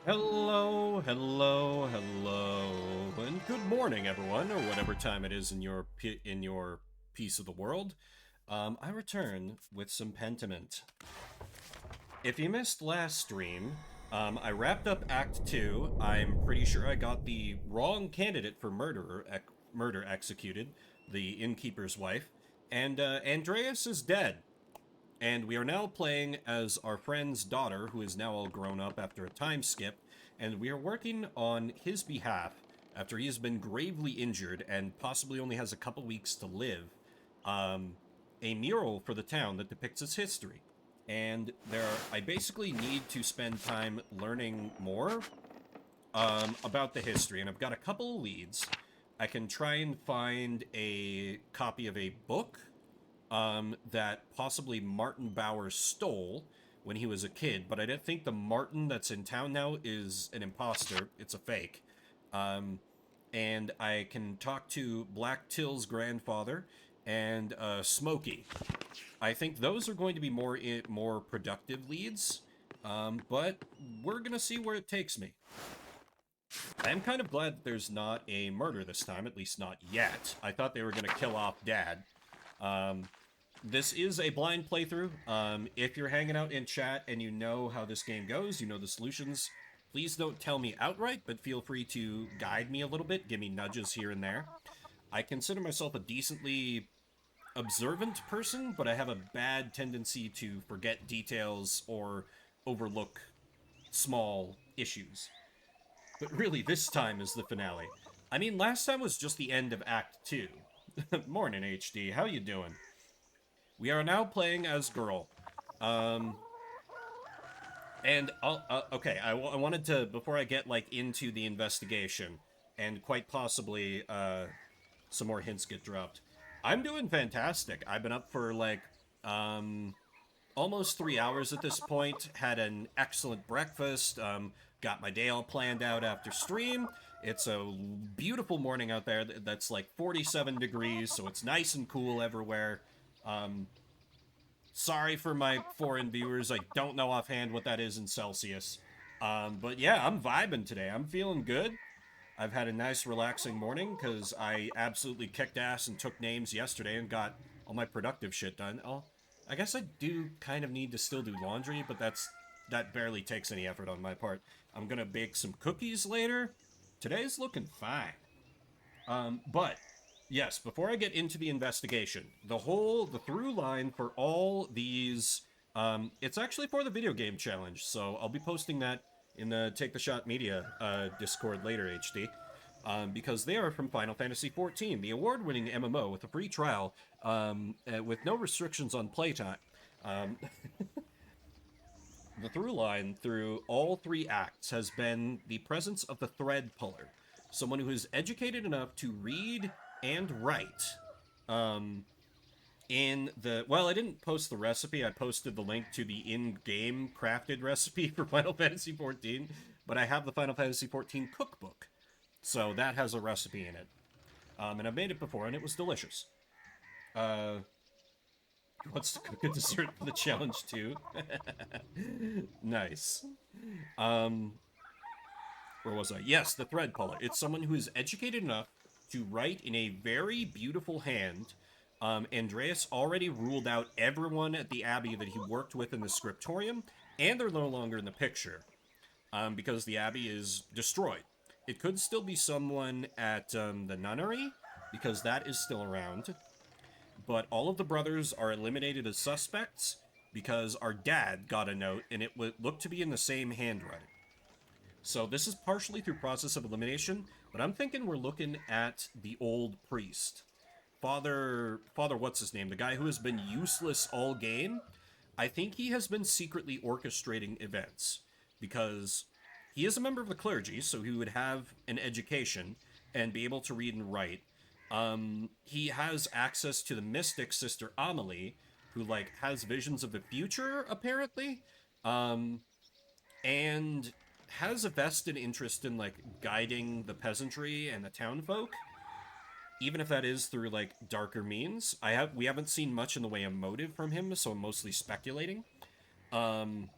Hello, hello, hello, and good morning, everyone, or whatever time it is in your piece of the world. I return with some Pentiment. If you missed last stream, I wrapped up Act Two. I'm pretty sure I got the wrong candidate for murder executed, the innkeeper's wife, and Andreas is dead. And we are now playing as our friend's daughter, who is now all grown up after a time skip, and we are working on his behalf after he has been gravely injured and possibly only has a couple weeks to live. Um, a mural for the town that depicts its history. And I basically need to spend time learning more about the history, and I've got a couple of leads. I can try and find a copy of a book that possibly Martin Bauer stole when he was a kid, but I don't think the Martin that's in town now is an imposter. It's a fake. Um, and I can talk to Black Till's grandfather and Smokey. I think those are going to be more productive leads, but we're gonna see where it takes me. I am kind of glad that there's not a murder this time, at least not yet. I thought they were gonna kill off Dad. Um, this is a blind playthrough. If you're hanging out in chat and you know how this game goes, you know the solutions, please don't tell me outright, but feel free to guide me a little bit, give me nudges here and there. I consider myself a decently observant person, but I have a bad tendency to forget details or overlook small issues. But really, this time is the finale. I mean, last time was just the end of Act 2. Morning, HD. How you doing? We are now playing as girl. Um, okay, I wanted to, before I get, like, into the investigation, and quite possibly, some more hints get dropped. I'm doing fantastic. I've been up for, like, um, almost 3 hours at this point. Had an excellent breakfast. Got my day all planned out after stream. It's a beautiful morning out there that's like 47 degrees, so it's nice and cool everywhere. Um, Sorry for my foreign viewers. I don't know offhand what that is in Celsius. But yeah, I'm vibing today. I'm feeling good. I've had a nice, relaxing morning because I absolutely kicked ass and took names yesterday and got all my productive shit done. I guess I do kind of need to still do laundry, but that barely takes any effort on my part. I'm gonna bake some cookies later. Today's looking fine. But yes, before I get into the investigation, the through line for all these, it's actually for the video game challenge. So I'll be posting that in the Take the Shot Media Discord later, HD. Because they are from Final Fantasy XIV, the award-winning MMO with a free trial, with no restrictions on playtime. Um, the through line through all three acts has been the presence of the thread puller, someone who is educated enough to read and write. Um, I didn't post the recipe. I posted the link to the in-game crafted recipe for Final Fantasy XIV, but I have the Final Fantasy XIV cookbook, so that has a recipe in it. And I've made it before, and it was delicious. Uh, wants to cook a dessert for the challenge too. Nice. Um, where was I? Yes, the thread puller. It's someone who is educated enough to write in a very beautiful hand. Andreas already ruled out everyone at the Abbey that he worked with in the scriptorium, and they're no longer in the picture because the Abbey is destroyed. It could still be someone at the nunnery because that is still around, but all of the brothers are eliminated as suspects because our dad got a note and it looked to be in the same handwriting. So this is partially through process of elimination, but I'm thinking we're looking at the old priest. Father what's his name? The guy who has been useless all game. I think he has been secretly orchestrating events because he is a member of the clergy, so he would have an education and be able to read and write. He has access to the mystic sister Amelie, who like has visions of the future apparently. Um, and has a vested interest in like guiding the peasantry and the townfolk, even if that is through like darker means. We haven't seen much in the way of motive from him, so I'm mostly speculating. Um,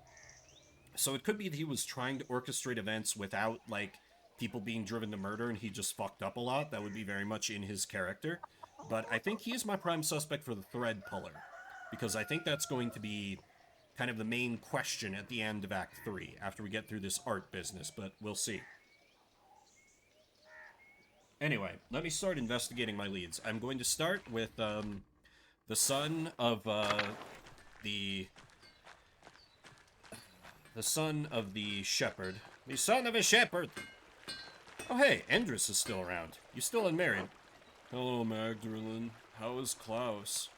So it could be that he was trying to orchestrate events without, like, people being driven to murder and he just fucked up a lot. That would be very much in his character. But I think he is my prime suspect for the thread puller, because I think that's going to be kind of the main question at the end of Act 3, after we get through this art business, but we'll see. Anyway, let me start investigating my leads. I'm going to start with, the son of, the... The son of the shepherd. The son of a shepherd! Oh hey, Endris is still around. You still unmarried. Hello, Magdalene. How is Klaus?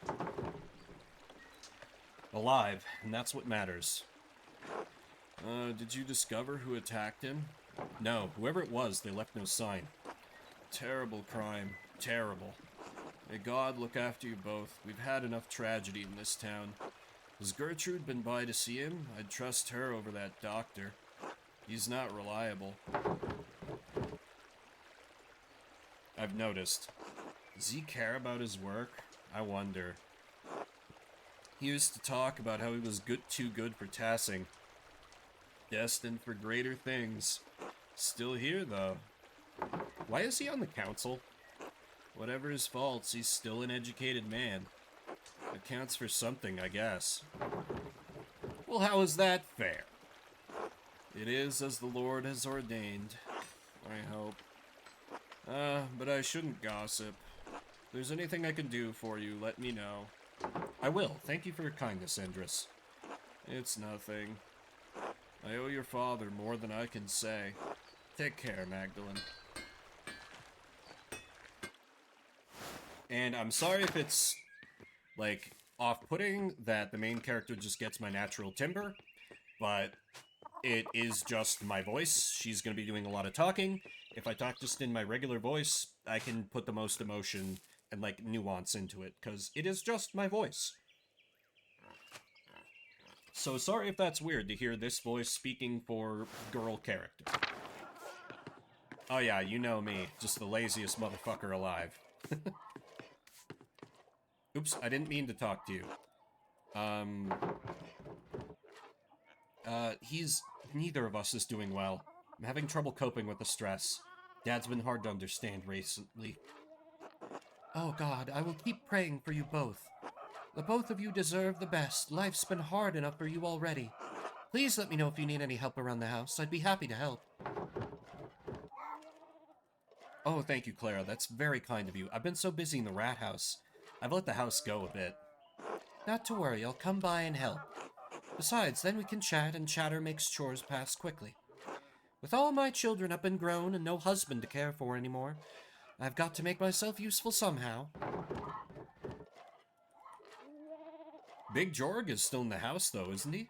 Alive, and that's what matters. Did you discover who attacked him? No, whoever it was, they left no sign. Terrible crime. Terrible. May God look after you both. We've had enough tragedy in this town. Has Gertrude been by to see him? I'd trust her over that doctor. He's not reliable. I've noticed. Does he care about his work? I wonder. He used to talk about how he was too good for Tassing. Destined for greater things. Still here, though. Why is he on the council? Whatever his faults, he's still an educated man. That counts for something, I guess. Well, how is that fair? It is as the Lord has ordained, I hope. But I shouldn't gossip. If there's anything I can do for you, let me know. I will. Thank you for your kindness, Endris. It's nothing. I owe your father more than I can say. Take care, Magdalene. And I'm sorry if it's, like, off-putting that the main character just gets my natural timbre, but it is just my voice. She's going to be doing a lot of talking. If I talk just in my regular voice, I can put the most emotion and, like, nuance into it, because it is just my voice. So sorry if that's weird to hear this voice speaking for girl character. Oh yeah, you know me, just the laziest motherfucker alive. Oops, I didn't mean to talk to you. Neither of us is doing well. I'm having trouble coping with the stress. Dad's been hard to understand recently. Oh God, I will keep praying for you both. The both of you deserve the best. Life's been hard enough for you already. Please let me know if you need any help around the house. I'd be happy to help. Oh, thank you, Clara. That's very kind of you. I've been so busy in the rat house. I've let the house go a bit. Not to worry, I'll come by and help. Besides, then we can chat, and chatter makes chores pass quickly. With all my children up and grown and no husband to care for anymore, I've got to make myself useful somehow. Big Jorg is still in the house, though, isn't he?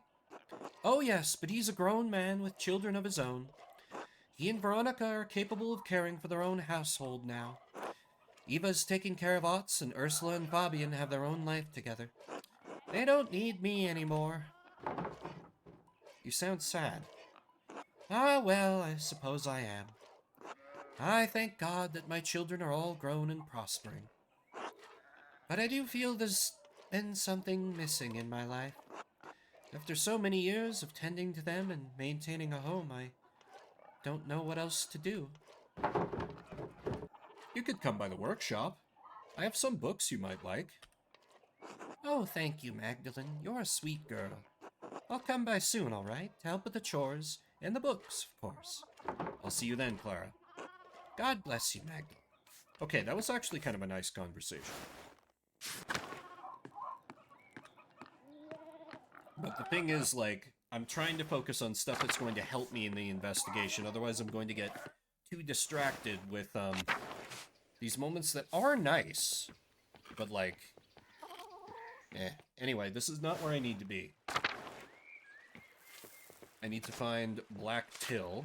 Oh, yes, but he's a grown man with children of his own. He and Veronica are capable of caring for their own household now. Eva's taking care of Otz, and Ursula and Fabian have their own life together. They don't need me anymore. You sound sad. Ah, well, I suppose I am. I thank God that my children are all grown and prospering. But I do feel there's been something missing in my life. After so many years of tending to them and maintaining a home, I don't know what else to do. You could come by the workshop. I have some books you might like. Oh, thank you, Magdalene. You're a sweet girl. I'll come by soon, all right? To help with the chores and the books, of course. I'll see you then, Clara. God bless you, Magdalene. Okay, that was actually kind of a nice conversation. But the thing is, like, I'm trying to focus on stuff that's going to help me in the investigation. Otherwise, I'm going to get too distracted with, these moments that are nice. But, like, Anyway, this is not where I need to be. I need to find Black Till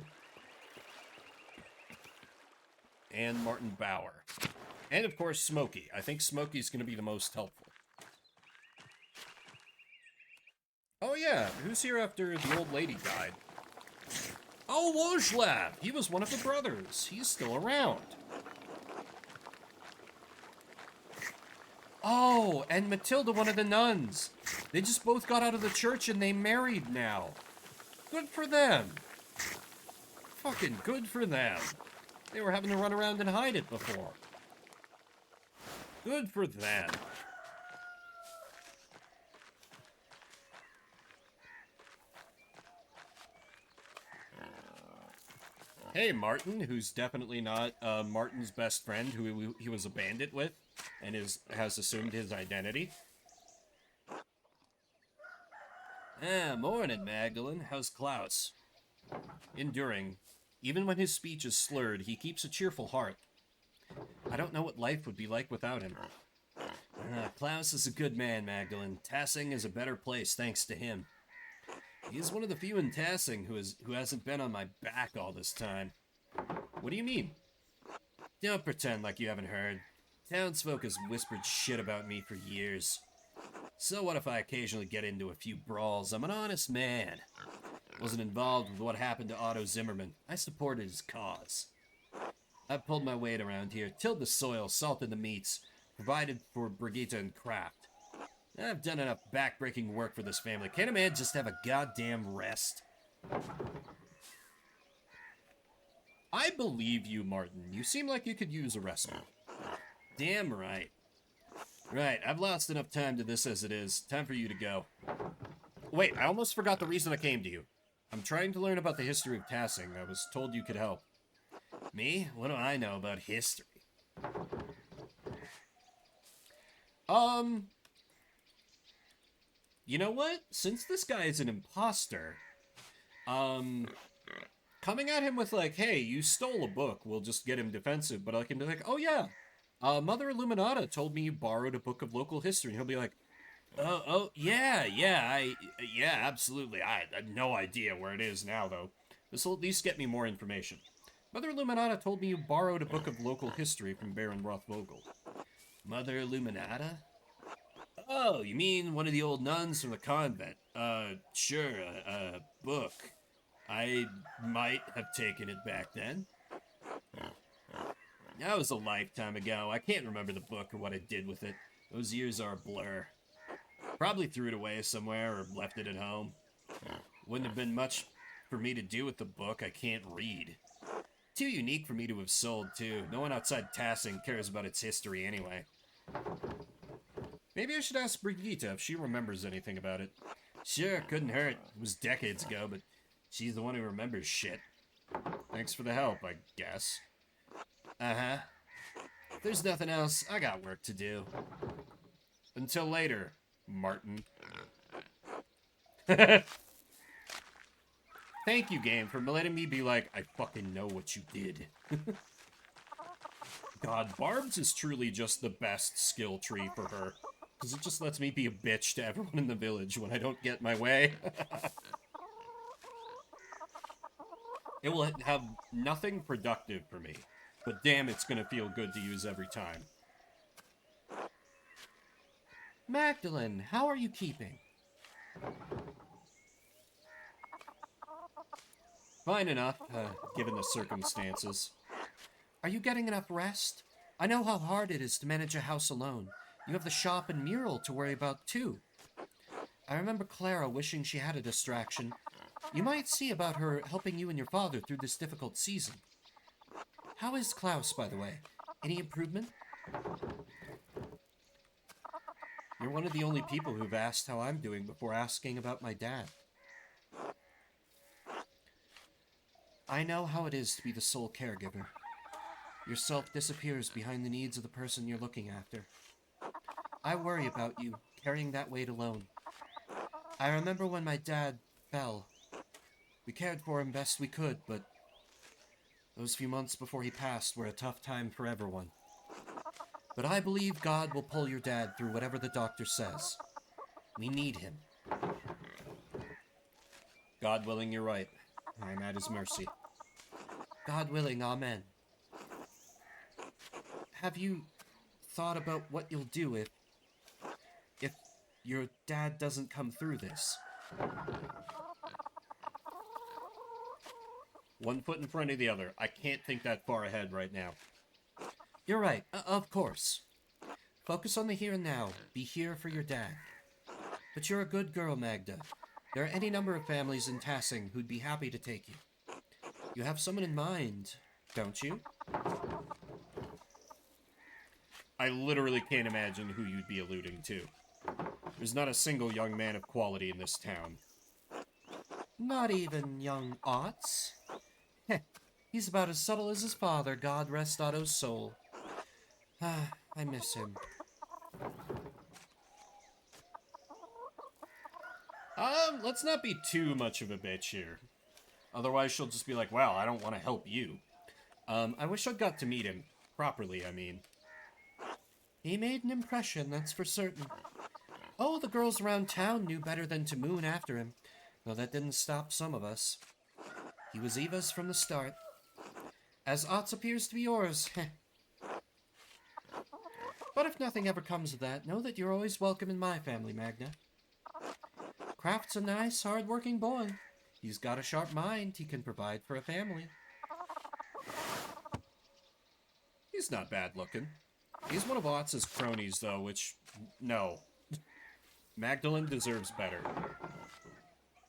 and Martin Bauer. And, of course, Smokey. I think Smokey's going to be the most helpful. Oh, yeah. Who's here after the old lady died? Oh, Wojlav! He was one of the brothers. He's still around. Oh, and Matilda, one of the nuns. They just both got out of the church and they married now. Good for them. Fucking good for them. They were having to run around and hide it before. Good for them. Hey, Martin, who's definitely not Martin's best friend, who he was a bandit with, and has assumed his identity. Morning, Magdalene. How's Klaus? Enduring. Even when his speech is slurred, he keeps a cheerful heart. I don't know what life would be like without him. Klaus is a good man, Magdalene. Tassing is a better place thanks to him. He is one of the few in Tassing who hasn't been on my back all this time. What do you mean? Don't pretend like you haven't heard. Townsfolk has whispered shit about me for years. So what if I occasionally get into a few brawls? I'm an honest man. Wasn't involved with what happened to Otto Zimmerman. I supported his cause. I've pulled my weight around here, tilled the soil, salted the meats, provided for Brigitte and Kraft. I've done enough backbreaking work for this family. Can't a man just have a goddamn rest? I believe you, Martin. You seem like you could use a rest. Damn right. Right, I've lost enough time to this as it is. Time for you to go. Wait, I almost forgot the reason I came to you. I'm trying to learn about the history of Tassing. I was told you could help. Me? What do I know about history? You know what? Since this guy is an imposter, coming at him with like, hey, you stole a book, will just get him defensive, but I can be like, oh yeah, Mother Illuminata told me you borrowed a book of local history, and he'll be like, yeah, absolutely. I had no idea where it is now, though. This will at least get me more information. Mother Illuminata told me you borrowed a book of local history from Baron Rothvogel. Mother Illuminata? Oh, you mean one of the old nuns from the convent? Sure, a book. I might have taken it back then. That was a lifetime ago. I can't remember the book or what I did with it. Those years are a blur. Probably threw it away somewhere or left it at home. Wouldn't have been much for me to do with the book. I can't read. Too unique for me to have sold, too. No one outside Tassing cares about its history anyway. Maybe I should ask Brigitte if she remembers anything about it. Sure, couldn't hurt. It was decades ago, but she's the one who remembers shit. Thanks for the help, I guess. Uh-huh. If there's nothing else, I got work to do. Until later, Martin. Thank you, game, for letting me be like, I fucking know what you did. God, Barb's is truly just the best skill tree for her. Because it just lets me be a bitch to everyone in the village when I don't get my way. It will have nothing productive for me. But damn, it's gonna feel good to use every time. Magdalene, how are you keeping? Fine enough, given the circumstances. Are you getting enough rest? I know how hard it is to manage a house alone. You have the shop and mural to worry about, too. I remember Clara wishing she had a distraction. You might see about her helping you and your father through this difficult season. How is Klaus, by the way? Any improvement? You're one of the only people who've asked how I'm doing before asking about my dad. I know how it is to be the sole caregiver. Yourself disappears behind the needs of the person you're looking after. I worry about you, carrying that weight alone. I remember when my dad fell. We cared for him best we could, but those few months before he passed were a tough time for everyone. But I believe God will pull your dad through whatever the doctor says. We need him. God willing, you're right. I am at his mercy. God willing, amen. Have you thought about what you'll do if your dad doesn't come through this? One foot in front of the other. I can't think that far ahead right now. You're right, of course. Focus on the here and now. Be here for your dad. But you're a good girl, Magda. There are any number of families in Tassing who'd be happy to take you. You have someone in mind, don't you? I literally can't imagine who you'd be alluding to. There's not a single young man of quality in this town. Not even young Otts? Heh, he's about as subtle as his father, God rest Otto's soul. Ah, I miss him. Let's not be too much of a bitch here. Otherwise she'll just be like, well, I don't want to help you. I wish I'd got to meet him. Properly, I mean. He made an impression, that's for certain. Oh, the girls around town knew better than to moon after him, though that didn't stop some of us. He was Eva's from the start. As Otts appears to be yours. But if nothing ever comes of that, know that you're always welcome in my family, Magna. Kraft's a nice, hard-working boy. He's got a sharp mind. He can provide for a family. He's not bad-looking. He's one of Otts' cronies, though, which... no. Magdalene deserves better.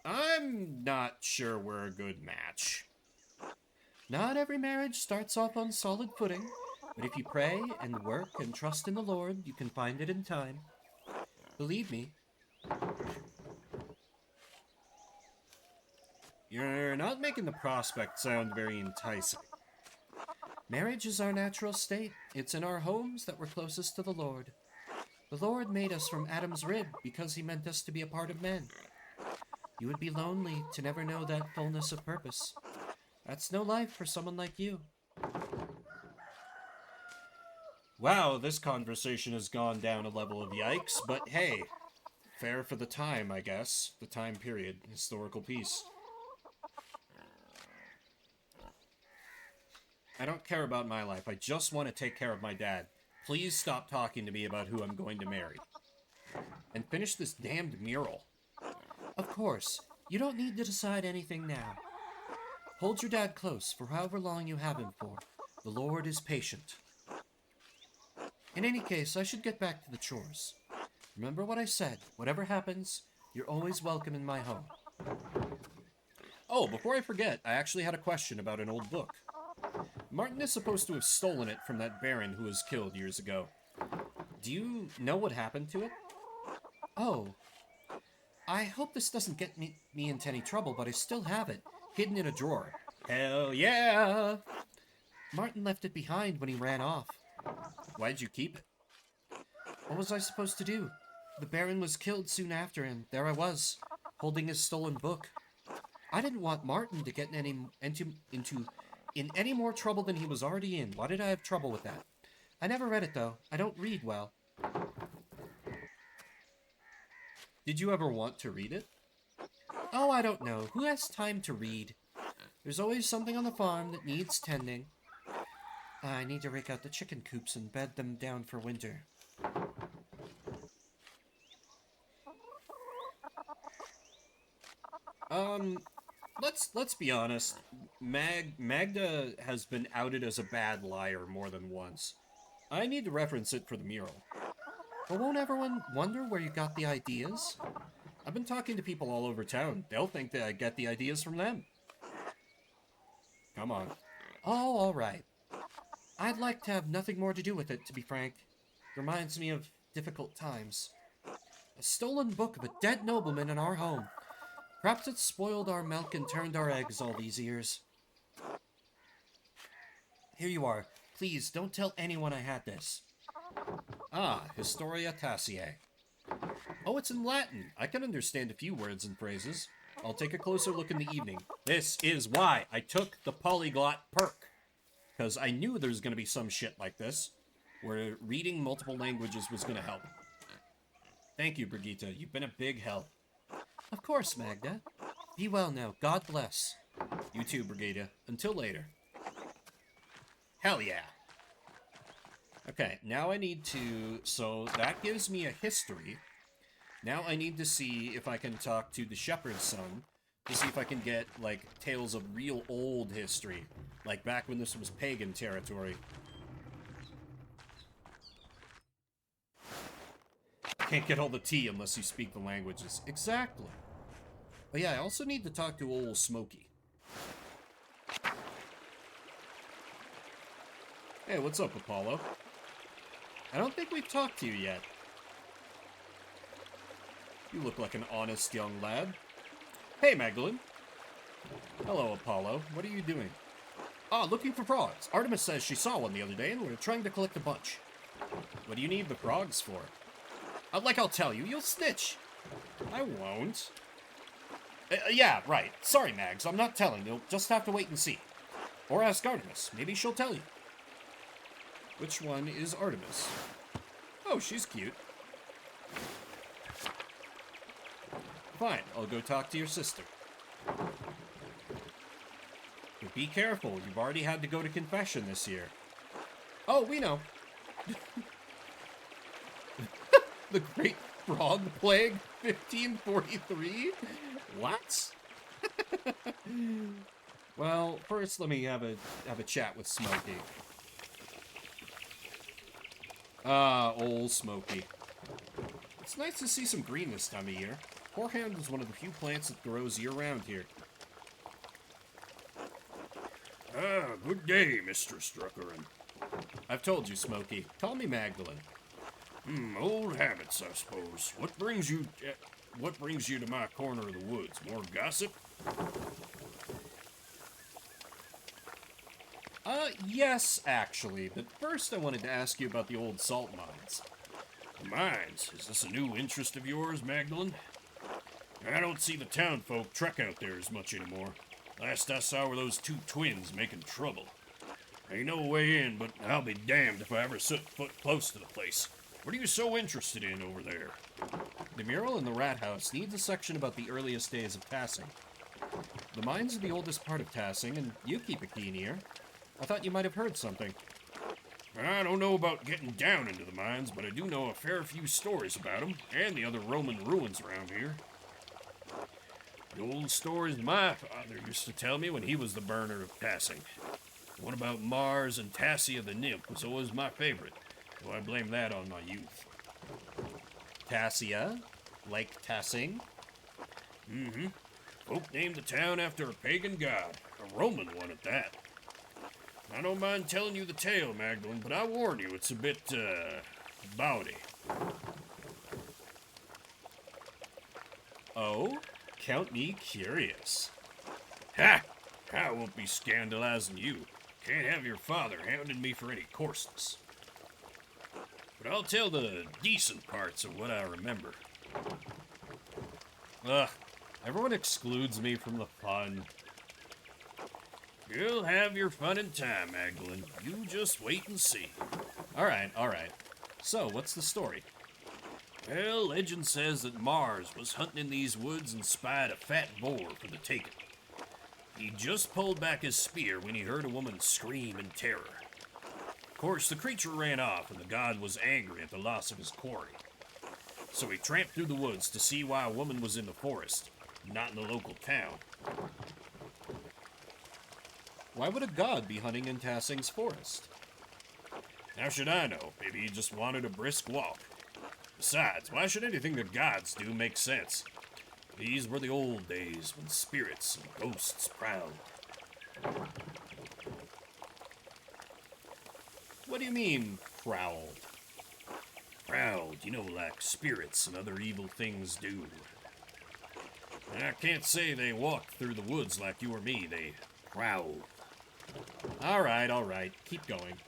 I'm not sure we're a good match. Not every marriage starts off on solid footing, but if you pray and work and trust in the Lord, you can find it in time. Believe me. You're not making the prospect sound very enticing. Marriage is our natural state. It's in our homes that we're closest to the Lord. The Lord made us from Adam's rib because he meant us to be a part of men. You would be lonely to never know that fullness of purpose. That's no life for someone like you. Wow, this conversation has gone down a level of yikes, but hey, fair for the time, I guess. The time period, historical piece. I don't care about my life. I just want to take care of my dad. Please stop talking to me about who I'm going to marry. And finish this damned mural. Of course, you don't need to decide anything now. Hold your dad close for however long you have him for. The Lord is patient. In any case, I should get back to the chores. Remember what I said. Whatever happens, you're always welcome in my home. Oh, before I forget, I actually had a question about an old book. Martin is supposed to have stolen it from that baron who was killed years ago. Do you know what happened to it? Oh. I hope this doesn't get me into any trouble, but I still have it, hidden in a drawer. Hell yeah! Martin left it behind when he ran off. Why'd you keep it? What was I supposed to do? The baron was killed soon after, and there I was, holding his stolen book. I didn't want Martin to get in any more trouble than he was already in. Why did I have trouble with that? I never read it, though. I don't read well. Did you ever want to read it? Oh, I don't know. Who has time to read? There's always something on the farm that needs tending. I need to rake out the chicken coops and bed them down for winter. Let's be honest. Magda has been outed as a bad liar more than once. I need to reference it for the mural. But won't everyone wonder where you got the ideas? I've been talking to people all over town. They'll think that I get the ideas from them. Come on. Oh, all right. I'd like to have nothing more to do with it, to be frank. It reminds me of difficult times. A stolen book of a dead nobleman in our home. Perhaps it spoiled our milk and turned our eggs all these years. Here you are. Please, don't tell anyone I had this. Ah, Historia Tassiae. Oh, it's in Latin. I can understand a few words and phrases. I'll take a closer look in the evening. This is why I took the polyglot perk. Because I knew there was going to be some shit like this, where reading multiple languages was going to help. Thank you, Brigitte. You've been a big help. Of course, Magda. Be well now. God bless. You too, Brigitte. Until later. Hell yeah. Okay, now I need to... So, that gives me a history. Now I need to see if I can talk to the shepherd's son, to see if I can get, like, tales of real old history. Like back when this was pagan territory. Can't get all the tea unless you speak the languages. Exactly. Oh yeah, I also need to talk to old Smokey. Hey, what's up, Apollo? I don't think we've talked to you yet. You look like an honest young lad. Hey, Magdalene. Hello, Apollo. What are you doing? Ah, looking for frogs. Artemis says she saw one the other day, and we're trying to collect a bunch. What do you need the frogs for? Like I'll tell you, you'll snitch. I won't. Yeah, right. Sorry, Mags, I'm not telling. You'll just have to wait and see. Or ask Artemis. Maybe she'll tell you. Which one is Artemis? Oh, she's cute. Fine, I'll go talk to your sister. But be careful, you've already had to go to confession this year. Oh, we know. The Great Frog Plague, 1543? What? Well, first let me have a chat with Smokey. Ah, old Smokey. It's nice to see some green this time of year. Hoarhound is one of the few plants that grows year-round here. Ah, good day, Mr. Struckerin. I've told you, Smokey. Call me Magdalene. Old habits, I suppose. What brings you to my corner of the woods? More gossip? Yes, actually. But first I wanted to ask you about the old salt mines. Mines? Is this a new interest of yours, Magdalene? I don't see the town folk trek out there as much anymore. Last I saw were those two twins making trouble. Ain't no way in, but I'll be damned if I ever set foot close to the place. What are you so interested in over there? The mural in the rat house needs a section about the earliest days of Tassing. The mines are the oldest part of Tassing, and you keep a keen ear. I thought you might have heard something. I don't know about getting down into the mines, but I do know a fair few stories about them, and the other Roman ruins around here. The old stories my father used to tell me when he was the burner of Tassing. The one about Mars and Tassia the nymph was always my favorite, so I blame that on my youth. Tassia? Like Tassing? Mm-hmm. Folk named the town after a pagan god, a Roman one at that. I don't mind telling you the tale, Magdalene, but I warn you, it's a bit, bawdy. Oh? Count me curious. Ha! I won't be scandalizing you. Can't have your father hounding me for any coarseness. But I'll tell the decent parts of what I remember. Ugh, everyone excludes me from the fun. You'll have your fun in time, Magdalene. You just wait and see. All right. So, what's the story? Well, legend says that Mars was hunting in these woods and spied a fat boar for the taking. He just pulled back his spear when he heard a woman scream in terror. Of course, the creature ran off, and the god was angry at the loss of his quarry. So he tramped through the woods to see why a woman was in the forest, not in the local town. Why would a god be hunting in Tassing's forest? How should I know? Maybe he just wanted a brisk walk. Besides, why should anything the gods do make sense? These were the old days when spirits and ghosts prowled. What do you mean, prowled? Prowled, you know, like spirits and other evil things do. I can't say they walked through the woods like you or me, they prowled. All right, keep going.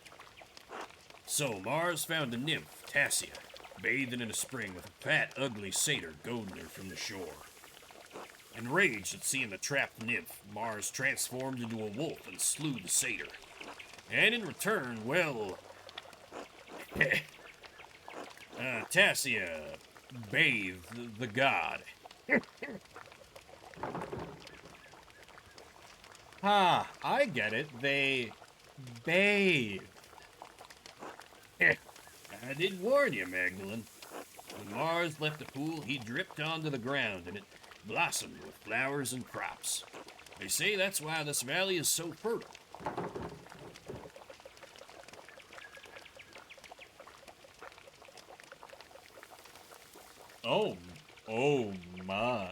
So, Mars found a nymph, Tassia, bathing in a spring with a fat, ugly satyr goading her from the shore. Enraged at seeing the trapped nymph, Mars transformed into a wolf and slew the satyr. And in return, well... Tassia bathed the god. Ah, I get it. They bathe. I did warn you, Magdalene. When Mars left the pool, he dripped onto the ground, and it blossomed with flowers and crops. They say that's why this valley is so fertile. Oh my.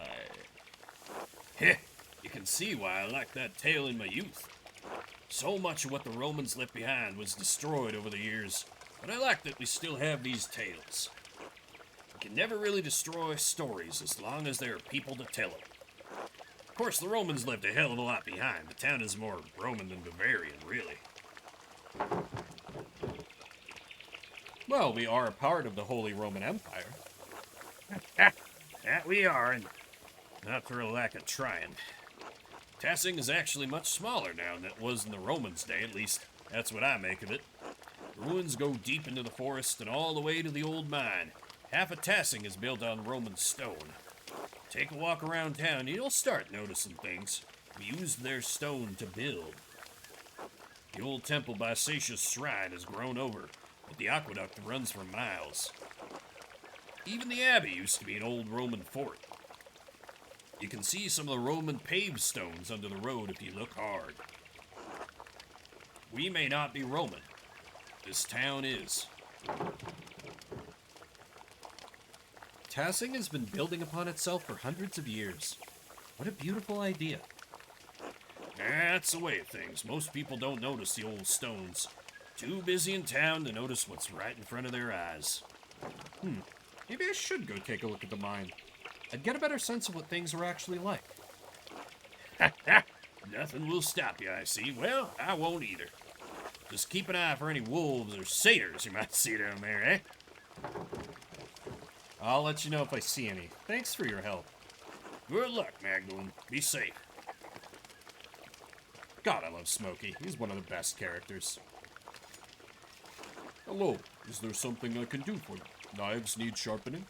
Heh, you can see why I liked that tale in my youth. So much of what the Romans left behind was destroyed over the years, but I like that we still have these tales. You can never really destroy stories as long as there are people to tell them. Of course, the Romans left a hell of a lot behind. The town is more Roman than Bavarian, really. Well, we are a part of the Holy Roman Empire. That we are, and not for a lack of trying. Tassing is actually much smaller now than it was in the Romans' day, at least that's what I make of it. The ruins go deep into the forest and all the way to the old mine. Half of Tassing is built on Roman stone. Take a walk around town and you'll start noticing things. We used their stone to build. The old temple by Satius Shrine has grown over, but the aqueduct runs for miles. Even the abbey used to be an old Roman fort. You can see some of the Roman paved stones under the road if you look hard. We may not be Roman. This town is. Tassing has been building upon itself for hundreds of years. What a beautiful idea. That's the way of things. Most people don't notice the old stones. Too busy in town to notice what's right in front of their eyes. Maybe I should go take a look at the mine. I'd get a better sense of what things are actually like. Nothing will stop you, I see. Well, I won't either. Just keep an eye for any wolves or satyrs you might see down there, eh? I'll let you know if I see any. Thanks for your help. Good luck, Magdalene. Be safe. God, I love Smokey. He's one of the best characters. Hello. Is there something I can do for you? Knives need sharpening?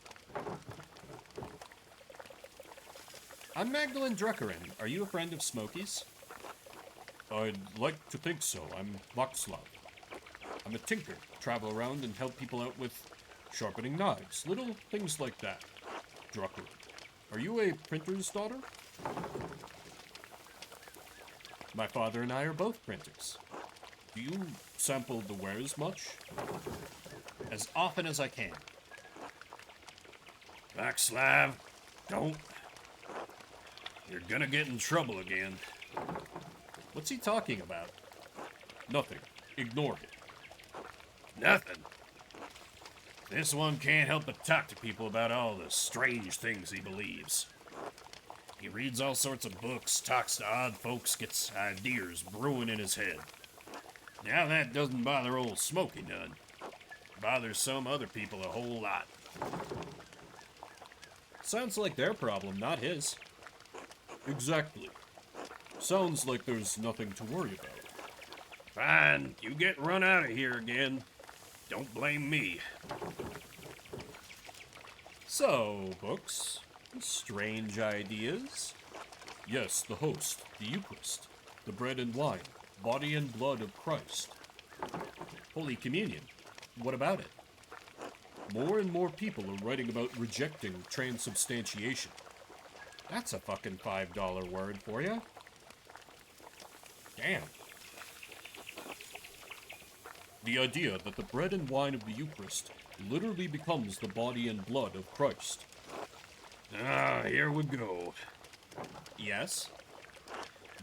I'm Magdalene Druckerin. Are you a friend of Smokey's? I'd like to think so. I'm Václav. I'm a tinker. Travel around and help people out with sharpening knives. Little things like that. Druckerin. Are you a printer's daughter? My father and I are both printers. Do you sample the wares much? As often as I can. Václav, don't. You're gonna get in trouble again. What's he talking about? Nothing. Ignore him. Nothing. This one can't help but talk to people about all the strange things he believes. He reads all sorts of books, talks to odd folks, gets ideas brewing in his head. Now that doesn't bother old Smokey none. It bothers some other people a whole lot. Sounds like their problem, not his. Exactly. Sounds like there's nothing to worry about. Fine, you get run out of here again. Don't blame me. So, books? Strange ideas? Yes, the host, the Eucharist, the bread and wine, body and blood of Christ. Holy Communion. What about it? More and more people are writing about rejecting transubstantiation. That's a fucking $5 word for you. Damn. The idea that the bread and wine of the Eucharist literally becomes the body and blood of Christ. Ah, here we go. Yes?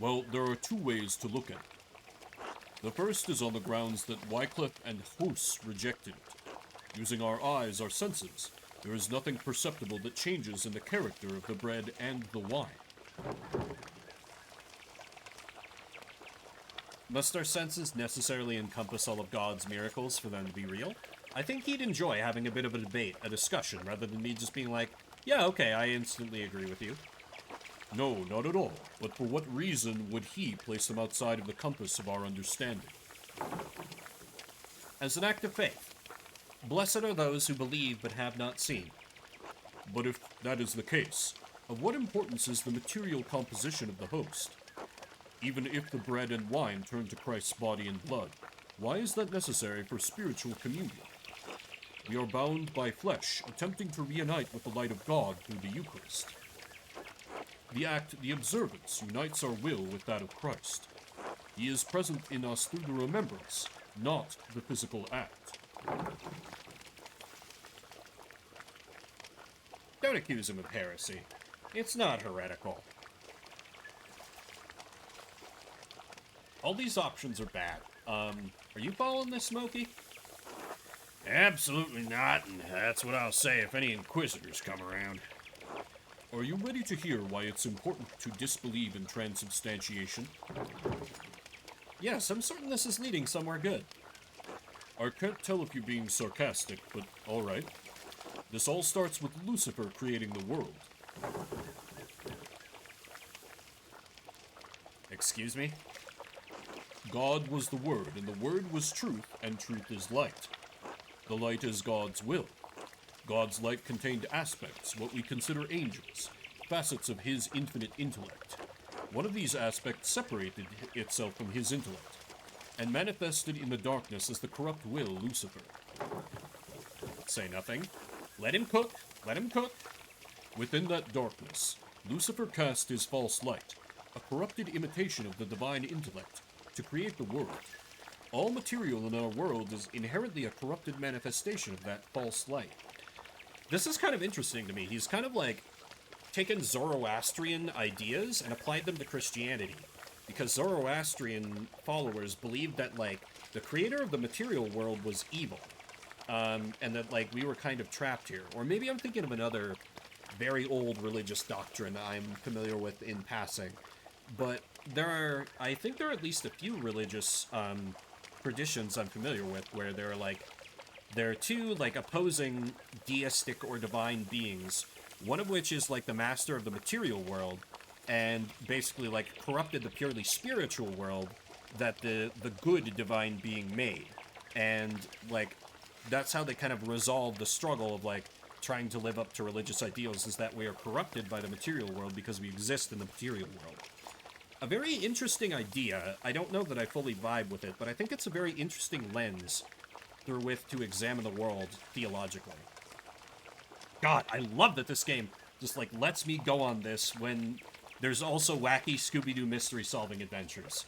Well, there are two ways to look at it. The first is on the grounds that Wycliffe and Huss rejected it. Using our eyes, our senses, there is nothing perceptible that changes in the character of the bread and the wine. Must our senses necessarily encompass all of God's miracles for them to be real? I think he'd enjoy having a bit of a debate, a discussion, rather than me just being like, yeah, okay, I instantly agree with you. No, not at all. But for what reason would he place them outside of the compass of our understanding? As an act of faith. Blessed are those who believe but have not seen. But if that is the case, of what importance is the material composition of the host? Even if the bread and wine turn to Christ's body and blood, why is that necessary for spiritual communion? We are bound by flesh, attempting to reunite with the light of God through the Eucharist. The act, the observance, unites our will with that of Christ. He is present in us through the remembrance, not the physical act. Don't accuse him of heresy. It's not heretical. All these options are bad. Are you following this, Smokey? Absolutely not, and that's what I'll say if any inquisitors come around. Are you ready to hear why it's important to disbelieve in transubstantiation? Yes, I'm certain this is leading somewhere good. I can't tell if you're being sarcastic, but alright. This all starts with Lucifer creating the world. Excuse me? God was the Word, and the Word was truth, and truth is light. The light is God's will. God's light contained aspects, what we consider angels, facets of his infinite intellect. One of these aspects separated itself from his intellect, and manifested in the darkness as the corrupt will, Lucifer. Say nothing. Let him cook. Let him cook. Within that darkness, Lucifer cast his false light, a corrupted imitation of the divine intellect, to create the world. All material in our world is inherently a corrupted manifestation of that false light. This is kind of interesting to me. He's kind of like taken Zoroastrian ideas and applied them to Christianity. Because Zoroastrian followers believed that, like, the creator of the material world was evil. And that, like, we were kind of trapped here. Or maybe I'm thinking of another very old religious doctrine I'm familiar with in passing. But I think there are at least a few religious traditions I'm familiar with where there are two, like, opposing deistic or divine beings. One of which is, like, the master of the material world, and basically, like, corrupted the purely spiritual world that the good divine being made. And, like, that's how they kind of resolve the struggle of, like, trying to live up to religious ideals, is that we are corrupted by the material world because we exist in the material world. A very interesting idea. I don't know that I fully vibe with it, but I think it's a very interesting lens through which to examine the world theologically. God, I love that this game just, like, lets me go on this when there's also wacky Scooby-Doo mystery-solving adventures.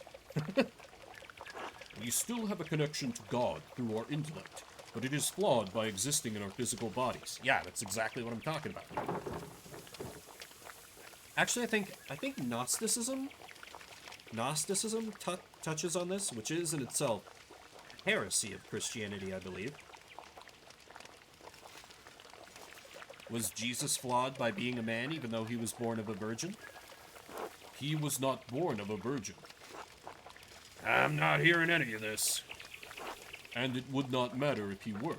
We still have a connection to God through our intellect, but it is flawed by existing in our physical bodies. Yeah, that's exactly what I'm talking about. Actually, I think Gnosticism touches on this, which is in itself heresy of Christianity, I believe. Was Jesus flawed by being a man even though he was born of a virgin? He was not born of a virgin. I'm not hearing any of this. And it would not matter if he were.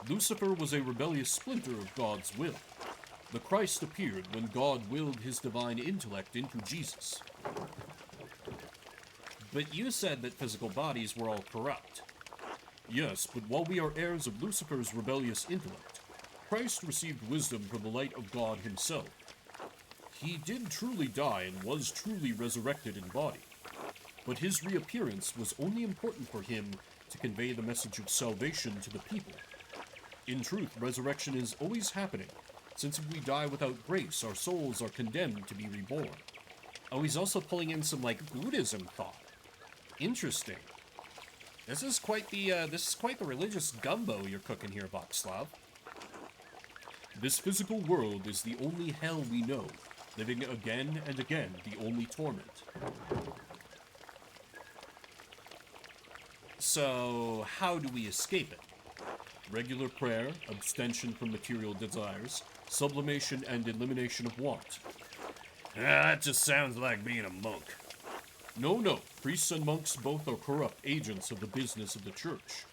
Lucifer was a rebellious splinter of God's will. The Christ appeared when God willed his divine intellect into Jesus. But you said that physical bodies were all corrupt. Yes, but while we are heirs of Lucifer's rebellious intellect, Christ received wisdom from the light of God himself. He did truly die and was truly resurrected in body, but his reappearance was only important for him to convey the message of salvation to the people. In truth, resurrection is always happening, since if we die without grace, our souls are condemned to be reborn. Oh, he's also pulling in some, like, Buddhism thought. Interesting. This is quite the religious gumbo you're cooking here, Voxslav. This physical world is the only hell we know, living again and again the only torment. So, how do we escape it? Regular prayer, abstention from material desires, sublimation and elimination of want. That just sounds like being a monk. No. Priests and monks both are corrupt agents of the business of the church.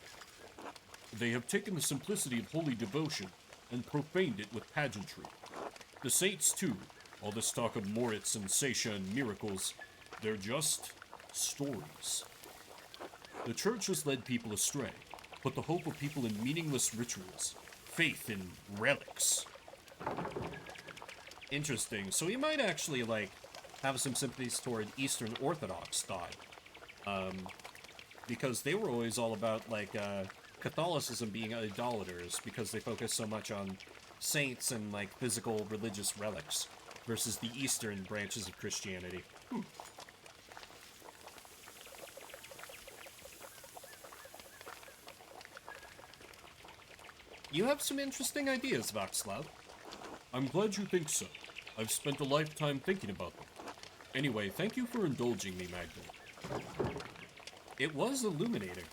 They have taken the simplicity of holy devotion and profaned it with pageantry. The saints, too, all this talk of Moritz and Seisha and miracles, they're just stories. The church has led people astray, put the hope of people in meaningless rituals, faith in relics. Interesting. So he might actually, like, have some sympathies toward Eastern Orthodox thought. Because they were always all about, like, Catholicism being idolaters, because they focus so much on saints and, like, physical religious relics, versus the Eastern branches of Christianity. You have some interesting ideas, Voxslav. I'm glad you think so. I've spent a lifetime thinking about them. Anyway, thank you for indulging me, Magna. It was illuminating.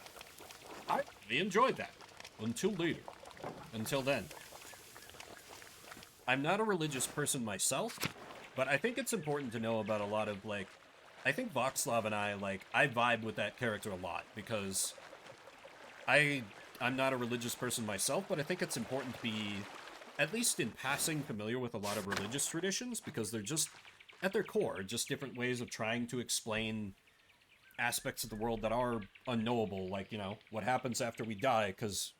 I really enjoyed that. Until later. Until then. I'm not a religious person myself, but I think it's important to know about a lot of, like... I think Voxlav and I vibe with that character a lot, because I'm not a religious person myself, but I think it's important to be, at least in passing, familiar with a lot of religious traditions, because they're just, at their core, just different ways of trying to explain aspects of the world that are unknowable, like, you know, what happens after we die, because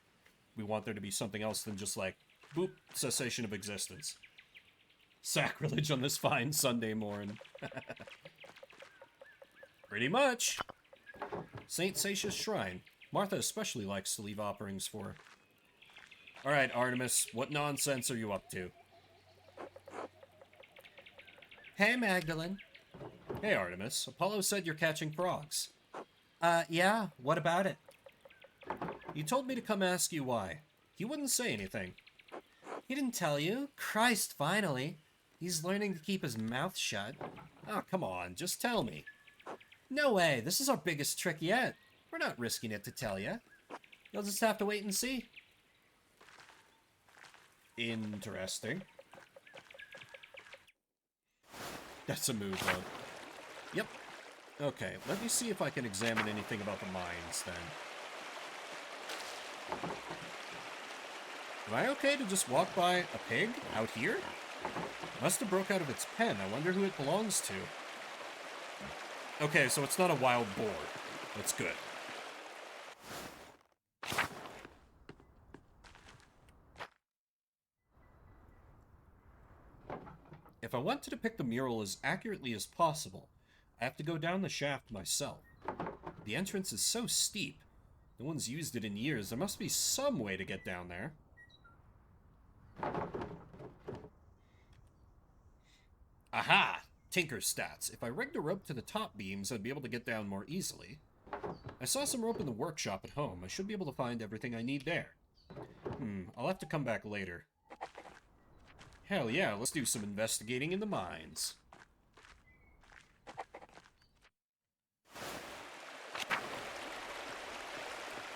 we want there to be something else than just, like, boop, cessation of existence. Sacrilege on this fine Sunday morn. Pretty much. St. Satia's Shrine. Martha especially likes to leave offerings for. Alright, Artemis, what nonsense are you up to? Hey, Magdalene. Hey, Artemis. Apollo said you're catching frogs. Yeah, what about it? He told me to come ask you why. He wouldn't say anything. He didn't tell you? Christ, finally. He's learning to keep his mouth shut. Oh, come on, just tell me. No way, this is our biggest trick yet. We're not risking it to tell you. You'll just have to wait and see. Interesting. That's a move, though. Yep. Okay, let me see if I can examine anything about the mines, then. Am I okay to just walk by a pig out here? Must have broke out of its pen. I wonder who it belongs to. Okay, so it's not a wild boar. That's good. If I want to depict the mural as accurately as possible, I have to go down the shaft myself. The entrance is so steep. No one's used it in years. There must be some way to get down there. Aha! Tinker stats. If I rigged a rope to the top beams, I'd be able to get down more easily. I saw some rope in the workshop at home. I should be able to find everything I need there. I'll have to come back later. Hell yeah, let's do some investigating in the mines.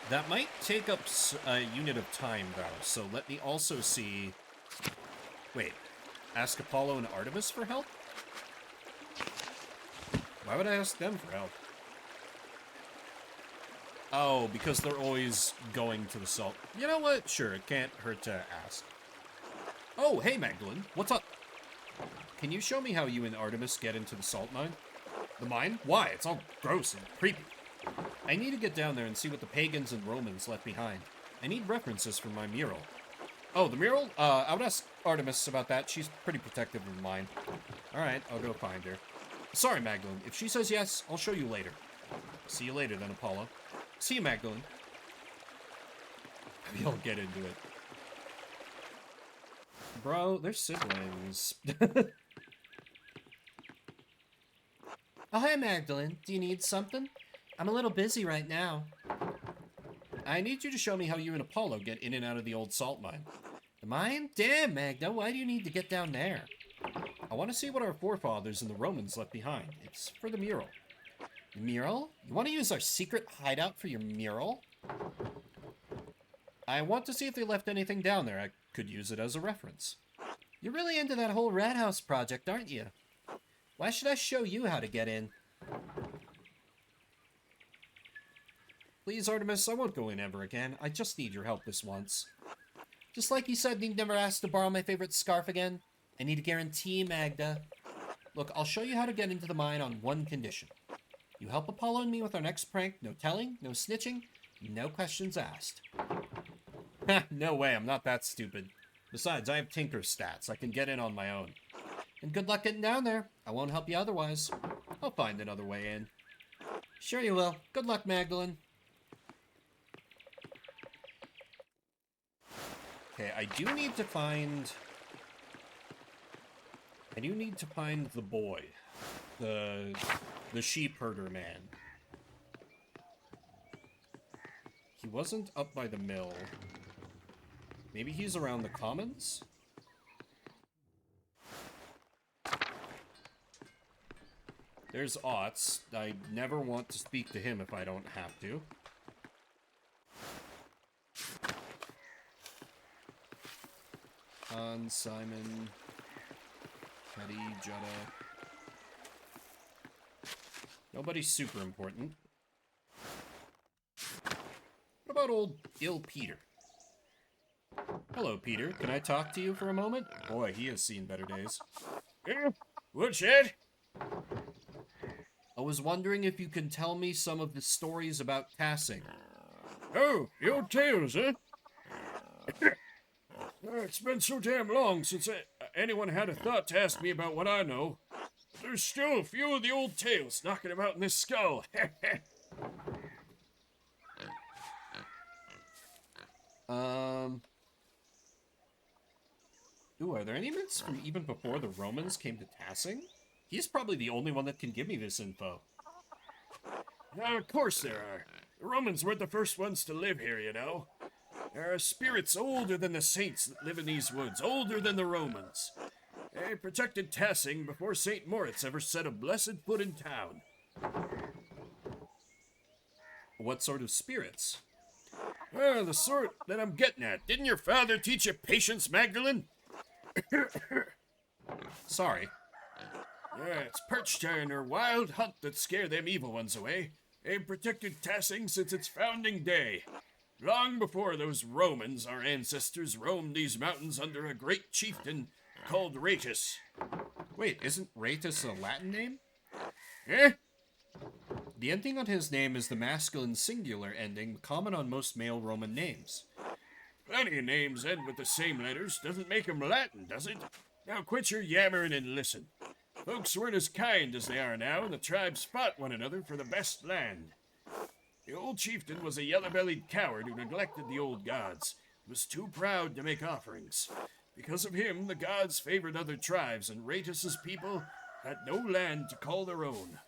That might take up a unit of time, though, so let me also see... Wait, ask Apollo and Artemis for help? Why would I ask them for help? Oh, because they're always going to the salt. You know what? Sure, it can't hurt to ask. Oh, hey, Magdalene. What's up? Can you show me how you and Artemis get into the salt mine? The mine? Why? It's all gross and creepy. I need to get down there and see what the pagans and Romans left behind. I need references for my mural. Oh, the mural? I would ask Artemis about that. She's pretty protective of mine. Alright, I'll go find her. Sorry, Magdalene. If she says yes, I'll show you later. See you later, then, Apollo. See you, Magdalene. Maybe I'll get into it. Bro, they're siblings. Oh, hey, Magdalene. Do you need something? I'm a little busy right now. I need you to show me how you and Apollo get in and out of the old salt mine. The mine? Damn, Magda, why do you need to get down there? I want to see what our forefathers and the Romans left behind. It's for the mural. The mural? You want to use our secret hideout for your mural? I want to see if they left anything down there. I could use it as a reference. You're really into that whole rat house project, aren't you? Why should I show you how to get in? Please, Artemis, I won't go in ever again. I just need your help this once. Just like you said you'd never ask to borrow my favorite scarf again, I need a guarantee, Magda. Look, I'll show you how to get into the mine on one condition. You help Apollo and me with our next prank, no telling, no snitching, no questions asked. No way, I'm not that stupid. Besides, I have Tinker stats. I can get in on my own. And good luck getting down there. I won't help you otherwise. I'll find another way in. Sure you will. Good luck, Magdalene. Okay, I do need to find the boy. The sheep herder man. He wasn't up by the mill. Maybe he's around the commons? There's Otts. I never want to speak to him if I don't have to. Hans, Simon, Teddy, Jutta. Nobody's super important. What about old ill Peter? Hello, Peter. Can I talk to you for a moment? Boy, he has seen better days. What's that? I was wondering if you can tell me some of the stories about Tassing. Oh, the old tales, huh? It's been so damn long since anyone had a thought to ask me about what I know. There's still a few of the old tales knocking about in this skull. Ooh, are there any myths from even before the Romans came to Tassing? He's probably the only one that can give me this info. Of course there are. The Romans weren't the first ones to live here, you know. There are spirits older than the saints that live in these woods, older than the Romans. They protected Tassing before St. Moritz ever set a blessed foot in town. What sort of spirits? The sort that I'm getting at. Didn't your father teach you patience, Magdalene? Sorry. It's Perchta and her wild hunt that scare them evil ones away. They've protected Tassing since its founding day. Long before those Romans, our ancestors roamed these mountains under a great chieftain called Raetus. Wait, isn't Raetus a Latin name? Eh? The ending on his name is the masculine singular ending common on most male Roman names. Plenty of names end with the same letters. Doesn't make 'em Latin, does it? Now quit your yammering and listen. Folks weren't as kind as they are now, and the tribes fought one another for the best land. The old chieftain was a yellow-bellied coward who neglected the old gods. He was too proud to make offerings. Because of him, the gods favored other tribes, and Raetus's people had no land to call their own.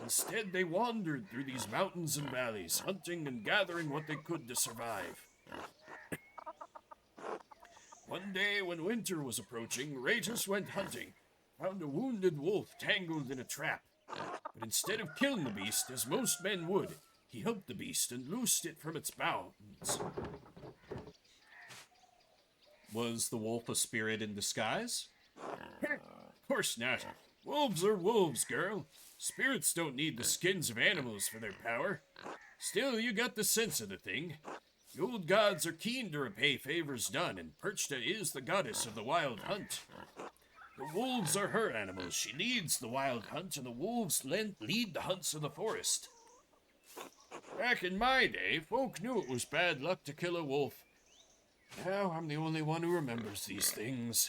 Instead, they wandered through these mountains and valleys, hunting and gathering what they could to survive. One day, when winter was approaching, Raetus went hunting, found a wounded wolf tangled in a trap. But instead of killing the beast, as most men would, he helped the beast and loosed it from its bounds. Was the wolf a spirit in disguise? Of course not. Wolves are wolves, girl. Spirits don't need the skins of animals for their power. Still, you got the sense of the thing. The old gods are keen to repay favors done, and Perchta is the goddess of the wild hunt. The wolves are her animals. She leads the wild hunt, and the wolves lead the hunts of the forest. Back in my day, folk knew it was bad luck to kill a wolf. Now I'm the only one who remembers these things.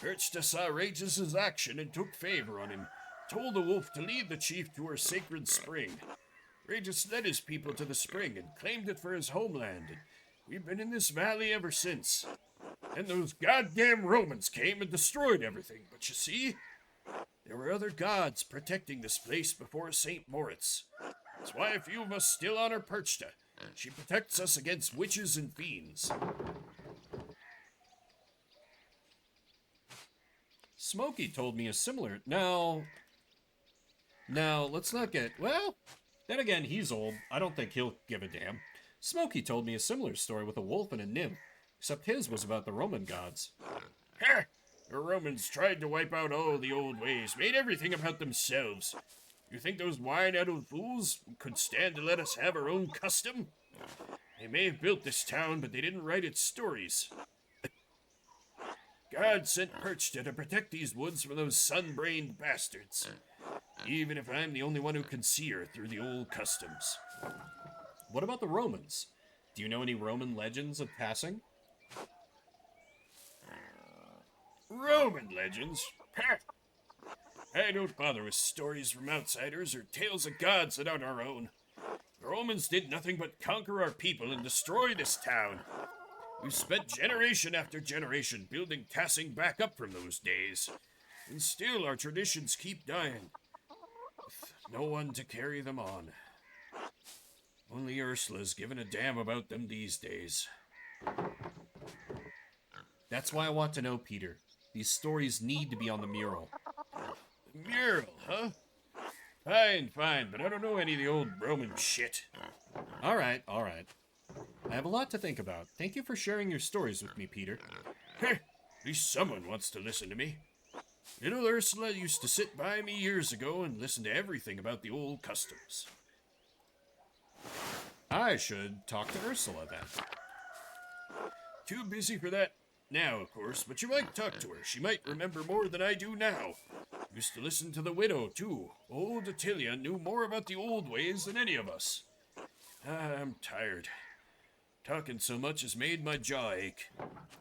Perchta saw Raetus's action and took favor on him, told the wolf to lead the chief to her sacred spring. Raetus led his people to the spring and claimed it for his homeland, and we've been in this valley ever since. And those goddamn Romans came and destroyed everything, but you see, there were other gods protecting this place before St. Moritz. That's why a few of us still honor Perchta. She protects us against witches and fiends. Smokey told me a similar... Now, let's not get... Well, then again, he's old. I don't think he'll give a damn. Smokey told me a similar story with a wolf and a nymph, except his was about the Roman gods. Ha! The Romans tried to wipe out all the old ways, made everything about themselves. You think those wine-addled fools could stand to let us have our own custom? They may have built this town, but they didn't write its stories. God sent Perchta to protect these woods from those sun-brained bastards. Even if I'm the only one who can see her through the old customs. What about the Romans? Do you know any Roman legends of Tassing? Roman legends? Ha! I don't bother with stories from outsiders or tales of gods that aren't our own. The Romans did nothing but conquer our people and destroy this town. We've spent generation after generation building Tassing back up from those days. And still our traditions keep dying. With no one to carry them on. Only Ursula's giving a damn about them these days. That's why I want to know, Peter. These stories need to be on the mural. Mural, huh? Fine, fine, but I don't know any of the old Roman shit. All right, all right. I have a lot to think about. Thank you for sharing your stories with me, Peter. Heh, at least someone wants to listen to me. Little Ursula used to sit by me years ago and listen to everything about the old customs. I should talk to Ursula then. Too busy for that now, of course, but you might talk to her. She might remember more than I do now. Used to listen to the widow, too. Old Attilia knew more about the old ways than any of us. I'm tired. Talking so much has made my jaw ache.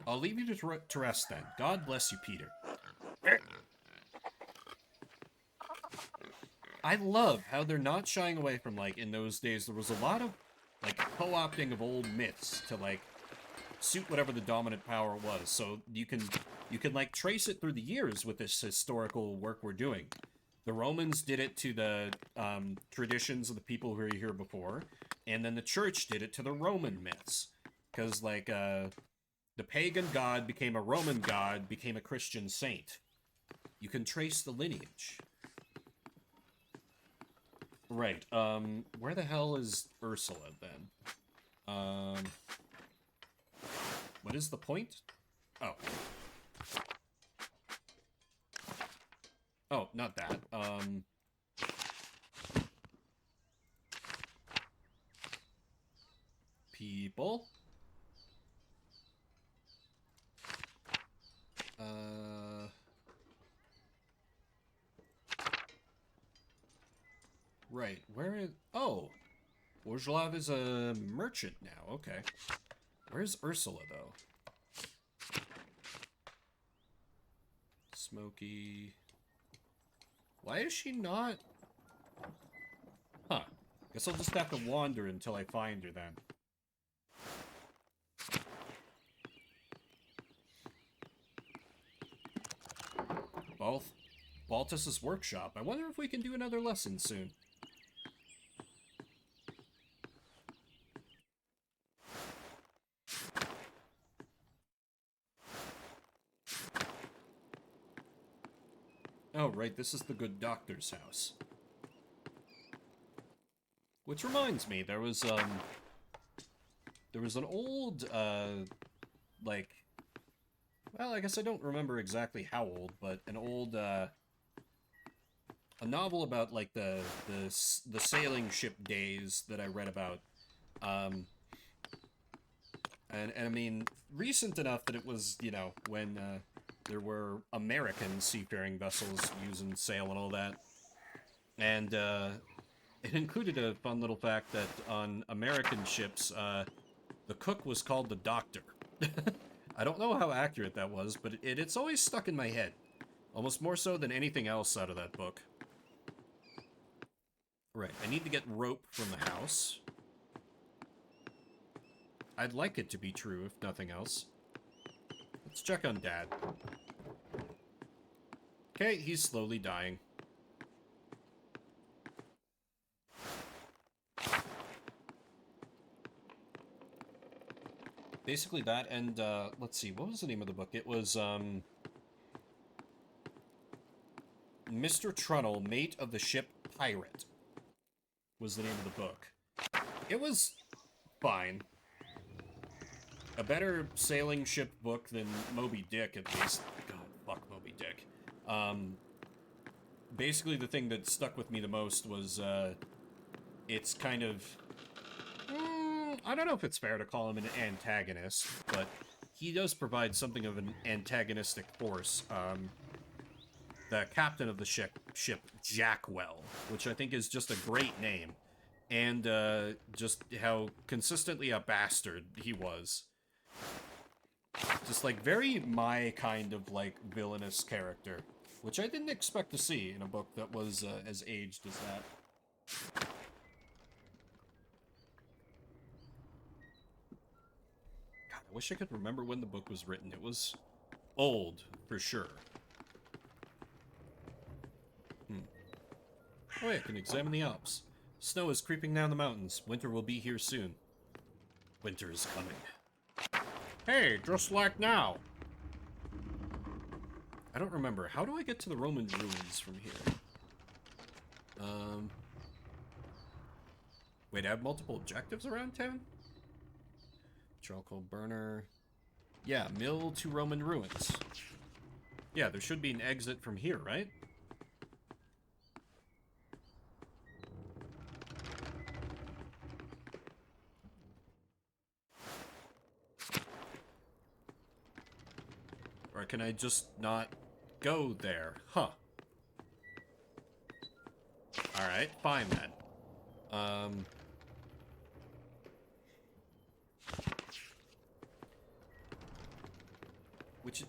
I'll leave you to rest then. God bless you, Peter. I love how they're not shying away from, like, in those days, there was a lot of, like, co-opting of old myths to, like, suit whatever the dominant power was. So you can like trace it through the years with this historical work we're doing. The Romans did it to the traditions of the people who were here before, and then the church did it to the Roman myths. Because, like, the pagan god became a Roman god, became a Christian saint. You can trace the lineage. Right, where the hell is Ursula, then? What is the point? Oh. Oh, not that. People. Right, where is... Oh! Wojlav is a merchant now, okay. Where's Ursula, though? Smoky... Why is she not... Huh. Guess I'll just have to wander until I find her, then. Baltus's workshop. I wonder if we can do another lesson soon. Oh, right, this is the good doctor's house. Which reminds me, there was an old, like, well, I guess I don't remember exactly how old, but an old, a novel about, like, the sailing ship days that I read about, and I mean, recent enough that it was, you know, when, there were American seafaring vessels using sail and all that. And, it included a fun little fact that on American ships, the cook was called the doctor. I don't know how accurate that was, but it's always stuck in my head. Almost more so than anything else out of that book. Right, I need to get rope from the house. I'd like it to be true, if nothing else. Let's check on Dad. Okay, he's slowly dying. Basically that, and, let's see, what was the name of the book? It was, Mr. Trunnell, Mate of the Ship Pirate, was the name of the book. It was fine. A better sailing ship book than Moby Dick, at least. God, fuck Moby Dick. Basically the thing that stuck with me the most was, it's kind of... I don't know if it's fair to call him an antagonist, but he does provide something of an antagonistic force. The captain of the ship, Jackwell, which I think is just a great name, and just how consistently a bastard he was. Just, like, very my kind of, like, villainous character, which I didn't expect to see in a book that was as aged as that. I wish I could remember when the book was written. It was old, for sure. Oh yeah, I can examine the Alps. Snow is creeping down the mountains. Winter will be here soon. Winter is coming. Hey, just like now. I don't remember. How do I get to the Roman ruins from here? Wait, I have multiple objectives around town? Charcoal burner. Yeah, mill to Roman ruins. Yeah, there should be an exit from here, right? Or can I just not go there? Huh. Alright, fine then. Which...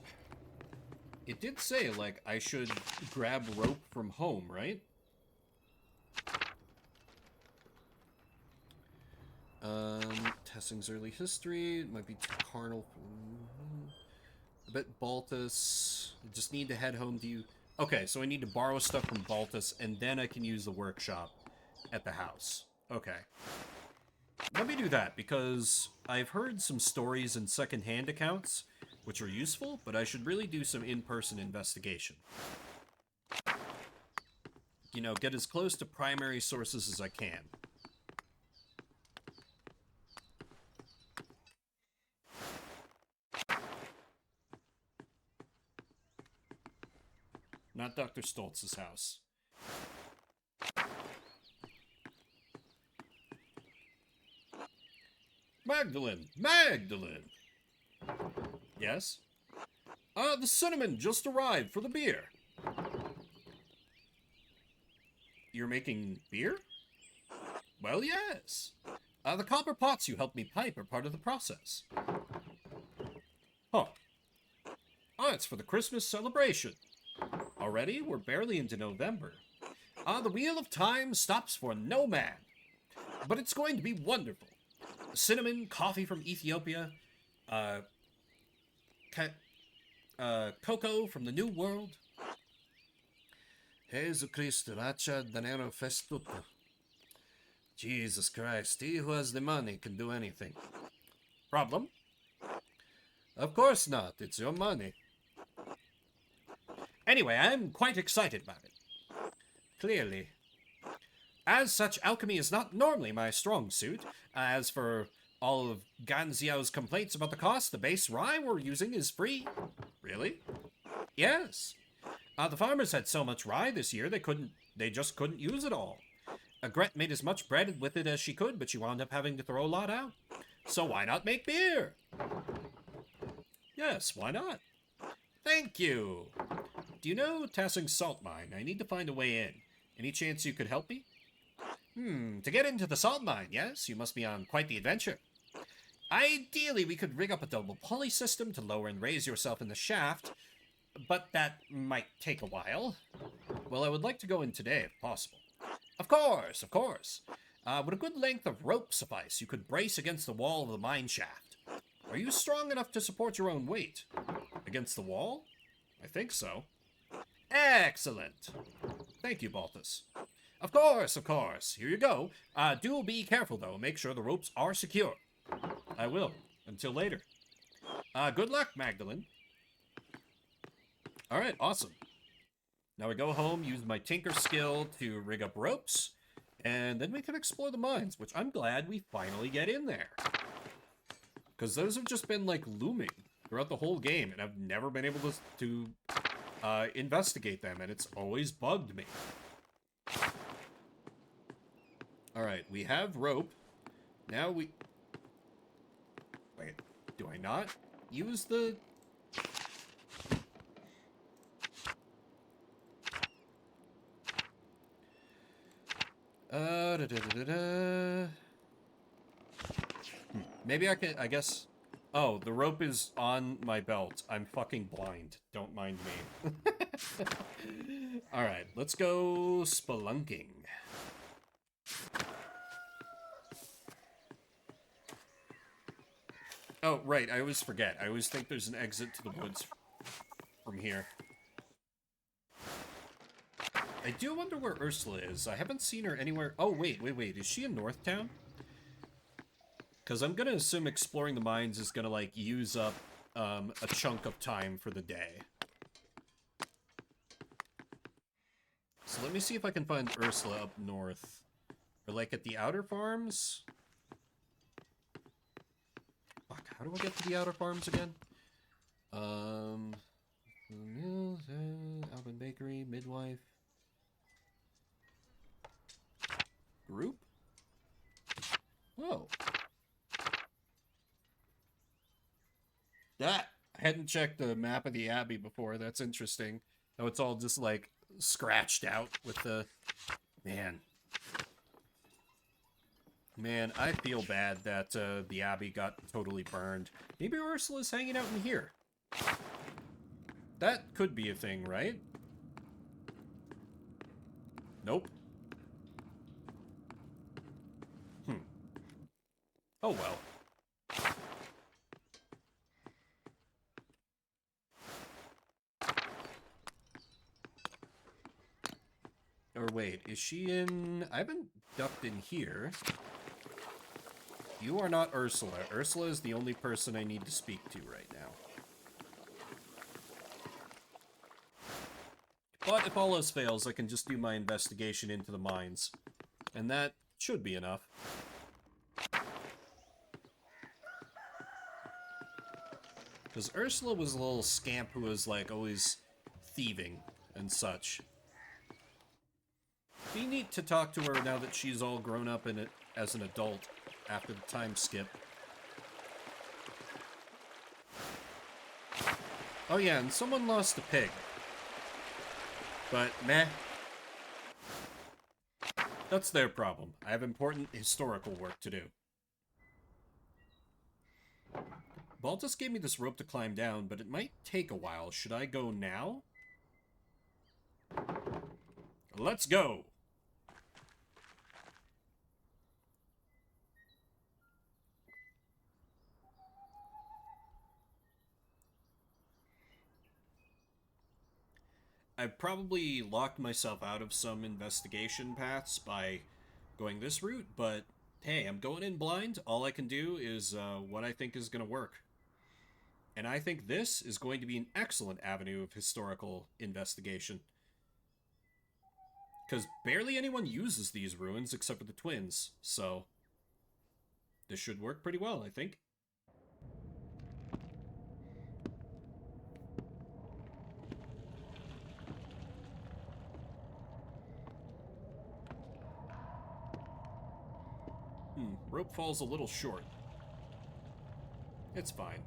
It did say, like, I should grab rope from home, right? Tessing's early history. It might be too carnal. I bet Baltus. I just need to head home to you. Okay, so I need to borrow stuff from Baltus, and then I can use the workshop at the house. Okay. Let me do that, because I've heard some stories in secondhand accounts, which are useful, but I should really do some in-person investigation. You know, get as close to primary sources as I can. Not Dr. Stoltz's house. Magdalene! Magdalene! Yes? The cinnamon just arrived for the beer. You're making beer? Well, yes. The copper pots you helped me pipe are part of the process. Huh. Oh, it's for the Christmas celebration. Already? We're barely into November. The wheel of time stops for no man. But it's going to be wonderful. Cinnamon, coffee from Ethiopia, cocoa from the New World. Jesus Christ, racha danero festuta. Jesus Christ, he who has the money can do anything. Problem? Of course not, it's your money. Anyway, I'm quite excited about it. Clearly. As such, alchemy is not normally my strong suit. As for all of Ganzio's complaints about the cost, the base rye we're using is free. Really? Yes. The farmers had so much rye this year they just couldn't use it all. Gret made as much bread with it as she could, but she wound up having to throw a lot out. So why not make beer? Yes, why not? Thank you. Do you know Tassing's salt mine? I need to find a way in. Any chance you could help me? To get into the salt mine, yes? You must be on quite the adventure. Ideally, we could rig up a double pulley system to lower and raise yourself in the shaft, but that might take a while. Well, I would like to go in today, if possible. Of course, of course. Would a good length of rope suffice? You could brace against the wall of the mine shaft. Are you strong enough to support your own weight? Against the wall? I think so. Excellent. Thank you, Baltus. Of course, of course. Here you go. Do be careful, though. Make sure the ropes are secure. I will. Until later. Good luck, Magdalene. Alright, awesome. Now we go home, use my tinker skill to rig up ropes, and then we can explore the mines, which I'm glad we finally get in there. Because those have just been, like, looming throughout the whole game, and I've never been able to investigate them, and it's always bugged me. Alright, we have rope. Now we... Wait, do I not use the... Maybe I can, I guess... Oh, the rope is on my belt. I'm fucking blind. Don't mind me. Alright, let's go spelunking. Oh, right, I always forget. I always think there's an exit to the woods from here. I do wonder where Ursula is. I haven't seen her anywhere. Oh, wait. Is she in Northtown? Because I'm going to assume exploring the mines is going to, like, use up a chunk of time for the day. So let me see if I can find Ursula up north. Or like at the outer farms? Fuck, how do I get to the outer farms again? Alvin Bakery, Midwife. Group? Oh. That! I hadn't checked the map of the Abbey before. That's interesting. How it's all just, like, scratched out with the... Man. Man, I feel bad that the Abbey got totally burned. Maybe Ursula's hanging out in here. That could be a thing, right? Nope. Oh well. Or wait, is she in... I haven't ducked in here. You are not Ursula. Ursula is the only person I need to speak to right now. But if all else fails, I can just do my investigation into the mines. And that should be enough. Because Ursula was a little scamp who was, like, always thieving and such. Be neat to talk to her now that she's all grown up in it as an adult after the time skip. Oh yeah, and someone lost a pig. But, meh. That's their problem. I have important historical work to do. Baltus gave me this rope to climb down, but it might take a while. Should I go now? Let's go! I've probably locked myself out of some investigation paths by going this route, but hey, I'm going in blind. All I can do is what I think is going to work. And I think this is going to be an excellent avenue of historical investigation. Because barely anyone uses these ruins except for the twins, so this should work pretty well, I think. Rope falls a little short. It's fine.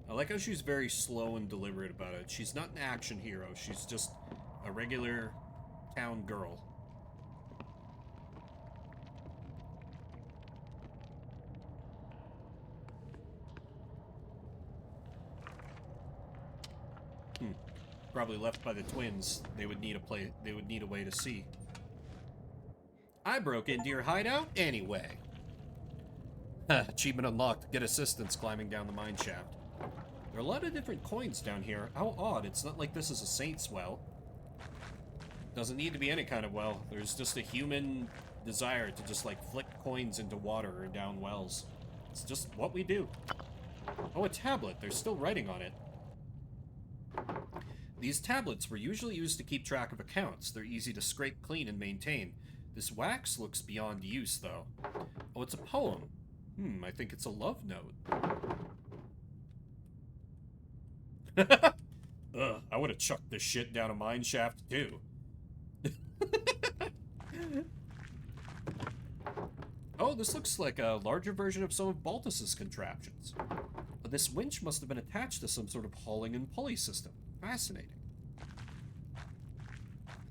I like how she's very slow and deliberate about it. She's not an action hero. She's just a regular town girl. Probably left by the twins. They would need a way to see. I broke into your hideout anyway. Achievement unlocked. Get assistance climbing down the mine shaft. There are a lot of different coins down here. How odd. It's not like this is a saint's well. Doesn't need to be any kind of well. There's just a human desire to just, like, flick coins into water or down wells. It's just what we do. Oh, a tablet. There's still writing on it. These tablets were usually used to keep track of accounts. They're easy to scrape clean and maintain. This wax looks beyond use, though. Oh, it's a poem. I think it's a love note. I would have chucked this shit down a mine shaft, too. Oh, this looks like a larger version of some of Baltus's contraptions. This winch must have been attached to some sort of hauling and pulley system. Fascinating.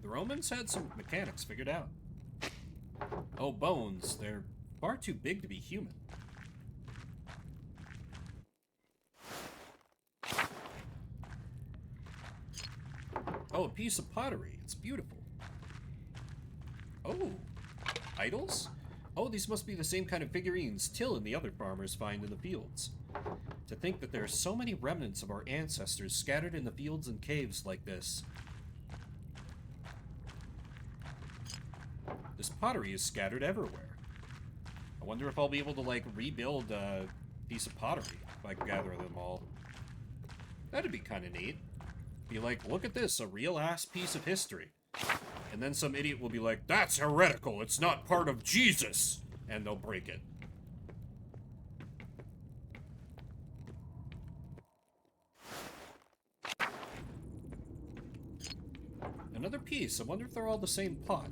The Romans had some mechanics figured out. Oh, bones. They're far too big to be human. Oh, a piece of pottery. It's beautiful. Oh, idols? Oh, these must be the same kind of figurines Till and the other farmers find in the fields. To think that there are so many remnants of our ancestors scattered in the fields and caves like this. This pottery is scattered everywhere. I wonder if I'll be able to, like, rebuild a piece of pottery if I gather them all. That'd be kind of neat. Be like, look at this, a real-ass piece of history. And then some idiot will be like, that's heretical, it's not part of Jesus! And they'll break it. Another piece. I wonder if they're all the same pot.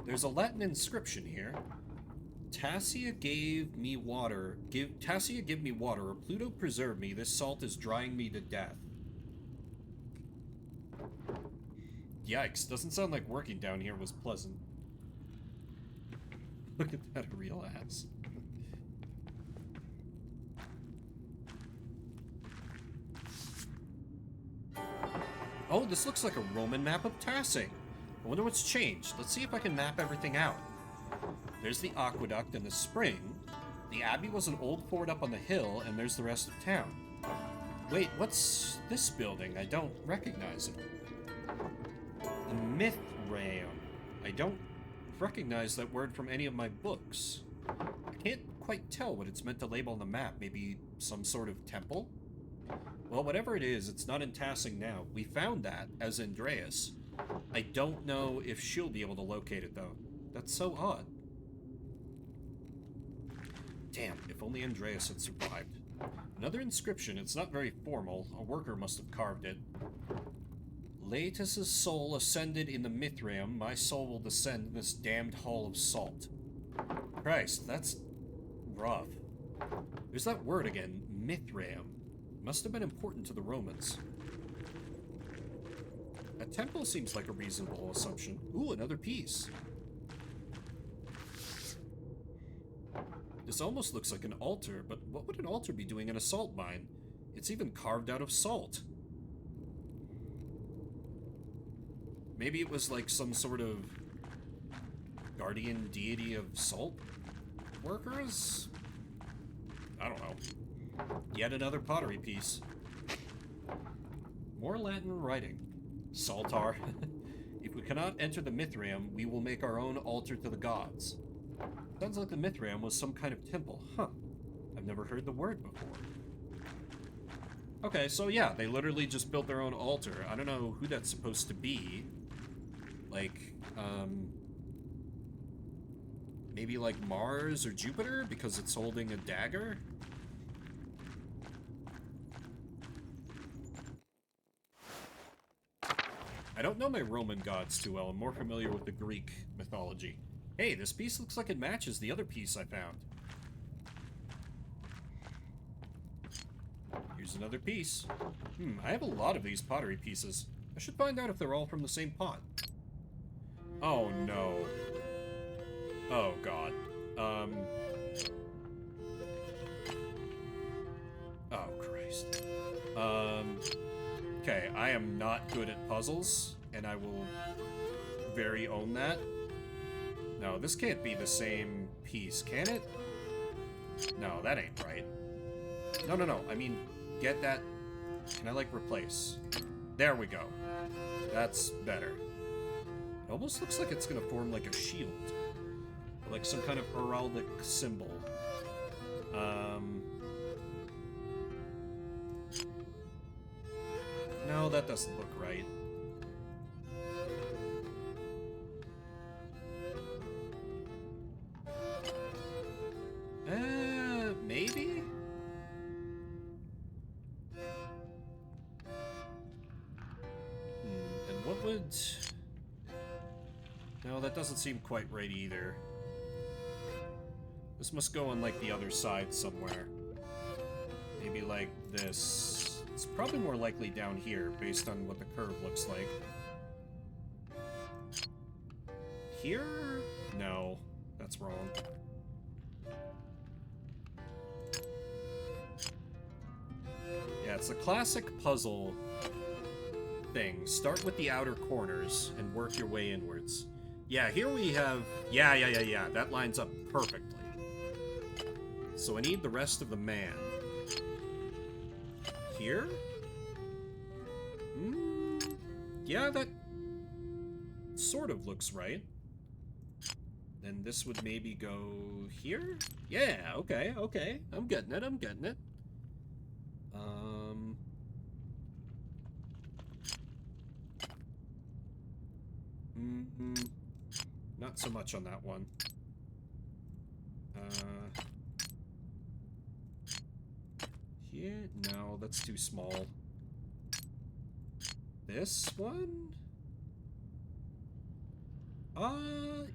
There's a Latin inscription here. Tassia gave me water. Tassia give me water, or Pluto preserve me. This salt is drying me to death. Yikes. Doesn't sound like working down here was pleasant. Look at that real ass. Oh, this looks like a Roman map of Tassi. I wonder what's changed. Let's see if I can map everything out. There's the aqueduct and the spring. The abbey was an old fort up on the hill, and there's the rest of town. Wait, what's this building? I don't recognize it. The Mithraeum. I don't recognize that word from any of my books. I can't quite tell what it's meant to label on the map. Maybe some sort of temple? Well, whatever it is, it's not in Tassing now. We found that, as Andreas. I don't know if she'll be able to locate it, though. That's so odd. Damn, if only Andreas had survived. Another inscription. It's not very formal. A worker must have carved it. Laetus's soul ascended in the Mithraeum. My soul will descend in this damned hall of salt. Christ, that's rough. There's that word again, Mithraeum. Must have been important to the Romans. A temple seems like a reasonable assumption. Ooh, another piece. This almost looks like an altar, but what would an altar be doing in a salt mine? It's even carved out of salt. Maybe it was like some sort of guardian deity of salt workers? I don't know. Yet another pottery piece. More Latin writing. Saltar. If we cannot enter the Mithraeum, we will make our own altar to the gods. Sounds like the Mithraeum was some kind of temple. Huh. I've never heard the word before. Okay, so yeah, they literally just built their own altar. I don't know who that's supposed to be. Like, maybe like Mars or Jupiter because it's holding a dagger? I don't know my Roman gods too well. I'm more familiar with the Greek mythology. Hey, this piece looks like it matches the other piece I found. Here's another piece. I have a lot of these pottery pieces. I should find out if they're all from the same pot. Oh, no. Oh, God. Oh, Christ. Okay, I am not good at puzzles, and I will very own that. No, this can't be the same piece, can it? No, that ain't right. No, no, no. I mean, get that. Can I, like, replace? There we go. That's better. It almost looks like it's gonna form like a shield. Or like some kind of heraldic symbol. No, that doesn't look right. Maybe? And what would... No, that doesn't seem quite right either. This must go on, like, the other side somewhere. Maybe like this. It's probably more likely down here, based on what the curve looks like. Here? No, that's wrong. Yeah, it's a classic puzzle thing. Start with the outer corners and work your way inwards. Yeah, here we have... Yeah. That lines up perfectly. So I need the rest of the man. Here? Yeah, that sort of looks right. Then this would maybe go here? Yeah, okay. I'm getting it. Not so much on that one. Here? No, that's too small. This one?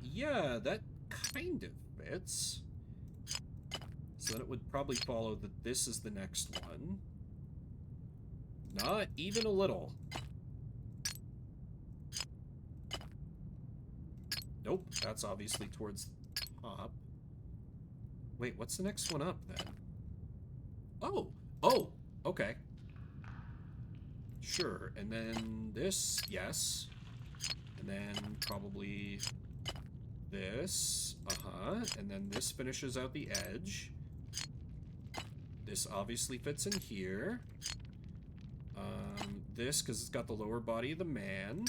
Yeah, that kind of fits. So then it would probably follow that this is the next one. Not even a little. Nope, that's obviously towards the top. Wait, what's the next one up then? Oh! Oh! Okay. Sure, and then this, yes. And then probably this, and then this finishes out the edge. This obviously fits in here. This, because it's got the lower body of the man.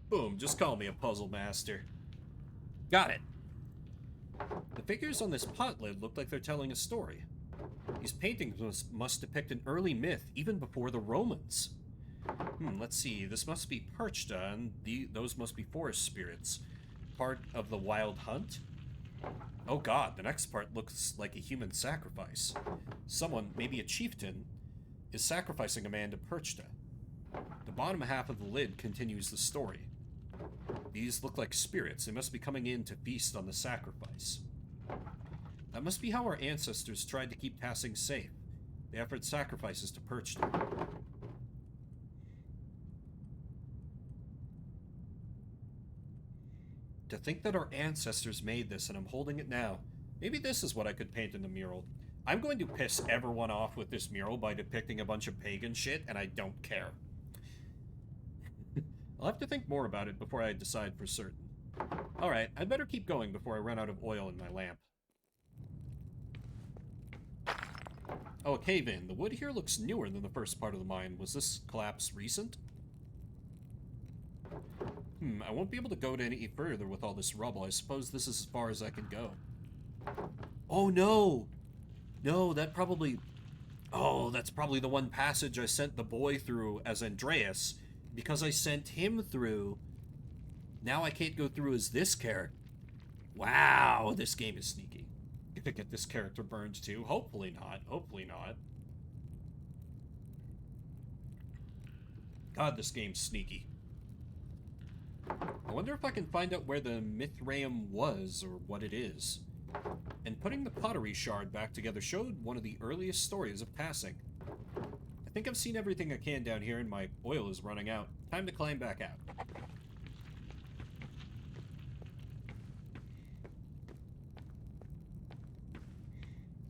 Boom, just call me a puzzle master. Got it. The figures on this pot lid look like they're telling a story. These paintings must depict an early myth, even before the Romans. Let's see. This must be Perchta, and those must be forest spirits. Part of the wild hunt? Oh god, the next part looks like a human sacrifice. Someone, maybe a chieftain, is sacrificing a man to Perchta. The bottom half of the lid continues the story. These look like spirits. They must be coming in to feast on the sacrifice. That must be how our ancestors tried to keep passing safe. They offered sacrifices to Perchta. To think that our ancestors made this and I'm holding it now. Maybe this is what I could paint in the mural. I'm going to piss everyone off with this mural by depicting a bunch of pagan shit, and I don't care. I'll have to think more about it before I decide for certain. Alright, I'd better keep going before I run out of oil in my lamp. Oh, a cave-in. The wood here looks newer than the first part of the mine. Was this collapse recent? I won't be able to go any further with all this rubble. I suppose this is as far as I can go. Oh, no! No, that probably... Oh, that's probably the one passage I sent the boy through as Andreas. Because I sent him through, now I can't go through as this character. Wow, this game is sneaky. Gonna get this character burned too. Hopefully not. Hopefully not. God, this game's sneaky. I wonder if I can find out where the Mithraeum was, or what it is. And putting the pottery shard back together showed one of the earliest stories of passing. I think I've seen everything I can down here and my oil is running out. Time to climb back out.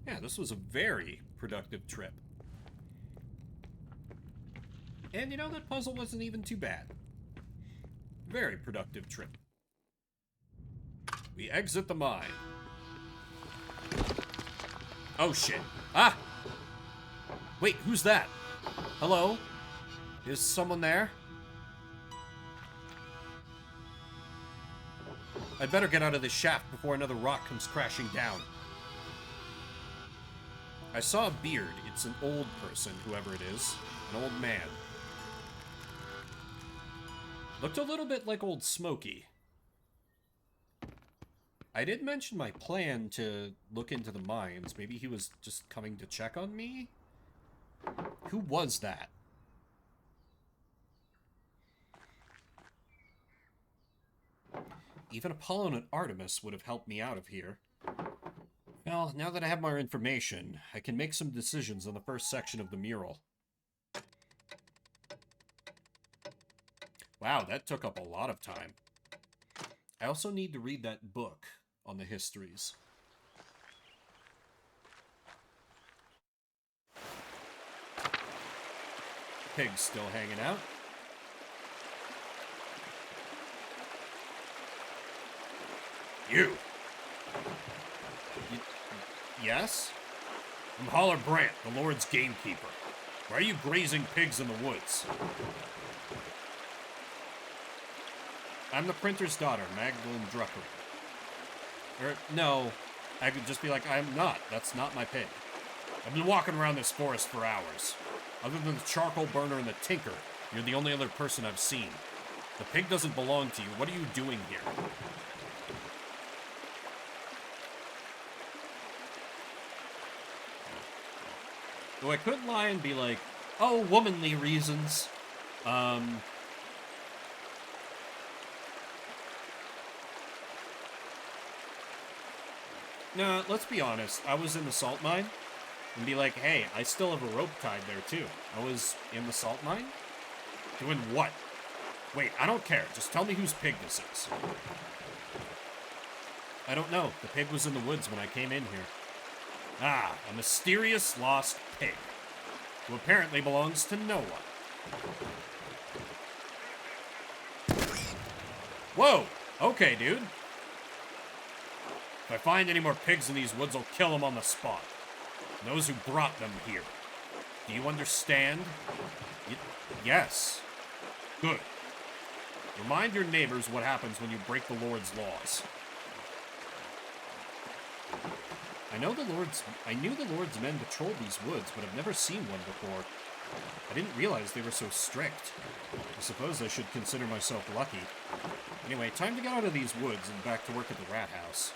Yeah, this was a very productive trip. And you know, that puzzle wasn't even too bad. Very productive trip. We exit the mine. Oh shit. Ah! Wait, who's that? Hello? Is someone there? I'd better get out of this shaft before another rock comes crashing down. I saw a beard. It's an old person, whoever it is. An old man. Looked a little bit like Old Smokey. I did mention my plan to look into the mines. Maybe he was just coming to check on me? Who was that? Even Apollon and Artemis would have helped me out of here. Well, now that I have more information, I can make some decisions on the first section of the mural. Wow, that took up a lot of time. I also need to read that book on the histories. Pig's still hanging out. You! Yes? I'm Holler Brant, the Lord's gamekeeper. Why are you grazing pigs in the woods? I'm the printer's daughter, Magdalene Drucker. No, I could just be like, I'm not. That's not my pig. I've been walking around this forest for hours. Other than the charcoal burner and the tinker, you're the only other person I've seen. The pig doesn't belong to you. What are you doing here? Though I could lie and be like, oh, womanly reasons. No, let's be honest. I was in the salt mine. And be like, hey, I still have a rope tied there, too. I was in the salt mine? Doing what? Wait, I don't care. Just tell me whose pig this is. I don't know. The pig was in the woods when I came in here. Ah, a mysterious lost pig. Who apparently belongs to no one. Whoa! Okay, dude. If I find any more pigs in these woods, I'll kill them on the spot. And those who brought them here. Do you understand? Yes. Good. Remind your neighbors what happens when you break the Lord's laws. I knew the Lord's men patrolled these woods, but I've never seen one before. I didn't realize they were so strict. I suppose I should consider myself lucky. Anyway, time to get out of these woods and back to work at the rat house.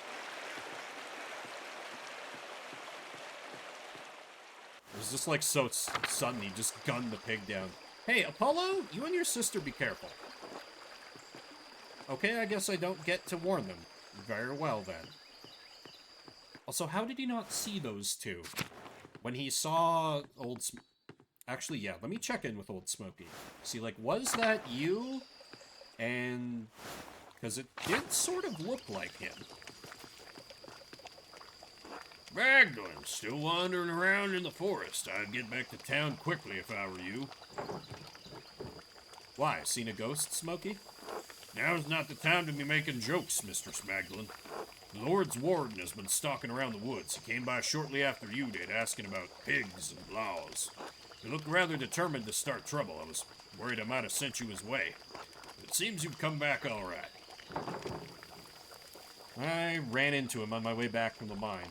It was just like so sudden, he just gunned the pig down. Hey, Apollo, you and your sister be careful. Okay, I guess I don't get to warn them. Very well, then. Also, how did he not see those two? When he saw Actually, yeah, let me check in with Old Smoky. See, like, was that you? And... because it did sort of look like him. Magdalene, still wandering around in the forest. I'd get back to town quickly if I were you. Why, seen a ghost, Smoky? Now's not the time to be making jokes, Mistress Magdalene. The Lord's warden has been stalking around the woods. He came by shortly after you did, asking about pigs and laws. He looked rather determined to start trouble. I was worried I might have sent you his way. But it seems you've come back all right. I ran into him on my way back from the mine.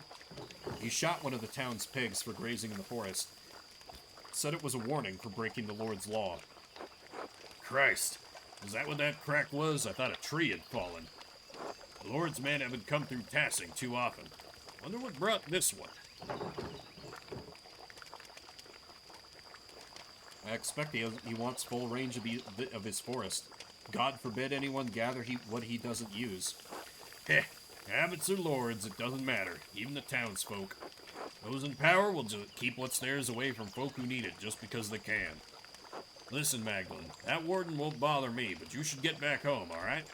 He shot one of the town's pigs for grazing in the forest. Said it was a warning for breaking the Lord's law. Christ, is that what that crack was? I thought a tree had fallen. The Lord's men haven't come through Tassing too often. Wonder what brought this one. I expect he wants full range of his forest. God forbid anyone gather what he doesn't use. Heh, habits or lords, it doesn't matter. Even the townsfolk. Those in power will just keep what's theirs away from folk who need it just because they can. Listen, Magdalene, that warden won't bother me, but you should get back home, alright?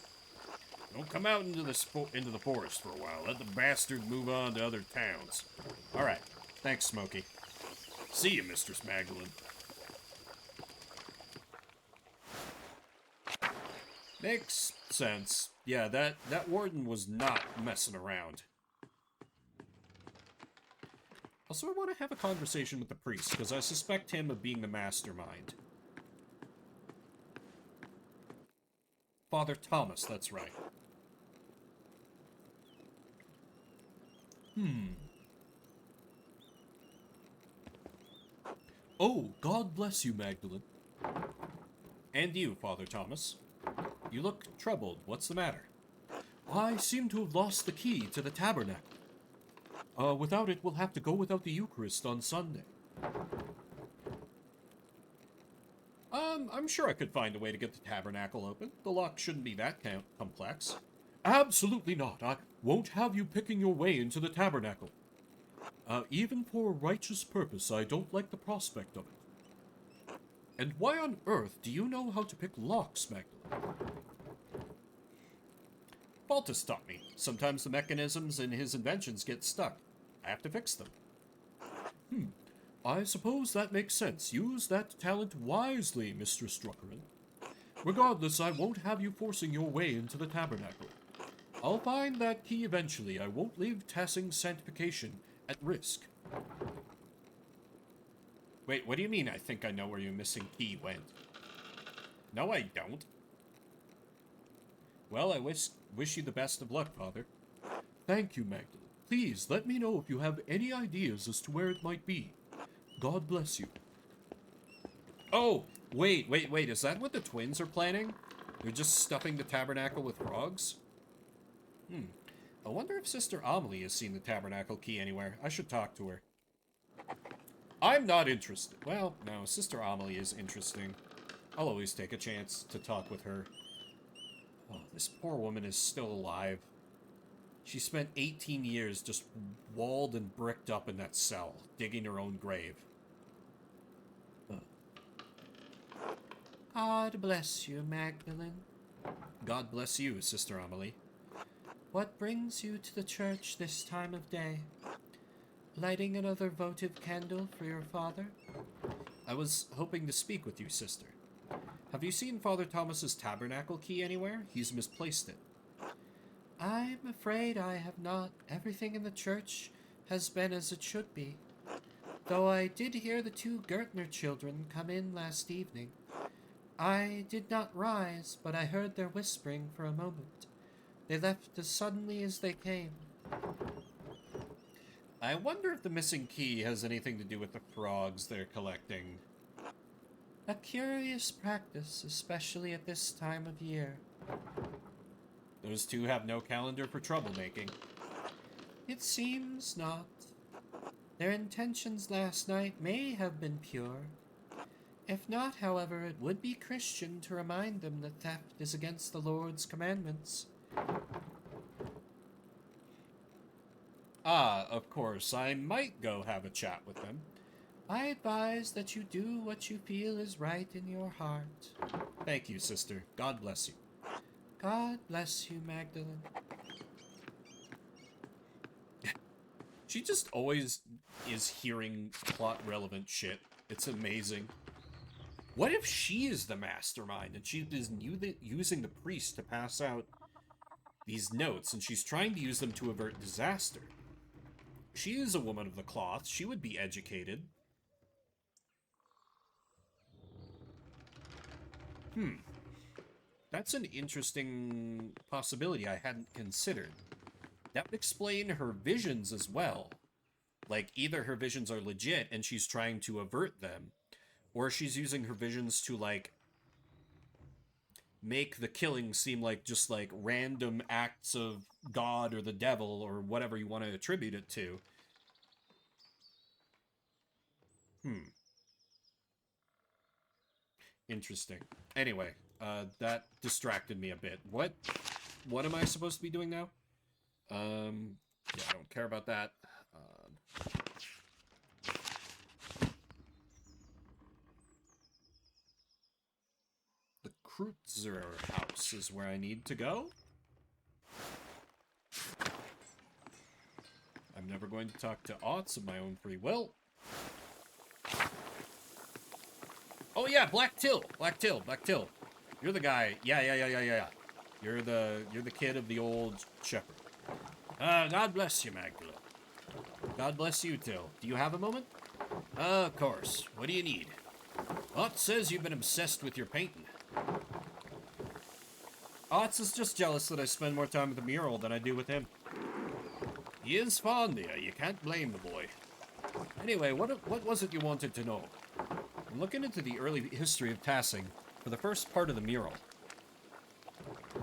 Don't come out into the forest for a while. Let the bastard move on to other towns. Alright. Thanks, Smokey. See you, Mistress Magdalene. Makes sense. Yeah, that warden was not messing around. Also, I want to have a conversation with the priest, because I suspect him of being the mastermind. Father Thomas, that's right. Oh, God bless you, Magdalene. And you, Father Thomas. You look troubled. What's the matter? I seem to have lost the key to the tabernacle. Without it, we'll have to go without the Eucharist on Sunday. I'm sure I could find a way to get the tabernacle open. The lock shouldn't be that complex. Absolutely not. I won't have you picking your way into the tabernacle. Even for a righteous purpose, I don't like the prospect of it. And why on earth do you know how to pick locks, Magdalene? Baltus taught me. Sometimes the mechanisms in his inventions get stuck. I have to fix them. I suppose that makes sense. Use that talent wisely, Mr. Struckerin. Regardless, I won't have you forcing your way into the tabernacle. I'll find that key eventually. I won't leave Tassing's sanctification at risk. Wait, what do you mean I think I know where your missing key went? No, I don't. Well, I wish you the best of luck, Father. Thank you, Magdalene. Please, let me know if you have any ideas as to where it might be. God bless you. Oh, wait. Is that what the twins are planning? They're just stuffing the tabernacle with frogs? I wonder if Sister Amelie has seen the tabernacle key anywhere. I should talk to her. I'm not interested. Well, no, Sister Amelie is interesting. I'll always take a chance to talk with her. Oh, this poor woman is still alive. She spent 18 years just walled and bricked up in that cell, digging her own grave. God bless you, Magdalene. God bless you, Sister Amelie. What brings you to the church this time of day? Lighting another votive candle for your father? I was hoping to speak with you, sister. Have you seen Father Thomas's tabernacle key anywhere? He's misplaced it. I'm afraid I have not. Everything in the church has been as it should be. Though I did hear the 2 Gertner children come in last evening. I did not rise, but I heard their whispering for a moment. They left as suddenly as they came. I wonder if the missing key has anything to do with the frogs they're collecting. A curious practice, especially at this time of year. Those 2 have no calendar for troublemaking. It seems not. Their intentions last night may have been pure. If not, however, it would be Christian to remind them that theft is against the Lord's commandments. Ah, of course, I might go have a chat with them. I advise that you do what you feel is right in your heart. Thank you, sister. God bless you. God bless you, Magdalene. She just always is hearing plot-relevant shit. It's amazing. What if she is the mastermind and she is using the priest to pass out these notes and she's trying to use them to avert disaster? She is a woman of the cloth. She would be educated. That's an interesting possibility I hadn't considered. That would explain her visions as well. Like, either her visions are legit and she's trying to avert them, or she's using her visions to, like, make the killing seem like just, like, random acts of God or the devil or whatever you want to attribute it to. Interesting. Anyway, that distracted me a bit. What am I supposed to be doing now? Yeah, I don't care about that. The Kreutzer house is where I need to go. I'm never going to talk to Otz of my own free will. Oh yeah, Black Till. You're the guy. Yeah. You're the kid of the old shepherd. God bless you, Magdalene. God bless you, Till. Do you have a moment? Of course. What do you need? Otz says you've been obsessed with your painting. Otz is just jealous that I spend more time with the mural than I do with him. He is fond of you. You can't blame the boy. Anyway, what was it you wanted to know? I'm looking into the early history of Tassing for the first part of the mural.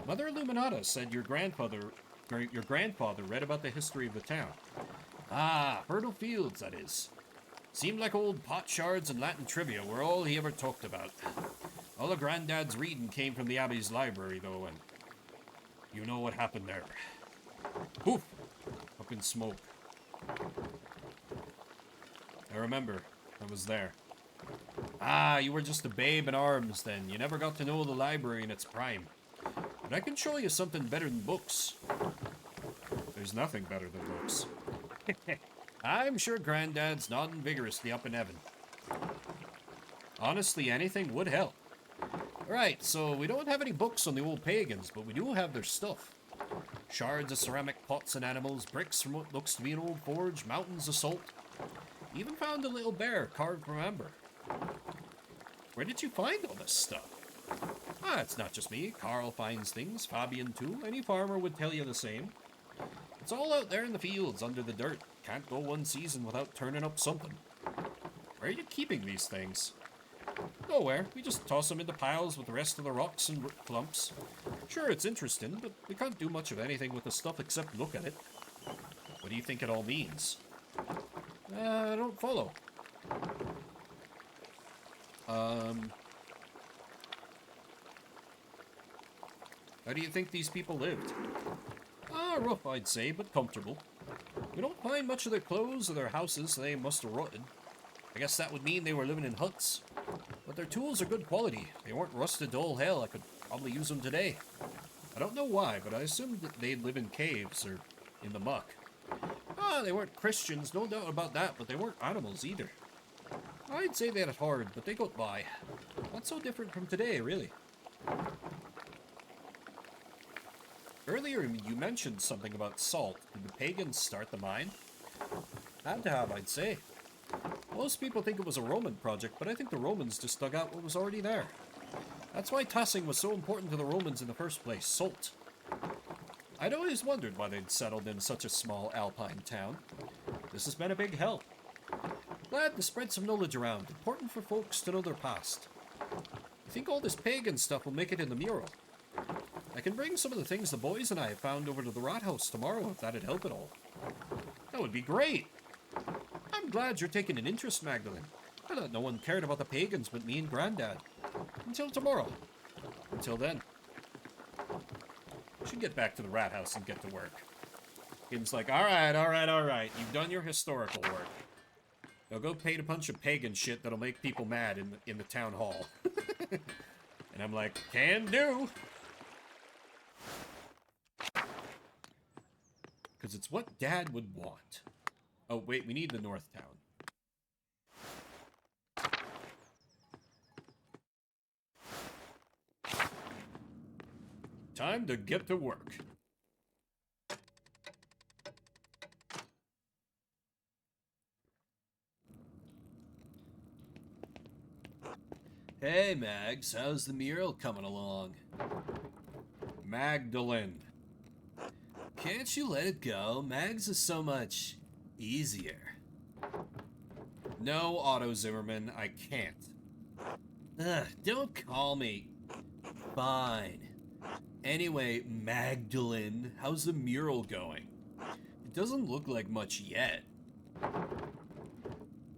Mother Illuminata said your grandfather read about the history of the town. Ah, fertile fields, that is. Seemed like old pot shards and Latin trivia were all he ever talked about. All of Granddad's reading came from the Abbey's library, though, and you know what happened there. Poof! Up in smoke. I remember. I was there. Ah, you were just a babe in arms then. You never got to know the library in its prime. But I can show you something better than books. There's nothing better than books. I'm sure Granddad's nodding vigorously up in heaven. Honestly, anything would help. Right, so we don't have any books on the old pagans, but we do have their stuff. Shards of ceramic pots and animals, bricks from what looks to be an old forge, mountains of salt. Even found a little bear carved from amber. Where did you find all this stuff? Ah, it's not just me. Carl finds things, Fabian too. Any farmer would tell you the same. It's all out there in the fields, under the dirt. Can't go one season without turning up something. Where are you keeping these things? Nowhere. We just toss them into piles with the rest of the rocks and clumps. Sure, it's interesting, but we can't do much of anything with the stuff except look at it. What do you think it all means? I don't follow. How do you think these people lived? Rough, I'd say, but comfortable. We don't find much of their clothes or their houses, so they must have rotted. I guess that would mean they were living in huts. But their tools are good quality. They weren't rusted to all hell. I could probably use them today. I don't know why, but I assumed that they'd live in caves or in the muck. They weren't Christians, no doubt about that, but they weren't animals either. I'd say they had it hard, but they got by. Not so different from today, really. Earlier, you mentioned something about salt. Did the pagans start the mine? Had to have, I'd say. Most people think it was a Roman project, but I think the Romans just dug out what was already there. That's why tassing was so important to the Romans in the first place, salt. I'd always wondered why they'd settled in such a small alpine town. This has been a big help. Glad to spread some knowledge around. Important for folks to know their past. I think all this pagan stuff will make it in the mural. I can bring some of the things the boys and I have found over to the rat house tomorrow if that'd help at all. That would be great. I'm glad you're taking an interest, Magdalene. I thought no one cared about the pagans but me and Granddad. Until tomorrow. Until then. I should get back to the rat house and get to work. Kim's like, all right. You've done your historical work. Now go paint a bunch of pagan shit that'll make people mad in the town hall. And I'm like, can do. Because it's what Dad would want. Oh, wait, we need the North Town. Time to get to work. Hey, Mags, how's the mural coming along? Magdalene. Can't you let it go? Mags is so much easier. No, Otto Zimmerman, I can't. Ugh, don't call me. Fine. Anyway, Magdalene, how's the mural going? It doesn't look like much yet.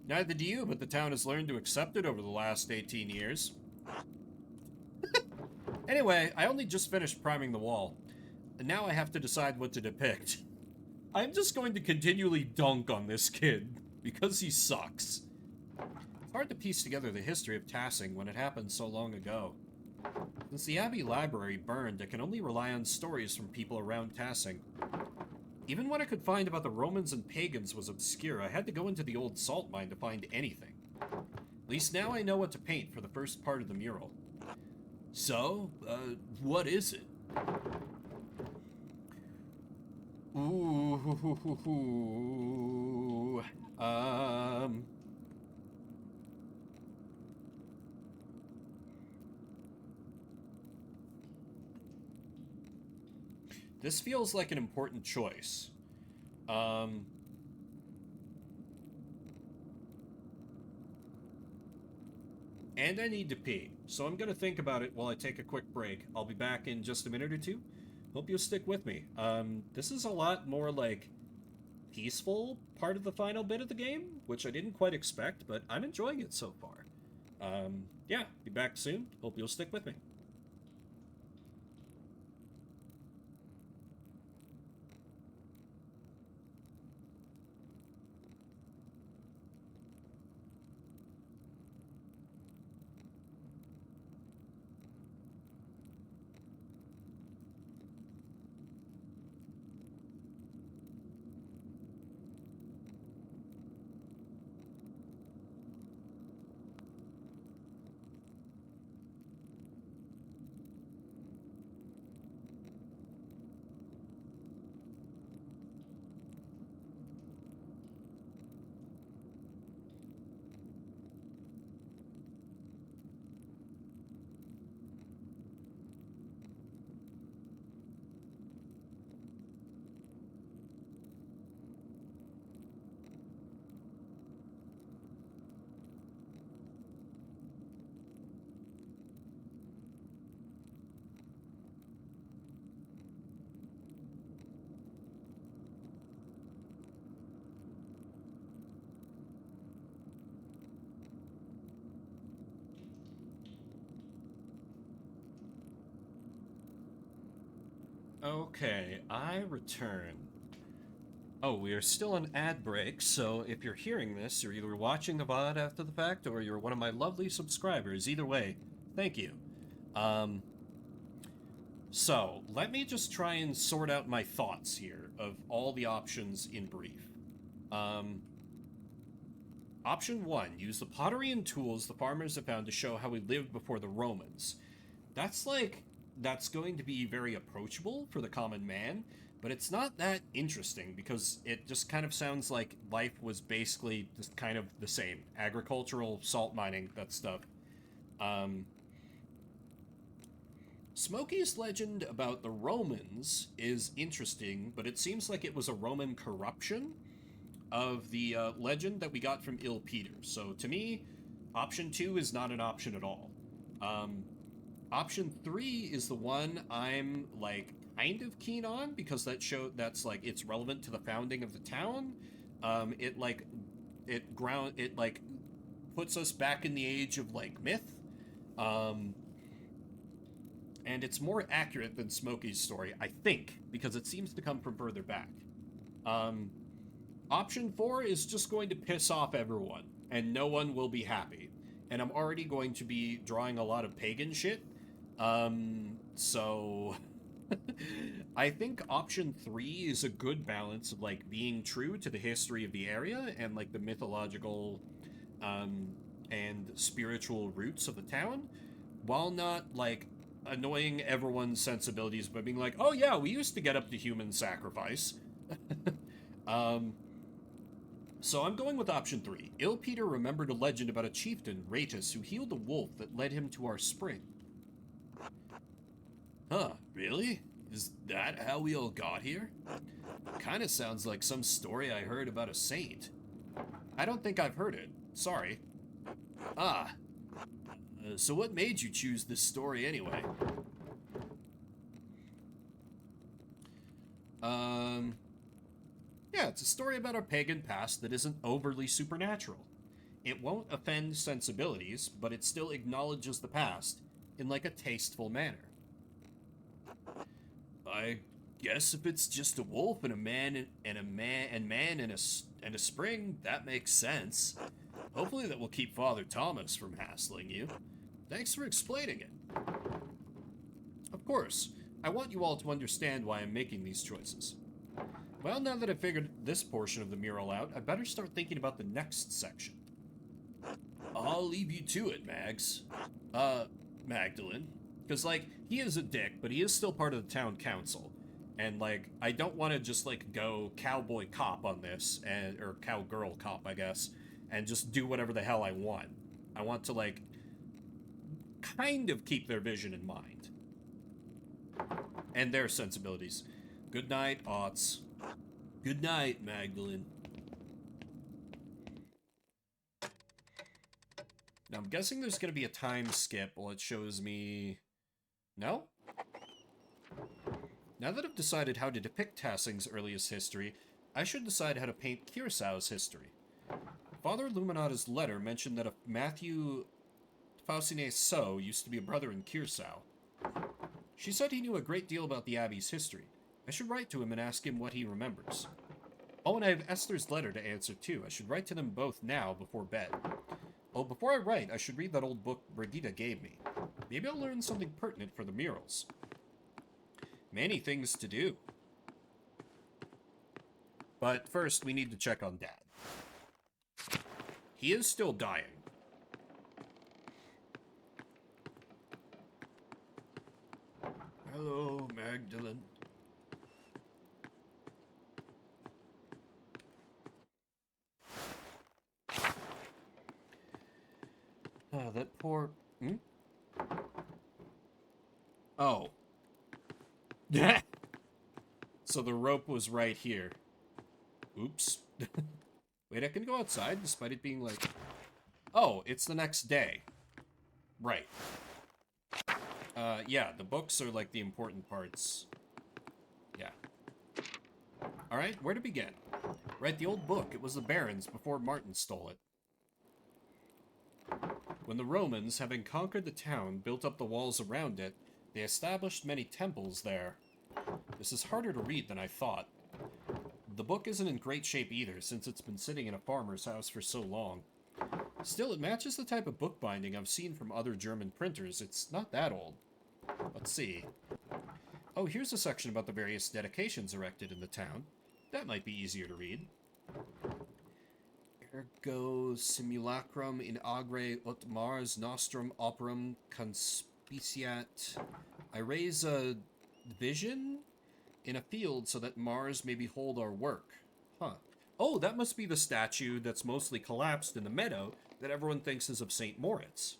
Neither do you, but the town has learned to accept it over the last 18 years. Anyway, I only just finished priming the wall, and now I have to decide what to depict. I'm just going to continually dunk on this kid, because he sucks. It's hard to piece together the history of tassing when it happened so long ago. Since the Abbey Library burned, I can only rely on stories from people around tassing. Even what I could find about the Romans and pagans was obscure. I had to go into the old salt mine to find anything. At least now I know what to paint for the first part of the mural. So, what is it? This feels like an important choice. And I need to pee, so I'm gonna think about it while I take a quick break. I'll be back in just a minute or two. Hope you'll stick with me. This is a lot more, like, peaceful part of the final bit of the game, which I didn't quite expect, but I'm enjoying it so far. Yeah, be back soon. Hope you'll stick with me. Okay, I return. Oh, we are still on ad break, so if you're hearing this, you're either watching the VOD after the fact, or you're one of my lovely subscribers. Either way, thank you. Um, so, let me just try and sort out my thoughts here of all the options in brief. Um, Option 1, use the pottery and tools the farmers have found to show how we lived before the Romans. That's going to be very approachable for the common man, but it's not that interesting because it just kind of sounds like life was basically just kind of the same. Agricultural, salt mining, that stuff. Um, Smokey's legend about the Romans is interesting, but it seems like it was a Roman corruption of the legend that we got from Il Peter. So to me, option 2 is not an option at all. Option 3 is the one I'm like kind of keen on because that's like it's relevant to the founding of the town. It puts us back in the age of like myth. And it's more accurate than Smokey's story, I think, because it seems to come from further back. Option 4 is just going to piss off everyone, and no one will be happy. And I'm already going to be drawing a lot of pagan shit. So I think option 3 is a good balance of like being true to the history of the area and like the mythological and spiritual roots of the town, while not like annoying everyone's sensibilities by being like, oh yeah, we used to get up to human sacrifice. So I'm going with option 3. Il Peter remembered a legend about a chieftain, Ratus, who healed a wolf that led him to our spring. Huh, really? Is that how we all got here? Kinda sounds like some story I heard about a saint. I don't think I've heard it. Sorry. So what made you choose this story anyway? Yeah, it's a story about our pagan past that isn't overly supernatural. It won't offend sensibilities, but it still acknowledges the past in like a tasteful manner. I guess if it's just a wolf and a man and a spring, that makes sense. Hopefully that will keep Father Thomas from hassling you. Thanks for explaining it. Of course, I want you all to understand why I'm making these choices. Well, now that I've figured this portion of the mural out, I better start thinking about the next section. I'll leave you to it, Mags. Magdalene. Because, like, he is a dick, but he is still part of the town council. And, like, I don't want to just, like, go cowboy cop on this, or cowgirl cop, I guess, and just do whatever the hell I want. I want to, like, kind of keep their vision in mind. And their sensibilities. Good night, Aughts. Good night, Magdalene. Now, I'm guessing there's going to be a time skip while it shows me... No? Now that I've decided how to depict Tassing's earliest history, I should decide how to paint Curacau's history. Father Illuminata's letter mentioned that a Matthew Faucine So used to be a brother in Curacao. She said he knew a great deal about the Abbey's history. I should write to him and ask him what he remembers. Oh, and I have Esther's letter to answer too. I should write to them both now before bed. Oh, before I write, I should read that old book Brigitte gave me. Maybe I'll learn something pertinent for the murals. Many things to do. But first, we need to check on Dad. He is still dying. Hello, Magdalene. Oh, that poor... Oh. So the rope was right here. Oops. Wait, I can go outside despite it being like... Oh, it's the next day. Right. Yeah, the books are like the important parts. Yeah. Alright, where to begin? Right, the old book. It was the Baron's before Martin stole it. When the Romans, having conquered the town, built up the walls around it, they established many temples there. This is harder to read than I thought. The book isn't in great shape either, since it's been sitting in a farmer's house for so long. Still, it matches the type of bookbinding I've seen from other German printers. It's not that old. Let's see. Oh, here's a section about the various dedications erected in the town. That might be easier to read. Ergo simulacrum in agre ut Mars nostrum operum conspiciat. I raise a vision in a field so that Mars may behold our work. Huh. Oh, that must be the statue that's mostly collapsed in the meadow that everyone thinks is of St. Moritz.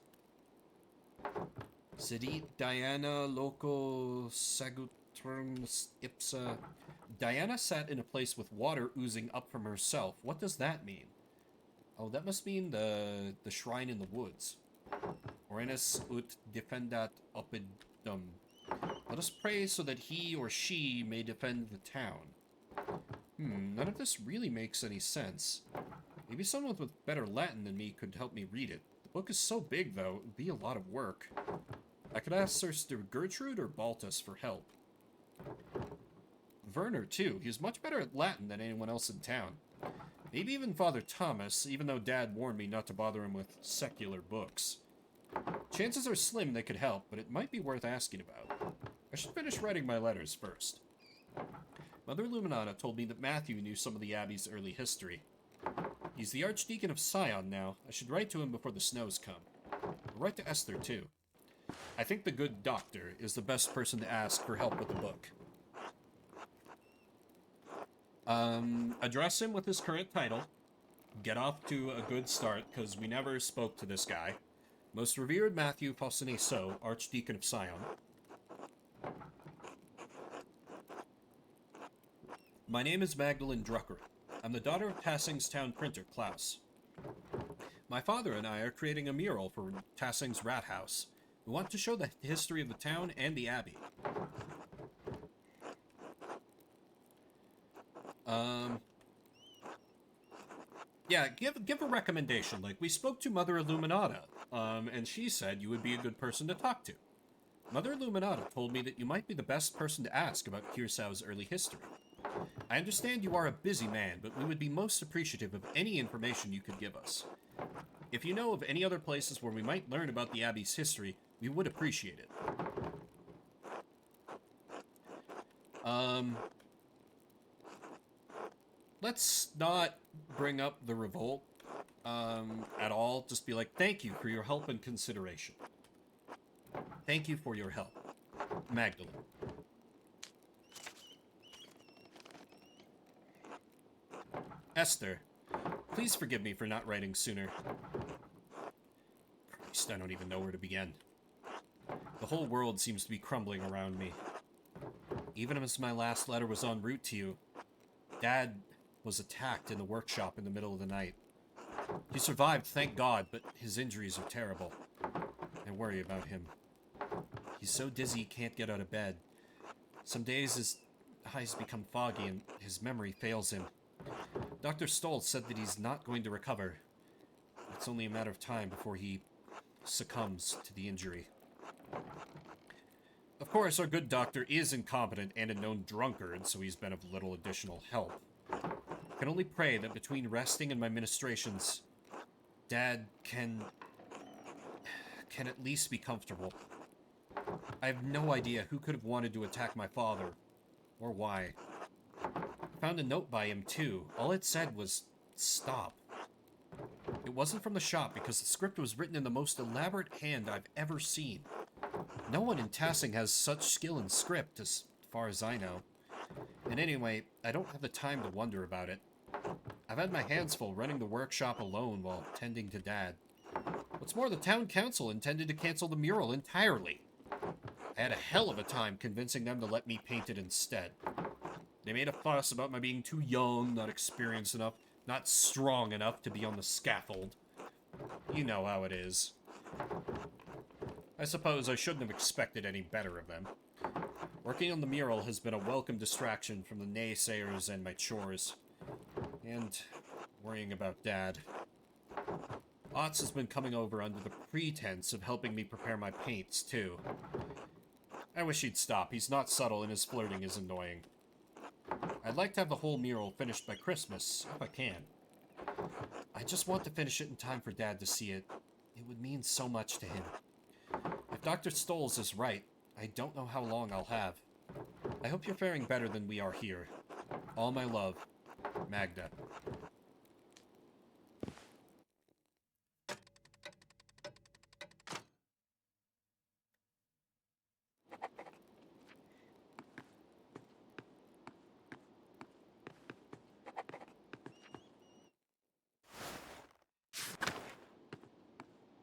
Sedit Diana loco sagutrum ipsa. Diana sat in a place with water oozing up from herself. What does that mean? Oh, that must mean the shrine in the woods. Orenus ut defendat oppidum. Let us pray so that he or she may defend the town. None of this really makes any sense. Maybe someone with better Latin than me could help me read it. The book is so big, though, it would be a lot of work. I could ask Sister Gertrude or Baltus for help. Werner, too. He's much better at Latin than anyone else in town. Maybe even Father Thomas, even though Dad warned me not to bother him with secular books. Chances are slim they could help, but it might be worth asking about. I should finish writing my letters first. Mother Luminata told me that Matthew knew some of the Abbey's early history. He's the Archdeacon of Sion now. I should write to him before the snows come. I'll write to Esther, too. I think the good doctor is the best person to ask for help with the book. Address him with his current title. Get off to a good start, because we never spoke to this guy. Most revered Matthew Faustin, Archdeacon of Sion. My name is Magdalene Drucker. I'm the daughter of Tassing's town printer, Klaus. My father and I are creating a mural for Tassing's rat house. We want to show the history of the town and the abbey. Yeah, give a recommendation. Like, we spoke to Mother Illuminata, and she said you would be a good person to talk to. Mother Illuminata told me that you might be the best person to ask about Kirsau's early history. I understand you are a busy man, but we would be most appreciative of any information you could give us. If you know of any other places where we might learn about the Abbey's history, we would appreciate it. Let's not bring up the revolt, at all. Just be like, thank you for your help and consideration. Thank you for your help. Magdalene. Esther, please forgive me for not writing sooner. Christ, I don't even know where to begin. The whole world seems to be crumbling around me. Even as my last letter was en route to you, Dad was attacked in the workshop in the middle of the night. He survived, thank God, but his injuries are terrible. I worry about him. He's so dizzy he can't get out of bed. Some days his eyes become foggy and his memory fails him. Dr. Stoltz said that he's not going to recover. It's only a matter of time before he succumbs to the injury. Of course, our good doctor is incompetent and a known drunkard, so he's been of little additional help. I can only pray that between resting and my ministrations, Dad can at least be comfortable. I have no idea who could have wanted to attack my father, or why. I found a note by him, too. All it said was, stop. It wasn't from the shop because the script was written in the most elaborate hand I've ever seen. No one in Tassing has such skill in script, as far as I know. And anyway, I don't have the time to wonder about it. I've had my hands full running the workshop alone while tending to Dad. What's more, the town council intended to cancel the mural entirely. I had a hell of a time convincing them to let me paint it instead. They made a fuss about my being too young, not experienced enough, not strong enough to be on the scaffold. You know how it is. I suppose I shouldn't have expected any better of them. Working on the mural has been a welcome distraction from the naysayers and my chores. And worrying about Dad. Otz has been coming over under the pretense of helping me prepare my paints, too. I wish he'd stop. He's not subtle and his flirting is annoying. I'd like to have the whole mural finished by Christmas, if I can. I just want to finish it in time for Dad to see it. It would mean so much to him. If Dr. Stolz is right, I don't know how long I'll have. I hope you're faring better than we are here. All my love, Magda.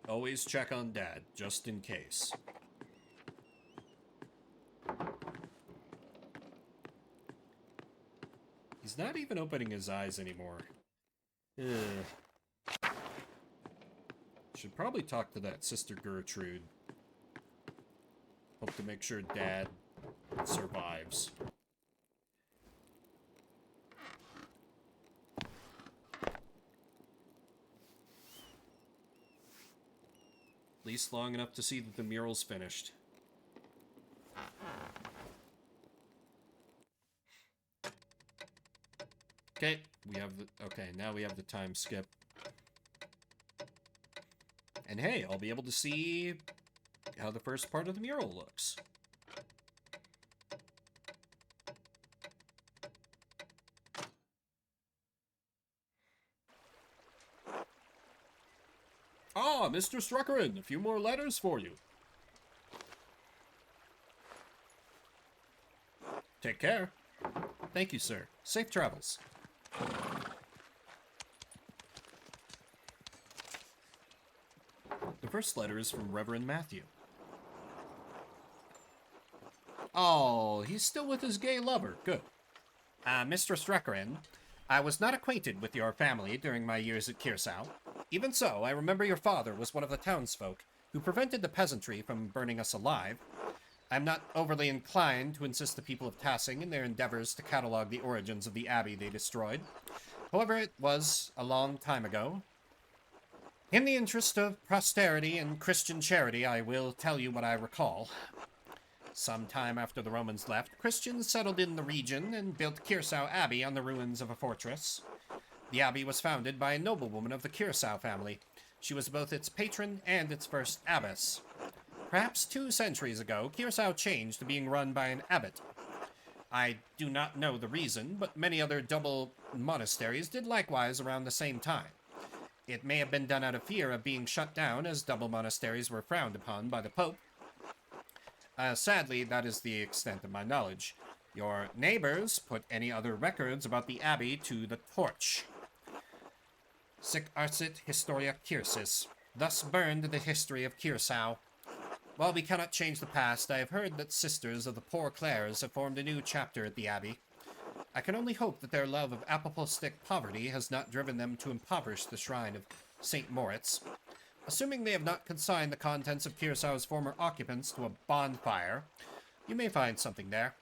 Always check on Dad, just in case. He's not even opening his eyes anymore. Ugh. Should probably talk to that Sister Gertrude. Hope to make sure Dad survives. At least long enough to see that the mural's finished. Okay, now we have the time skip. And hey, I'll be able to see how the first part of the mural looks. Ah, Mr. Struckerin, a few more letters for you. Take care. Thank you, sir. Safe travels. The first letter is from Reverend Matthew. Oh, he's still with his gay lover. Good. Mr. Struckerin, I was not acquainted with your family during my years at Kirsau. Even so, I remember your father was one of the townsfolk who prevented the peasantry from burning us alive. I'm not overly inclined to assist the people of Tassing in their endeavors to catalog the origins of the abbey they destroyed. However, it was a long time ago. In the interest of posterity and Christian charity, I will tell you what I recall. Some time after the Romans left, Christians settled in the region and built Kirsau Abbey on the ruins of a fortress. The abbey was founded by a noblewoman of the Kirsau family. She was both its patron and its first abbess. Perhaps 2 centuries ago, Kirsau changed to being run by an abbot. I do not know the reason, but many other double monasteries did likewise around the same time. It may have been done out of fear of being shut down, as double monasteries were frowned upon by the Pope. Sadly, that is the extent of my knowledge. Your neighbors put any other records about the abbey to the torch. Sic arsit historia Kirsis, thus burned the history of Kirsau. While we cannot change the past, I have heard that sisters of the Poor Clares have formed a new chapter at the abbey. I can only hope that their love of apoplectic poverty has not driven them to impoverish the shrine of St. Moritz. Assuming they have not consigned the contents of Kirsau's former occupants to a bonfire, you may find something there.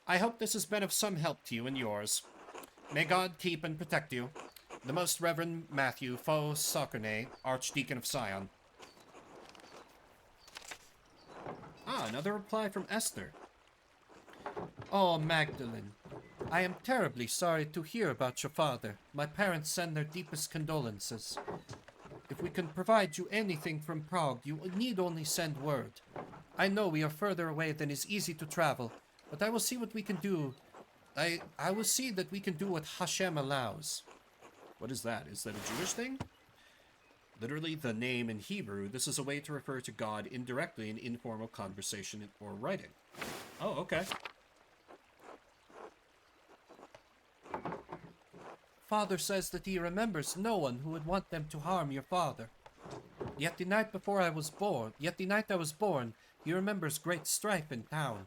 I hope this has been of some help to you and yours. May God keep and protect you. The Most Reverend Matthew Faux Saucernet, Archdeacon of Sion. Ah, another reply from Esther. Oh, Magdalene, I am terribly sorry to hear about your father. My parents send their deepest condolences. If we can provide you anything from Prague, you need only send word. I know we are further away than is easy to travel, but I will see what we can do. I will see that we can do what Hashem allows. What is that? Is that a Jewish thing? Literally, the name in Hebrew, this is a way to refer to God indirectly in informal conversation or writing. Oh, okay. Father says that he remembers no one who would want them to harm your father. Yet the night I was born, he remembers great strife in town.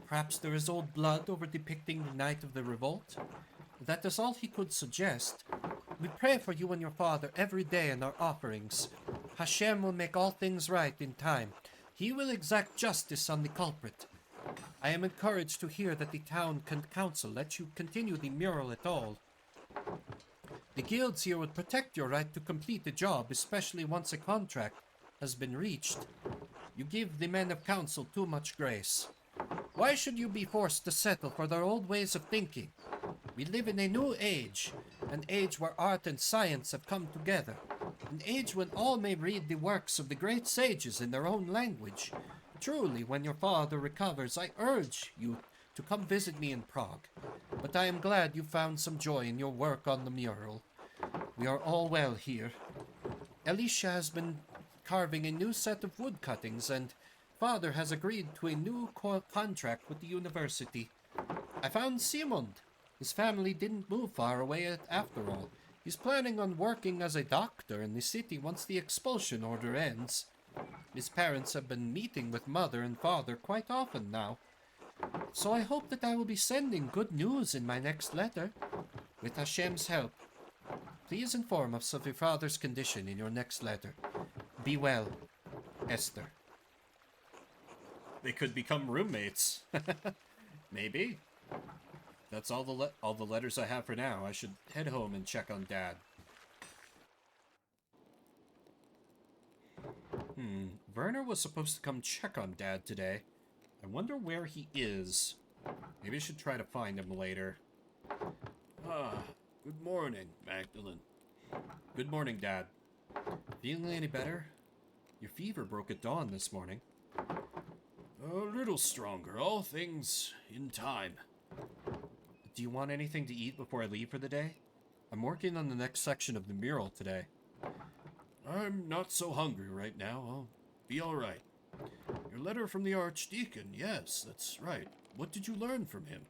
Perhaps there is old blood over depicting the night of the revolt? That is all he could suggest. We pray for you and your father every day in our offerings. Hashem will make all things right in time. He will exact justice on the culprit. I am encouraged to hear that the town council let you continue the mural at all. The guilds here would protect your right to complete the job, especially once a contract has been reached. You give the men of council too much grace. Why should you be forced to settle for their old ways of thinking? We live in a new age, an age where art and science have come together, an age when all may read the works of the great sages in their own language. Truly, when your father recovers, I urge you to come visit me in Prague. But I am glad you found some joy in your work on the mural. We are all well here. Alicia has been carving a new set of wood cuttings, and Father has agreed to a new contract with the university. I found Simond. His family didn't move far away after all. He's planning on working as a doctor in the city once the expulsion order ends. His parents have been meeting with Mother and Father quite often now. So I hope that I will be sending good news in my next letter. With Hashem's help. Please inform us of your father's condition in your next letter. Be well, Esther. They could become roommates. Maybe. That's all the letters I have for now. I should head home and check on Dad. Werner was supposed to come check on Dad today. I wonder where he is. Maybe I should try to find him later. Good morning, Magdalene. Good morning, Dad. Feeling any better? Your fever broke at dawn this morning. A little stronger, all things in time. Do you want anything to eat before I leave for the day? I'm working on the next section of the mural today. I'm not so hungry right now. I'll be all right. Your letter from the Archdeacon. Yes, that's right. What did you learn from him?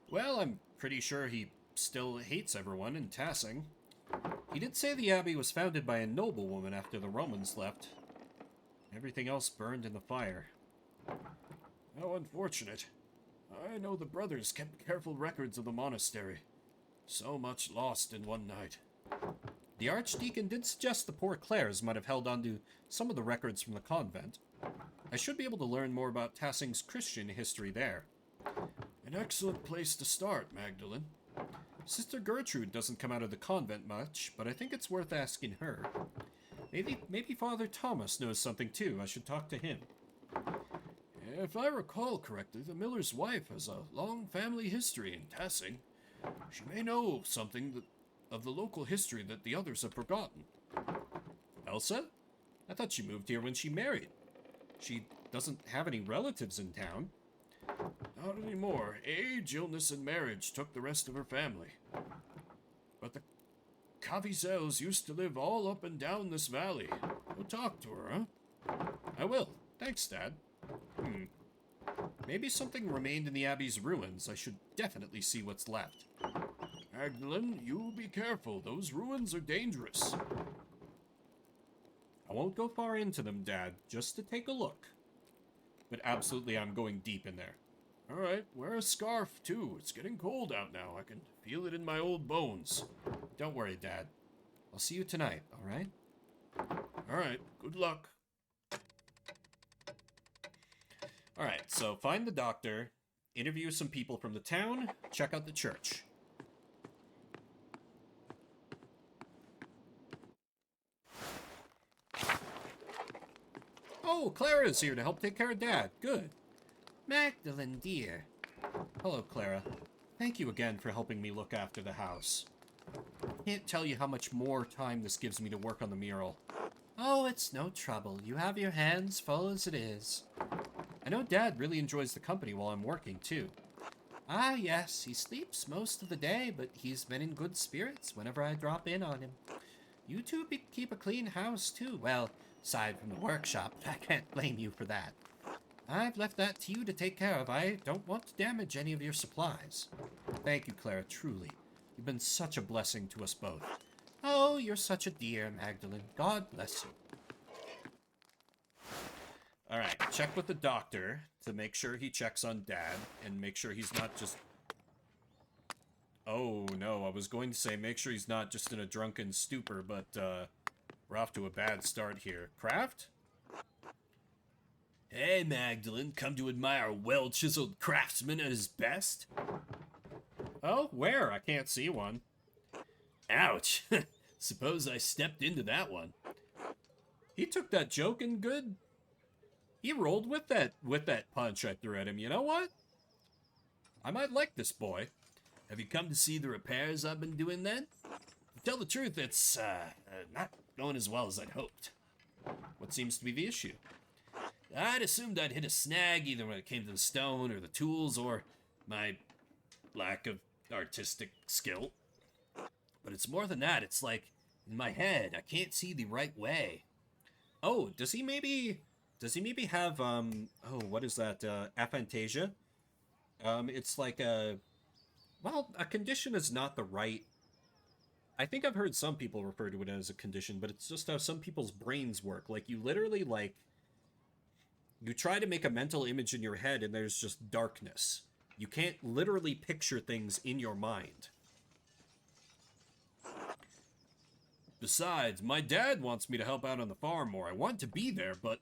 Well, I'm pretty sure he still hates everyone in Tassing. He did say the abbey was founded by a noblewoman after the Romans left. Everything else burned in the fire. How unfortunate. I know the brothers kept careful records of the monastery. So much lost in one night. The Archdeacon did suggest the poor Clares might have held on to some of the records from the convent. I should be able to learn more about Tassing's Christian history there. An excellent place to start, Magdalene. Sister Gertrude doesn't come out of the convent much, but I think it's worth asking her. Maybe Father Thomas knows something too. I should talk to him. If I recall correctly, the miller's wife has a long family history in Tassing. She may know something of the local history that the others have forgotten. Elsa? I thought she moved here when she married. She doesn't have any relatives in town. Not anymore. Age, illness, and marriage took the rest of her family. But the Cavizels used to live all up and down this valley. Go talk to her, huh? I will. Thanks, Dad. Maybe something remained in the Abbey's ruins. I should definitely see what's left. Magdalene, you be careful. Those ruins are dangerous. I won't go far into them, Dad, just to take a look. But absolutely, I'm going deep in there. All right, wear a scarf, too. It's getting cold out now. I can feel it in my old bones. Don't worry, Dad. I'll see you tonight, all right? All right, good luck. All right, so find the doctor, interview some people from the town, check out the church. Oh, Clara's here to help take care of Dad. Good. Magdalene, dear. Hello, Clara. Thank you again for helping me look after the house. Can't tell you how much more time this gives me to work on the mural. Oh, it's no trouble. You have your hands full as it is. I know Dad really enjoys the company while I'm working, too. Ah, yes, he sleeps most of the day, but he's been in good spirits whenever I drop in on him. You two keep a clean house, too. Well, aside from the workshop, I can't blame you for that. I've left that to you to take care of. I don't want to damage any of your supplies. Thank you, Clara, truly. You've been such a blessing to us both. Oh, you're such a dear, Magdalene. God bless you. All right, check with the doctor to make sure he checks on Dad and make sure he's not just... Oh, no, I was going to say make sure he's not just in a drunken stupor, but we're off to a bad start here. Kraft? Hey, Magdalene, come to admire a well-chiseled craftsman at his best? Oh, where? I can't see one. Ouch! Suppose I stepped into that one. He took that joke and good. He rolled with that punch I threw at him. You know what? I might like this boy. Have you come to see the repairs I've been doing then? To tell the truth, it's not going as well as I'd hoped. What seems to be the issue? I'd assumed I'd hit a snag either when it came to the stone or the tools or my lack of artistic skill. But it's more than that. It's like in my head, I can't see the right way. Oh, does he maybe have what is that? Aphantasia? It's like a condition is not the right. I think I've heard some people refer to it as a condition, but it's just how some people's brains work. Like you literally you try to make a mental image in your head and there's just darkness. You can't literally picture things in your mind. Besides, my dad wants me to help out on the farm more. I want to be there, but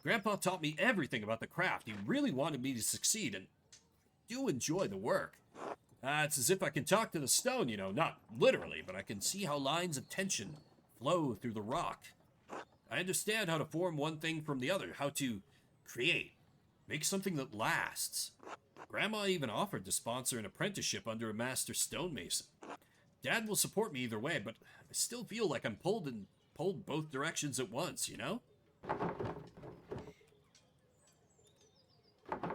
Grandpa taught me everything about the craft. He really wanted me to succeed and do enjoy the work. It's as if I can talk to the stone, not literally, but I can see how lines of tension flow through the rock. I understand how to form one thing from the other, how to create, make something that lasts. Grandma even offered to sponsor an apprenticeship under a master stonemason. Dad will support me either way, but I still feel like I'm pulled both directions at once,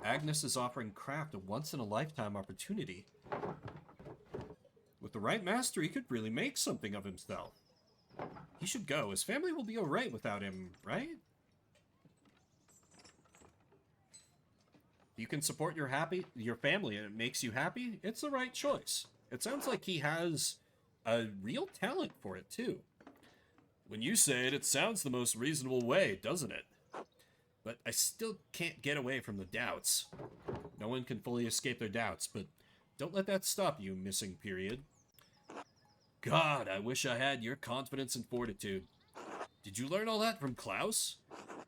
Agnes is offering Kraft a once-in-a-lifetime opportunity. With the right master, he could really make something of himself. He should go. His family will be alright without him, right? You can support your family and it makes you happy, it's the right choice. It sounds like he has a real talent for it, too. When you say it, it sounds the most reasonable way, doesn't it? But I still can't get away from the doubts. No one can fully escape their doubts, but don't let that stop you, missing period. God, I wish I had your confidence and fortitude. Did you learn all that from Klaus?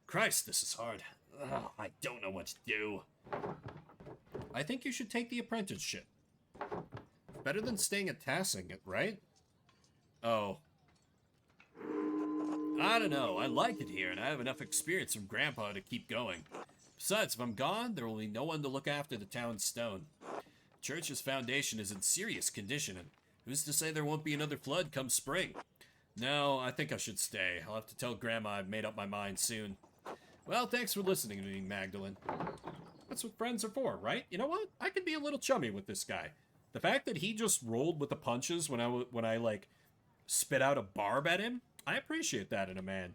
Christ, this is hard. Ugh, I don't know what to do. I think you should take the apprenticeship. Better than staying at Tassing, right? Oh. I don't know. I like it here, and I have enough experience from Grandpa to keep going. Besides, if I'm gone, there will be no one to look after the town's stone. Church's foundation is in serious condition, and who's to say there won't be another flood come spring? No, I think I should stay. I'll have to tell Grandma I've made up my mind soon. Well, thanks for listening to me, Magdalene. That's what friends are for, right? You know what? I could be a little chummy with this guy. The fact that he just rolled with the punches when I spit out a barb at him, I appreciate that in a man.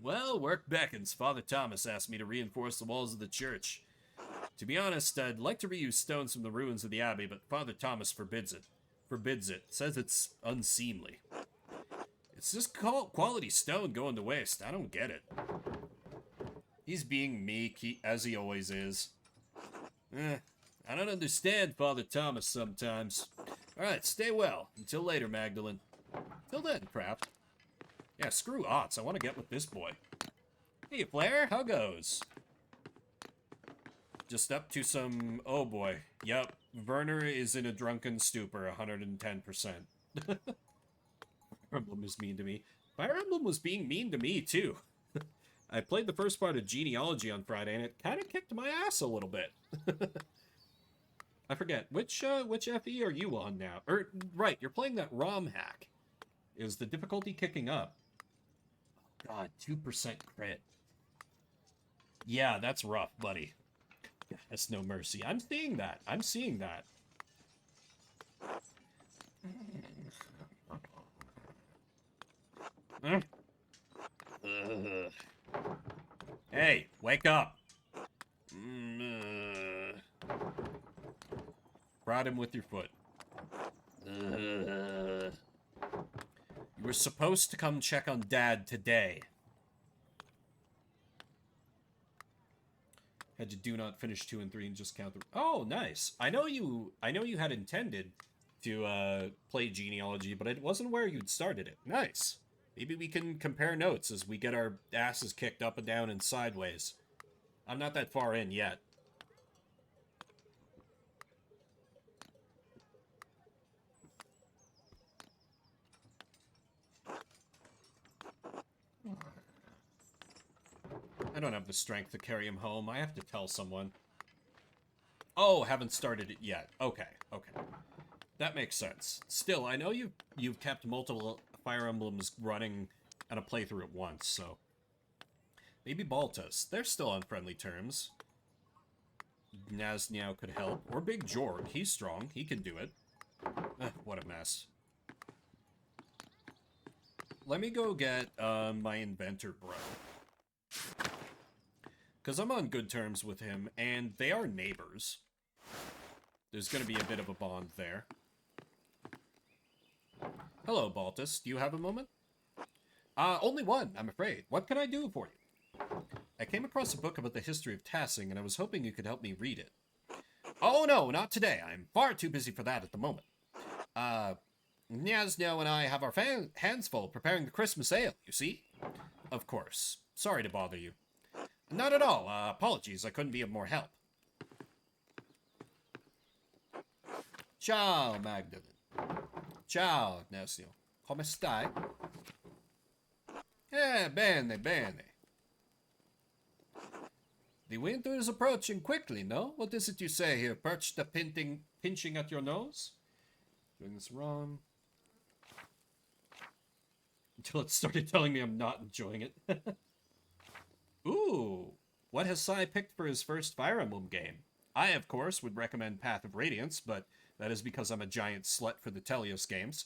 Well, work beckons. Father Thomas asked me to reinforce the walls of the church. To be honest, I'd like to reuse stones from the ruins of the abbey, but Father Thomas forbids it. Says it's unseemly. It's just quality stone going to waste. I don't get it. He's being meek, as he always is. I don't understand Father Thomas sometimes. Alright, stay well. Until later, Magdalene. Till then, Kraft. Yeah, screw Otts. I want to get with this boy. Hey, Flair, how goes? Just up to some... Oh, boy. Yep, Werner is in a drunken stupor, 110%. Fire Emblem is mean to me. Fire Emblem was being mean to me, too. I played the first part of Genealogy on Friday, and it kind of kicked my ass a little bit. I forget, which FE are you on now? Right, you're playing that ROM hack. Is the difficulty kicking up? Oh, God, 2% crit. Yeah, that's rough, buddy. That's no mercy. I'm seeing that. Hey, wake up. Prod him with your foot. You were supposed to come check on Dad today. Had to do not finish 2 and 3 and just count the... Oh, nice. I know you had intended to play Genealogy, but it wasn't where you'd started it. Nice. Maybe we can compare notes as we get our asses kicked up and down and sideways. I'm not that far in yet. I don't have the strength to carry him home. I have to tell someone. Oh, haven't started it yet. Okay, okay. That makes sense. Still, I know you've kept multiple Fire Emblems running on a playthrough at once, so... Maybe Baltus. They're still on friendly terms. Nazniao could help. Or Big Jorg. He's strong. He can do it. What a mess. Let me go get my inventor bro. Because I'm on good terms with him, and they are neighbors. There's going to be a bit of a bond there. Hello, Baltus. Do you have a moment? Only one, I'm afraid. What can I do for you? I came across a book about the history of tassing, and I was hoping you could help me read it. Oh, no, not today. I'm far too busy for that at the moment. Nyasnyo and I have our hands full preparing the Christmas ale, you see? Of course. Sorry to bother you. Not at all. Apologies, I couldn't be of more help. Ciao, Magdalene. Ciao, Nyasnyo. Come stai? Bene, bene. The winter is approaching quickly, no? What is it you say here, perched pinching at your nose? Doing this wrong. Until it started telling me I'm not enjoying it. Ooh, what has Sai picked for his first Fire Emblem game? I, of course, would recommend Path of Radiance, but that is because I'm a giant slut for the Telios games.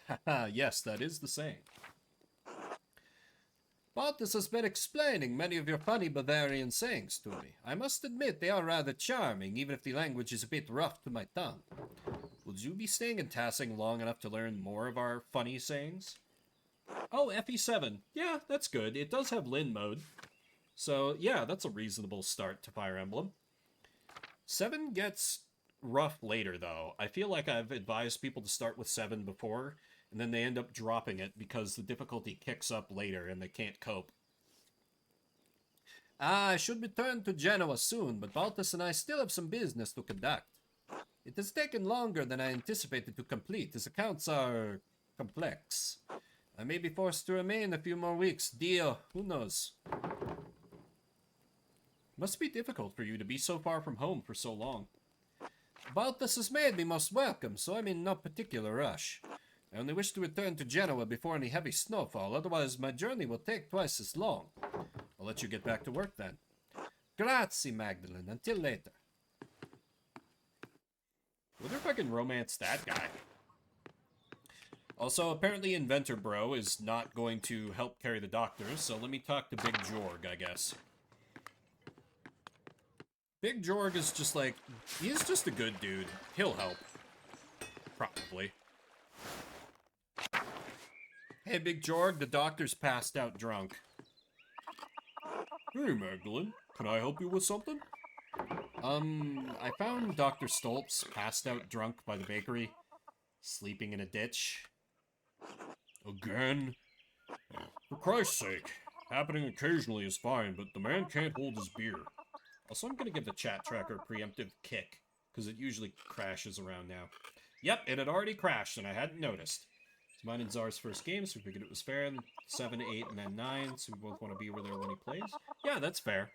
Haha, yes, that is the saying. Baltus has been explaining many of your funny Bavarian sayings to me. I must admit they are rather charming, even if the language is a bit rough to my tongue. Would you be staying in Tassing long enough to learn more of our funny sayings? Oh, FE7. Yeah, that's good. It does have Lin mode. So, yeah, that's a reasonable start to Fire Emblem. 7 gets rough later, though. I feel like I've advised people to start with 7 before, and then they end up dropping it because the difficulty kicks up later and they can't cope. I should return to Genoa soon, but Baltus and I still have some business to conduct. It has taken longer than I anticipated to complete, as accounts are complex. I may be forced to remain a few more weeks. Dio, who knows? Must be difficult for you to be so far from home for so long. Baltus has made me most welcome, so I'm in no particular rush. I only wish to return to Genoa before any heavy snowfall, otherwise my journey will take twice as long. I'll let you get back to work then. Grazie, Magdalene. Until later. Wonder if I can romance that guy. Also, apparently Inventor Bro is not going to help carry the doctors, so let me talk to Big Jorg, I guess. Big Jorg is just like, he's just a good dude. He'll help. Probably. Hey, Big Jorg, the doctor's passed out drunk. Hey, Magdalene. Can I help you with something? I found Dr. Stoltz passed out drunk by the bakery, sleeping in a ditch. Again? For Christ's sake. Happening occasionally is fine, but the man can't hold his beer. Also, I'm gonna give the chat tracker a preemptive kick, because it usually crashes around now. Yep, it had already crashed, and I hadn't noticed. It's mine and Czar's first game, so we figured it was fair. And 7, 8, and then 9, so we both want to be where there when he plays. Yeah, that's fair.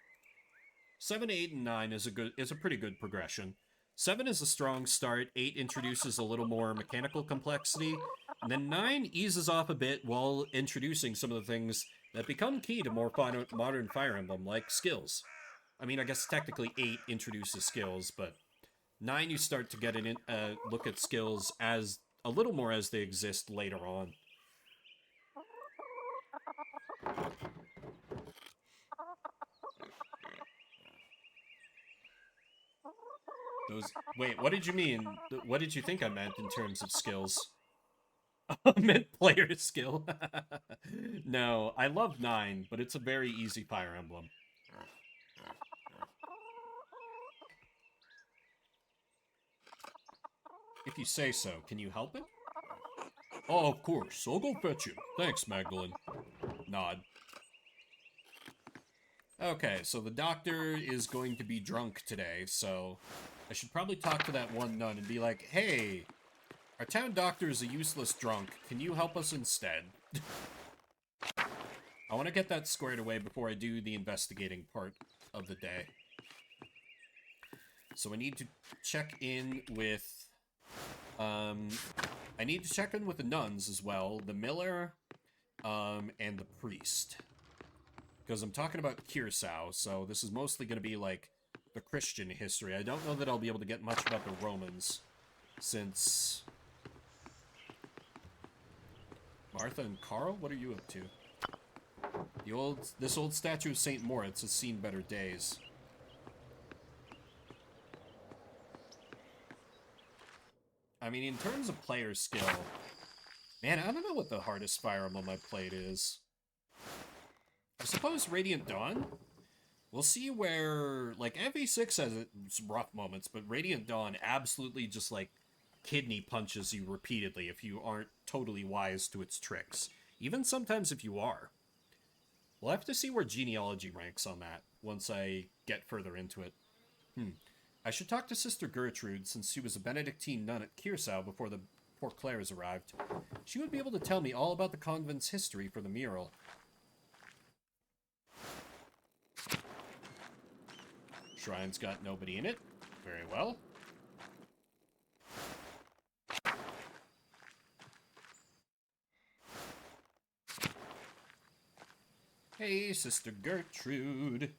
7, 8, and 9 is a pretty good progression. 7 is a strong start, 8 introduces a little more mechanical complexity, and then 9 eases off a bit while introducing some of the things that become key to more modern Fire Emblem, like skills. I mean, I guess technically 8 introduces skills, but 9 you start to get a look at skills as a little more as they exist later on. Wait, what did you mean? What did you think I meant in terms of skills? I meant player skill. No, I love 9, but it's a very easy Fire Emblem. If you say so, can you help it? Oh, of course. I'll go fetch him. Thanks, Magdalene. Nod. Okay, so the doctor is going to be drunk today, so I should probably talk to that one nun and be like, hey, our town doctor is a useless drunk. Can you help us instead? I want to get that squared away before I do the investigating part of the day. So I need to check in with... I need to check in with the nuns as well, the miller, and the priest. Because I'm talking about Curacao, so this is mostly going to be, like, the Christian history. I don't know that I'll be able to get much about the Romans, since... Martha and Carl, what are you up to? This old statue of St. Moritz has seen better days. I mean, in terms of player skill, man, I don't know what the hardest Fire Emblem I've played is. I suppose Radiant Dawn? We'll see where, like, MV6 has its rough moments, but Radiant Dawn absolutely just, like, kidney punches you repeatedly if you aren't totally wise to its tricks. Even sometimes if you are. We'll have to see where genealogy ranks on that once I get further into it. I should talk to Sister Gertrude, since she was a Benedictine nun at Curacao before the poor Clares arrived. She would be able to tell me all about the convent's history for the mural. Shrine's got nobody in it. Very well. Hey, Sister Gertrude.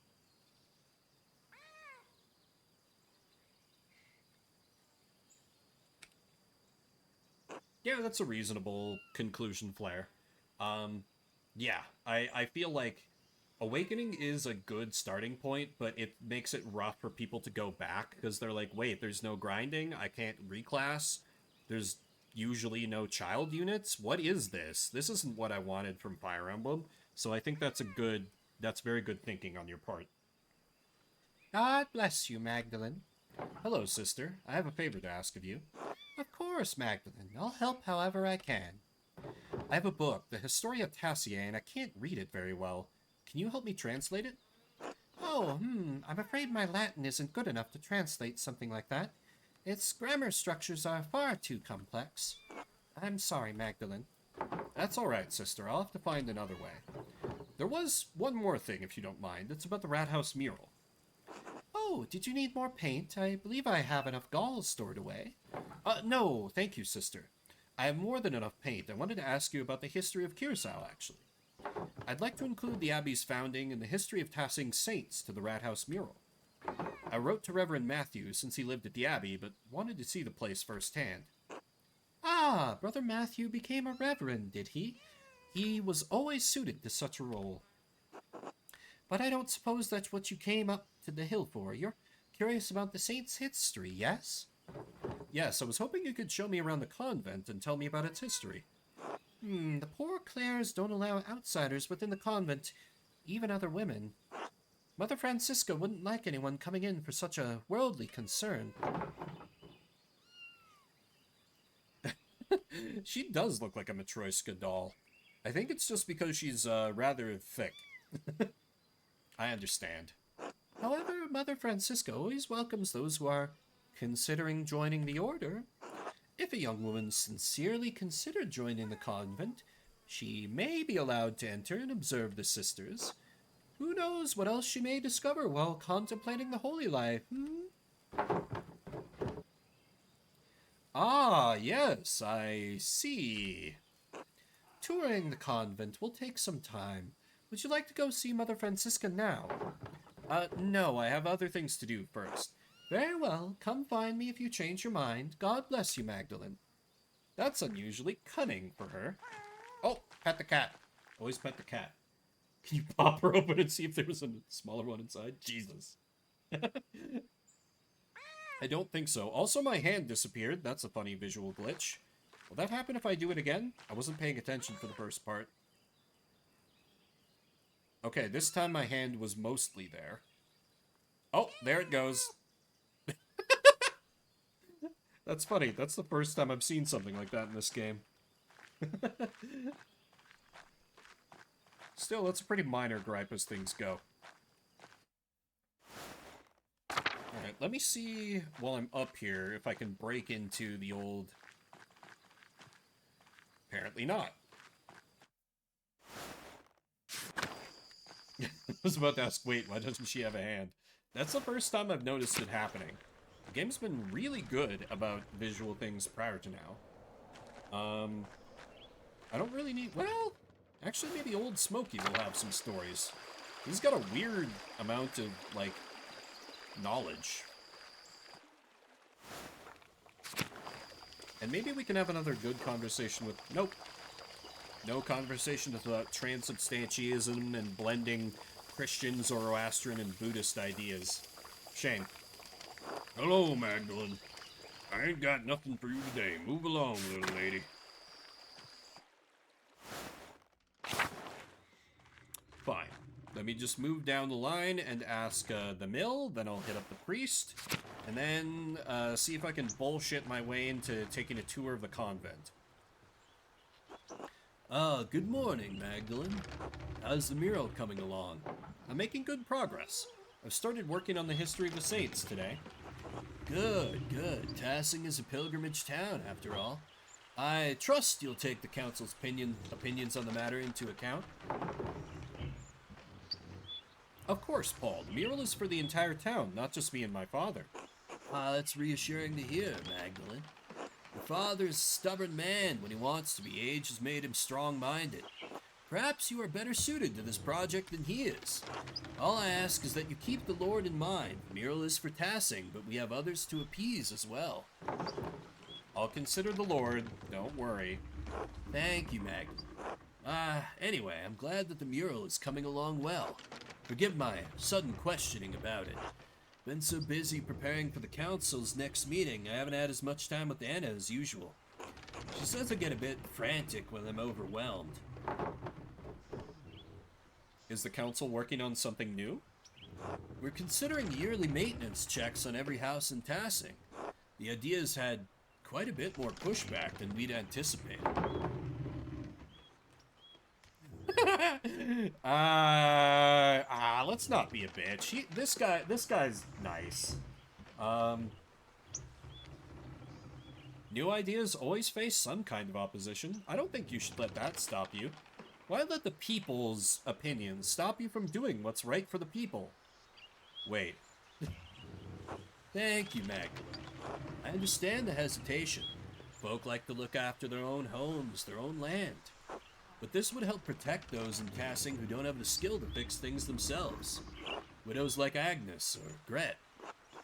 Yeah, that's a reasonable conclusion, Flare. Yeah, I feel like Awakening is a good starting point, but it makes it rough for people to go back, because they're like, wait, there's no grinding, I can't reclass, there's usually no child units? What is this? This isn't what I wanted from Fire Emblem, so I think that's very good thinking on your part. God bless you, Magdalene. Hello, sister. I have a favor to ask of you. Of course, Magdalene. I'll help however I can. I have a book, the Historia Taciae, and I can't read it very well. Can you help me translate it? Oh, I'm afraid my Latin isn't good enough to translate something like that. Its grammar structures are far too complex. I'm sorry, Magdalene. That's all right, sister. I'll have to find another way. There was one more thing, if you don't mind. It's about the Rat House mural. Oh, did you need more paint? I believe I have enough galls stored away. No, thank you, sister. I have more than enough paint. I wanted to ask you about the history of Curacao, actually. I'd like to include the Abbey's founding and the history of tassing saints to the Rat House mural. I wrote to Reverend Matthew since he lived at the Abbey, but wanted to see the place firsthand. Ah, Brother Matthew became a reverend, did he? He was always suited to such a role. But I don't suppose that's what you came up to the hill for. You're curious about the saint's history, yes? Yes, I was hoping you could show me around the convent and tell me about its history. The poor Clares don't allow outsiders within the convent, even other women. Mother Francisca wouldn't like anyone coming in for such a worldly concern. She does look like a Matryoshka doll. I think it's just because she's rather thick. I understand. However, Mother Francisca always welcomes those who are considering joining the order. If a young woman sincerely considered joining the convent, she may be allowed to enter and observe the sisters. Who knows what else she may discover while contemplating the holy life, Ah, yes, I see. Touring the convent will take some time. Would you like to go see Mother Francisca now? No, I have other things to do first. Very well, come find me if you change your mind. God bless you, Magdalene. That's unusually cunning for her. Oh, pet the cat. Always pet the cat. Can you pop her open and see if there was a smaller one inside? Jesus. I don't think so. Also, my hand disappeared. That's a funny visual glitch. Will that happen if I do it again? I wasn't paying attention for the first part. Okay, this time my hand was mostly there. Oh, there it goes. That's funny. That's the first time I've seen something like that in this game. Still, that's a pretty minor gripe as things go. Alright, let me see while I'm up here if I can break into the old... Apparently not. I was about to ask, wait, why doesn't she have a hand? That's the first time I've noticed it happening. The game's been really good about visual things prior to now. I don't really need... Well, actually, maybe Old Smokey will have some stories. He's got a weird amount of, like, knowledge. And maybe we can have another good conversation with... Nope. No conversation about transubstantiatism and blending Christian, Zoroastrian, and Buddhist ideas. Shame. Hello, Magdalene. I ain't got nothing for you today. Move along, little lady. Fine. Let me just move down the line and ask the mill, then I'll hit up the priest, and then see if I can bullshit my way into taking a tour of the convent. Good morning, Magdalene. How's the mural coming along? I'm making good progress. I've started working on the history of the saints today. Good, good. Tassing is a pilgrimage town, after all. I trust you'll take the council's opinions on the matter into account. Of course, Paul. The mural is for the entire town, not just me and my father. That's reassuring to hear, Magdalene. Your father's a stubborn man. When he wants to be, age has made him strong-minded. Perhaps you are better suited to this project than he is. All I ask is that you keep the Lord in mind. The mural is for Tassing, but we have others to appease as well. I'll consider the Lord. Don't worry. Thank you, Magdalene. Anyway, I'm glad that the mural is coming along well. Forgive my sudden questioning about it. Been so busy preparing for the council's next meeting, I haven't had as much time with Anna as usual. She says I get a bit frantic when I'm overwhelmed. Is the council working on something new? We're considering yearly maintenance checks on every house in Tassing. The idea's had quite a bit more pushback than we'd anticipated. Let's not be a bitch. This guy's nice. New ideas always face some kind of opposition. I don't think you should let that stop you. Why let the people's opinions stop you from doing what's right for the people? Wait. Thank you, Magdalene. I understand the hesitation. Folk like to look after their own homes, their own land. But this would help protect those in Tassing who don't have the skill to fix things themselves. Widows like Agnes or Gret.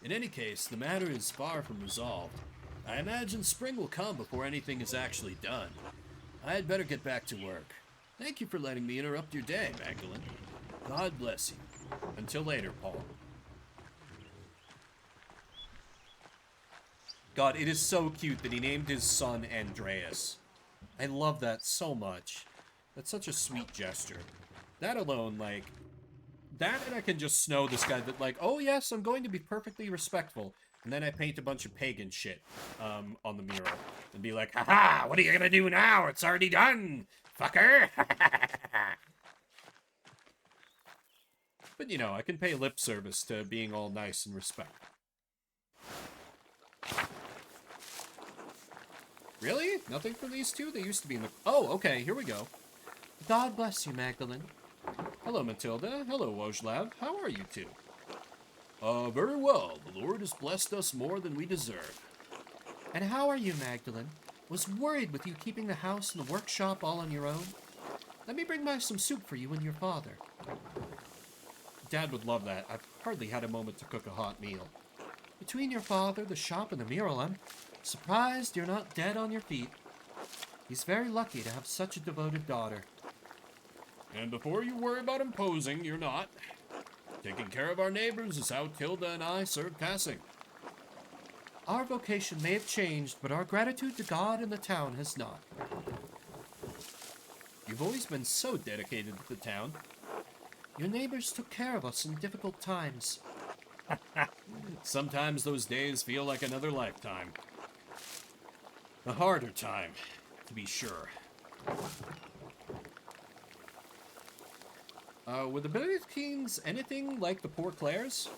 In any case, the matter is far from resolved. I imagine spring will come before anything is actually done. I had better get back to work. Thank you for letting me interrupt your day, Magdalene. God bless you. Until later, Paul. God, it is so cute that he named his son Andreas. I love that so much. That's such a sweet gesture. That alone, like... That and I can just snow this guy that, like, oh yes, I'm going to be perfectly respectful. And then I paint a bunch of pagan shit on the mural. And be like, haha, what are you gonna do now? It's already done, fucker! But, you know, I can pay lip service to being all nice and respect. Really? Nothing from these two? They used to be in the... Oh, okay, here we go. God bless you, Magdalene. Hello, Matilda. Hello, Wojlav. How are you two? Very well. The Lord has blessed us more than we deserve. And how are you, Magdalene? Was worried with you keeping the house and the workshop all on your own. Let me bring by some soup for you and your father. Dad would love that. I've hardly had a moment to cook a hot meal. Between your father, the shop, and the mural, I'm surprised you're not dead on your feet. He's very lucky to have such a devoted daughter. And before you worry about imposing, you're not. Taking care of our neighbors is how Tilda and I serve Tassing. Our vocation may have changed, but our gratitude to God and the town has not. You've always been so dedicated to the town. Your neighbors took care of us in difficult times. Sometimes those days feel like another lifetime. A harder time, to be sure. Were the Benedictines anything like the Poor Clares?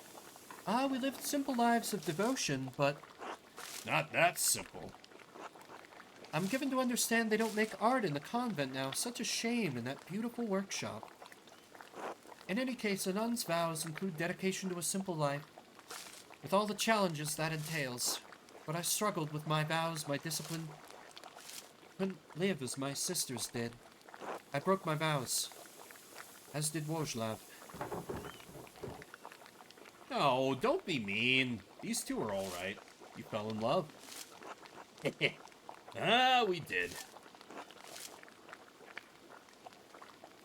We lived simple lives of devotion, but... Not that simple. I'm given to understand they don't make art in the convent now. Such a shame in that beautiful workshop. In any case, a nun's vows include dedication to a simple life, with all the challenges that entails. But I struggled with my vows, my discipline. Couldn't live as my sisters did. I broke my vows, as did Wojlav. Oh, don't be mean. These two are alright. You fell in love. Ah, we did.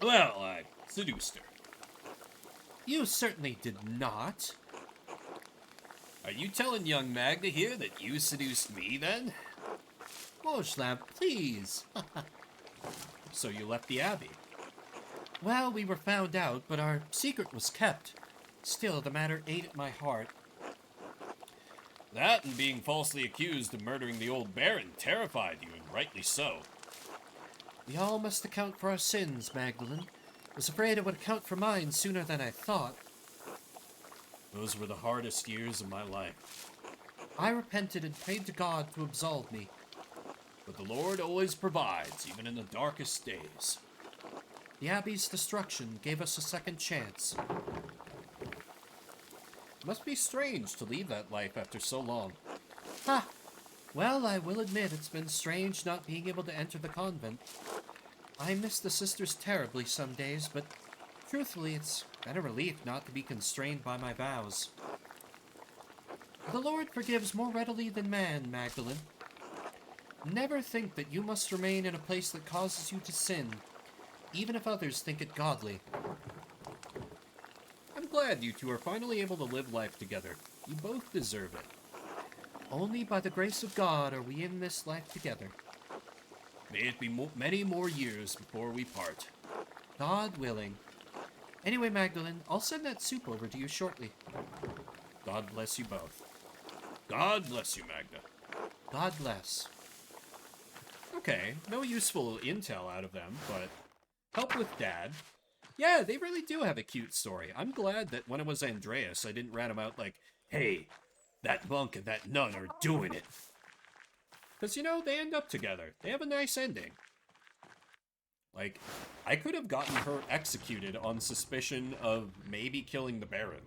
Well, I seduced her. You certainly did not. Are you telling young Magda here that you seduced me, then? Wojlav, please. So you left the Abbey. Well, we were found out, but our secret was kept. Still, the matter ate at my heart. That and being falsely accused of murdering the old Baron terrified you, and rightly so. We all must account for our sins, Magdalene. Was afraid it would account for mine sooner than I thought. Those were the hardest years of my life. I repented and prayed to God to absolve me. But the Lord always provides, even in the darkest days. The Abbey's destruction gave us a second chance. It must be strange to leave that life after so long. Ha! Well, I will admit it's been strange not being able to enter the convent. I miss the sisters terribly some days, but truthfully, it's been a relief not to be constrained by my vows. The Lord forgives more readily than man, Magdalene. Never think that you must remain in a place that causes you to sin, even if others think it godly. I'm glad you two are finally able to live life together. You both deserve it. Only by the grace of God are we in this life together. May it be many more years before we part. God willing. Anyway, Magdalene, I'll send that soup over to you shortly. God bless you both. God bless you, Magda. God bless. Okay, no useful intel out of them, but help with Dad. Yeah, they really do have a cute story. I'm glad that when it was Andreas, I didn't rat him out like, hey, that monk and that nun are doing it. Because, you know, they end up together. They have a nice ending. Like, I could have gotten her executed on suspicion of maybe killing the Baron.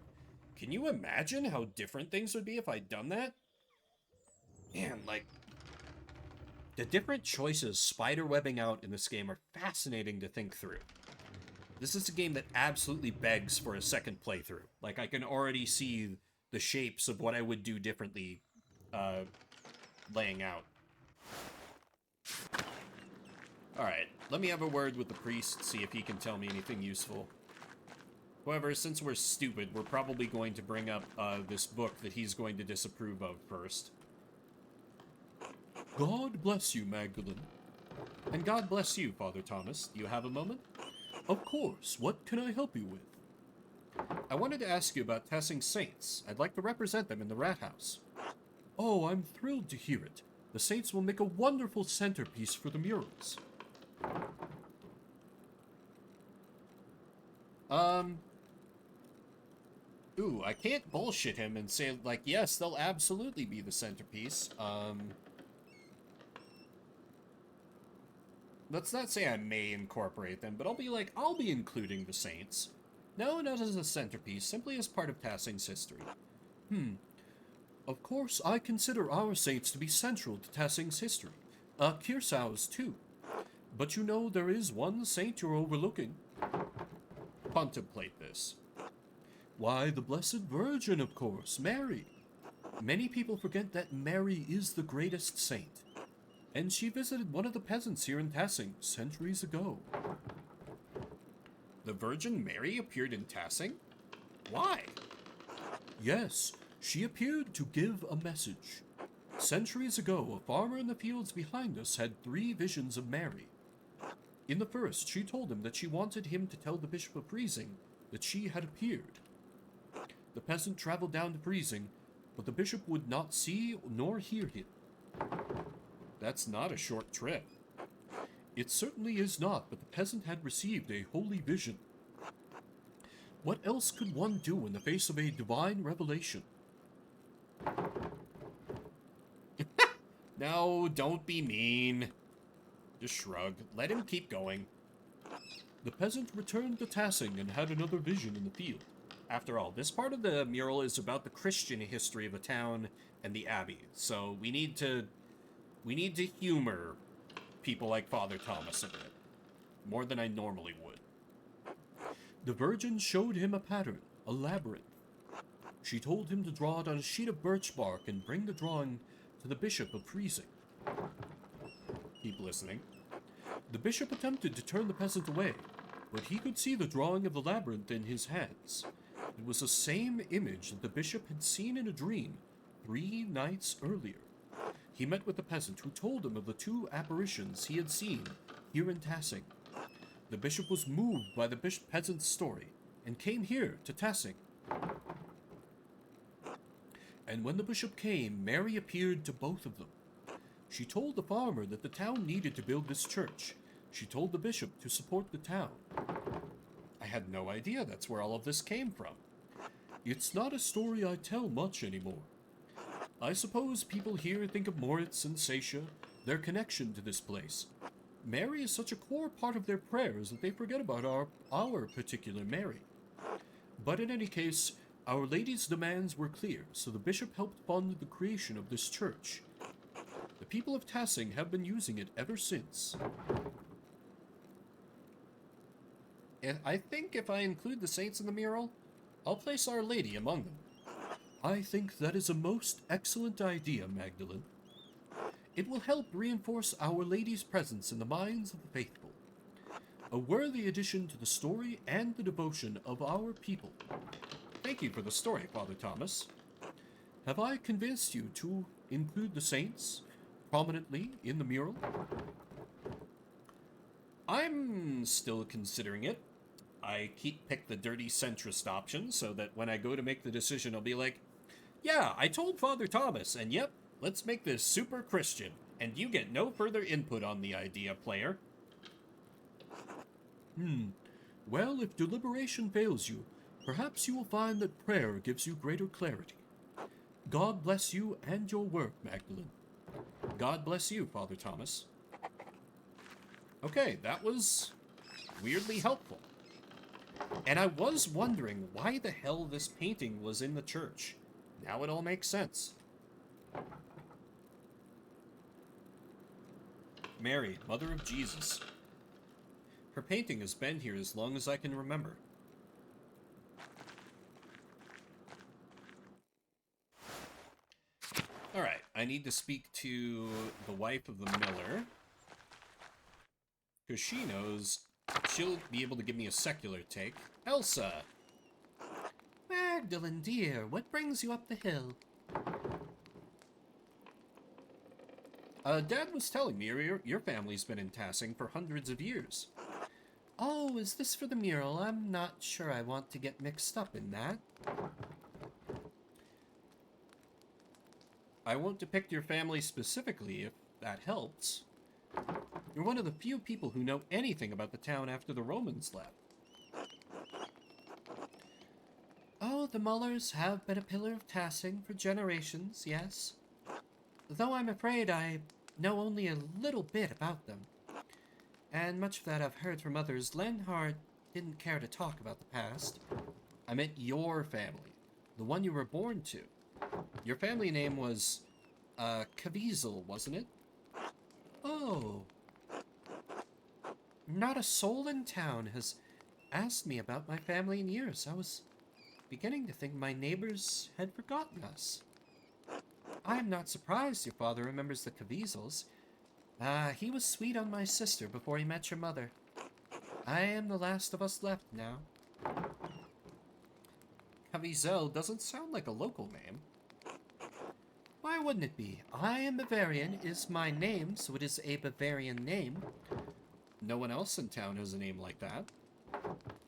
Can you imagine how different things would be if I'd done that? Man, like, the different choices spiderwebbing out in this game are fascinating to think through. This is a game that absolutely begs for a second playthrough. Like, I can already see the shapes of what I would do differently laying out. Alright, let me have a word with the priest, see if he can tell me anything useful. However, since we're stupid, we're probably going to bring up this book that he's going to disapprove of first. God bless you, Magdalene. And God bless you, Father Thomas. Do you have a moment? Of course. What can I help you with? I wanted to ask you about Tessing Saints. I'd like to represent them in the Rat House. Oh, I'm thrilled to hear it. The Saints will make a wonderful centerpiece for the murals. Ooh, I can't bullshit him and say, like, yes, they'll absolutely be the centerpiece. Let's not say I may incorporate them, but I'll be like, I'll be including the Saints. No, not as a centerpiece, simply as part of Tassing's history. Of course, I consider our Saints to be central to Tassing's history. Kirsau's too. But you know, there is one saint you're overlooking. Contemplate this. Why, the Blessed Virgin, of course, Mary. Many people forget that Mary is the greatest saint. And she visited one of the peasants here in Tassing centuries ago. The Virgin Mary appeared in Tassing? Why? Yes, she appeared to give a message. Centuries ago, a farmer in the fields behind us had 3 visions of Mary. In the first, she told him that she wanted him to tell the Bishop of Freising that she had appeared. The peasant traveled down to Freising, but the bishop would not see nor hear him. That's not a short trip. It certainly is not, but the peasant had received a holy vision. What else could one do in the face of a divine revelation? No, don't be mean. Just shrug. Let him keep going. The peasant returned to Tassing and had another vision in the field. After all, this part of the mural is about the Christian history of the town and the abbey, so we need to humor people like Father Thomas a bit, more than I normally would. The Virgin showed him a pattern, a labyrinth. She told him to draw it on a sheet of birch bark and bring the drawing to the Bishop of Freezing. Keep listening. The bishop attempted to turn the peasant away, but he could see the drawing of the labyrinth in his hands. It was the same image that the bishop had seen in a dream 3 nights earlier. He met with the peasant, who told him of the 2 apparitions he had seen here in Tassing. The bishop was moved by the peasant's story and came here to Tassing. And when the bishop came, Mary appeared to both of them. She told the farmer that the town needed to build this church. She told the bishop to support the town. I had no idea that's where all of this came from. It's not a story I tell much anymore. I suppose people here think of Moritz and Seisha, their connection to this place. Mary is such a core part of their prayers that they forget about our particular Mary. But in any case, Our Lady's demands were clear, so the bishop helped fund the creation of this church. The people of Tassing have been using it ever since. And I think if I include the saints in the mural, I'll place Our Lady among them. I think that is a most excellent idea, Magdalene. It will help reinforce Our Lady's presence in the minds of the faithful. A worthy addition to the story and the devotion of our people. Thank you for the story, Father Thomas. Have I convinced you to include the saints prominently in the mural? I'm still considering it. I pick the dirty centrist option so that when I go to make the decision, I'll be like, yeah, I told Father Thomas, and yep, let's make this super Christian, and you get no further input on the idea, player. Well, if deliberation fails you, perhaps you will find that prayer gives you greater clarity. God bless you and your work, Magdalene. God bless you, Father Thomas. Okay, that was weirdly helpful. And I was wondering why the hell this painting was in the church. Now it all makes sense. Mary, Mother of Jesus. Her painting has been here as long as I can remember. Alright, I need to speak to the wife of the miller. Because she knows she'll be able to give me a secular take. Elsa! Magdalene, dear, what brings you up the hill? Dad was telling me your family's been in Tassing for hundreds of years. Oh, is this for the mural? I'm not sure I want to get mixed up in that. I won't depict your family specifically, if that helps. You're one of the few people who know anything about the town after the Romans left. Oh, the Mullers have been a pillar of Tassing for generations, yes. Though I'm afraid I know only a little bit about them. And much of that I've heard from others. Lenhart didn't care to talk about the past. I meant your family, the one you were born to. Your family name was, Caviezel, wasn't it? Oh. Not a soul in town has asked me about my family in years. I was beginning to think my neighbors had forgotten us. I am not surprised your father remembers the Caviezels. He was sweet on my sister before he met your mother. I am the last of us left now. Caviezel doesn't sound like a local name. Why wouldn't it be? I am Bavarian is my name, so it is a Bavarian name. No one else in town has a name like that.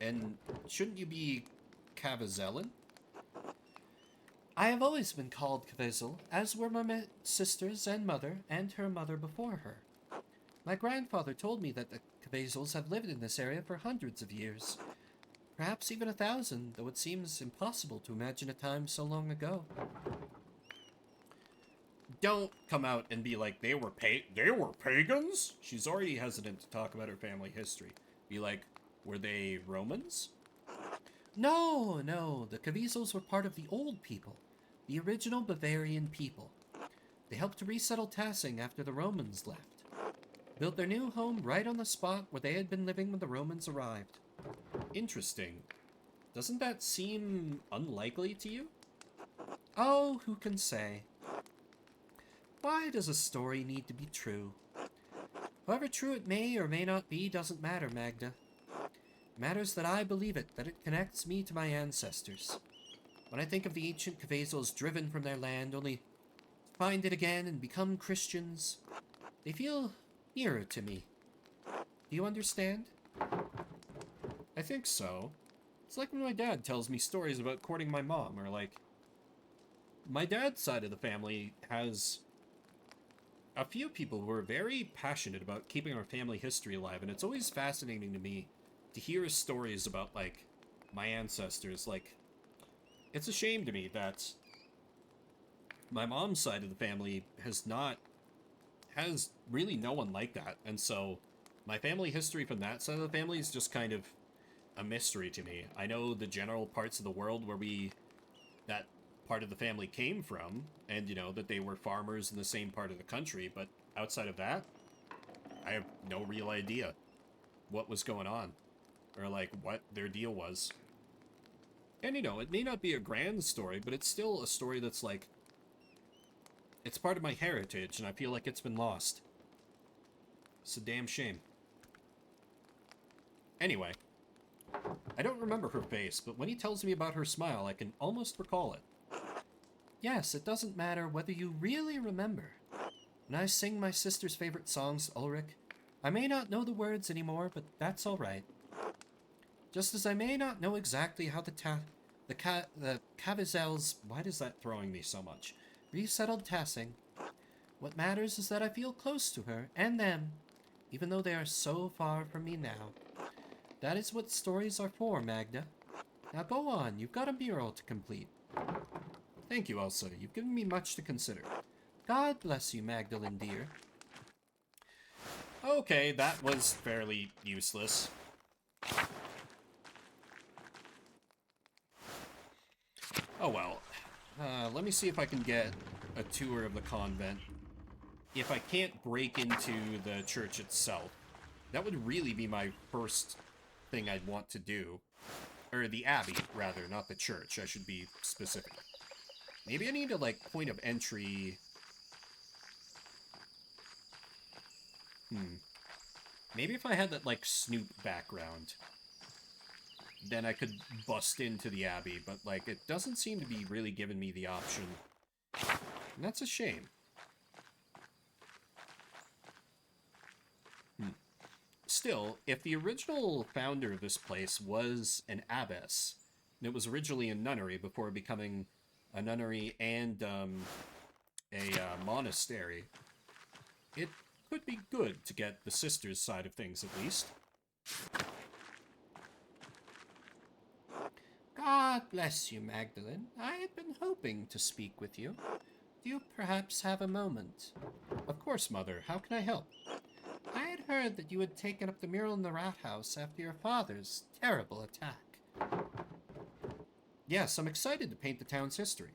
And shouldn't you be Caviezelin? I have always been called Caviezel, as were my sisters and mother, and her mother before her. My grandfather told me that the Caviezels have lived in this area for hundreds of years. Perhaps even 1,000, though it seems impossible to imagine a time so long ago. Don't come out and be like, they were pagans? She's already hesitant to talk about her family history. Be like, Were they Romans? No, no, the Caviezel's were part of the Old People, the original Bavarian people. They helped to resettle Tassing after the Romans left. Built their new home right on the spot where they had been living when the Romans arrived. Interesting. Doesn't that seem unlikely to you? Oh, who can say? Why does a story need to be true? However true it may or may not be doesn't matter, Magda. It matters that I believe it, that it connects me to my ancestors. When I think of the ancient Cavazels driven from their land only to find it again and become Christians, they feel nearer to me. Do you understand? I think so. It's like when my dad tells me stories about courting my mom, or like... My dad's side of the family has a few people who are very passionate about keeping our family history alive, and it's always fascinating to me to hear stories about, like, my ancestors. Like, it's a shame to me that my mom's side of the family has really no one like that, and so my family history from that side of the family is just kind of a mystery to me. I know the general parts of the world where that part of the family came from, and, you know, that they were farmers in the same part of the country, but outside of that, I have no real idea what was going on, or, like, what their deal was. And, you know, it may not be a grand story, but it's still a story that's, like, it's part of my heritage, and I feel like it's been lost. It's a damn shame. Anyway, I don't remember her face, but when he tells me about her smile, I can almost recall it. Yes, it doesn't matter whether you really remember. When I sing my sister's favorite songs to Ulrich, I may not know the words anymore, but that's all right. Just as I may not know exactly how the Cavazels, why is that throwing me so much, resettled Tassing. What matters is that I feel close to her and them, even though they are so far from me now. That is what stories are for, Magda. Now go on, you've got a mural to complete. Thank you, Elsa. You've given me much to consider. God bless you, Magdalene dear. Okay, that was fairly useless. Oh well. Let me see if I can get a tour of the convent. If I can't break into the church itself, that would really be my first thing I'd want to do. Or the abbey, rather, not the church. I should be specific. Maybe I need a, like, point of entry. Maybe if I had that, like, Snoop background, then I could bust into the abbey, but, like, it doesn't seem to be really giving me the option. And that's a shame. Still, if the original founder of this place was an abbess, and it was originally a nunnery before becoming a nunnery and a monastery, it could be good to get the sisters' side of things, at least. God bless you, Magdalene. I had been hoping to speak with you. Do you perhaps have a moment? Of course, Mother. How can I help? I had heard that you had taken up the mural in the rat house after your father's terrible attack. Yes, I'm excited to paint the town's history.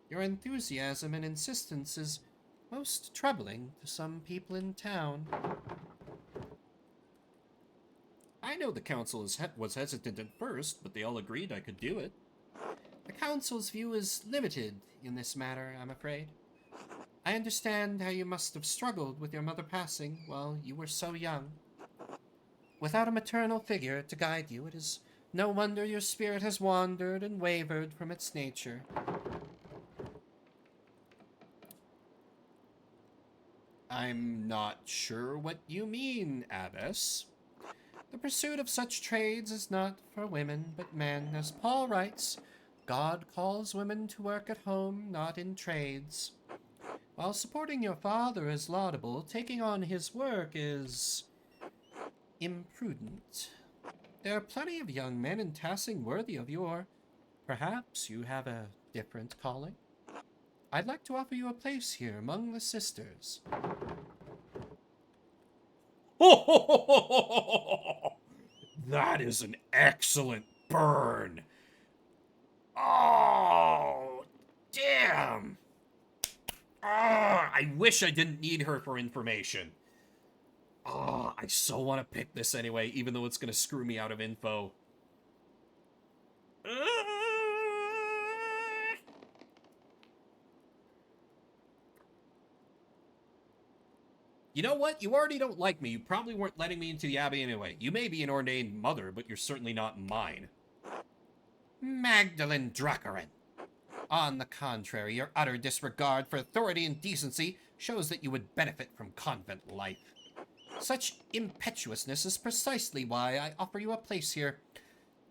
Your enthusiasm and insistence is most troubling to some people in town. I know the council was hesitant at first, but they all agreed I could do it. The council's view is limited in this matter, I'm afraid. I understand how you must have struggled with your mother passing while you were so young. Without a maternal figure to guide you, it is no wonder your spirit has wandered and wavered from its nature. I'm not sure what you mean, Abbess. The pursuit of such trades is not for women, but men. As Paul writes, God calls women to work at home, not in trades. While supporting your father is laudable, taking on his work is imprudent. There are plenty of young men in Tassing worthy of your... Perhaps you have a different calling? I'd like to offer you a place here among the sisters. is an excellent burn. Oh, damn. I wish I didn't need her for information. I so want to pick this anyway, even though it's going to screw me out of info. You know what? You already don't like me. You probably weren't letting me into the Abbey anyway. You may be an ordained mother, but you're certainly not mine. Magdalene Druckerin. On the contrary, your utter disregard for authority and decency shows that you would benefit from convent life. Such impetuousness is precisely why I offer you a place here.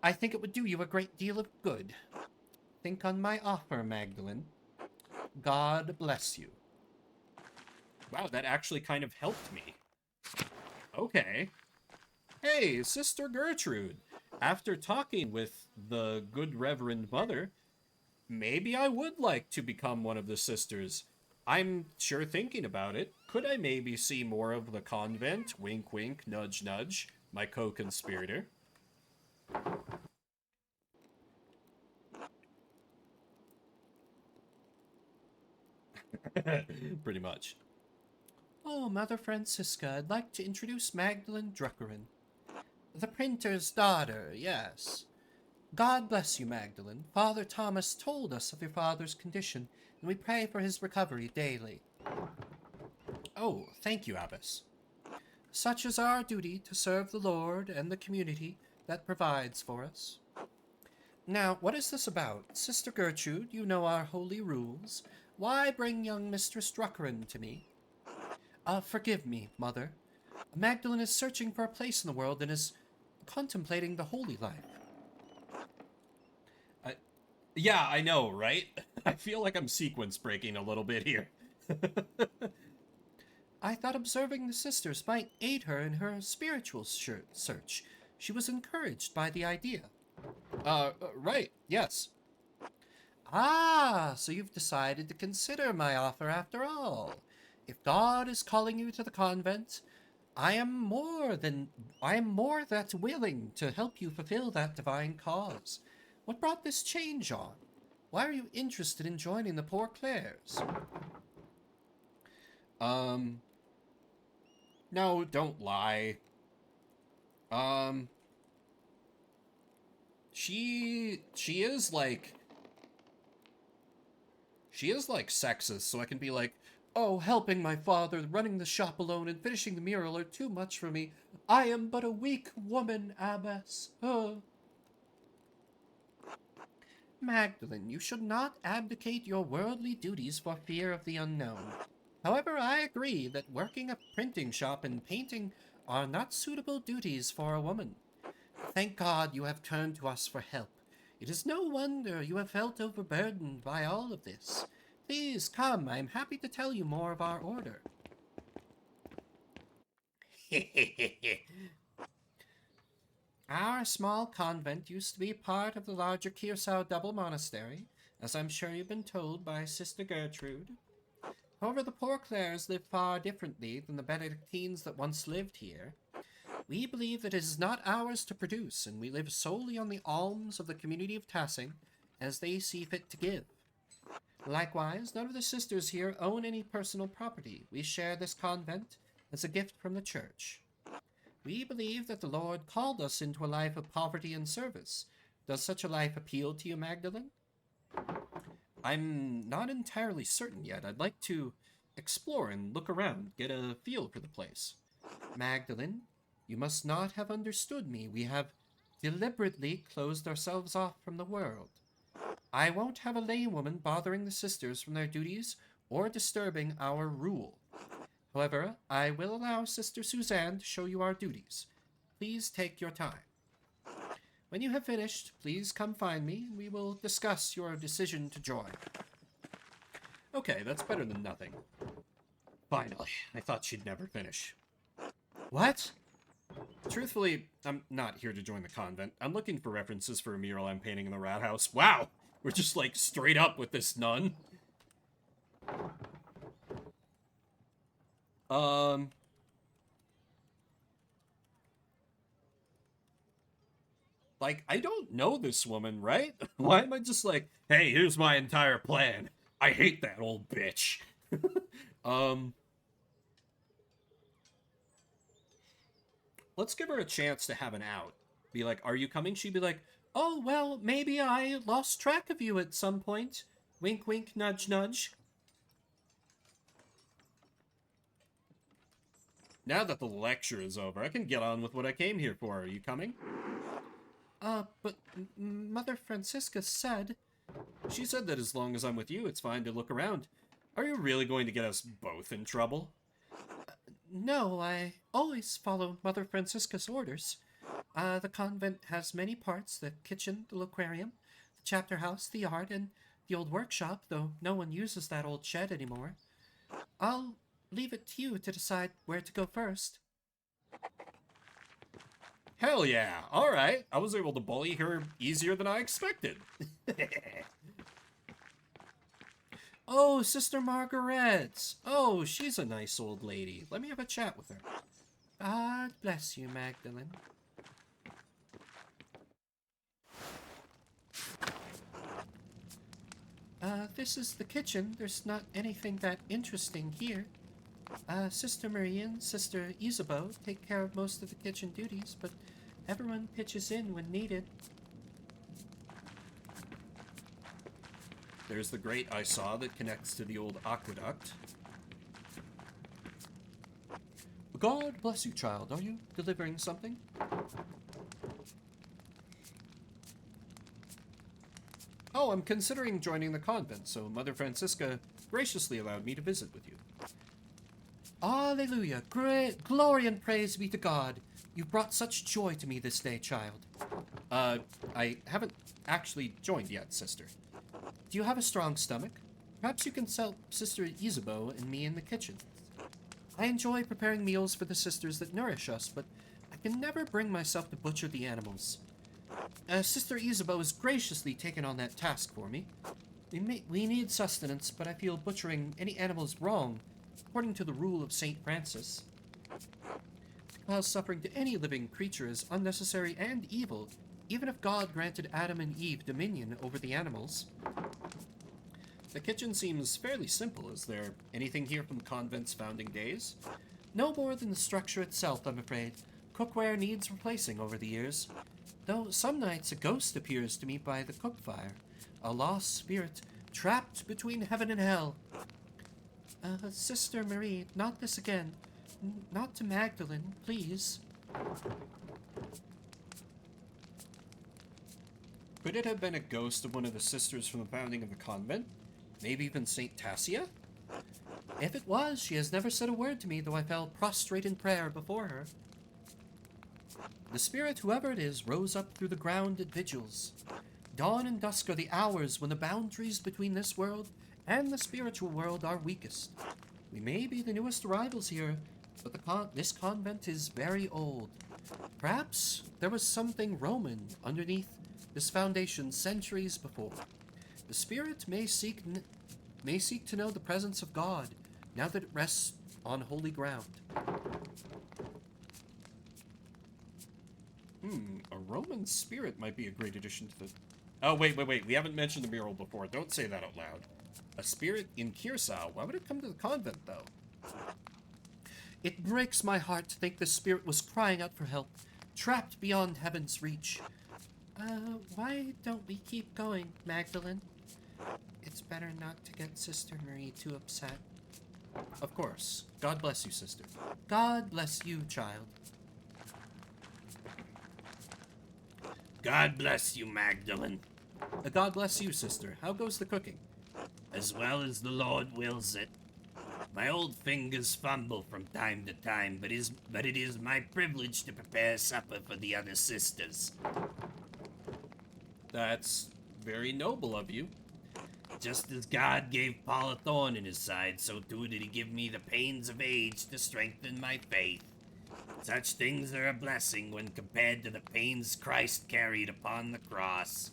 I think it would do you a great deal of good. Think on my offer, Magdalene. God bless you. Wow, that actually kind of helped me. Okay. Hey, Sister Gertrude. After talking with the good Reverend Mother, maybe I would like to become one of the sisters. I'm sure thinking about it. Could I maybe see more of the convent? Wink, wink, nudge, nudge. My co-conspirator. Pretty much. Oh, Mother Francisca, I'd like to introduce Magdalene Druckerin. The printer's daughter, yes. God bless you, Magdalene. Father Thomas told us of your father's condition, and we pray for his recovery daily. Oh, thank you, Abbess. Such is our duty to serve the Lord and the community that provides for us. Now, what is this about? Sister Gertrude, you know our holy rules. Why bring young Mistress Druckerin to me? Forgive me, Mother. Magdalene is searching for a place in the world and is contemplating the holy life. Yeah, I know, right? I feel like I'm sequence breaking a little bit here. I thought observing the sisters might aid her in her spiritual search. She was encouraged by the idea. Right, yes. Ah, so you've decided to consider my offer after all. If God is calling you to the convent, I am more that willing to help you fulfill that divine cause. What brought this change on? Why are you interested in joining the Poor Clares? No, don't lie. She is like sexist, so I can be like, oh, helping my father, running the shop alone, and finishing the mural are too much for me. I am but a weak woman, Abbess. Magdalene, you should not abdicate your worldly duties for fear of the unknown. However, I agree that working a printing shop and painting are not suitable duties for a woman. Thank God you have turned to us for help. It is no wonder you have felt overburdened by all of this. Please come, I am happy to tell you more of our order. Our small convent used to be part of the larger Kearsau Double Monastery, as I'm sure you've been told by Sister Gertrude. However, the Poor Clares live far differently than the Benedictines that once lived here. We believe that it is not ours to produce, and we live solely on the alms of the community of Tassing, as they see fit to give. Likewise, none of the sisters here own any personal property. We share this convent as a gift from the church. We believe that the Lord called us into a life of poverty and service. Does such a life appeal to you, Magdalene? I'm not entirely certain yet. I'd like to explore and look around, get a feel for the place. Magdalene, you must not have understood me. We have deliberately closed ourselves off from the world. I won't have a laywoman bothering the sisters from their duties or disturbing our rule. However, I will allow Sister Suzanne to show you our duties. Please take your time. When you have finished, please come find me, and we will discuss your decision to join. Okay, that's better than nothing. Finally, I thought she'd never finish. What? Truthfully, I'm not here to join the convent. I'm looking for references for a mural I'm painting in the rat house. Wow! We're just like straight up with this nun. Like, I don't know this woman, right? Why am I just like, hey, here's my entire plan. I hate that old bitch. um, let's give her a chance to have an out. Be like, are you coming? She'd be like, oh, well, maybe I lost track of you at some point. Wink, wink, nudge, nudge. Now that the lecture is over, I can get on with what I came here for. Are you coming? But Mother Francisca said... She said that as long as I'm with you, it's fine to look around. Are you really going to get us both in trouble? No, I always follow Mother Francisca's orders. The convent has many parts: the kitchen, the aquarium, the chapter house, the yard, and the old workshop, though no one uses that old shed anymore. I'll leave it to you to decide where to go first. Hell yeah, alright. I was able to bully her easier than I expected. Oh, Sister Margaret. Oh, she's a nice old lady. Let me have a chat with her. God bless you, Magdalene. This is the kitchen. There's not anything that interesting here. Sister Marie and Sister Isabeau take care of most of the kitchen duties, but everyone pitches in when needed. There's the grate I saw that connects to the old aqueduct. God bless you, child. Are you delivering something? Oh, I'm considering joining the convent, so Mother Francisca graciously allowed me to visit with you. Alleluia! Great glory and praise be to God. You've brought such joy to me this day, child. I haven't actually joined yet, sister. Do you have a strong stomach? Perhaps you can help Sister Isabeau and me in the kitchen. I enjoy preparing meals for the sisters that nourish us, but I can never bring myself to butcher the animals. Sister Isabeau has graciously taken on that task for me. We need sustenance, but I feel butchering any animals wrong, according to the rule of St. Francis. To cause suffering to any living creature is unnecessary and evil, even if God granted Adam and Eve dominion over the animals. The kitchen seems fairly simple. Is there anything here from the convent's founding days? No more than the structure itself, I'm afraid. Cookware needs replacing over the years. Though some nights a ghost appears to me by the cook fire, a lost spirit trapped between heaven and hell. Sister Marie, not this again. Not to Magdalene, please. Could it have been a ghost of one of the sisters from the founding of the convent? Maybe even St. Tassia? If it was, she has never said a word to me, though I fell prostrate in prayer before her. The spirit, whoever it is, rose up through the ground at vigils. Dawn and dusk are the hours when the boundaries between this world and the spiritual world are weakest. We may be the newest arrivals here, but this convent is very old. Perhaps there was something Roman underneath this foundation centuries before. The spirit may seek to know the presence of God now that it rests on holy ground. A Roman spirit might be a great addition to the... Oh, wait. We haven't mentioned the mural before. Don't say that out loud. A spirit in Kirsau? Why would it come to the convent, though? It breaks my heart to think the spirit was crying out for help, trapped beyond heaven's reach. Why don't we keep going, Magdalene? It's better not to get Sister Marie too upset. Of course. God bless you, sister. God bless you, child. God bless you, Magdalene. God bless you, sister. How goes the cooking? As well as the Lord wills it. My old fingers fumble from time to time, but it is my privilege to prepare supper for the other sisters. That's very noble of you. Just as God gave Paul a thorn in his side, so too did he give me the pains of age to strengthen my faith. Such things are a blessing when compared to the pains Christ carried upon the cross.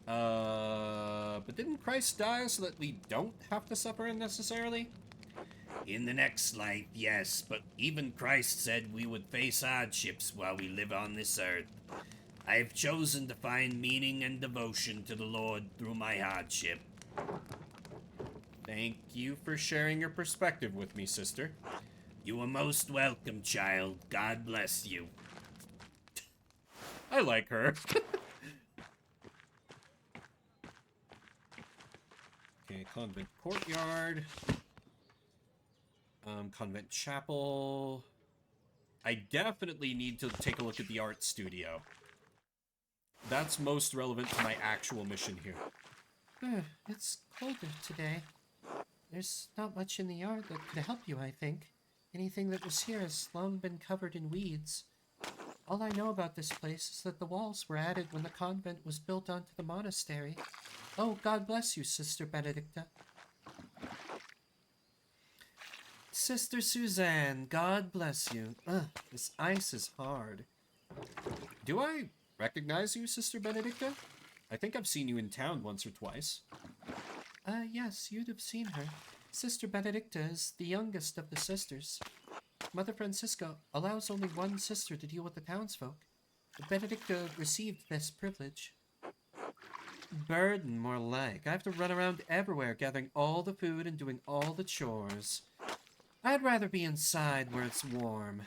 But didn't Christ die so that we don't have to suffer unnecessarily? In the next life, yes, but even Christ said we would face hardships while we live on this earth. I have chosen to find meaning and devotion to the Lord through my hardship. Thank you for sharing your perspective with me, sister. You are most welcome, child. God bless you. I like her. Okay, convent courtyard. Convent chapel. I definitely need to take a look at the art studio. That's most relevant to my actual mission here. It's colder today. There's not much in the yard that could help you, I think. Anything that was here has long been covered in weeds. All I know about this place is that the walls were added when the convent was built onto the monastery. Oh, God bless you, Sister Benedicta. Sister Suzanne, God bless you. Ugh, this ice is hard. Do I recognize you, Sister Benedicta? I think I've seen you in town once or twice. Yes, you'd have seen her. Sister Benedicta is the youngest of the sisters. Mother Francisca allows only one sister to deal with the townsfolk. Benedicta received this privilege. Burden, more like. I have to run around everywhere gathering all the food and doing all the chores. I'd rather be inside where it's warm.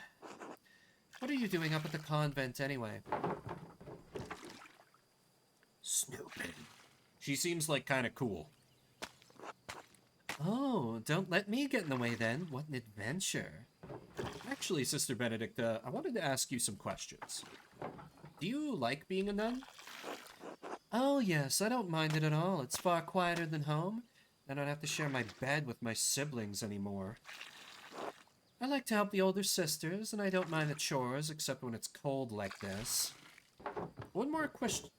What are you doing up at the convent anyway? Snooping. She seems like kind of cool. Oh, don't let me get in the way then. What an adventure. Actually, Sister Benedicta, I wanted to ask you some questions. Do you like being a nun? Oh yes, I don't mind it at all. It's far quieter than home. I don't have to share my bed with my siblings anymore. I like to help the older sisters, and I don't mind the chores, except when it's cold like this. One more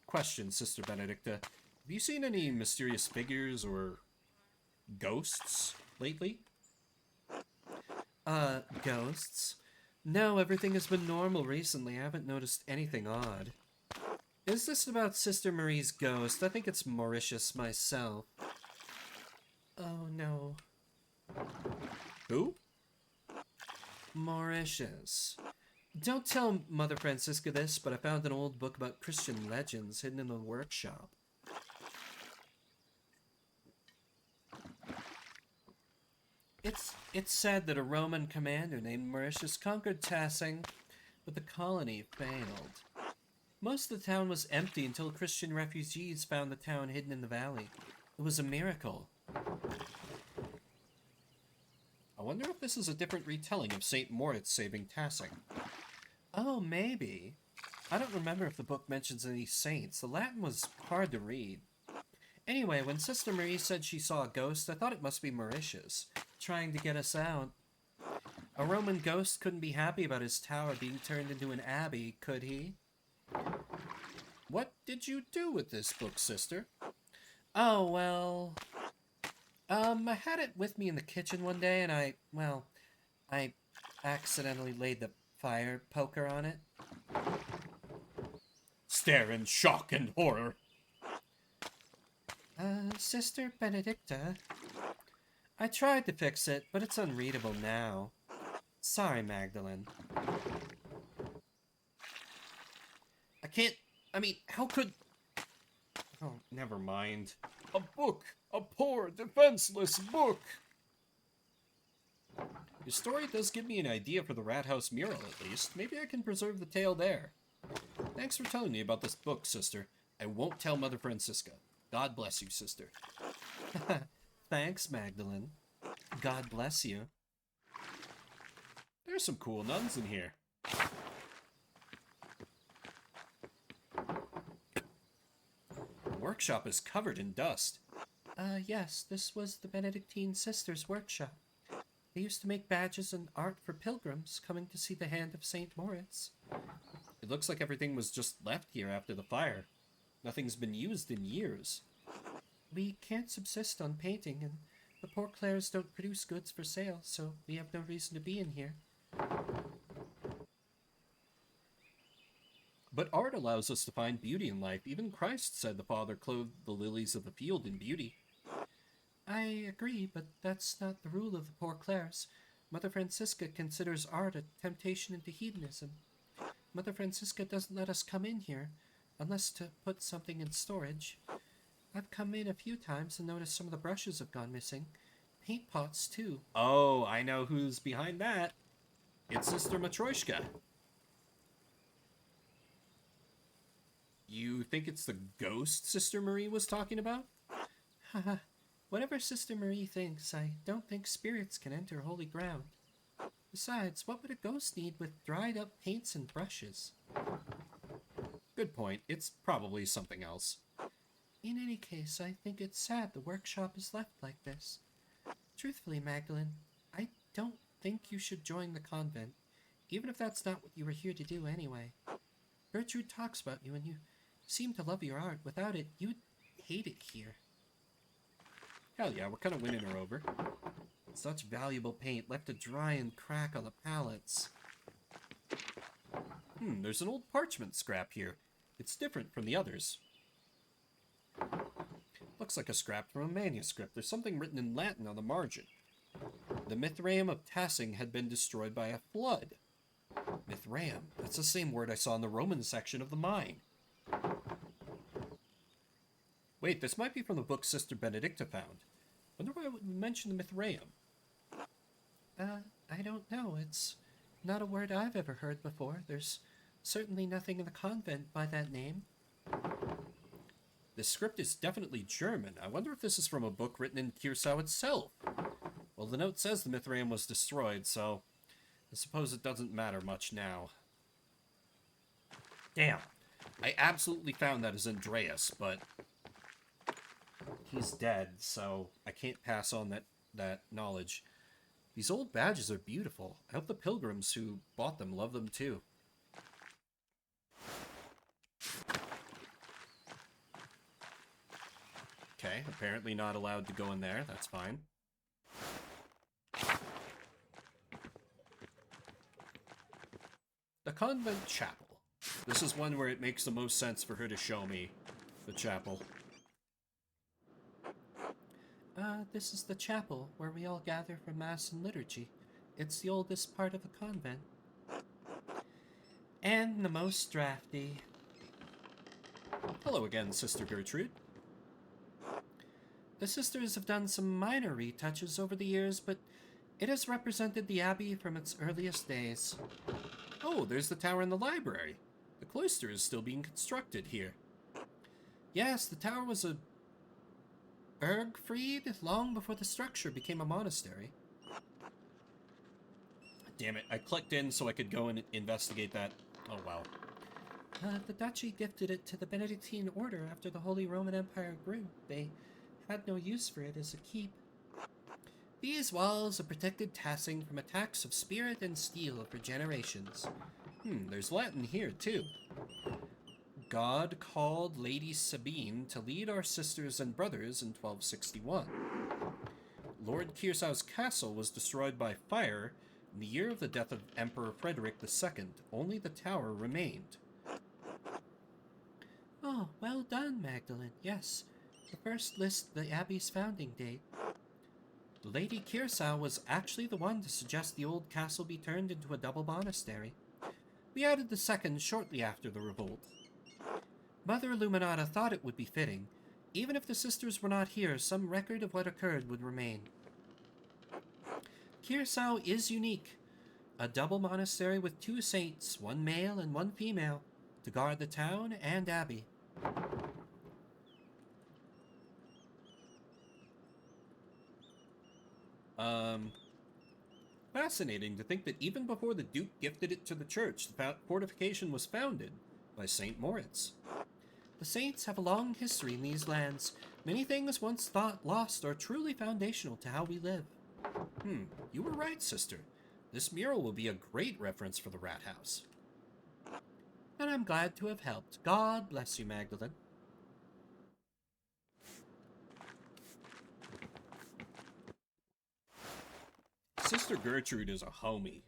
question, Sister Benedicta. Have you seen any mysterious figures or ghosts lately? Ghosts? No, everything has been normal recently. I haven't noticed anything odd. Is this about Sister Marie's ghost? I think it's Mauritius myself. Oh no. Who? Mauritius. Don't tell Mother Francisca this, but I found an old book about Christian legends hidden in the workshop. It's said that a Roman commander named Mauritius conquered Tassing, but the colony failed. Most of the town was empty until Christian refugees found the town hidden in the valley. It was a miracle. I wonder if this is a different retelling of St. Moritz saving Tassing. Oh, maybe. I don't remember if the book mentions any saints. The Latin was hard to read. Anyway, when Sister Marie said she saw a ghost, I thought it must be Mauritius, trying to get us out. A Roman ghost couldn't be happy about his tower being turned into an abbey, could he? What did you do with this book, sister? Oh, well... I had it with me in the kitchen one day, and I accidentally laid the fire poker on it. Stare in shock and horror. Sister Benedicta, I tried to fix it, but it's unreadable now. Sorry, Magdalene. How could... Oh, never mind. A book! A poor, defenseless book! Your story does give me an idea for the Rat House mural, at least. Maybe I can preserve the tale there. Thanks for telling me about this book, sister. I won't tell Mother Francisca. God bless you, sister. Thanks, Magdalene. God bless you. There's some cool nuns in here. The workshop is covered in dust. Yes, this was the Benedictine sisters' workshop. They used to make badges and art for pilgrims coming to see the hand of St. Moritz. It looks like everything was just left here after the fire. Nothing's been used in years. We can't subsist on painting, and the poor Clares don't produce goods for sale, so we have no reason to be in here. But art allows us to find beauty in life. Even Christ said the Father clothed the lilies of the field in beauty. I agree, but that's not the rule of the Poor Clares. Mother Francisca considers art a temptation into hedonism. Mother Francisca doesn't let us come in here unless to put something in storage. I've come in a few times and noticed some of the brushes have gone missing. Paint pots, too. Oh, I know who's behind that. It's Sister Matryoshka. You think it's the ghost Sister Marie was talking about? Haha. Whatever Sister Marie thinks, I don't think spirits can enter holy ground. Besides, what would a ghost need with dried up paints and brushes? Good point. It's probably something else. In any case, I think it's sad the workshop is left like this. Truthfully, Magdalene, I don't think you should join the convent, even if that's not what you were here to do anyway. Gertrude talks about you, and you seem to love your art. Without it, you'd hate it here. Hell yeah, we're kind of winning her over. Such valuable paint left to dry and crack on the palettes. There's an old parchment scrap here. It's different from the others. Looks like a scrap from a manuscript. There's something written in Latin on the margin. The Mithraeum of Tassing had been destroyed by a flood. Mithraeum. That's the same word I saw in the Roman section of the mine. Wait, this might be from the book Sister Benedicta found. Wonder why it would mention the Mithraeum. I don't know. It's not a word I've ever heard before. There's certainly nothing in the convent by that name. The script is definitely German. I wonder if this is from a book written in Kirsau itself. Well, the note says the Mithraeum was destroyed, so I suppose it doesn't matter much now. Damn. I absolutely found that as Andreas, but he's dead, so I can't pass on that knowledge. These old badges are beautiful. I hope the pilgrims who bought them love them too. Okay, apparently not allowed to go in there. That's fine. The convent chapel. This is one where it makes the most sense for her to show me the chapel. This is the chapel where we all gather for Mass and liturgy. It's the oldest part of the convent. And the most drafty. Hello again, Sister Gertrude. The sisters have done some minor retouches over the years, but it has represented the abbey from its earliest days. Oh, there's the tower in the library. The cloister is still being constructed here. Yes, the tower was a Bergfried long before the structure became a monastery. Damn it, I clicked in so I could go and investigate that. Oh, wow. The duchy gifted it to the Benedictine order after the Holy Roman Empire grew. They had no use for it as a keep. These walls have protected Tassing from attacks of spirit and steel for generations. There's Latin here, too. God called Lady Sabine to lead our sisters and brothers in 1261. Lord Kirsau's castle was destroyed by fire in the year of the death of Emperor Frederick II. Only the tower remained. Oh, well done, Magdalene. Yes, the first lists the abbey's founding date. Lady Kirsau was actually the one to suggest the old castle be turned into a double monastery. We added the second shortly after the revolt. Mother Illuminata thought it would be fitting. Even if the sisters were not here, some record of what occurred would remain. Kirsau is unique. A double monastery with 2 saints, 1 male and 1 female, to guard the town and abbey. Fascinating to think that even before the Duke gifted it to the church, the fortification was founded by St. Moritz. The saints have a long history in these lands. Many things once thought lost are truly foundational to how we live. You were right, sister. This mural will be a great reference for the rat house. And I'm glad to have helped. God bless you, Magdalene. Sister Gertrude is a homie.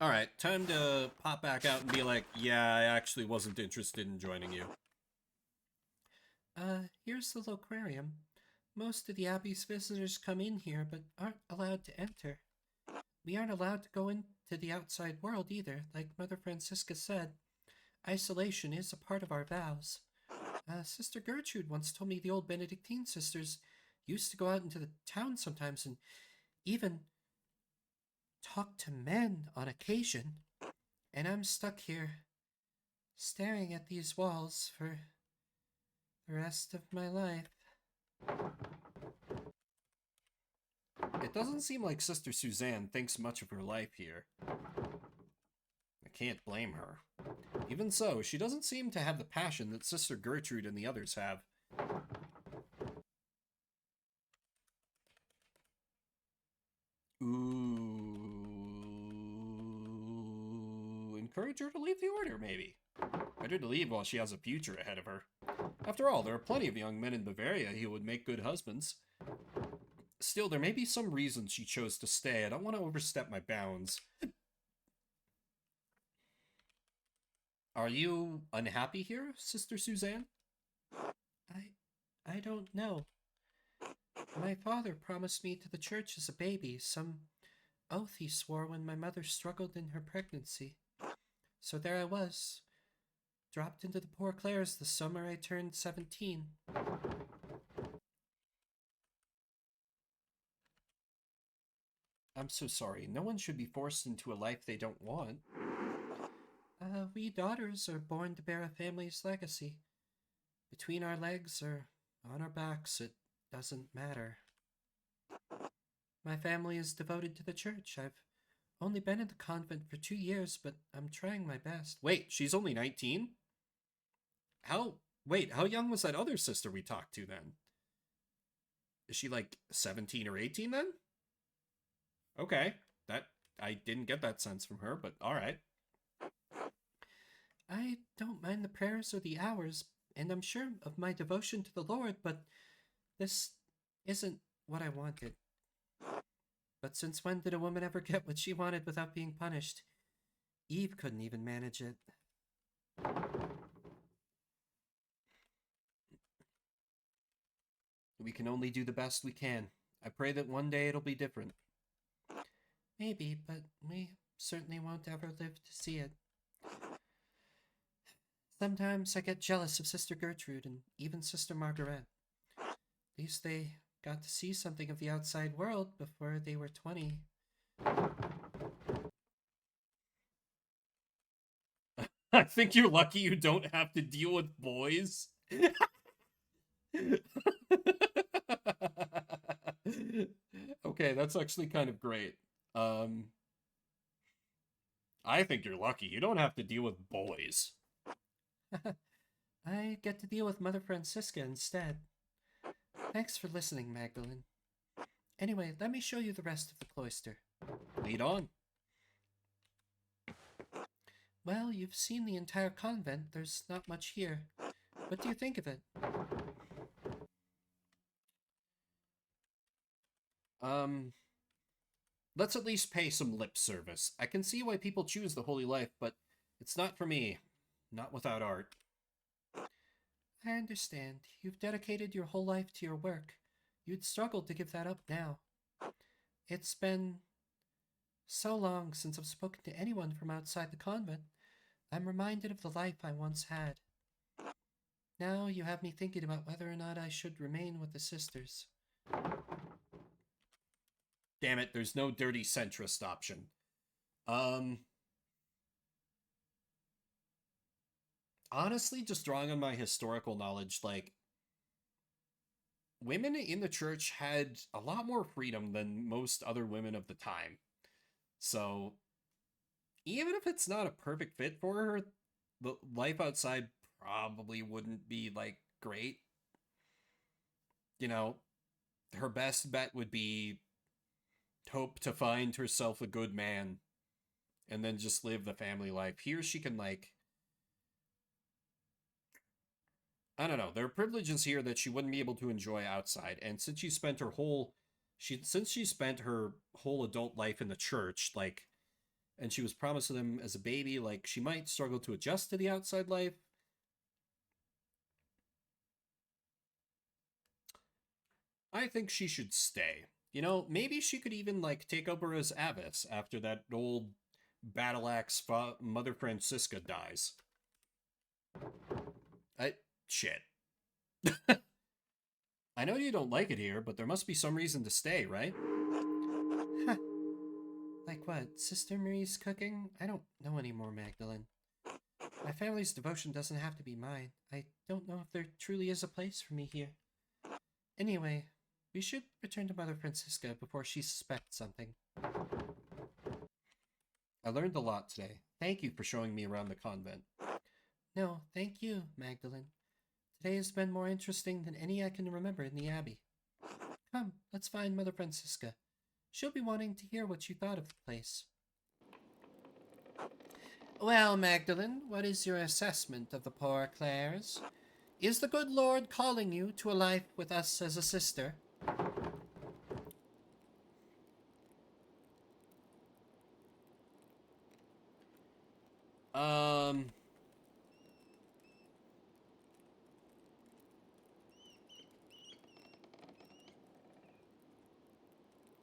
Alright, time to pop back out and be like, yeah, I actually wasn't interested in joining you. Here's the Loquarium. Most of the Abbey's visitors come in here, but aren't allowed to enter. We aren't allowed to go into the outside world either. Like Mother Francisca said, isolation is a part of our vows. Sister Gertrude once told me the old Benedictine sisters used to go out into the town sometimes and even talk to men on occasion. And I'm stuck here, staring at these walls for the rest of my life. It doesn't seem like Sister Suzanne thinks much of her life here. I can't blame her. Even so, she doesn't seem to have the passion that Sister Gertrude and the others have. Ooh. Encourage her to leave the order, maybe. Better to leave while she has a future ahead of her. After all, there are plenty of young men in Bavaria who would make good husbands. Still, there may be some reason she chose to stay. I don't want to overstep my bounds. Are you unhappy here, Sister Suzanne? I don't know. My father promised me to the church as a baby, some oath he swore when my mother struggled in her pregnancy. So there I was, dropped into the Poor Clares the summer I turned 17. I'm so sorry. No one should be forced into a life they don't want. We daughters are born to bear a family's legacy. Between our legs or on our backs, it doesn't matter. My family is devoted to the church. I've only been in the convent for 2 years, but I'm trying my best. Wait, she's only 19? Wait, how young was that other sister we talked to then? Is she like 17 or 18 then? Okay, I didn't get that sense from her, but alright. I don't mind the prayers or the hours, and I'm sure of my devotion to the Lord, but this isn't what I wanted. But since when did a woman ever get what she wanted without being punished? Eve couldn't even manage it. We can only do the best we can. I pray that one day it'll be different. Maybe, but we certainly won't ever live to see it. Sometimes I get jealous of Sister Gertrude and even Sister Margaret. At least they got to see something of the outside world before they were 20. I think you're lucky you don't have to deal with boys. Okay, that's actually kind of great. I think you're lucky. You don't have to deal with boys. I get to deal with Mother Francisca instead. Thanks for listening, Magdalene. Anyway, let me show you the rest of the cloister. Lead on. Well, you've seen the entire convent. There's not much here. What do you think of it? Let's at least pay some lip service. I can see why people choose the holy life, but it's not for me. Not without art. I understand. You've dedicated your whole life to your work. You'd struggle to give that up now. It's been so long since I've spoken to anyone from outside the convent. I'm reminded of the life I once had. Now you have me thinking about whether or not I should remain with the sisters. Damn it, there's no dirty centrist option. Honestly, just drawing on my historical knowledge, like, women in the church had a lot more freedom than most other women of the time. So, even if it's not a perfect fit for her, the life outside probably wouldn't be, like, great. You know, her best bet would be hope to find herself a good man and then just live the family life. Here she can, like, I don't know. There are privileges here that she wouldn't be able to enjoy outside. And since she spent her whole adult life in the church, like, and she was promised to them as a baby, like, she might struggle to adjust to the outside life. I think she should stay. You know, maybe she could even, like, take over as abbess after that old battle axe Mother Francisca dies. Shit. I know you don't like it here, but there must be some reason to stay, right? Huh. Like what? Sister Marie's cooking? I don't know anymore, Magdalene. My family's devotion doesn't have to be mine. I don't know if there truly is a place for me here. Anyway, we should return to Mother Francisca before she suspects something. I learned a lot today. Thank you for showing me around the convent. No, thank you, Magdalene. Today has been more interesting than any I can remember in the Abbey. Come, let's find Mother Francisca. She'll be wanting to hear what you thought of the place. Well, Magdalene, what is your assessment of the poor Clares? Is the good Lord calling you to a life with us as a sister?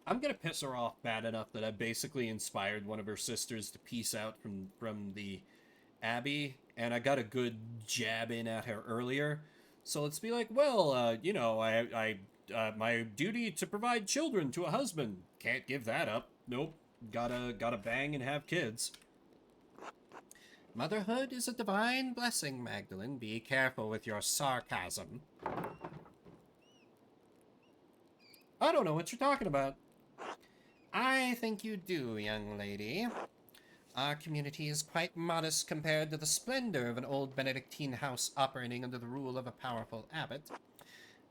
I'm gonna piss her off bad enough that I basically inspired one of her sisters to peace out from the Abbey, and I got a good jab in at her earlier. So let's be like, well, you know, my duty to provide children to a husband. Can't give that up. Nope. Gotta bang and have kids. Motherhood is a divine blessing, Magdalene. Be careful with your sarcasm. I don't know what you're talking about. I think you do, young lady. Our community is quite modest compared to the splendor of an old Benedictine house operating under the rule of a powerful abbot.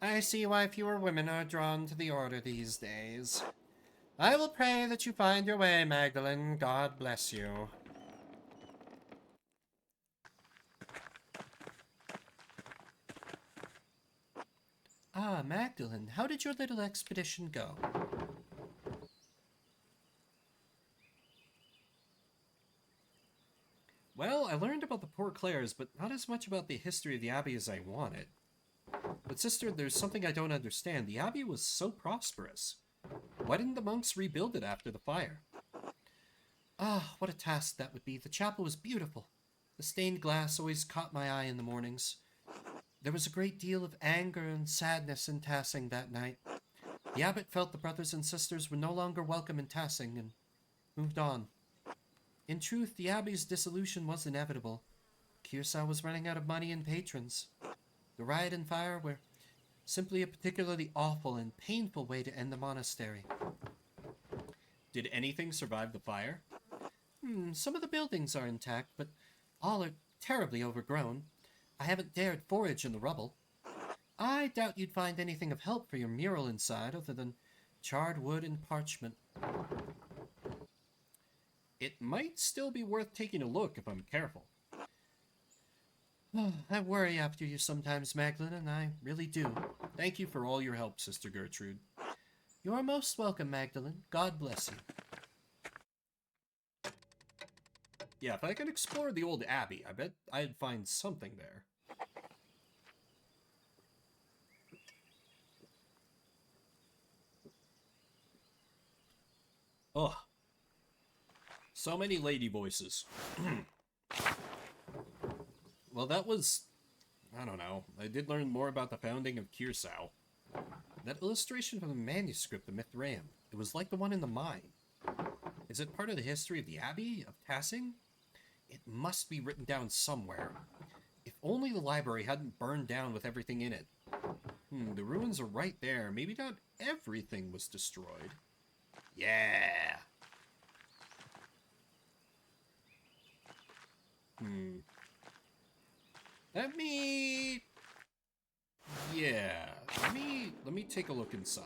I see why fewer women are drawn to the order these days. I will pray that you find your way, Magdalene. God bless you. Ah, Magdalene, how did your little expedition go? Well, I learned about the Poor Clares, but not as much about the history of the Abbey as I wanted. But sister, there's something I don't understand. The Abbey was so prosperous. Why didn't the monks rebuild it after the fire? Ah, what a task that would be. The chapel was beautiful. The stained glass always caught my eye in the mornings. There was a great deal of anger and sadness in Tassing that night. The abbot felt the brothers and sisters were no longer welcome in Tassing and moved on. In truth, the abbey's dissolution was inevitable. Curacao was running out of money and patrons. The riot and fire were simply a particularly awful and painful way to end the monastery. Did anything survive the fire? Some of the buildings are intact, but all are terribly overgrown. I haven't dared forage in the rubble. I doubt you'd find anything of help for your mural inside other than charred wood and parchment. It might still be worth taking a look if I'm careful. I worry after you sometimes, Magdalene, I really do. Thank you for all your help, Sister Gertrude. You are most welcome, Magdalene. God bless you. Yeah, if I could explore the old abbey, I bet I'd find something there. Ugh. So many lady voices. Well, that was... I don't know. I did learn more about the founding of Curacao. That illustration from the manuscript of Mithraeum, it was like the one in the mine. Is it part of the history of the Abbey of Tassing? It must be written down somewhere. If only the library hadn't burned down with everything in it. The ruins are right there. Maybe not everything was destroyed. Yeah! Let me... Yeah. Let me take a look inside.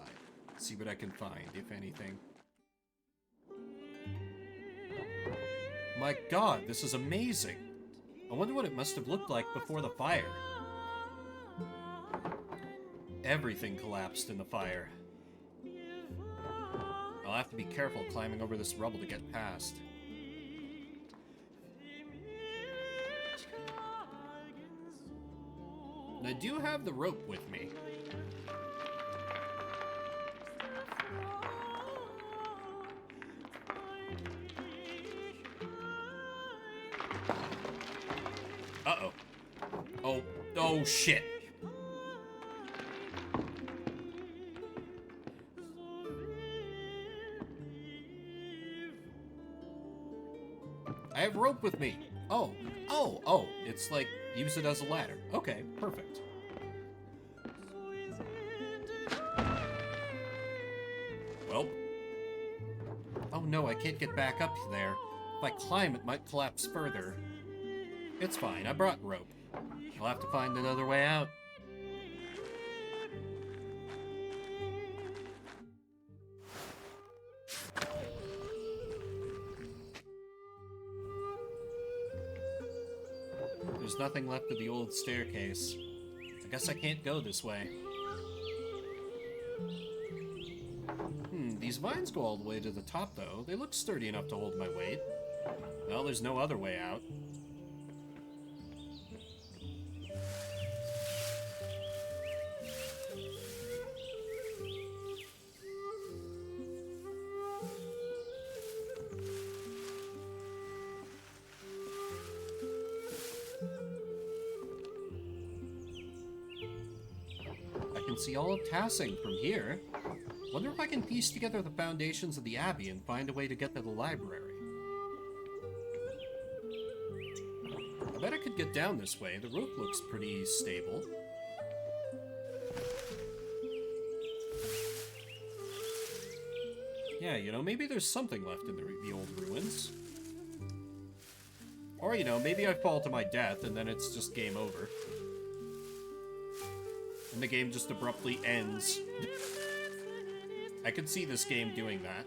See what I can find, if anything. My god, this is amazing. I wonder what it must have looked like before the fire. Everything collapsed in the fire. I'll have to be careful climbing over this rubble to get past. I do have the rope with me. Uh-oh. Oh, oh shit. I have rope with me. Oh, oh, it's like, use it as a ladder. Okay, perfect. Well. Oh no, I can't get back up there. If I climb, it might collapse further. It's fine, I brought rope. I'll have to find another way out. There's nothing left of the old staircase. I guess I can't go this way. These vines go all the way to the top, though. They look sturdy enough to hold my weight. Well, there's no other way out. I can see all of Tassing from here. Wonder if I can piece together the foundations of the Abbey and find a way to get to the library. I bet I could get down this way. The roof looks pretty stable. Yeah, you know, maybe there's something left in the old ruins. Or, you know, maybe I fall to my death and then it's just game over. And the game just abruptly ends. I could see this game doing that.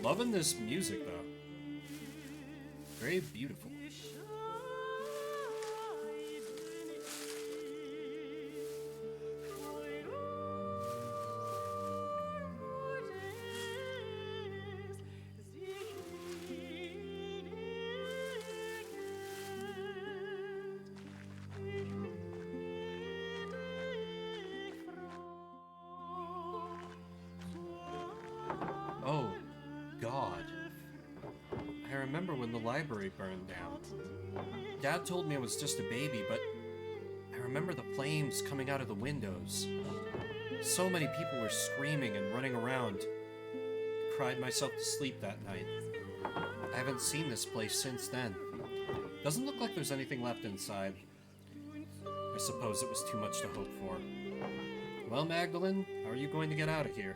Loving this music, though. Very beautiful. Oh, God. I remember when the library burned down. Dad told me I was just a baby, but I remember the flames coming out of the windows. So many people were screaming and running around. I cried myself to sleep that night. I haven't seen this place since then. Doesn't look like there's anything left inside. I suppose it was too much to hope for. Well, Magdalene, how are you going to get out of here?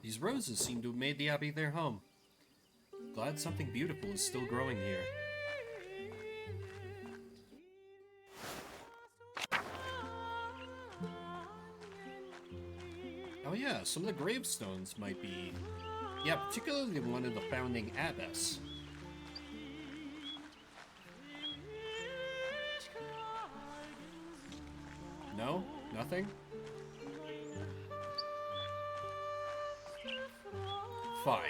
These roses seem to have made the Abbey their home. Glad something beautiful is still growing here. Oh yeah, some of the gravestones might be... Yeah, particularly the one of the founding abbess. No? Nothing? Fine.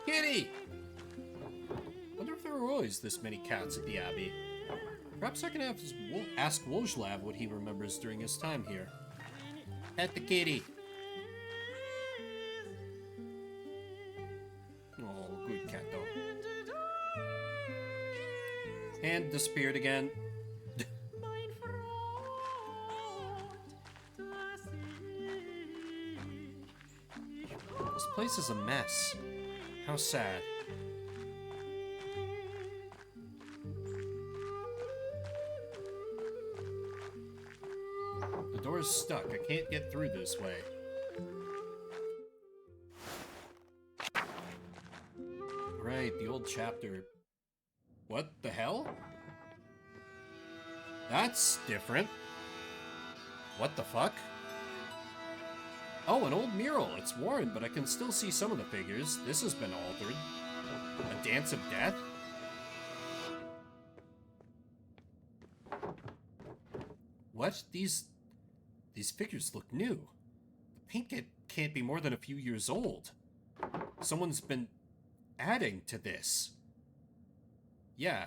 Kitty! Wonder if there were always this many cats at the Abbey. Perhaps I can ask Wojlav what he remembers during his time here. Pet the kitty. Oh, good cat though. And disappeared again. This place is a mess. How sad. The door is stuck. I can't get through this way. Right, the old chapter. What the hell? That's different. What the fuck? Oh, an old mural. It's worn, but I can still see some of the figures. This has been altered. A dance of death? What? These figures look new. paint can't be more than a few years old. Someone's been adding to this. Yeah.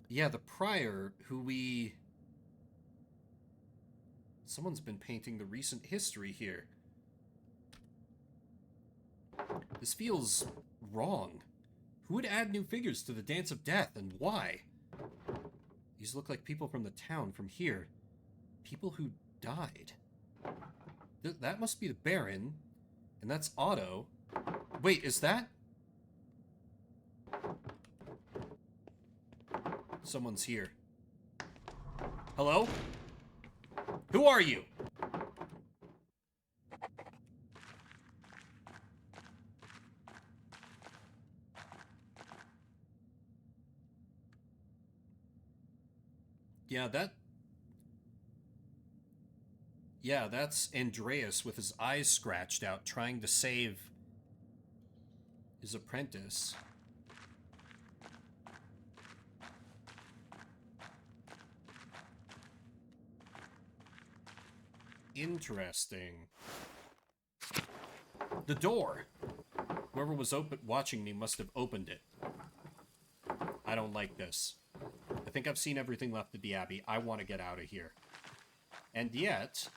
Yeah, the prior who we... Someone's been painting the recent history here. This feels wrong. Who would add new figures to the Dance of Death, and why? These look like people from the town, from here. People who died. That must be the Baron, and that's Otto. Wait, is that... Someone's here. Hello? Who are you? Yeah, that's Andreas with his eyes scratched out, trying to save his apprentice. Interesting. The door. Whoever was watching me must have opened it. I don't like this. I think I've seen everything left at the Abbey. I want to get out of here. And yet...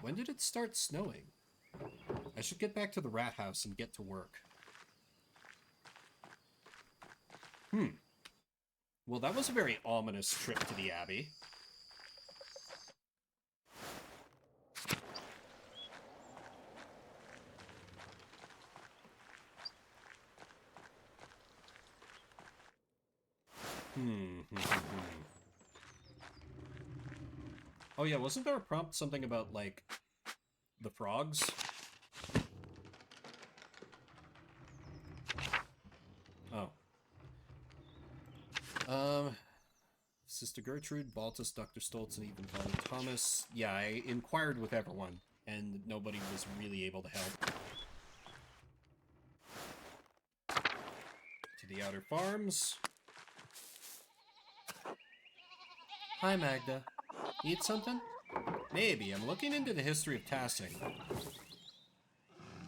When did it start snowing? I should get back to the rat house and get to work. Well, that was a very ominous trip to the Abbey. Oh yeah, wasn't there a prompt something about, like, the frogs? Oh. Sister Gertrude, Baltus, Dr. Stoltz, and even Father Thomas. Yeah, I inquired with everyone, and nobody was really able to help. To the outer farms. Hi, Magda. Need something? Maybe. I'm looking into the history of tassing.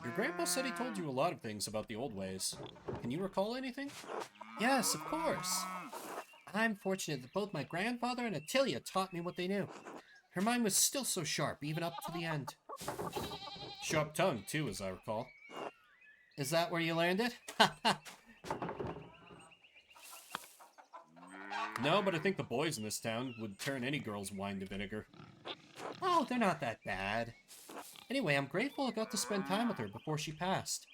Your grandpa said he told you a lot of things about the old ways. Can you recall anything? Yes, of course. I'm fortunate that both my grandfather and Attilia taught me what they knew. Her mind was still so sharp, even up to the end. Sharp tongue, too, as I recall. Is that where you learned it? No, but I think the boys in this town would turn any girl's wine to vinegar. Oh, they're not that bad. Anyway, I'm grateful I got to spend time with her before she passed.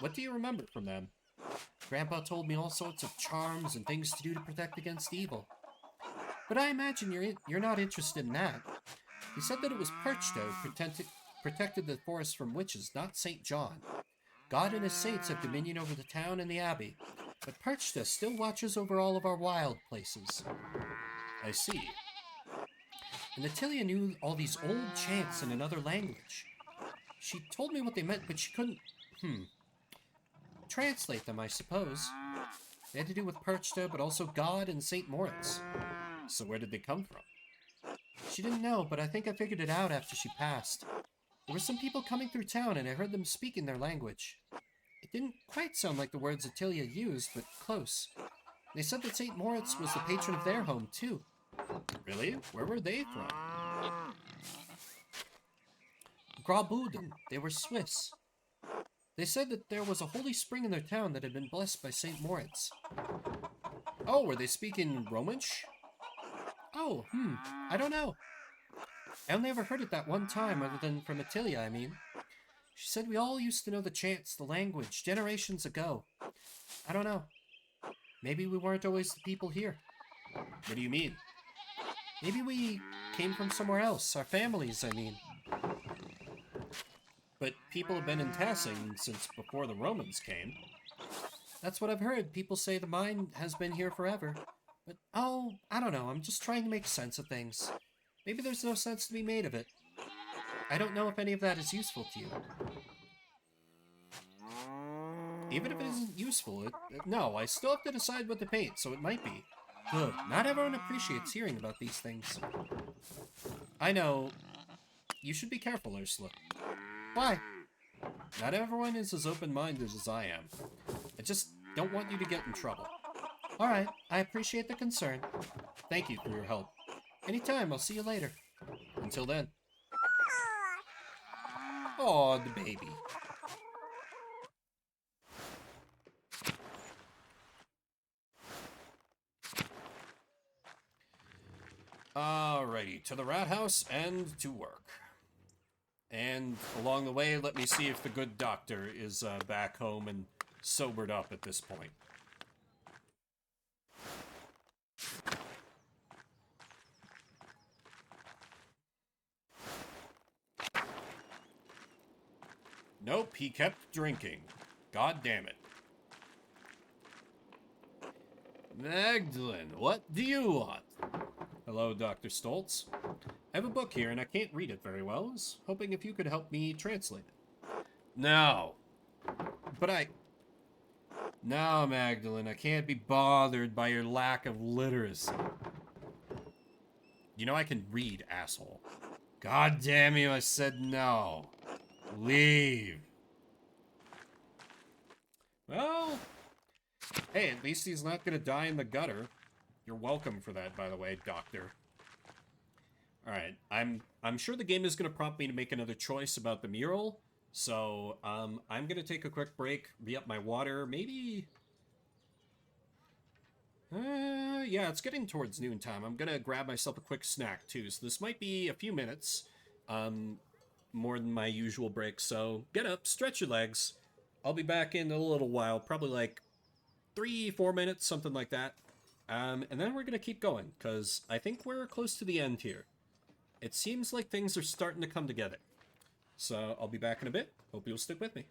What do you remember from them? Grandpa told me all sorts of charms and things to do to protect against evil. But I imagine you're not interested in that. He said that it was Perchta who protected the forest from witches, not St. John. God and his saints have dominion over the town and the abbey, but Perchta still watches over all of our wild places. I see. And Attilia knew all these old chants in another language. She told me what they meant, but she couldn't, translate them, I suppose. They had to do with Perchta, but also God and St. Moritz. So where did they come from? She didn't know, but I think I figured it out after she passed. There were some people coming through town, and I heard them speaking their language. It didn't quite sound like the words Attilia used, but close. They said that St. Moritz was the patron of their home, too. Really? Where were they from? Graubünden. They were Swiss. They said that there was a holy spring in their town that had been blessed by St. Moritz. Oh, were they speaking Romansh? Oh, I don't know. I only ever heard it that one time, other than from Attilia, I mean. She said we all used to know the chants, the language, generations ago. I don't know. Maybe we weren't always the people here. What do you mean? Maybe we came from somewhere else, our families, I mean. But people have been in Tassing since before the Romans came. That's what I've heard. People say the mine has been here forever. But, oh, I don't know. I'm just trying to make sense of things. Maybe there's no sense to be made of it. I don't know if any of that is useful to you. Even if it isn't useful, no, I still have to decide what to paint, so it might be. Ugh, not everyone appreciates hearing about these things. I know. You should be careful, Ursula. Why? Not everyone is as open-minded as I am. I just don't want you to get in trouble. Alright, I appreciate the concern. Thank you for your help. Anytime, I'll see you later. Until then. Aw, the baby. Alrighty, to the rat house and to work. And along the way, let me see if the good doctor is back home and sobered up at this point. Nope, he kept drinking. God damn it. Magdalene, what do you want? Hello, Dr. Stoltz. I have a book here and I can't read it very well. I was hoping if you could help me translate it. No. No, Magdalene, I can't be bothered by your lack of literacy. You know I can read, asshole. God damn you, I said no. Leave. Well, hey, at least he's not gonna die in the gutter. You're welcome for that, by the way, Doctor. Alright, I'm sure the game is gonna prompt me to make another choice about the mural. So, I'm gonna take a quick break, re-up my water, maybe... yeah, it's getting towards noontime. I'm gonna grab myself a quick snack, too, so this might be a few minutes. More than my usual break, so get up, stretch your legs. I'll be back in a little while, probably like 3-4 minutes, something like that. And then we're gonna keep going, because I think we're close to the end here. It seems like things are starting to come together. So I'll be back in a bit. Hope you'll stick with me.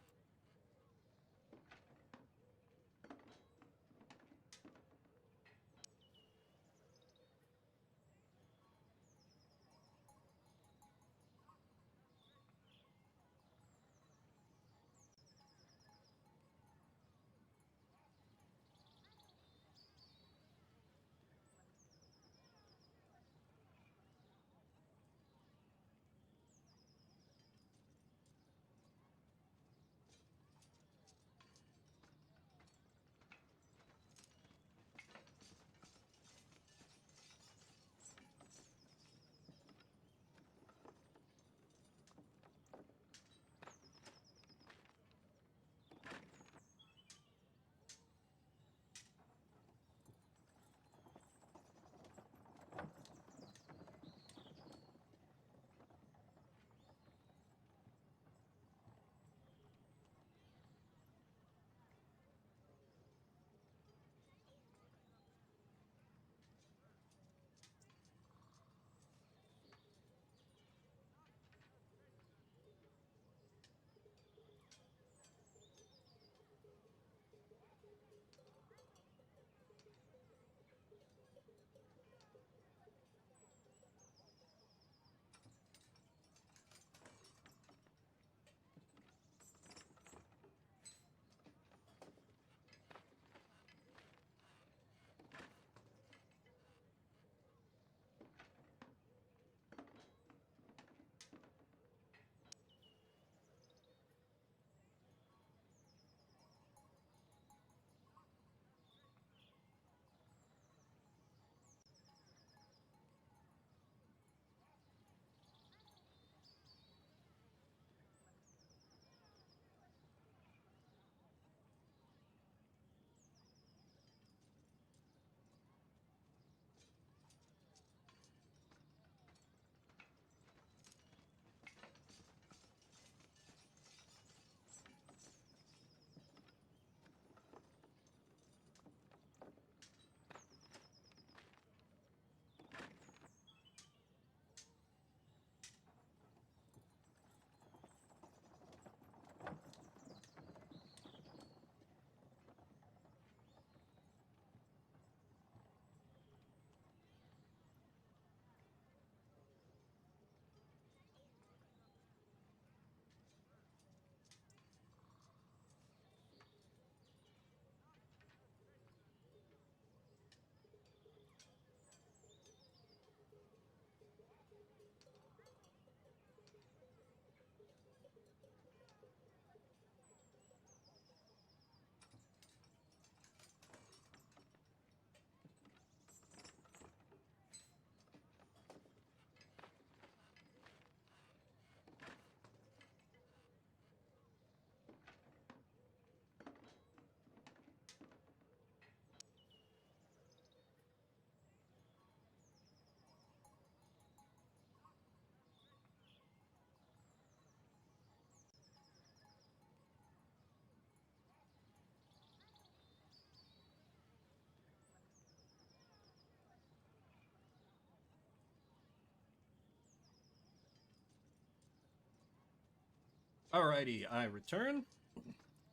Alrighty, I return.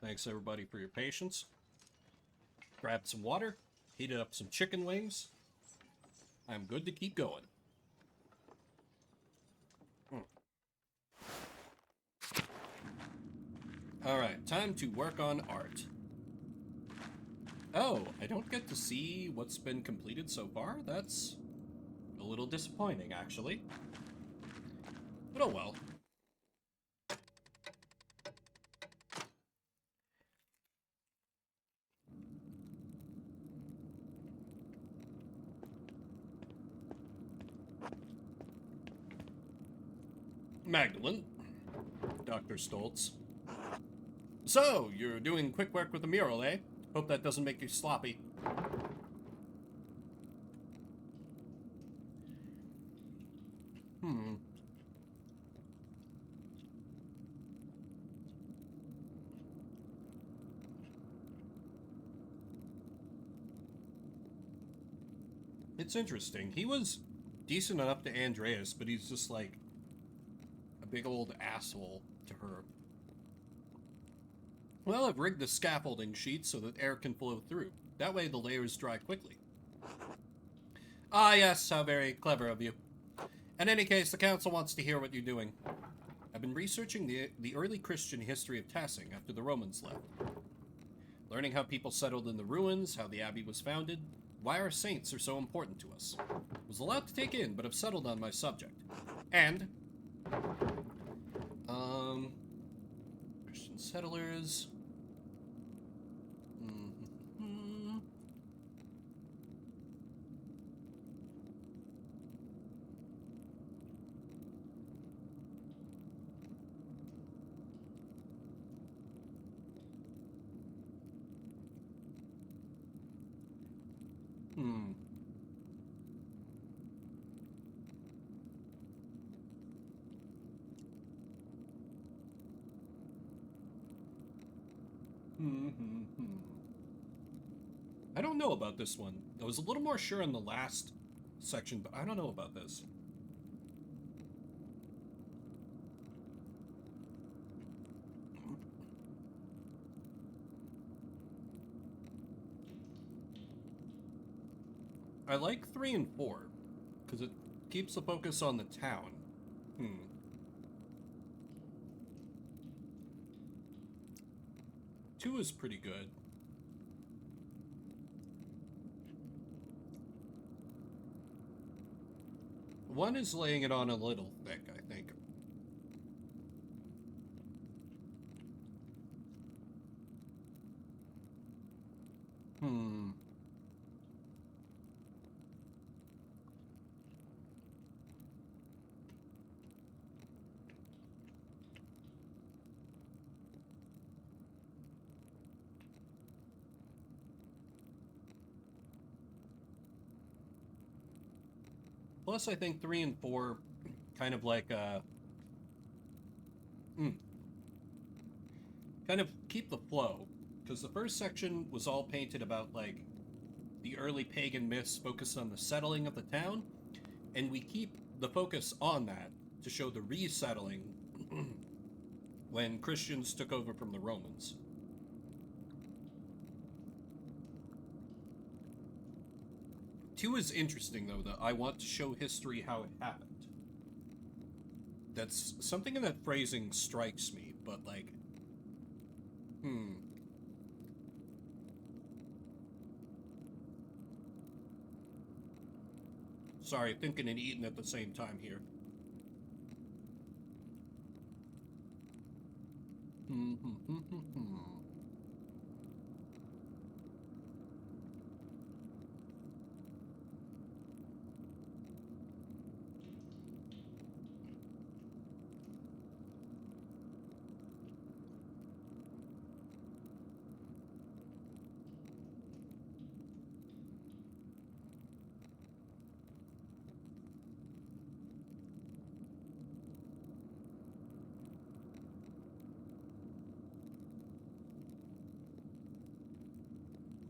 Thanks everybody for your patience. Grabbed some water, heated up some chicken wings. I'm good to keep going. Alright, time to work on art. Oh, I don't get to see what's been completed so far? That's a little disappointing, actually. But oh well. Magdalene. Dr. Stoltz. So, you're doing quick work with the mural, eh? Hope that doesn't make you sloppy. It's interesting. He was decent enough to Andreas, but he's just like a big old asshole to her. Well, I've rigged the scaffolding sheet so that air can flow through. That way the layers dry quickly. Ah, yes, how very clever of you. In any case, the council wants to hear what you're doing. I've been researching the early Christian history of Tassing after the Romans left. Learning how people settled in the ruins, how the abbey was founded, why our saints are so important to us. It was a lot to take in, but I've settled on my subject. And, Christian settlers. I don't know about this one. I was a little more sure in the last section, but I don't know about this. I like 3 and 4, because it keeps the focus on the town. 2 is pretty good. One is laying it on a little thick, I think. Plus, I think 3 and 4 kind of like, kind of keep the flow. Because the first section was all painted about, like, the early pagan myths focused on the settling of the town. And we keep the focus on that to show the resettling when Christians took over from the Romans. Two is interesting, though, that I want to show history how it happened. That's something in that phrasing strikes me, but like, Sorry, thinking and eating at the same time here.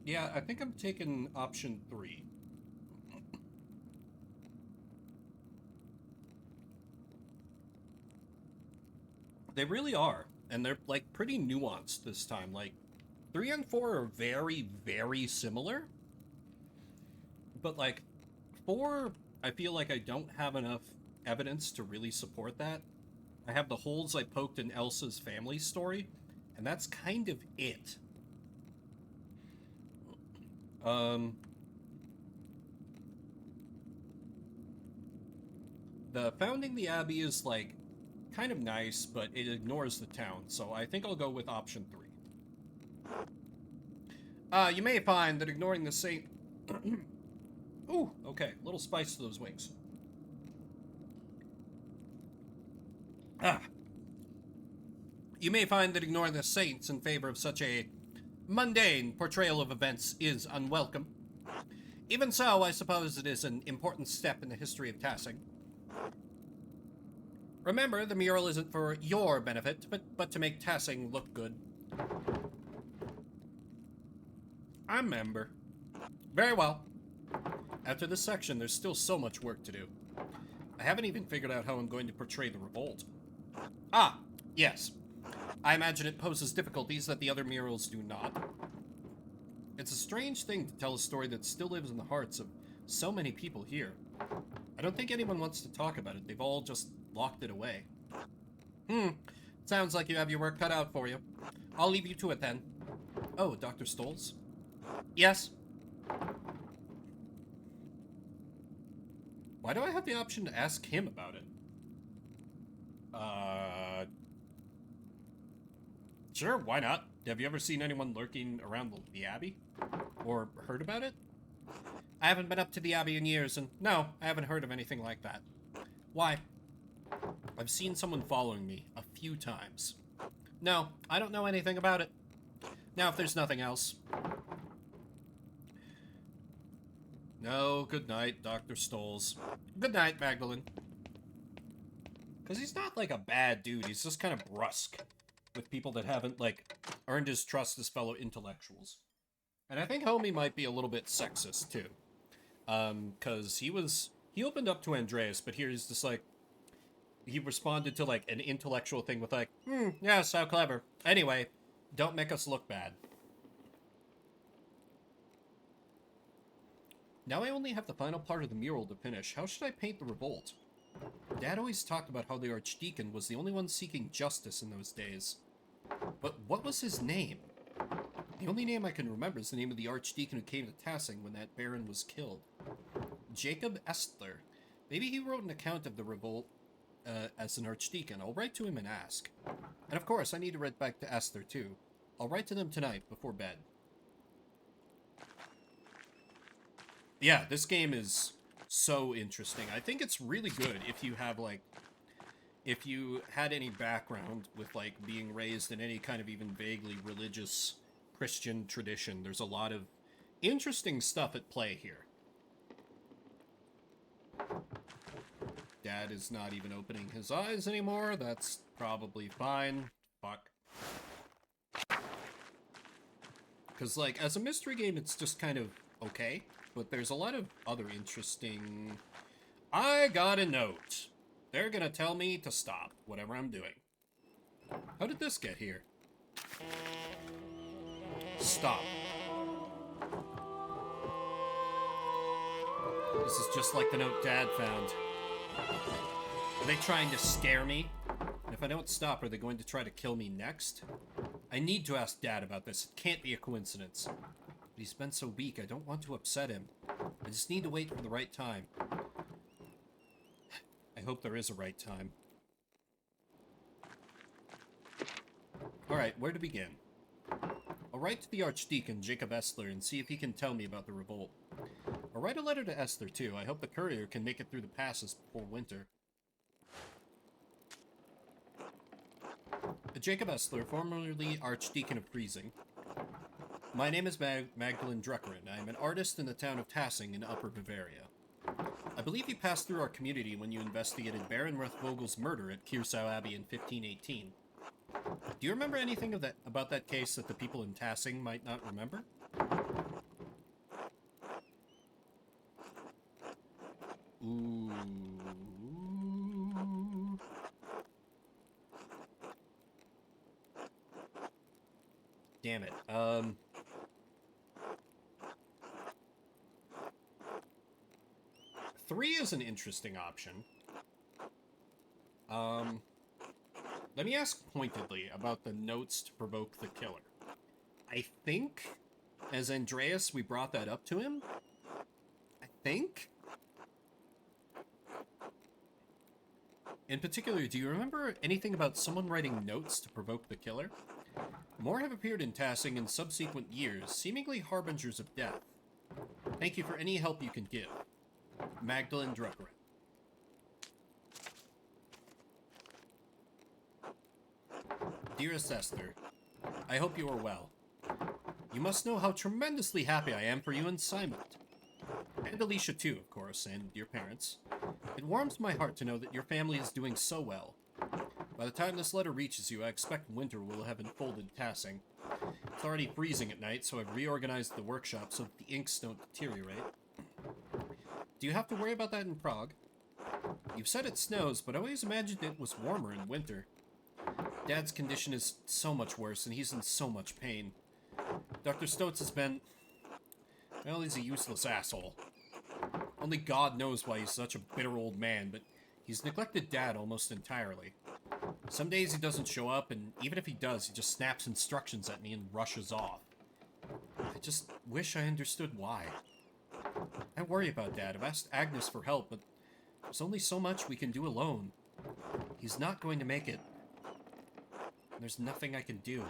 Yeah, I think I'm taking option 3. They really are. and they're like pretty nuanced this time. Like 3 and 4 are very, very similar, but like 4, I feel like I don't have enough evidence to really support that. I have the holes I poked in Elsa's family story, and that's kind of it. The founding the Abbey is like kind of nice, but it ignores the town, so I think I'll go with option 3. You may find that ignoring the Saint... Ooh, okay, little spice to those wings. You may find that ignoring the saints in favor of such a mundane portrayal of events is unwelcome. Even so, I suppose it is an important step in the history of Tassing. Remember, the mural isn't for your benefit, but to make Tassing look good. I remember. Very well. After this section, there's still so much work to do. I haven't even figured out how I'm going to portray the revolt. Ah, yes. I imagine it poses difficulties that the other murals do not. It's a strange thing to tell a story that still lives in the hearts of so many people here. I don't think anyone wants to talk about it. They've all just locked it away. Sounds like you have your work cut out for you. I'll leave you to it then. Oh, Dr. Stolz? Yes? Why do I have the option to ask him about it? Sure, why not? Have you ever seen anyone lurking around the Abbey? Or heard about it? I haven't been up to the Abbey in years, and no, I haven't heard of anything like that. Why? I've seen someone following me a few times. No, I don't know anything about it. Now, if there's nothing else. No, good night, Dr. Stolz. Good night, Magdalene. Because he's not, like, a bad dude. He's just kind of brusque with people that haven't, like, earned his trust as fellow intellectuals. And I think Homie might be a little bit sexist, too. Because he opened up to Andreas, but here he's just like, he responded to, like, an intellectual thing with, like, yes, how clever. Anyway, don't make us look bad. Now I only have the final part of the mural to finish. How should I paint the revolt? Dad always talked about how the Archdeacon was the only one seeking justice in those days. But what was his name? The only name I can remember is the name of the Archdeacon who came to Tassing when that Baron was killed. Jacob Estler. Maybe he wrote an account of the revolt as an Archdeacon. I'll write to him and ask. And of course, I need to write back to Esther too. I'll write to them tonight before bed. Yeah, this game is so interesting. I think it's really good if you have, like, if you had any background with, like, being raised in any kind of even vaguely religious Christian tradition. There's a lot of interesting stuff at play here. Dad is not even opening his eyes anymore. That's probably fine. Fuck. Because, like, as a mystery game, it's just kind of okay. But there's a lot of other interesting... I got a note. They're gonna tell me to stop whatever I'm doing. How did this get here? Stop. This is just like the note Dad found. Are they trying to scare me? And if I don't stop, are they going to try to kill me next? I need to ask Dad about this. It can't be a coincidence. But he's been so weak, I don't want to upset him. I just need to wait for the right time. I hope there is a right time. Alright, where to begin? I'll write to the Archdeacon, Jacob Estler, and see if he can tell me about the revolt. I'll write a letter to Esther, too. I hope the courier can make it through the passes before winter. Jacob Estler, formerly Archdeacon of Friesing. My name is Magdalene Druckerin. I am an artist in the town of Tassing in Upper Bavaria. I believe you passed through our community when you investigated Baron Rathvogel's murder at Kirsau Abbey in 1518. Do you remember anything about that case that the people in Tassing might not remember? Ooh. damn it. 3 is an interesting option. Let me ask pointedly about the notes to provoke the killer. I think, as Andreas, we brought that up to him. I think. In particular, do you remember anything about someone writing notes to provoke the killer? More have appeared in Tassing in subsequent years, seemingly harbingers of death. Thank you for any help you can give. Magdalene Drucker. Dearest Esther, I hope you are well. You must know how tremendously happy I am for you and Simon. And Alicia too, of course, and your parents. It warms my heart to know that your family is doing so well. By the time this letter reaches you, I expect winter will have enfolded Tassing. It's already freezing at night, so I've reorganized the workshop so that the inks don't deteriorate. Do you have to worry about that in Prague? You've said it snows, but I always imagined it was warmer in winter. Dad's condition is so much worse, and he's in so much pain. Dr. Stotz has been... well, he's a useless asshole. Only God knows why he's such a bitter old man, but he's neglected Dad almost entirely. Some days he doesn't show up, and even if he does, he just snaps instructions at me and rushes off. I just wish I understood why. I worry about Dad. I've asked Agnes for help, but there's only so much we can do alone. He's not going to make it. There's nothing I can do.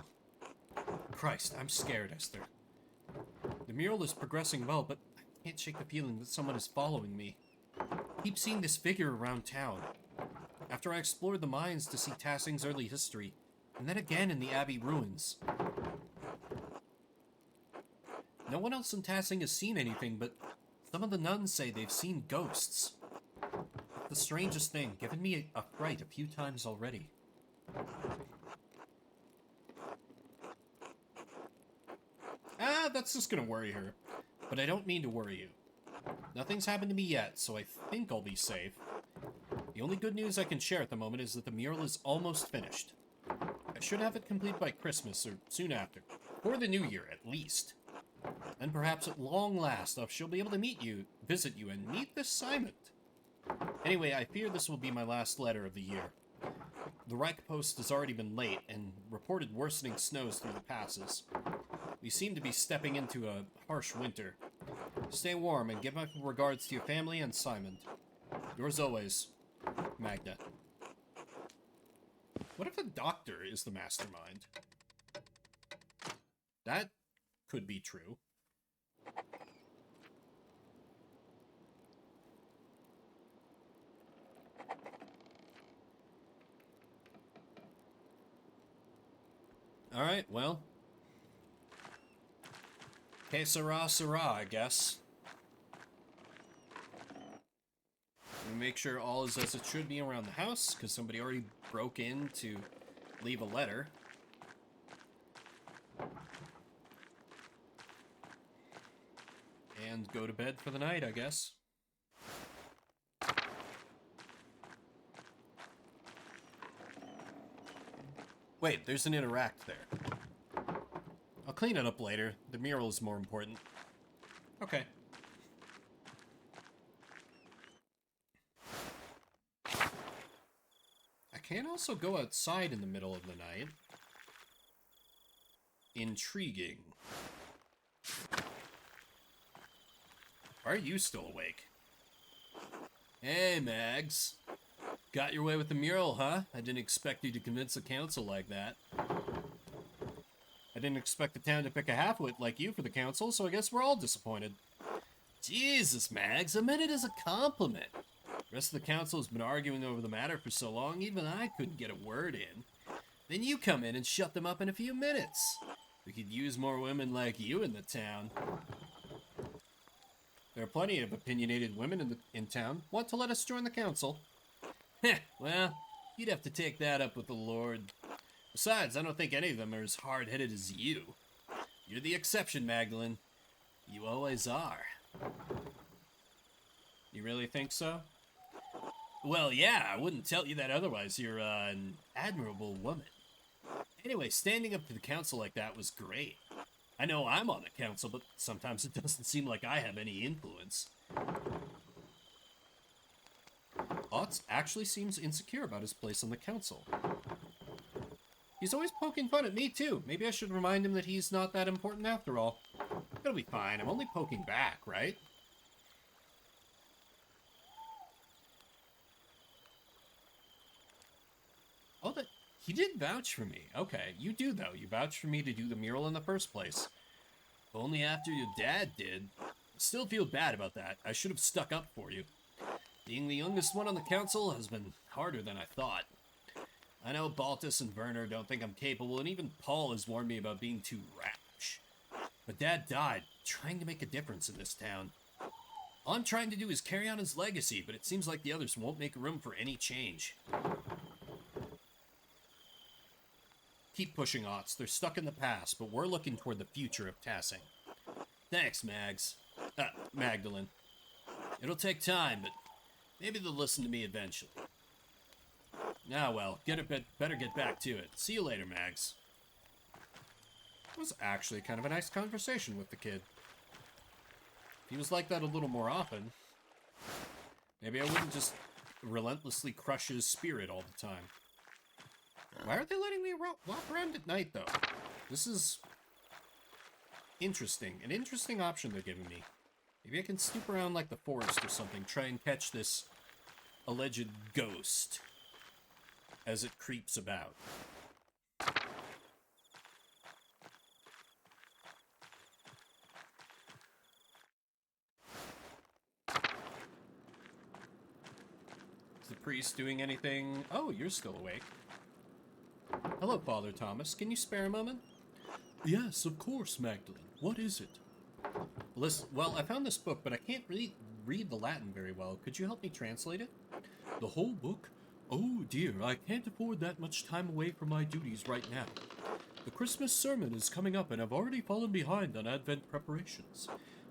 Christ, I'm scared, Esther. The mural is progressing well, but I can't shake the feeling that someone is following me. I keep seeing this figure around town. After I explored the mines to see Tassing's early history, and then again in the Abbey ruins. No one else in Tassing has seen anything, but some of the nuns say they've seen ghosts. It's the strangest thing, given me a fright a few times already. That's just gonna worry her. But I don't mean to worry you. Nothing's happened to me yet, so I think I'll be safe. The only good news I can share at the moment is that the mural is almost finished. I should have it complete by Christmas, or soon after. Or the New Year, at least. And perhaps at long last, she'll be able to visit you, and meet this Simon. Anyway, I fear this will be my last letter of the year. The Reich post has already been late, and reported worsening snows through the passes. We seem to be stepping into a harsh winter. Stay warm, and give my regards to your family and Simon. Yours always, Magda. What if the doctor is the mastermind? That could be true. Alright, well. Que sera, sera, I guess. We make sure all is as it should be around the house, because somebody already broke in to leave a letter. And go to bed for the night, I guess. Wait, there's an interact there. I'll clean it up later. The mural is more important. Okay. I can also go outside in the middle of the night. Intriguing. Why are you still awake? Hey, Mags. Got your way with the mural, huh? I didn't expect you to convince the council like that. I didn't expect the town to pick a halfwit like you for the council, so I guess we're all disappointed. Jesus, Mags, I meant it as a compliment. The rest of the council has been arguing over the matter for so long, even I couldn't get a word in. Then you come in and shut them up in a few minutes. We could use more women like you in the town. There are plenty of opinionated women in town. Want to let us join the council? Heh, well, you'd have to take that up with the Lord. Besides, I don't think any of them are as hard-headed as you. You're the exception, Magdalene. You always are. You really think so? Well, yeah, I wouldn't tell you that otherwise. You're an admirable woman. Anyway, standing up to the council like that was great. I know I'm on the council, but sometimes it doesn't seem like I have any influence. Otz actually seems insecure about his place on the council. He's always poking fun at me, too. Maybe I should remind him that he's not that important after all. It'll be fine. I'm only poking back, right? Oh, that he did vouch for me. Okay, you do, though. You vouched for me to do the mural in the first place. Only after your dad did. I still feel bad about that. I should have stuck up for you. Being the youngest one on the council has been harder than I thought. I know Baltus and Werner don't think I'm capable, and even Paul has warned me about being too rash. But Dad died, trying to make a difference in this town. All I'm trying to do is carry on his legacy, but it seems like the others won't make room for any change. Keep pushing, Otz. They're stuck in the past, but we're looking toward the future of Tassing. Thanks, Magdalene. It'll take time, but maybe they'll listen to me eventually. Ah, well, better get back to it. See you later, Mags. It was actually kind of a nice conversation with the kid. If he was like that a little more often, maybe I wouldn't just relentlessly crush his spirit all the time. Why are they letting me walk around at night, though? This is interesting. An interesting option they're giving me. Maybe I can snoop around like the forest or something, try and catch this alleged ghost as it creeps about. Is the priest doing anything? Oh, you're still awake. Hello, Father Thomas. Can you spare a moment? Yes, of course, Magdalene. What is it? Listen, well, I found this book, but I can't really read the Latin very well. Could you help me translate it? The whole book? Oh dear, I can't afford that much time away from my duties right now. The Christmas sermon is coming up and I've already fallen behind on Advent preparations.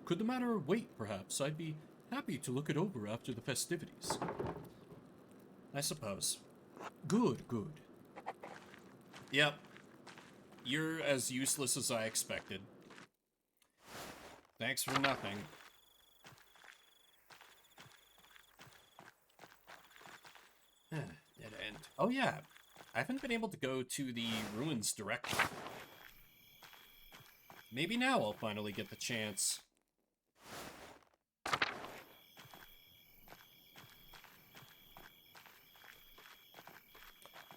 Could the matter wait, perhaps? I'd be happy to look it over after the festivities. I suppose. Good, good. Yep. You're as useless as I expected. Thanks for nothing. Dead end. Oh yeah, I haven't been able to go to the ruins directly. Maybe now I'll finally get the chance.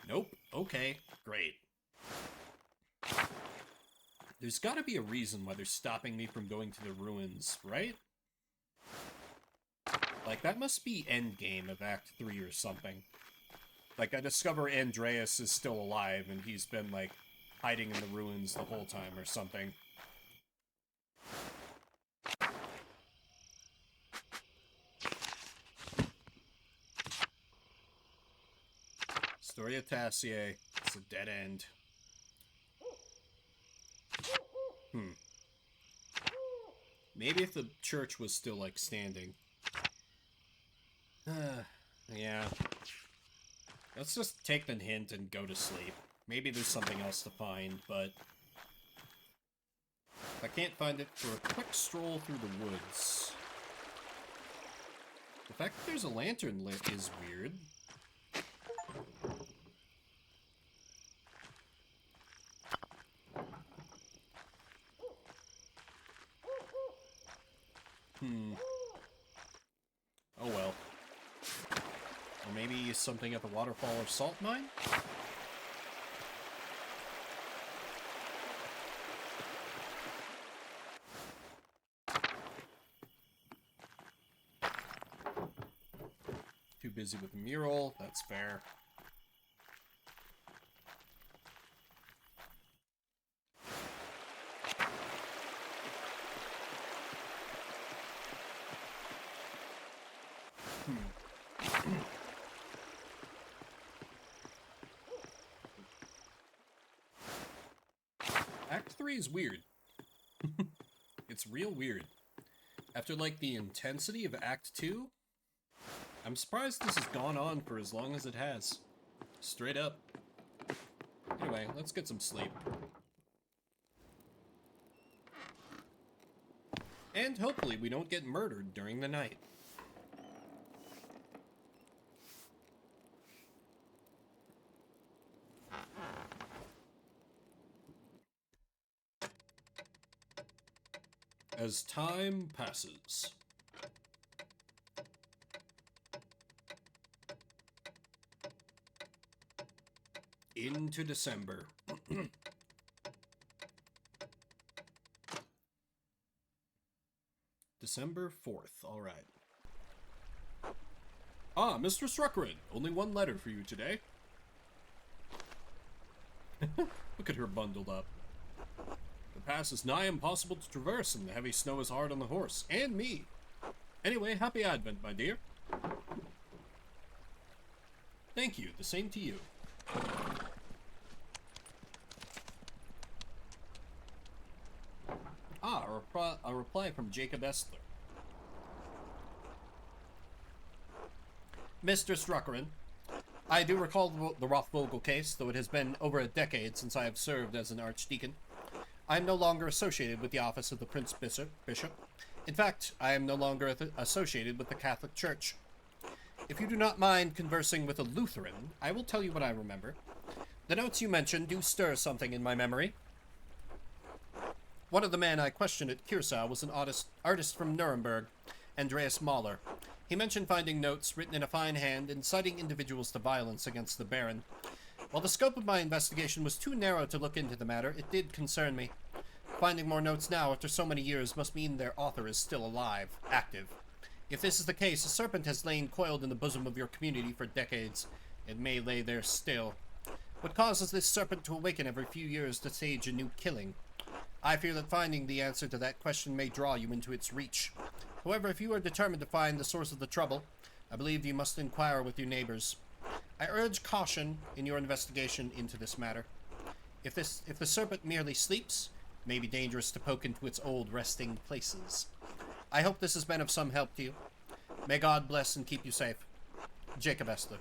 Nope. Okay, great. There's gotta be a reason why they're stopping me from going to the ruins, right? Like, that must be endgame of Act 3 or something. Like, I discover Andreas is still alive, and he's been, like, hiding in the ruins the whole time or something. Story of Tassier. It's a dead end. Maybe if the church was still, like, standing. Yeah. Let's just take the hint and go to sleep. Maybe there's something else to find, but if I can't find it, for a quick stroll through the woods. The fact that there's a lantern lit is weird. Oh well. Or maybe something at the waterfall or salt mine? Too busy with the mural, that's fair. Act 3 is weird. It's real weird. After, like, the intensity of Act 2, I'm surprised this has gone on for as long as it has. Straight up. Anyway, let's get some sleep. And hopefully we don't get murdered during the night. As time passes. Into December. December 4th, alright. Ah, Mr. Struckrid, only one letter for you today. Look at her bundled up. The pass is nigh impossible to traverse, and the heavy snow is hard on the horse, and me. Anyway, happy Advent, my dear. Thank you, the same to you. Ah, a reply from Jacob Estler. Mr. Struckeren, I do recall the Rothvogel case, though it has been over a decade since I have served as an archdeacon. I am no longer associated with the office of the Prince Bishop. In fact, I am no longer associated with the Catholic Church. If you do not mind conversing with a Lutheran, I will tell you what I remember. The notes you mentioned do stir something in my memory. One of the men I questioned at Kirsau was an artist from Nuremberg, Andreas Mahler. He mentioned finding notes written in a fine hand inciting individuals to violence against the Baron. While the scope of my investigation was too narrow to look into the matter, it did concern me. Finding more notes now after so many years must mean their author is still alive, active. If this is the case, a serpent has lain coiled in the bosom of your community for decades. It may lay there still. What causes this serpent to awaken every few years to stage a new killing? I fear that finding the answer to that question may draw you into its reach. However, if you are determined to find the source of the trouble, I believe you must inquire with your neighbors. I urge caution in your investigation into this matter. If the serpent merely sleeps, it may be dangerous to poke into its old resting places. I hope this has been of some help to you. May God bless and keep you safe. Jacob Estler.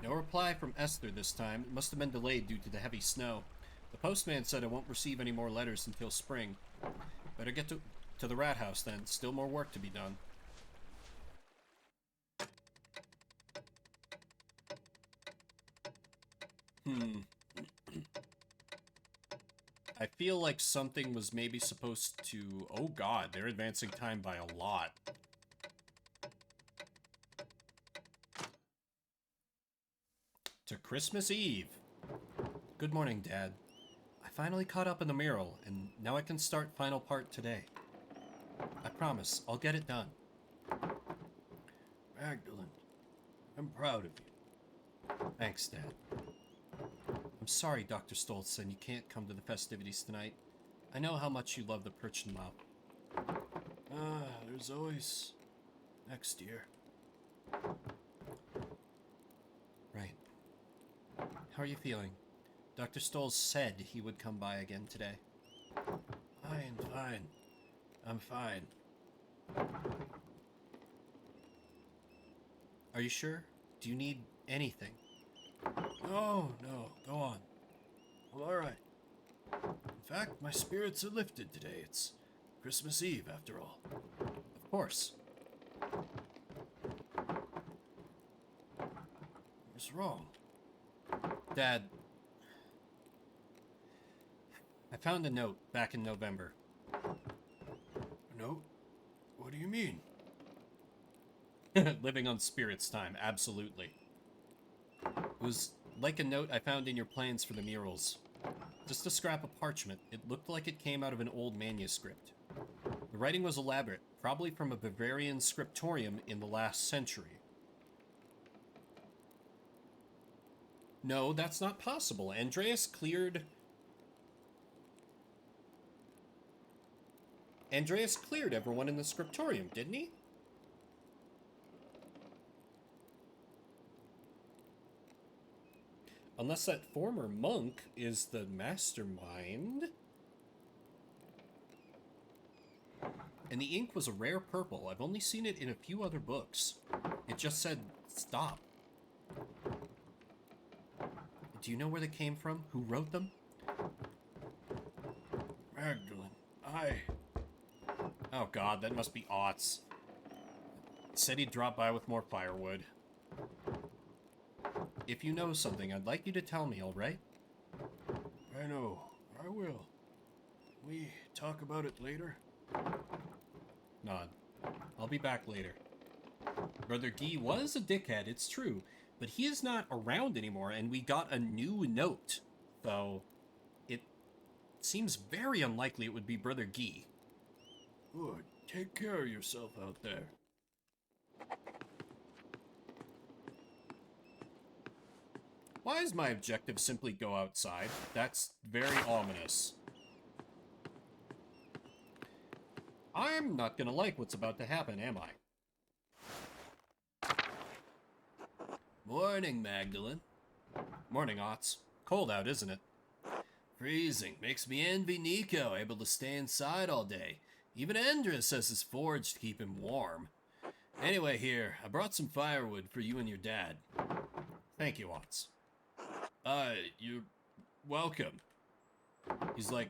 No reply from Esther this time. It must have been delayed due to the heavy snow. The postman said I won't receive any more letters until spring. Better get to the rat house then. Still more work to be done. I feel like something was maybe supposed to... Oh god, they're advancing time by a lot. To Christmas Eve. Good morning, Dad. I finally caught up in the mural, and now I can start final part today. I promise, I'll get it done. Magdalene, I'm proud of you. Thanks, Dad. I'm sorry, Dr. Stoltzen, you can't come to the festivities tonight. I know how much you love the Perchenmauer. There's always next year. Right. How are you feeling? Dr. Stolz said he would come by again today. Fine. I'm fine. Are you sure? Do you need anything? No, go on. I'm alright. In fact, my spirits are lifted today. It's Christmas Eve, after all. Of course. What's wrong? Dad, I found a note back in November. A note? What do you mean? Living on spirits time, absolutely. It was like a note I found in your plans for the murals. Just a scrap of parchment. It looked like it came out of an old manuscript. The writing was elaborate, probably from a Bavarian scriptorium in the last century. No, that's not possible. Andreas cleared everyone in the scriptorium, didn't he? Unless that former monk is the mastermind. and the ink was a rare purple. I've only seen it in a few other books. It just said, stop. Do you know where they came from? Who wrote them? Magdalene, Oh god, that must be Otts. Said he'd drop by with more firewood. If you know something, I'd like you to tell me, alright? I know. I will. We talk about it later? Nod. I'll be back later. Brother Guy was a dickhead, it's true, but he is not around anymore, and we got a new note. So, it seems very unlikely it would be Brother Guy. Good. Take care of yourself out there. Why is my objective simply go outside? That's very ominous. I'm not gonna like what's about to happen, am I? Morning, Magdalene. Morning, Otts. Cold out, isn't it? Freezing. Makes me envy Nico, able to stay inside all day. Even Andres has his forge to keep him warm. Anyway, here, I brought some firewood for you and your dad. Thank you, Otts. You're welcome. He's like,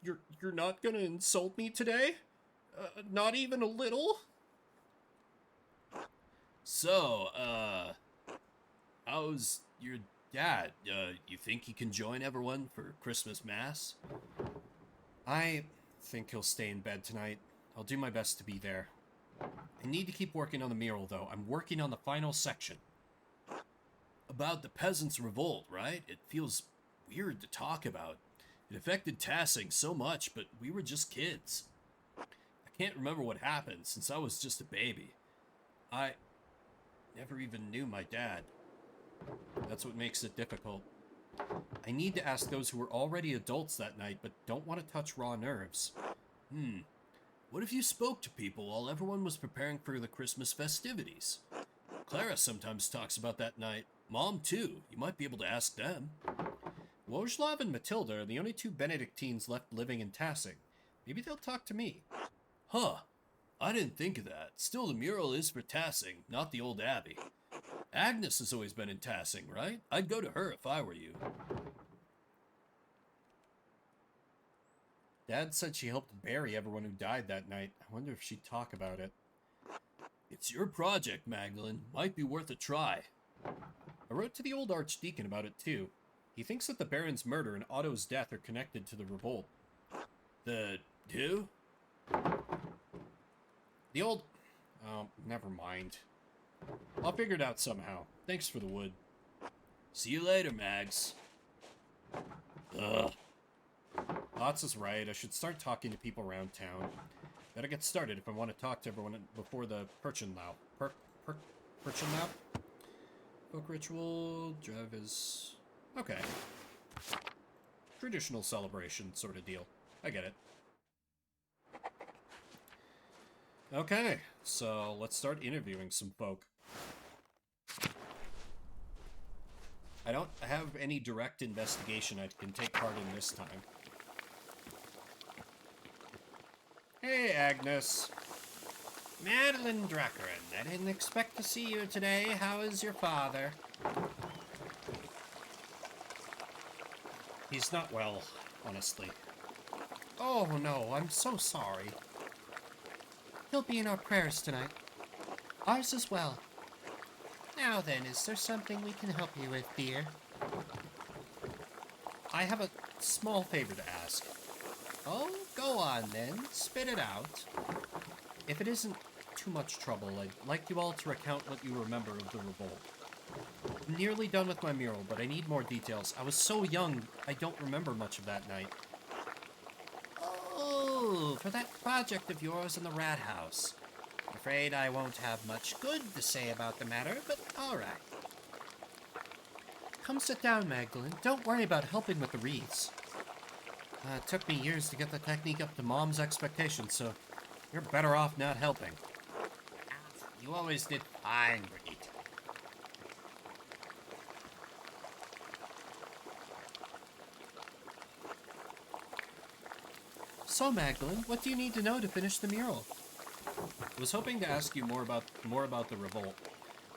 you're not gonna insult me today? Not even a little? So, how's your dad? You think he can join everyone for Christmas Mass? I think he'll stay in bed tonight. I'll do my best to be there. I need to keep working on the mural, though. I'm working on the final section. About the Peasants' Revolt, right? It feels weird to talk about. It affected Tassing so much, but we were just kids. I can't remember what happened since I was just a baby. I never even knew my dad. That's what makes it difficult. I need to ask those who were already adults that night, but don't want to touch raw nerves. What if you spoke to people while everyone was preparing for the Christmas festivities? Clara sometimes talks about that night. Mom, too. You might be able to ask them. Wojlav and Matilda are the only two Benedictines left living in Tassing. Maybe they'll talk to me. Huh. I didn't think of that. Still, the mural is for Tassing, not the old abbey. Agnes has always been in Tassing, right? I'd go to her if I were you. Dad said she helped bury everyone who died that night. I wonder if she'd talk about it. It's your project, Magdalene. Might be worth a try. I wrote to the old archdeacon about it, too. He thinks that the Baron's murder and Otto's death are connected to the revolt. The who? The old... Oh, never mind. I'll figure it out somehow. Thanks for the wood. See you later, Mags. Ugh. Otts is right. I should start talking to people around town. Better get started if I want to talk to everyone before the Perchenlau. Perchenlau? Folk ritual, drive is... Okay. Traditional celebration sort of deal. I get it. Okay, so let's start interviewing some folk. I don't have any direct investigation I can take part in this time. Hey, Agnes. Madeline Druckeren, I didn't expect to see you today. How is your father? He's not well, honestly. Oh, no, I'm so sorry. He'll be in our prayers tonight. Ours as well. Now then, is there something we can help you with, dear? I have a small favor to ask. Oh, go on then. Spit it out. If it isn't too much trouble, I'd like you all to recount what you remember of the revolt. I'm nearly done with my mural, but I need more details. I was so young, I don't remember much of that night. Oh, for that project of yours in the rat house. I'm afraid I won't have much good to say about the matter, but all right. Come sit down, Magdalene. Don't worry about helping with the wreaths. It took me years to get the technique up to Mom's expectations, so you're better off not helping. You always did fine, Brigitte. So, Magdalene, what do you need to know to finish the mural? I was hoping to ask you more about the revolt.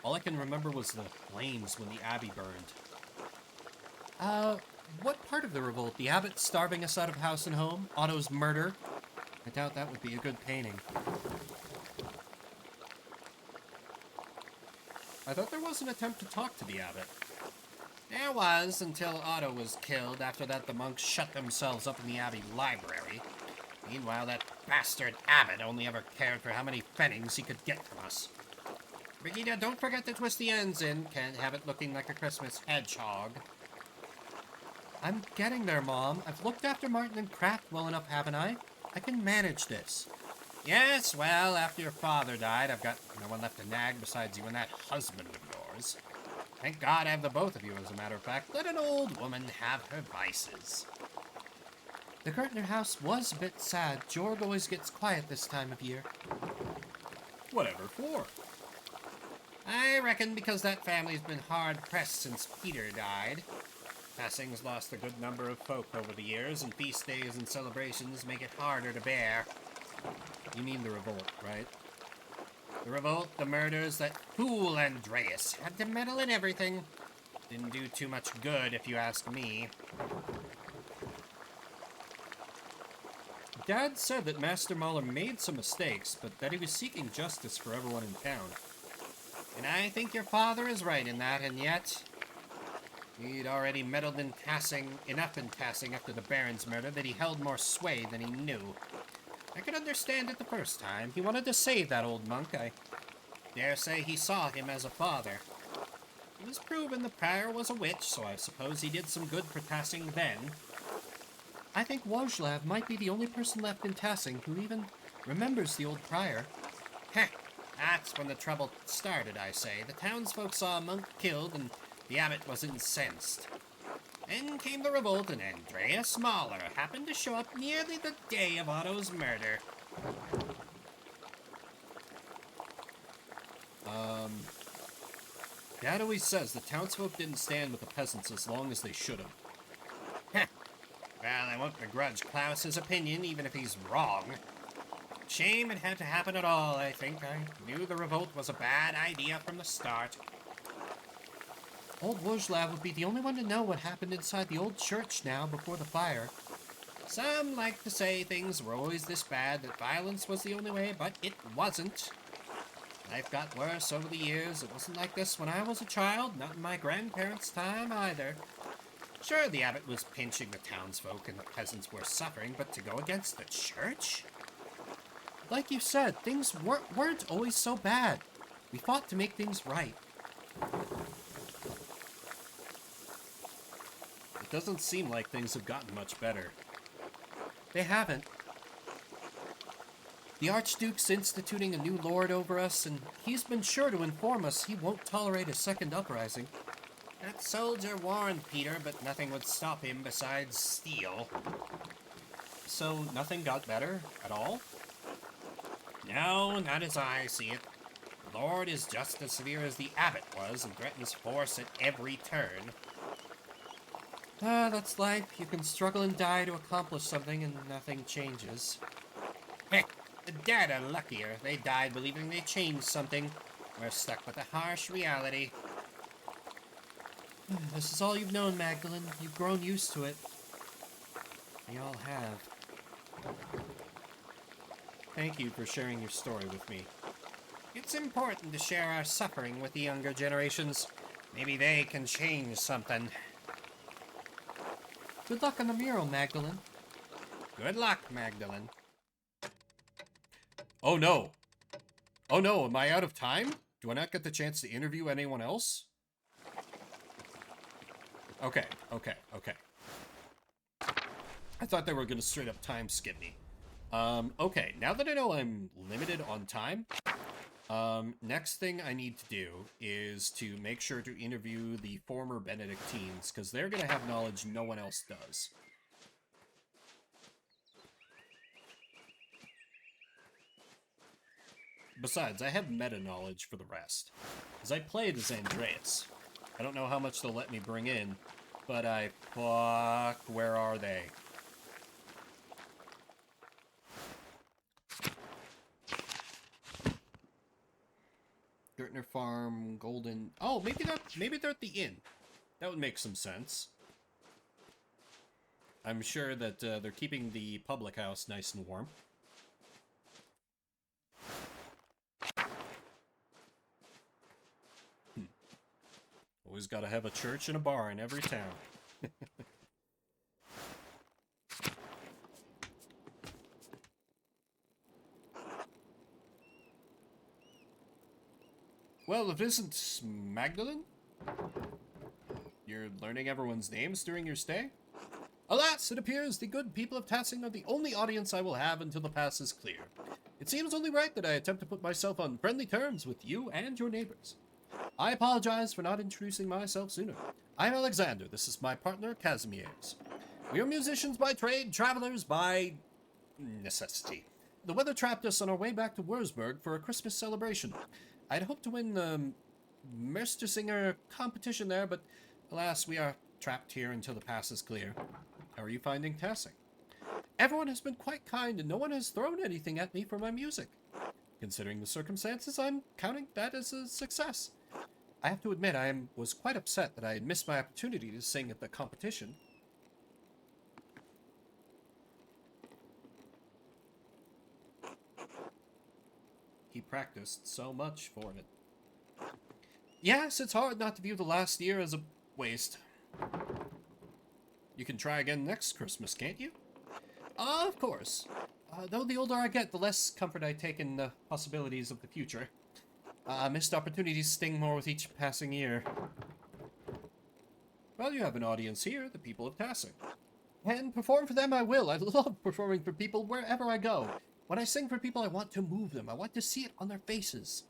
All I can remember was the flames when the abbey burned. What part of the revolt? The abbot starving us out of house and home? Otto's murder? I doubt that would be a good painting. I thought there was an attempt to talk to the abbot. There was, until Otto was killed. After that, the monks shut themselves up in the abbey library. Meanwhile, that bastard abbot only ever cared for how many pfennigs he could get from us. Brigida, don't forget to twist the ends in. Can't have it looking like a Christmas hedgehog. I'm getting there, Mom. I've looked after Martin and Kraft well enough, haven't I? I can manage this. Yes, well, after your father died, I've got no one left to nag besides you and that husband of yours. Thank God I have the both of you, as a matter of fact. Let an old woman have her vices. The Gertner house was a bit sad. Jorg always gets quiet this time of year. Whatever for? I reckon because that family's been hard-pressed since Peter died. Passing's lost a good number of folk over the years, and feast days and celebrations make it harder to bear. You mean the revolt, right? The revolt, the murders, that fool Andreas had to meddle in everything. Didn't do too much good, if you ask me. Dad said that Master Mahler made some mistakes, but that he was seeking justice for everyone in town. And I think your father is right in that, and yet... he'd already meddled in enough in Tassing after the Baron's murder that he held more sway than he knew. I could understand it the first time. He wanted to save that old monk. I dare say he saw him as a father. It was proven the prior was a witch, so I suppose he did some good for Tassing then. I think Wojlav might be the only person left in Tassing who even remembers the old prior. Heh, that's when the trouble started, I say. The townsfolk saw a monk killed, and the abbot was incensed. Then came the revolt, and Andreas Mahler happened to show up nearly the day of Otto's murder. Dad always says the townsfolk didn't stand with the peasants as long as they should have. Heh. Well, I won't begrudge Klaus's opinion, even if he's wrong. Shame it had to happen at all, I think. I knew the revolt was a bad idea from the start. Old Wojlav would be the only one to know what happened inside the old church now before the fire. Some like to say things were always this bad, that violence was the only way, but it wasn't. Life got worse over the years. It wasn't like this when I was a child, not in my grandparents' time either. Sure, the abbot was pinching the townsfolk and the peasants were suffering, but to go against the church? Like you said, things weren't always so bad. We fought to make things right. It doesn't seem like things have gotten much better. They haven't. The Archduke's instituting a new lord over us, and he's been sure to inform us he won't tolerate a second uprising. That soldier warned Peter, but nothing would stop him besides steel. So nothing got better at all? No, not as I see it. The Lord is just as severe as the abbot was and threatens force at every turn. Ah, that's life. You can struggle and die to accomplish something and nothing changes. Heh, the dead are luckier. They died believing they changed something. We're stuck with a harsh reality. This is all you've known, Magdalene. You've grown used to it. We all have. Thank you for sharing your story with me. It's important to share our suffering with the younger generations. Maybe they can change something. Good luck on the mural, Magdalene. Good luck, Magdalene. Oh no! Oh no, am I out of time? Do I not get the chance to interview anyone else? Okay. I thought they were gonna straight up time skip me. Okay, now that I know I'm limited on time, next thing I need to do is to make sure to interview the former Benedictines, because they're gonna have knowledge no one else does. Besides, I have meta knowledge for the rest, because I played as Andreas. I don't know how much they'll let me bring in, but where are they? Dirtner Farm, Golden... Oh, maybe they're at the inn. That would make some sense. I'm sure that they're keeping the public house nice and warm. Always gotta have a church and a bar in every town. Well, if it isn't Magdalene? You're learning everyone's names during your stay? Alas, it appears the good people of Tassing are the only audience I will have until the pass is clear. It seems only right that I attempt to put myself on friendly terms with you and your neighbors. I apologize for not introducing myself sooner. I'm Alexander. This is my partner, Casimir's. We are musicians by trade, travelers by necessity. The weather trapped us on our way back to Wurzburg for a Christmas celebration. I'd hoped to win the Meistersinger competition there, but alas, we are trapped here until the pass is clear. How are you finding Tassing? Everyone has been quite kind, and no one has thrown anything at me for my music. Considering the circumstances, I'm counting that as a success. I have to admit, I was quite upset that I had missed my opportunity to sing at the competition. He practiced so much for it. Yes, it's hard not to view the last year as a waste. You can try again next Christmas, can't you? Of course. Though the older I get, the less comfort I take in the possibilities of the future. Missed opportunities sting more with each passing year. Well, you have an audience here, the people of Tassing. And perform for them I will. I love performing for people wherever I go. When I sing for people, I want to move them. I want to see it on their faces.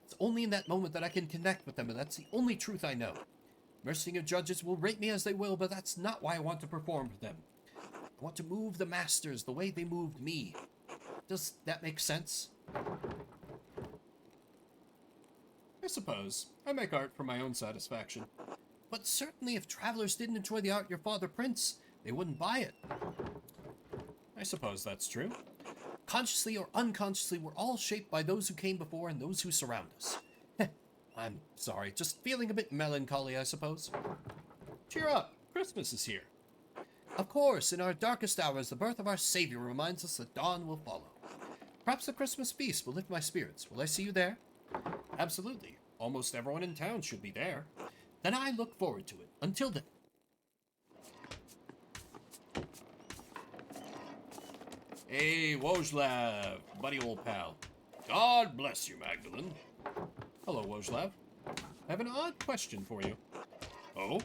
It's only in that moment that I can connect with them, and that's the only truth I know. Mercier judges will rate me as they will, but that's not why I want to perform for them. I want to move the masters the way they moved me. Does that make sense? I suppose. I make art for my own satisfaction. But certainly if travelers didn't enjoy the art your father prints, they wouldn't buy it. I suppose that's true. Consciously or unconsciously, we're all shaped by those who came before and those who surround us. I'm sorry, just feeling a bit melancholy, I suppose. Cheer up, Christmas is here. Of course, in our darkest hours, the birth of our Savior reminds us that dawn will follow. Perhaps the Christmas feast will lift my spirits. Will I see you there? Absolutely. Almost everyone in town should be there. Then I look forward to it. Until then. Hey, Wojlav, buddy old pal. God bless you, Magdalene. Hello, Wojlav. I have an odd question for you. Oh?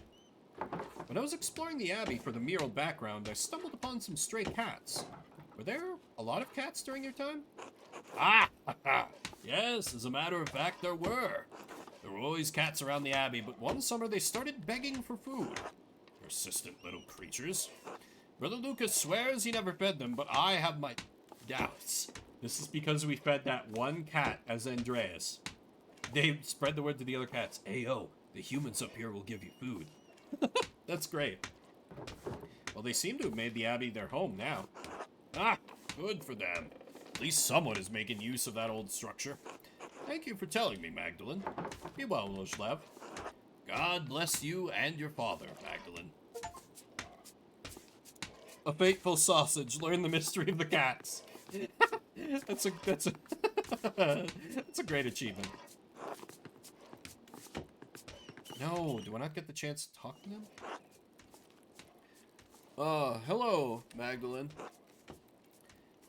When I was exploring the Abbey for the mural background, I stumbled upon some stray cats. Were there a lot of cats during your time? Ah! Yes, as a matter of fact, there were. There were always cats around the Abbey, but one summer they started begging for food. Persistent little creatures. Brother Lucas swears he never fed them, but I have my doubts. This is because we fed that one cat as Andreas. They spread the word to the other cats. Hey, yo, the humans up here will give you food. That's great. Well, they seem to have made the Abbey their home now. Ah, good for them. At least someone is making use of that old structure. Thank you for telling me, Magdalene. Be well, Wojlav. God bless you and your father, Magdalene. A faithful sausage. Learn the mystery of the cats. that's a that's a great achievement. No, do I not get the chance to talk to them? Hello, Magdalene.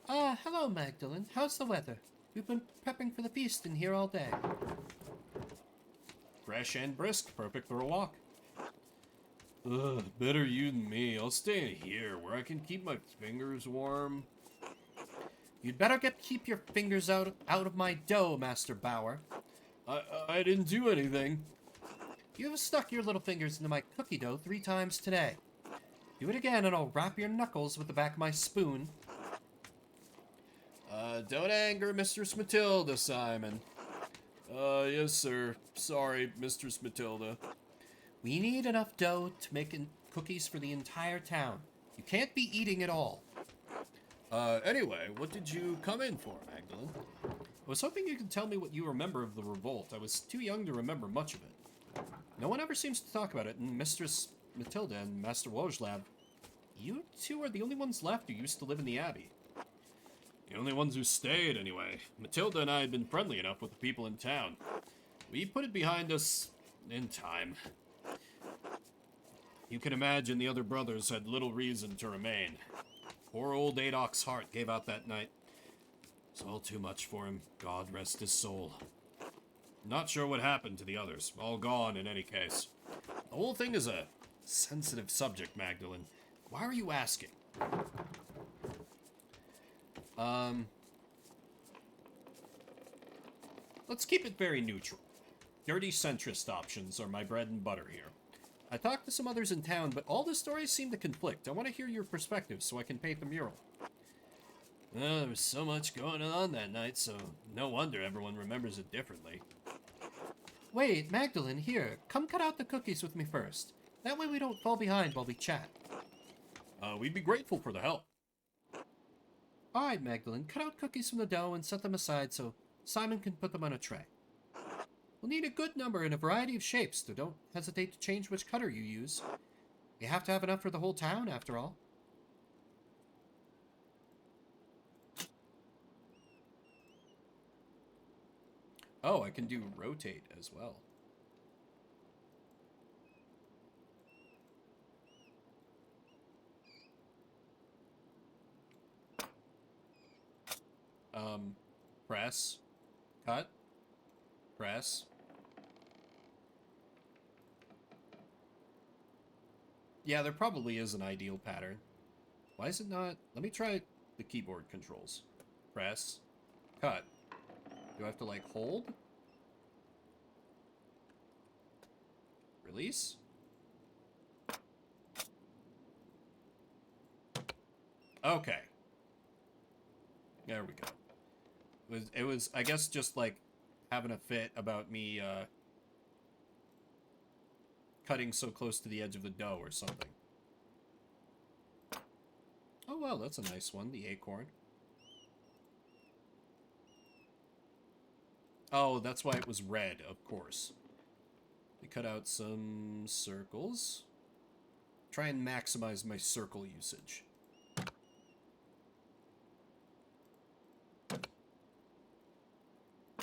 Hello, Magdalene. How's the weather? We've been prepping for the feast in here all day. Fresh and brisk, perfect for a walk. Ugh, better you than me. I'll stay in here where I can keep my fingers warm. You'd better keep your fingers out of my dough, Master Bauer. I didn't do anything. You have stuck your little fingers into my cookie dough 3 times today. Do it again and I'll wrap your knuckles with the back of my spoon. Don't anger Mistress Matilda, Simon. Yes, sir. Sorry, Mistress Matilda. We need enough dough to make cookies for the entire town. You can't be eating it all. Anyway, what did you come in for, Magdalene? I was hoping you could tell me what you remember of the revolt. I was too young to remember much of it. No one ever seems to talk about it, and Mistress Matilda and Master Wojlav, you two are the only ones left who used to live in the Abbey. The only ones who stayed, anyway. Matilda and I had been friendly enough with the people in town. We put it behind us in time. You can imagine the other brothers had little reason to remain. Poor old Adok's heart gave out that night. It's all too much for him. God rest his soul. Not sure what happened to the others. All gone in any case. The whole thing is a sensitive subject, Magdalene. Why are you asking? Let's keep it very neutral. Dirty centrist options are my bread and butter here. I talked to some others in town, but all the stories seem to conflict. I want to hear your perspective so I can paint the mural. Well, there was so much going on that night, so no wonder everyone remembers it differently. Wait, Magdalene, here. Come cut out the cookies with me first. That way we don't fall behind while we chat. We'd be grateful for the help. Alright, Magdalene, cut out cookies from the dough and set them aside so Simon can put them on a tray. We'll need a good number in a variety of shapes, so don't hesitate to change which cutter you use. You have to have enough for the whole town, after all. Oh, I can do rotate as well. Press, cut, press. Yeah, there probably is an ideal pattern. Why is it not? Let me try the keyboard controls. Press, cut. Do I have to, like, hold? Release? Okay. There we go. It was, I guess, just, like, having a fit about me, cutting so close to the edge of the dough or something. Oh, well, that's a nice one, the acorn. Oh, that's why it was red, of course. We cut out some circles. Try and maximize my circle usage.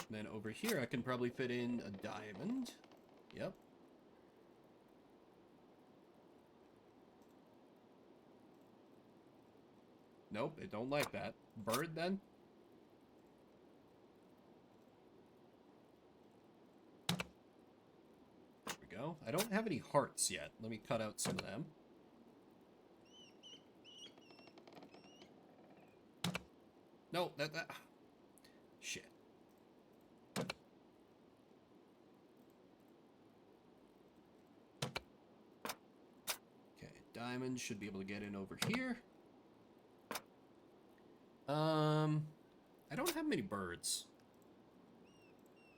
And then over here, I can probably fit in a diamond. Yep. Nope, it don't like that. Bird, then? There we go. I don't have any hearts yet. Let me cut out some of them. No, that... Shit. Okay, diamond should be able to get in over here. I don't have many birds.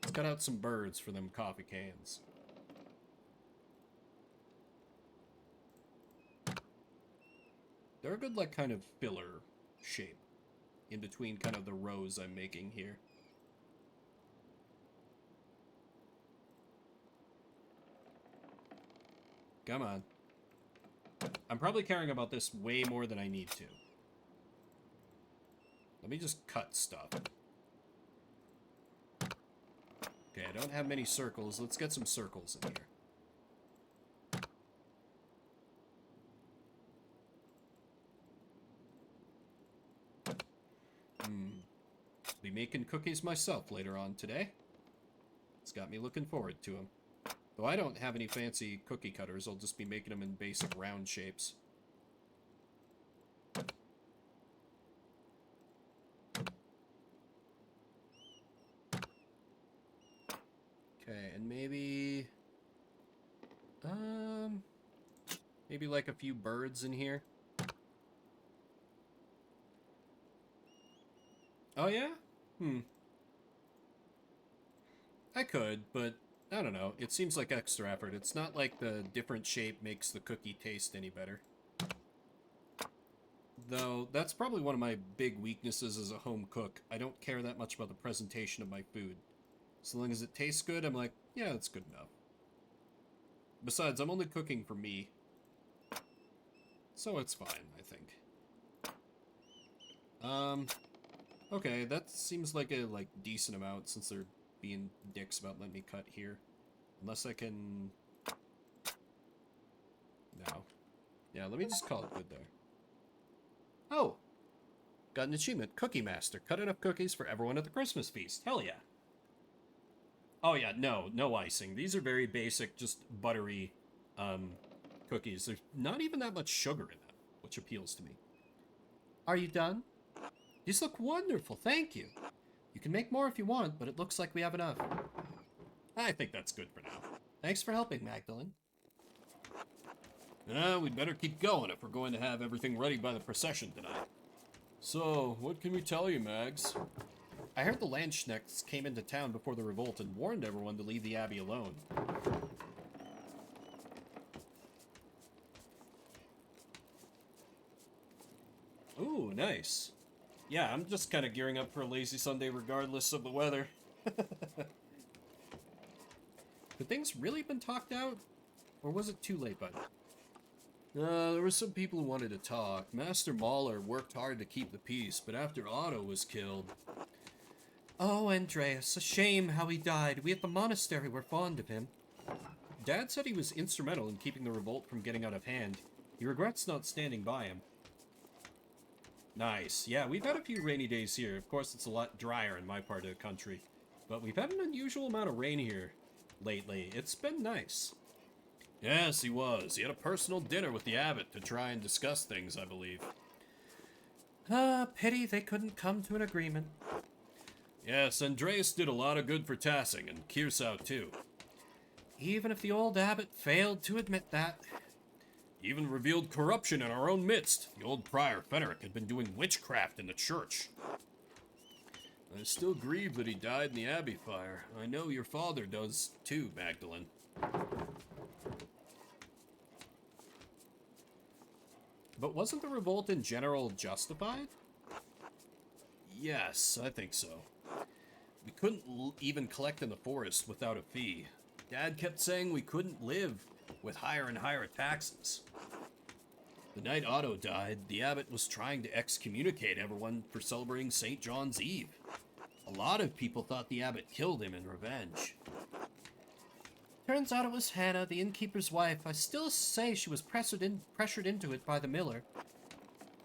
Let's cut out some birds for them coffee cans. They're a good, like, kind of filler shape in between kind of the rows I'm making here. Come on. I'm probably caring about this way more than I need to. Let me just cut stuff. Okay, I don't have many circles. Let's get some circles in here. Be making cookies myself later on today. It's got me looking forward to them. Though I don't have any fancy cookie cutters, I'll just be making them in basic round shapes. Okay, and maybe... maybe like a few birds in here. Oh, yeah? I could, but I don't know. It seems like extra effort. It's not like the different shape makes the cookie taste any better. Though, that's probably one of my big weaknesses as a home cook. I don't care that much about the presentation of my food. So long as it tastes good, I'm like, yeah, that's good enough. Besides, I'm only cooking for me. So it's fine, I think. Okay, that seems like a, decent amount since they're being dicks about letting me cut here. Unless I can... No. Yeah, let me just call it good there. Oh! Got an achievement. Cookie Master. Cut enough cookies for everyone at the Christmas feast. Hell yeah. Oh yeah, no icing. These are very basic, just buttery cookies. There's not even that much sugar in them, which appeals to me. Are you done? These look wonderful, thank you. You can make more if you want, but it looks like we have enough. I think that's good for now. Thanks for helping, Magdalene. We'd better keep going if we're going to have everything ready by the procession tonight. So, what can we tell you, Mags? I heard the Landsknechts came into town before the revolt and warned everyone to leave the abbey alone. Ooh, nice. Yeah, I'm just kind of gearing up for a lazy Sunday regardless of the weather. Had things really been talked out? Or was it too late by then? There were some people who wanted to talk. Master Mahler worked hard to keep the peace, but after Otto was killed... Oh, Andreas, a shame how he died. We at the monastery were fond of him. Dad said he was instrumental in keeping the revolt from getting out of hand. He regrets not standing by him. Nice. Yeah, we've had a few rainy days here. Of course, it's a lot drier in my part of the country. But we've had an unusual amount of rain here lately. It's been nice. Yes, he was. He had a personal dinner with the abbot to try and discuss things, I believe. Pity they couldn't come to an agreement. Yes, Andreas did a lot of good for Tassing, and Kirsau too. Even if the old abbot failed to admit that. He even revealed corruption in our own midst. The old prior, Fenric, had been doing witchcraft in the church. I still grieve that he died in the abbey fire. I know your father does too, Magdalene. But wasn't the revolt in general justified? Yes, I think so. We couldn't even collect in the forest without a fee. Dad kept saying we couldn't live with higher and higher taxes. The night Otto died, the abbot was trying to excommunicate everyone for celebrating St. John's Eve. A lot of people thought the abbot killed him in revenge. Turns out it was Hannah, the innkeeper's wife. I still say she was pressured into it by the miller.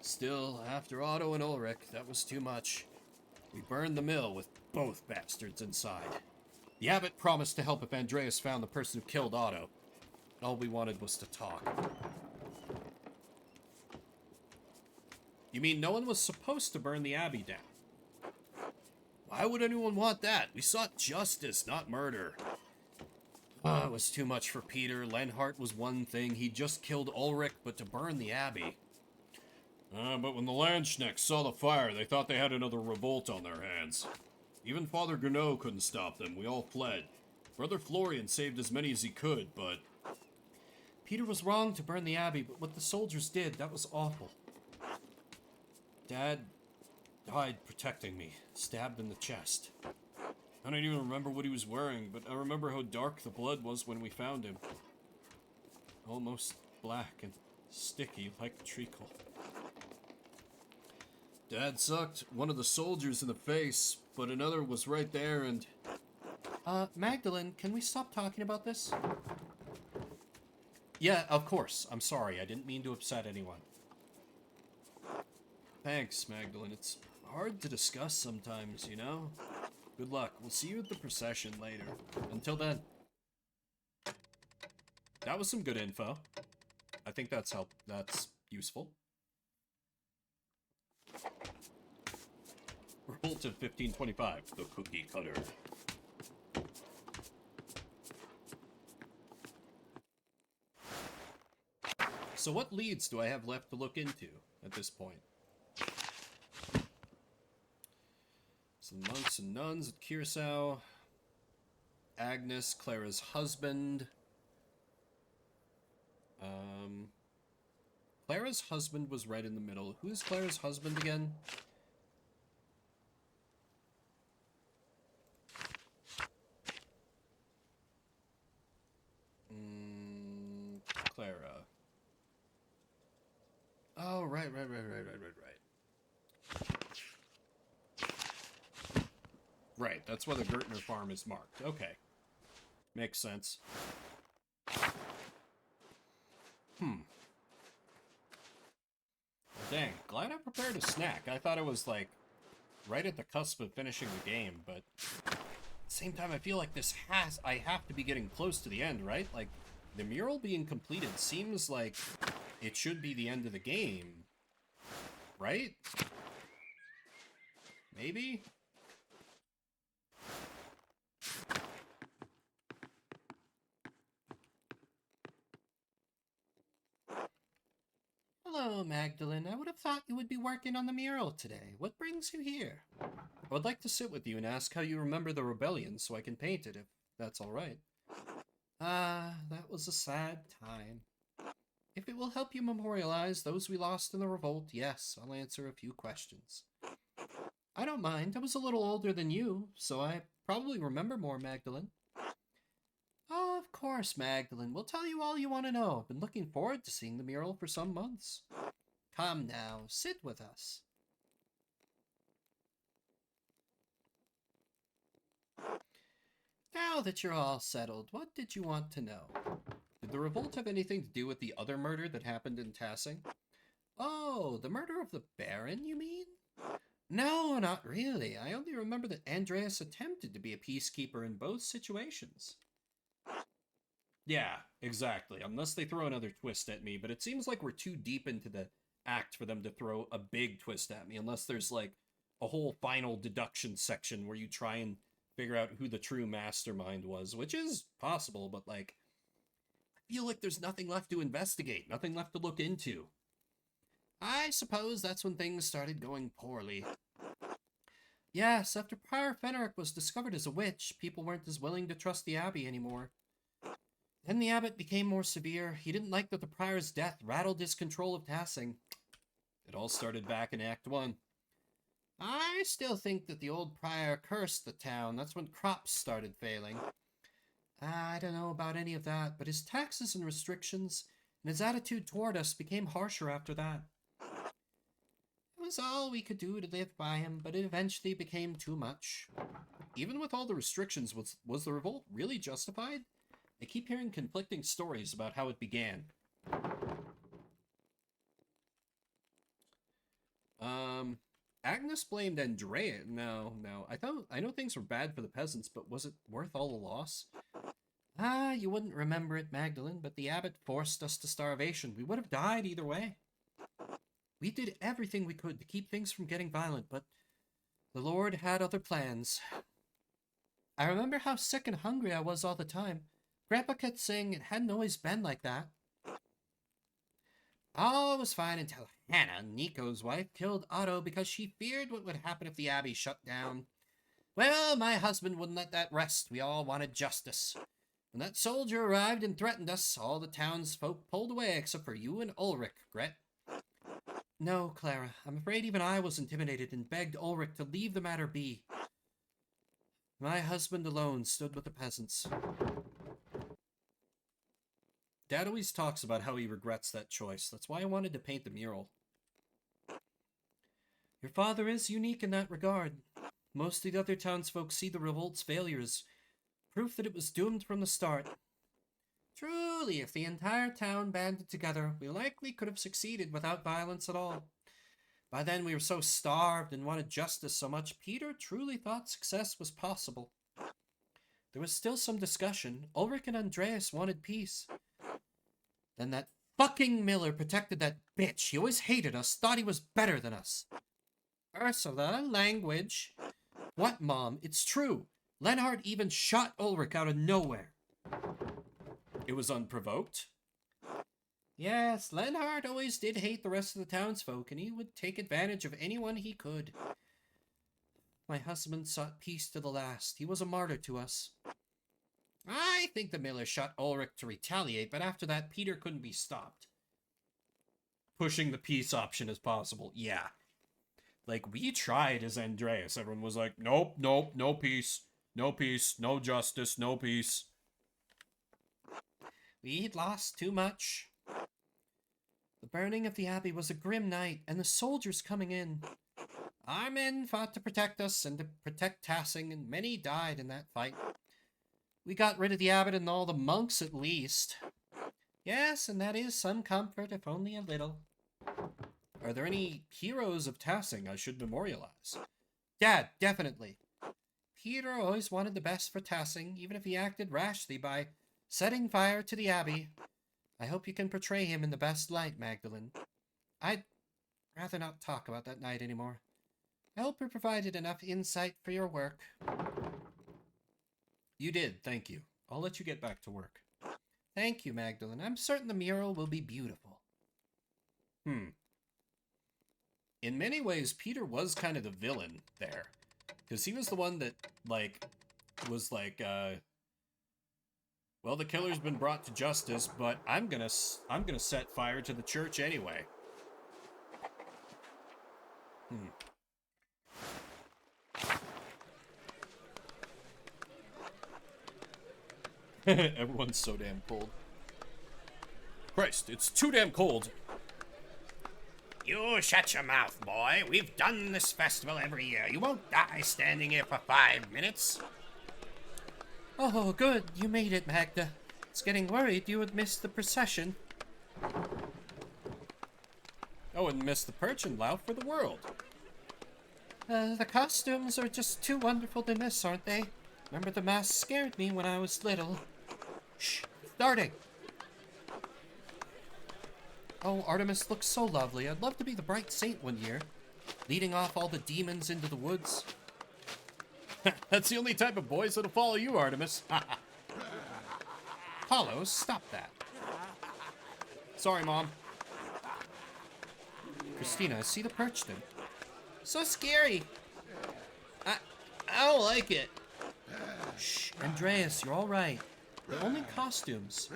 Still, after Otto and Ulrich, that was too much. We burned the mill with both bastards inside. The abbot promised to help if Andreas found the person who killed Otto. All we wanted was to talk. You mean no one was supposed to burn the abbey down? Why would anyone want that? We sought justice, not murder. It was too much for Peter. Lenhart was one thing. He just killed Ulrich, but to burn the abbey. But when the Landsknechts saw the fire, they thought they had another revolt on their hands. Even Father Gernot couldn't stop them. We all fled. Brother Florian saved as many as he could, but... Peter was wrong to burn the abbey, but what the soldiers did, that was awful. Dad died protecting me, stabbed in the chest. I don't even remember what he was wearing, but I remember how dark the blood was when we found him. Almost black and sticky like treacle. Dad sucked one of the soldiers in the face, but another was right there and... Magdalene, can we stop talking about this? Yeah, of course. I'm sorry. I didn't mean to upset anyone. Thanks, Magdalene. It's hard to discuss sometimes, you know? Good luck. We'll see you at the procession later. Until then. That was some good info. I think that's useful. Revolt of 1525, the cookie cutter. So what leads do I have left to look into at this point? Some monks and nuns at Kirsau. Agnes, Clara's husband. Clara's husband was right in the middle. Who's Clara's husband again? Clara. Oh, right. Right, that's why the Gertner farm is marked. Okay. Makes sense. Dang, glad I prepared a snack. I thought it was, like, right at the cusp of finishing the game, but at the same time, I feel like I have to be getting close to the end, right? Like, the mural being completed seems like it should be the end of the game, right? Maybe? Hello, Magdalene. I would have thought you would be working on the mural today. What brings you here? I would like to sit with you and ask how you remember the rebellion so I can paint it, if that's all right. That was a sad time. If it will help you memorialize those we lost in the revolt, yes, I'll answer a few questions. I don't mind. I was a little older than you, so I probably remember more, Magdalene. Oh, of course, Magdalene. We'll tell you all you want to know. I've been looking forward to seeing the mural for some months. Come now, sit with us. Now that you're all settled, what did you want to know? Did the revolt have anything to do with the other murder that happened in Tassing? Oh, the murder of the Baron, you mean? No, not really. I only remember that Andreas attempted to be a peacekeeper in both situations. Yeah, exactly. Unless they throw another twist at me, but it seems like we're too deep into the act for them to throw a big twist at me, unless there's like a whole final deduction section where you try and figure out who the true mastermind was, which is possible, but like, I feel like there's nothing left to investigate, nothing left to look into. I suppose that's when things started going poorly. Yes, after Prior Fenric was discovered as a witch, people weren't as willing to trust the Abbey anymore. Then the abbot became more severe. He didn't like that the prior's death rattled his control of Tassing. It all started back in Act 1. I still think that the old prior cursed the town. That's when crops started failing. I don't know about any of that, but his taxes and restrictions and his attitude toward us became harsher after that. It was all we could do to live by him, but it eventually became too much. Even with all the restrictions, was the revolt really justified? I keep hearing conflicting stories about how it began. Agnes blamed Andrea. No. I know things were bad for the peasants, but was it worth all the loss? You wouldn't remember it, Magdalene, but the abbot forced us to starvation. We would have died either way. We did everything we could to keep things from getting violent, but the Lord had other plans. I remember how sick and hungry I was all the time. Grandpa kept saying it hadn't always been like that. All was fine until Hannah, Nico's wife, killed Otto because she feared what would happen if the abbey shut down. Well, my husband wouldn't let that rest. We all wanted justice. When that soldier arrived and threatened us, all the townsfolk pulled away except for you and Ulrich, Gret. No, Clara, I'm afraid even I was intimidated and begged Ulrich to leave the matter be. My husband alone stood with the peasants. Dad always talks about how he regrets that choice. That's why I wanted to paint the mural. Your father is unique in that regard. Most of the other townsfolk see the revolt's failure as proof that it was doomed from the start. Truly, if the entire town banded together, we likely could have succeeded without violence at all. By then we were so starved and wanted justice so much, Peter truly thought success was possible. There was still some discussion. Ulrich and Andreas wanted peace. Then that fucking Miller protected that bitch. He always hated us, thought he was better than us. Ursula, language. What, Mom? It's true. Lenhart even shot Ulrich out of nowhere. It was unprovoked? Yes, Lenhart always did hate the rest of the townsfolk, and he would take advantage of anyone he could. My husband sought peace to the last. He was a martyr to us. I think the Miller shot Ulrich to retaliate, but after that, Peter couldn't be stopped. pushing the peace option as possible. Yeah. Like, we tried as Andreas. Everyone was like, nope, nope, no peace. No peace, no justice, no peace. We'd lost too much. The burning of the abbey was a grim night, and the soldiers coming in. Our men fought to protect us and to protect Tassing, and many died in that fight. We got rid of the abbot and all the monks at least. Yes, and that is some comfort, if only a little. Are there any heroes of Tassing I should memorialize? Dad, definitely. Peter always wanted the best for Tassing, even if he acted rashly by setting fire to the abbey. I hope you can portray him in the best light, Magdalene. I'd rather not talk about that night anymore. I hope we provided enough insight for your work. You did, thank you. I'll let you get back to work. Thank you, Magdalene. I'm certain the mural will be beautiful. In many ways, Peter was kind of the villain there. Because he was the one that, like, was like, well, the killer's been brought to justice, but I'm gonna set fire to the church anyway. Everyone's so damn cold. Christ, it's too damn cold. You shut your mouth, boy. We've done this festival every year. You won't die standing here for 5 minutes. Oh, good. You made it, Magda. I was getting worried you would miss the procession. Oh, and miss the perch and lout for the world. The costumes are just too wonderful to miss, aren't they? Remember the mask scared me when I was little. Shh! Starting! Oh, Artemis looks so lovely. I'd love to be the bright saint one year, leading off all the demons into the woods. That's the only type of boys that'll follow you, Artemis. Apollo, stop that. Sorry, Mom. Christina, see the perch then? So scary. I don't like it. Shh, Andreas, you're all right. They're only costumes.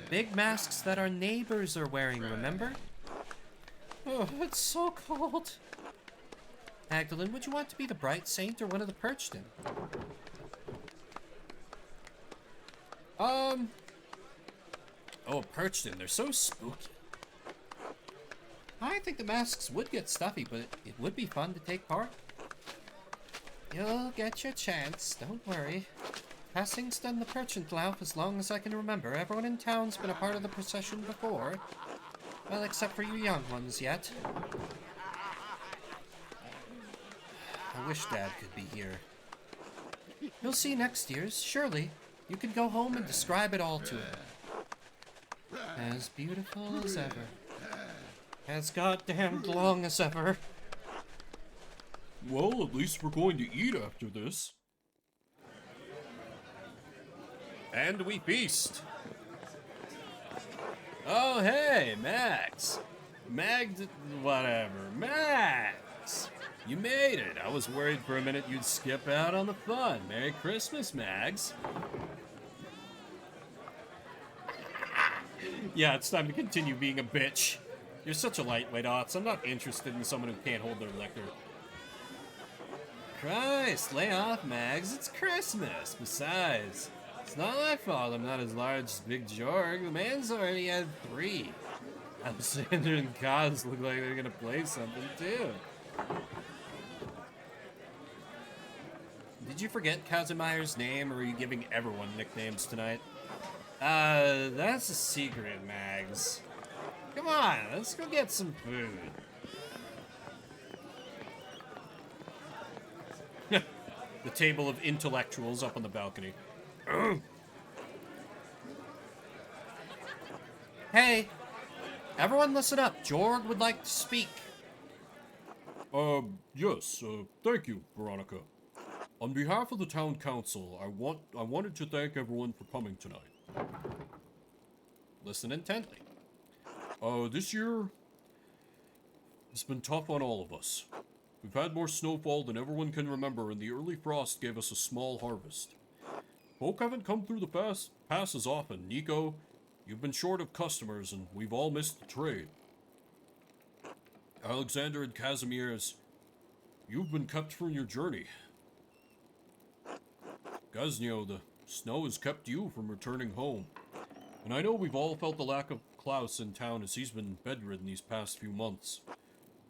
Big masks that our neighbors are wearing, remember? Oh, it's so cold. Magdalene, would you want to be the bright saint or one of the Perchton? Oh, Perchton, they're so spooky. I think the masks would get stuffy, but it would be fun to take part. You'll get your chance, don't worry. Passing's done the Perchentlauf as long as I can remember. Everyone in town's been a part of the procession before. Well, except for you young ones yet. I wish Dad could be here. You'll see next year's, surely. You can go home and describe it all to him. As beautiful as ever. As goddamned long as ever. Well, at least we're going to eat after this. And we feast. Oh, hey, Max. Whatever. Max! You made it. I was worried for a minute you'd skip out on the fun. Merry Christmas, Mags. Yeah, it's time to continue being a bitch. You're such a lightweight, Otts. I'm not interested in someone who can't hold their liquor. Christ, lay off, Mags. It's Christmas. Besides, it's not my fault I'm not as large as Big Jorg. The man's already had 3. Alexander and Kaz look like they're gonna play something, too. Did you forget Kazimier's name, or are you giving everyone nicknames tonight? That's a secret, Mags. Come on, let's go get some food. The table of intellectuals up on the balcony. Hey! Everyone listen up. Jorg would like to speak. Yes, thank you, Veronica. On behalf of the town council, I wanted to thank everyone for coming tonight. Listen intently. This year has been tough on all of us. We've had more snowfall than everyone can remember, and the early frost gave us a small harvest. Folk haven't come through the passes often. Nico, you've been short of customers, and we've all missed the trade. Alexander and Casimir's, you've been kept from your journey. Gaznio, the snow has kept you from returning home. And I know we've all felt the lack of Klaus in town as he's been bedridden these past few months.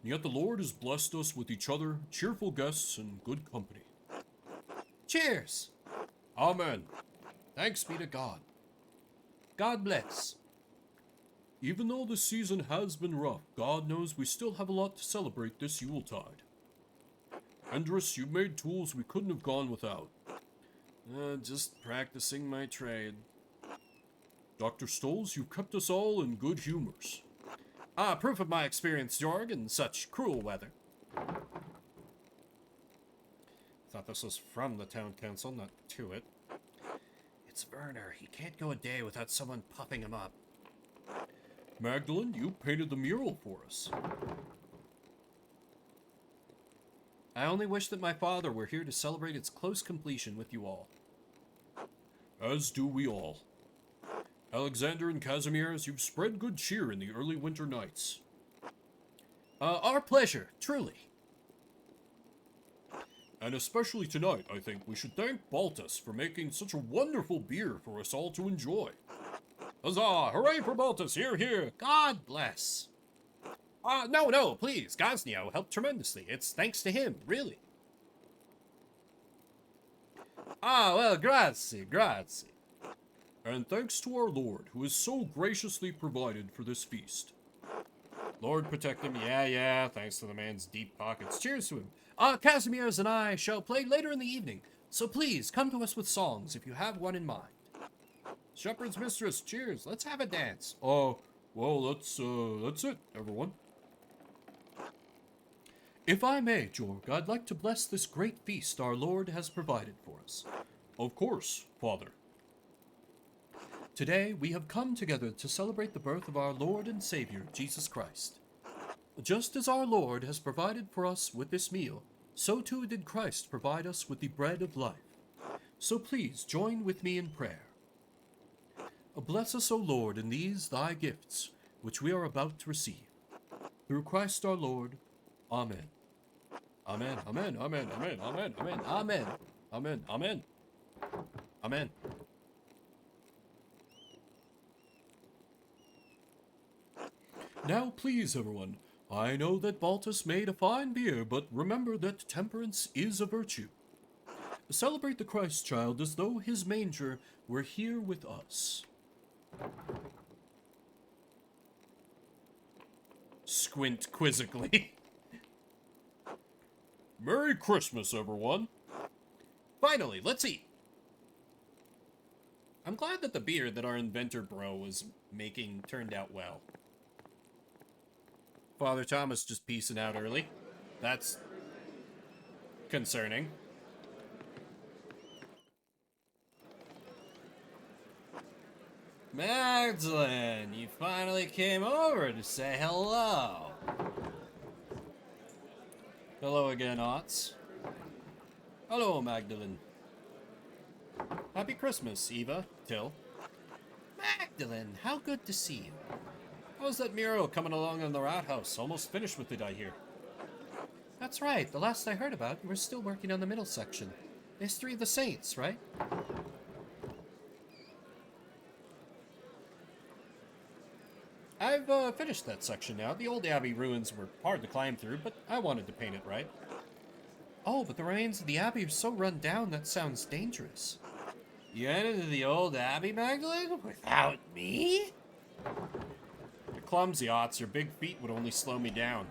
And yet the Lord has blessed us with each other, cheerful guests, and good company. Cheers! Amen. Thanks be to God. God bless. Even though the season has been rough, God knows we still have a lot to celebrate this Yuletide. Andrus, you've made tools we couldn't have gone without. Just practicing my trade. Dr. Stolz, you've kept us all in good humors. Proof of my experience, Jorg, in such cruel weather. Thought this was from the town council, not to it. It's Werner. He can't go a day without someone popping him up. Magdalene, you painted the mural for us. I only wish that my father were here to celebrate its close completion with you all. As do we all. Alexander and Casimir's, you've spread good cheer in the early winter nights. Our pleasure, truly. And especially tonight, I think we should thank Baltus for making such a wonderful beer for us all to enjoy. Huzzah! Hooray for Baltus! Here, here! God bless! No, please. Gaznio helped tremendously. It's thanks to him, really. Well, grazie. And thanks to our Lord, who has so graciously provided for this feast. Lord protect him. Yeah, thanks to the man's deep pockets. Cheers to him. Casimir's and I shall play later in the evening, so please come to us with songs if you have one in mind. Shepherd's mistress, cheers. Let's have a dance. Well, that's it, everyone. If I may, Jorg, I'd like to bless this great feast our Lord has provided for us. Of course, Father. Today we have come together to celebrate the birth of our Lord and Savior, Jesus Christ. Just as our Lord has provided for us with this meal, so too did Christ provide us with the bread of life. So please join with me in prayer. Bless us, O Lord, in these thy gifts, which we are about to receive. Through Christ our Lord. Amen. Amen, amen, amen, amen, amen, amen, amen, amen, amen, amen. Now please, everyone, I know that Baltus made a fine beer, but remember that temperance is a virtue. Celebrate the Christ child as though his manger were here with us. Squint quizzically. Merry Christmas, everyone. Finally, let's eat. I'm glad that the beer that our inventor bro was making turned out well. Father Thomas just peacing out early. That's concerning. Magdalene, you finally came over to say hello. Hello again, Otts. Hello, Magdalene. Happy Christmas, Eva, Till. Magdalene, how good to see you. How's that mural coming along in the rat house? Almost finished with it, I hear. That's right. The last I heard about, we're still working on the middle section. The history of the saints, right? I've finished that section now. The old abbey ruins were hard to climb through, but I wanted to paint it right. Oh, but the remains of the abbey are so run down, that sounds dangerous. You entered the old abbey, Magdalene? Without me? You're clumsy, Otts. Your big feet would only slow me down.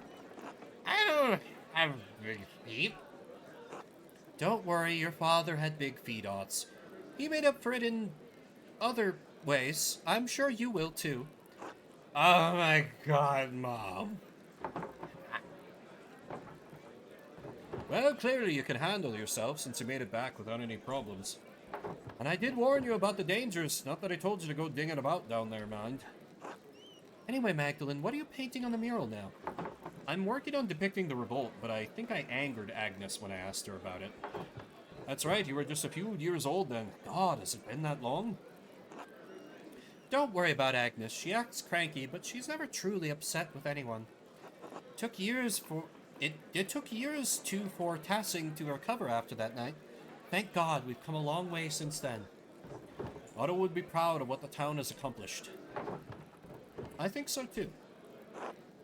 I don't have big feet. Don't worry, your father had big feet, Otts. He made up for it in other ways. I'm sure you will, too. Oh my god, Mom. Well, clearly you can handle yourself since you made it back without any problems. And I did warn you about the dangers, not that I told you to go dinging about down there, mind. Anyway, Magdalene, what are you painting on the mural now? I'm working on depicting the revolt, but I think I angered Agnes when I asked her about it. That's right, you were just a few years old then. God, has it been that long? Don't worry about Agnes. She acts cranky, but she's never truly upset with anyone. took years for it took years for Tassing to recover after that night. Thank God we've come a long way since then. Otto would be proud of what the town has accomplished. I think so too.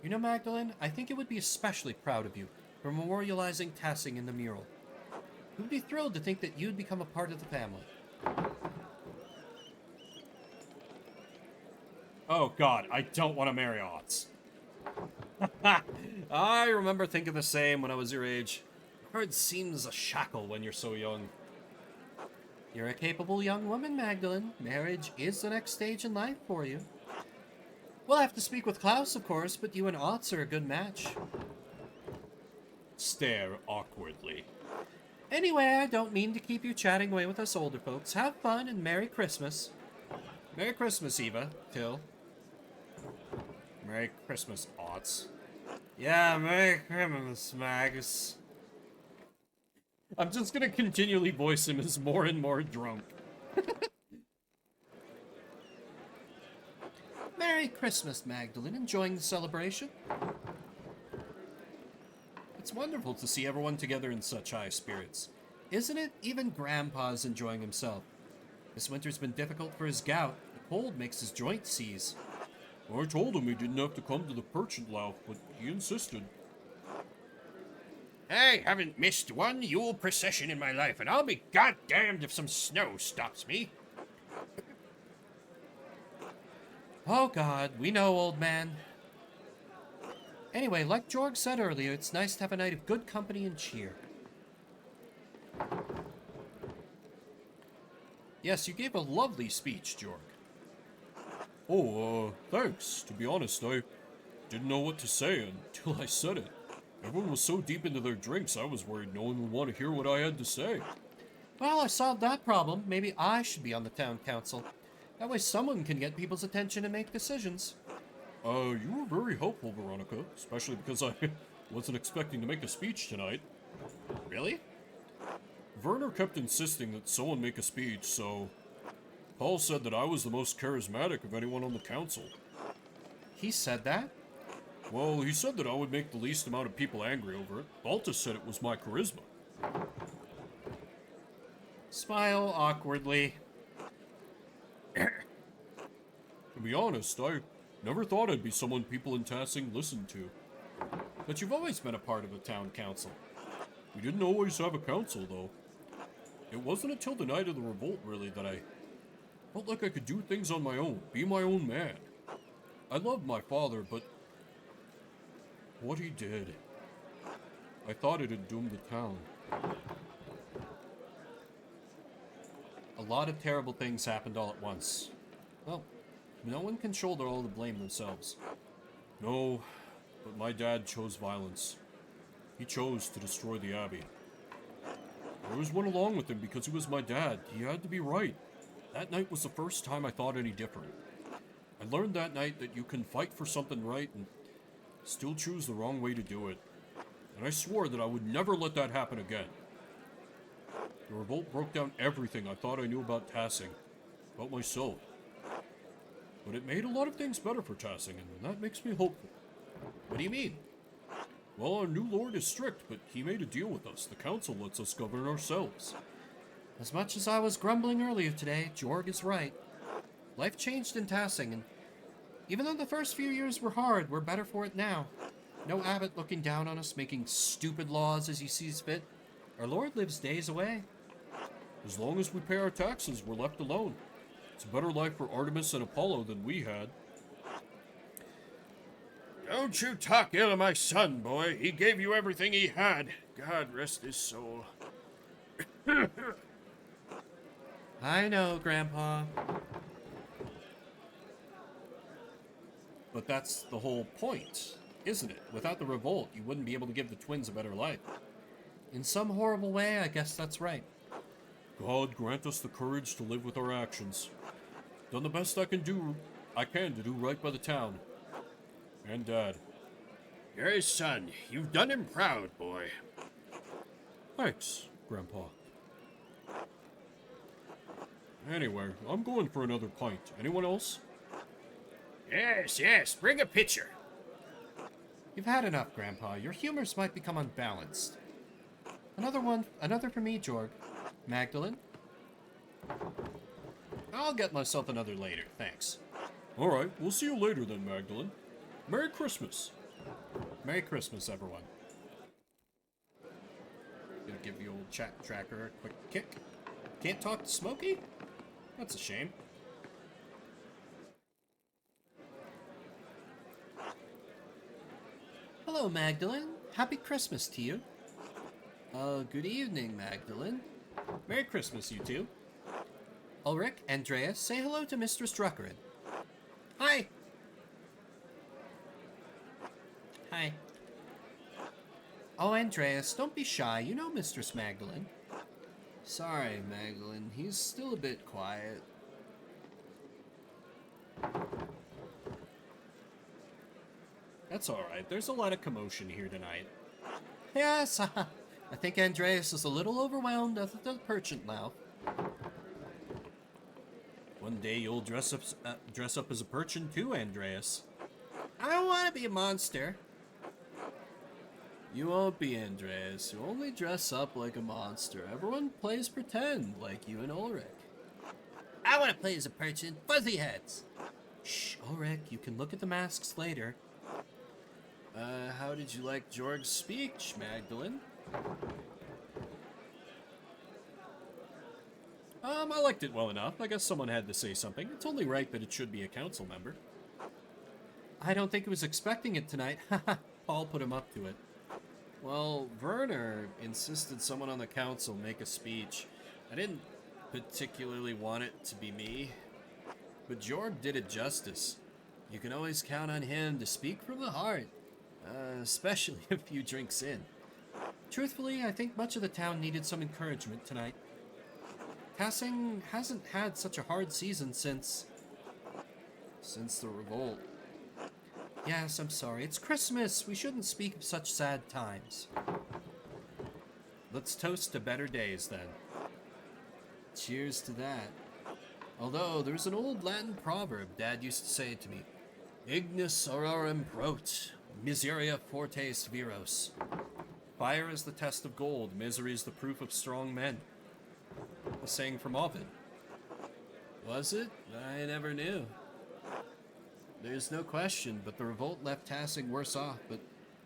You know, Magdalene, I think it would be especially proud of you for memorializing Tassing in the mural. He would be thrilled to think that you'd become a part of the family. Oh god, I don't want to marry Otts. I remember thinking the same when I was your age. It seems a shackle when you're so young. You're a capable young woman, Magdalene. Marriage is the next stage in life for you. We'll have to speak with Klaus, of course, but you and Otts are a good match. Stare awkwardly. Anyway, I don't mean to keep you chatting away with us older folks. Have fun and Merry Christmas. Merry Christmas, Eva. Till. Merry Christmas, Otts. Yeah, Merry Christmas, Magus. I'm just gonna continually voice him as more and more drunk. Merry Christmas, Magdalene. Enjoying the celebration? It's wonderful to see everyone together in such high spirits. Isn't it? Even Grandpa's enjoying himself. This winter's been difficult for his gout. The cold makes his joints seize. I told him he didn't have to come to the Perchant Lounge, but he insisted. I haven't missed one Yule procession in my life, and I'll be goddamned if some snow stops me. Oh God, we know, old man. Anyway, like Jorg said earlier, it's nice to have a night of good company and cheer. Yes, you gave a lovely speech, Jorg. Oh, thanks. To be honest, I didn't know what to say until I said it. Everyone was so deep into their drinks, I was worried no one would want to hear what I had to say. Well, I solved that problem. Maybe I should be on the town council. That way someone can get people's attention and make decisions. You were very helpful, Veronica, especially because I wasn't expecting to make a speech tonight. Really? Werner kept insisting that someone make a speech, so Paul said that I was the most charismatic of anyone on the council. He said that? Well, he said that I would make the least amount of people angry over it. Baltus said it was my charisma. Smile awkwardly. To be honest, I never thought I'd be someone people in Tassing listened to. But you've always been a part of the town council. We didn't always have a council, though. It wasn't until the night of the revolt, really, that I felt like I could do things on my own, be my own man. I loved my father, but what he did, I thought it had doomed the town. A lot of terrible things happened all at once. Well, no one can shoulder all the blame themselves. No, but my dad chose violence. He chose to destroy the Abbey. I always went along with him because he was my dad. He had to be right. That night was the first time I thought any different. I learned that night that you can fight for something right and still choose the wrong way to do it. And I swore that I would never let that happen again. The revolt broke down everything I thought I knew about Tassing, about myself. But it made a lot of things better for Tassing, and that makes me hopeful. What do you mean? Well, our new lord is strict, but he made a deal with us. The council lets us govern ourselves. As much as I was grumbling earlier today, Jorg is right. Life changed in Tassing, and even though the first few years were hard, we're better for it now. No abbot looking down on us, making stupid laws as he sees fit. Our lord lives days away. As long as we pay our taxes, we're left alone. It's a better life for Artemis and Apollo than we had. Don't you talk ill of my son, boy. He gave you everything he had. God rest his soul. I know, Grandpa. But that's the whole point, isn't it? Without the revolt, you wouldn't be able to give the twins a better life. In some horrible way, I guess that's right. God grant us the courage to live with our actions. Done the best I can to do right by the town. And Dad. You're his son. You've done him proud, boy. Thanks, Grandpa. Anyway, I'm going for another pint. Anyone else? Yes, bring a pitcher. You've had enough, Grandpa. Your humors might become unbalanced. Another for me, Jorg. Magdalene? I'll get myself another later, thanks. Alright, we'll see you later then, Magdalene. Merry Christmas. Merry Christmas, everyone. Gonna give the old chat tracker a quick kick. Can't talk to Smokey? That's a shame. Hello, Magdalene. Happy Christmas to you. Good evening, Magdalene. Merry Christmas, you two. Ulrich, Andreas, say hello to Mistress Druckerin. Hi. Hi. Oh, Andreas, don't be shy. You know Mistress Magdalene. Sorry, Magdalene. He's still a bit quiet. That's alright, there's a lot of commotion here tonight. Yes, I think Andreas is a little overwhelmed at the Perchant now. One day you'll dress up as a Perchant too, Andreas. I don't want to be a monster. You won't be, Andreas. You only dress up like a monster. Everyone plays pretend, like you and Ulrich. I want to play as a Perchant. Fuzzy heads. Shh, Ulrich, you can look at the masks later. How did you like Jorg's speech, Magdalene? I liked it well enough. I guess someone had to say something. It's only right that it should be a council member. I don't think he was expecting it tonight. Paul put him up to it. Well, Werner insisted someone on the council make a speech. I didn't particularly want it to be me, but Jorg did it justice. You can always count on him to speak from the heart, especially a few drinks in. Truthfully, I think much of the town needed some encouragement tonight. Passing hasn't had such a hard season since the revolt. Yes, I'm sorry. It's Christmas. We shouldn't speak of such sad times. Let's toast to better days then. Cheers to that. Although, there's an old Latin proverb Dad used to say to me. Ignis aurorem prot, miseria fortes viros. Fire is the test of gold, misery is the proof of strong men. A saying from Ovid. Was it? I never knew. There's no question, but the revolt left Tassing worse off, but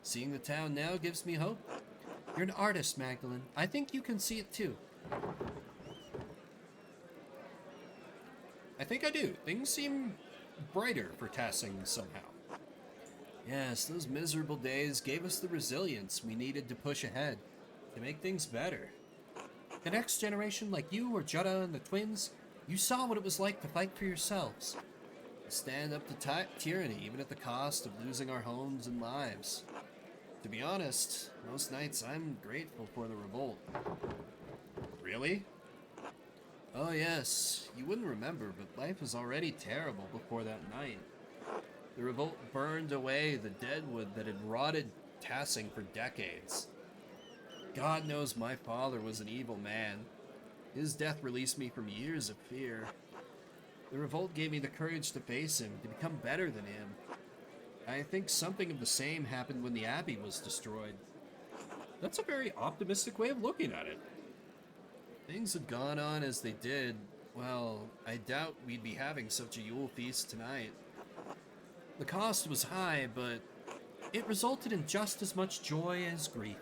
seeing the town now gives me hope. You're an artist, Magdalene. I think you can see it too. I think I do. Things seem brighter for Tassing somehow. Yes, those miserable days gave us the resilience we needed to push ahead, to make things better. The next generation, like you or Jutta and the twins, you saw what it was like to fight for yourselves. Stand up to tyranny, even at the cost of losing our homes and lives. To be honest, most nights I'm grateful for the revolt. Really? Oh yes, you wouldn't remember, but life was already terrible before that night. The revolt burned away the deadwood that had rotted Tassing for decades. God knows my father was an evil man. His death released me from years of fear. The revolt gave me the courage to face him, to become better than him. I think something of the same happened when the Abbey was destroyed. That's a very optimistic way of looking at it. Things had gone on as they did. Well, I doubt we'd be having such a Yule feast tonight. The cost was high, but it resulted in just as much joy as grief.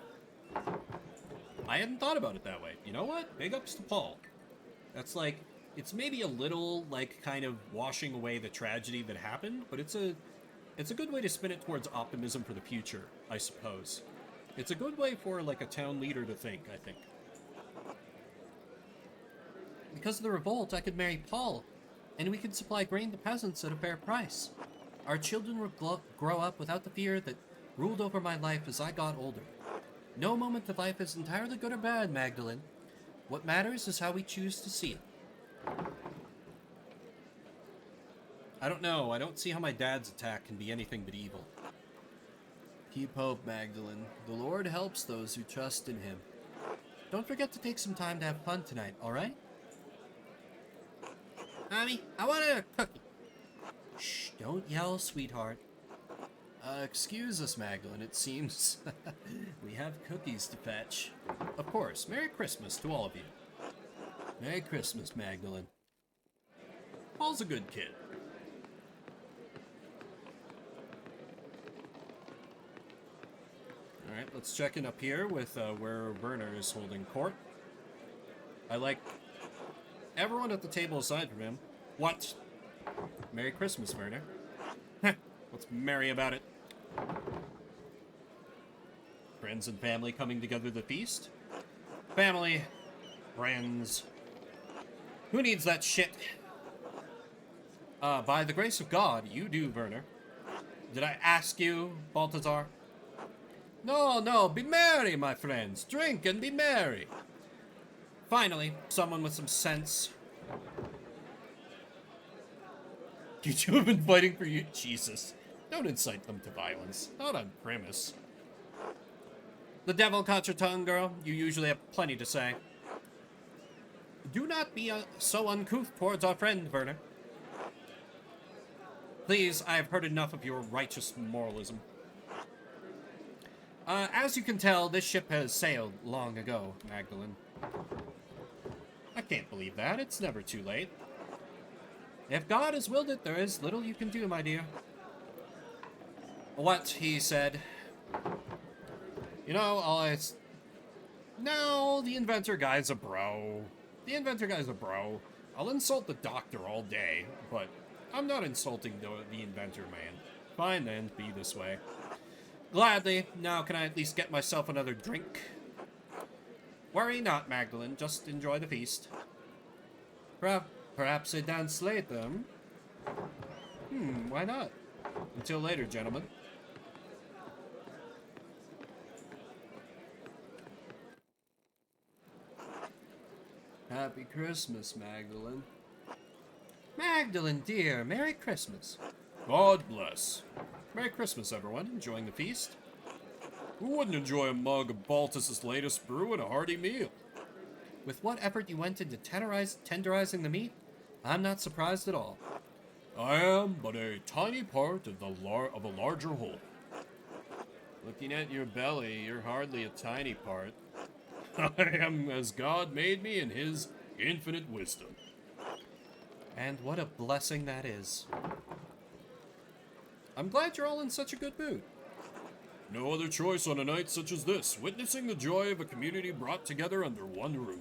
I hadn't thought about it that way. You know what? Big ups to Paul. That's like, it's maybe a little like kind of washing away the tragedy that happened, but it's a good way to spin it towards optimism for the future, I suppose. It's a good way for like a town leader to think, I think. Because of the revolt, I could marry Paul, and we could supply grain to peasants at a fair price. Our children would grow up without the fear that ruled over my life as I got older. No moment of life is entirely good or bad, Magdalene. What matters is how we choose to see it. I don't know. I don't see how my dad's attack can be anything but evil. Keep hope, Magdalene. The Lord helps those who trust in him. Don't forget to take some time to have fun tonight, alright? Mommy, I want a cookie. Shh, don't yell, sweetheart. Excuse us, Magdalene. It seems we have cookies to fetch. Of course. Merry Christmas to all of you. Merry Christmas, Magdalene. Paul's a good kid. Alright, let's check in up here with where Werner is holding court. I like everyone at the table aside from him. What? Merry Christmas, Werner. What's merry about it? Friends and family coming together to feast? Family, friends. Who needs that shit? By the grace of God, you do, Werner. Did I ask you, Balthazar? No, no, be merry, my friends. Drink and be merry. Finally, someone with some sense. You two have been fighting for you. Jesus. Don't incite them to violence. Not on premise. The devil caught your tongue, girl. You usually have plenty to say. Do not be so uncouth towards our friend, Werner. Please, I have heard enough of your righteous moralism. As you can tell, this ship has sailed long ago, Magdalene. I can't believe that. It's never too late. If God has willed it, there is little you can do, my dear. What he said. You know, no, the inventor guy's a bro. The inventor guy's a bro. I'll insult the doctor all day, but I'm not insulting the inventor, man. Fine then, be this way. Gladly. Now can I at least get myself another drink? Worry not, Magdalene. Just enjoy the feast. Perhaps a dance later. Why not? Until later, gentlemen. Happy Christmas, Magdalene. Magdalene, dear, Merry Christmas. God bless. Merry Christmas, everyone. Enjoying the feast? Who wouldn't enjoy a mug of Baltus's latest brew and a hearty meal? With what effort you went into tenderizing the meat, I'm not surprised at all. I am but a tiny part of a larger whole. Looking at your belly, you're hardly a tiny part. I am as God made me in his infinite wisdom. And what a blessing that is. I'm glad you're all in such a good mood. No other choice on a night such as this, witnessing the joy of a community brought together under one roof.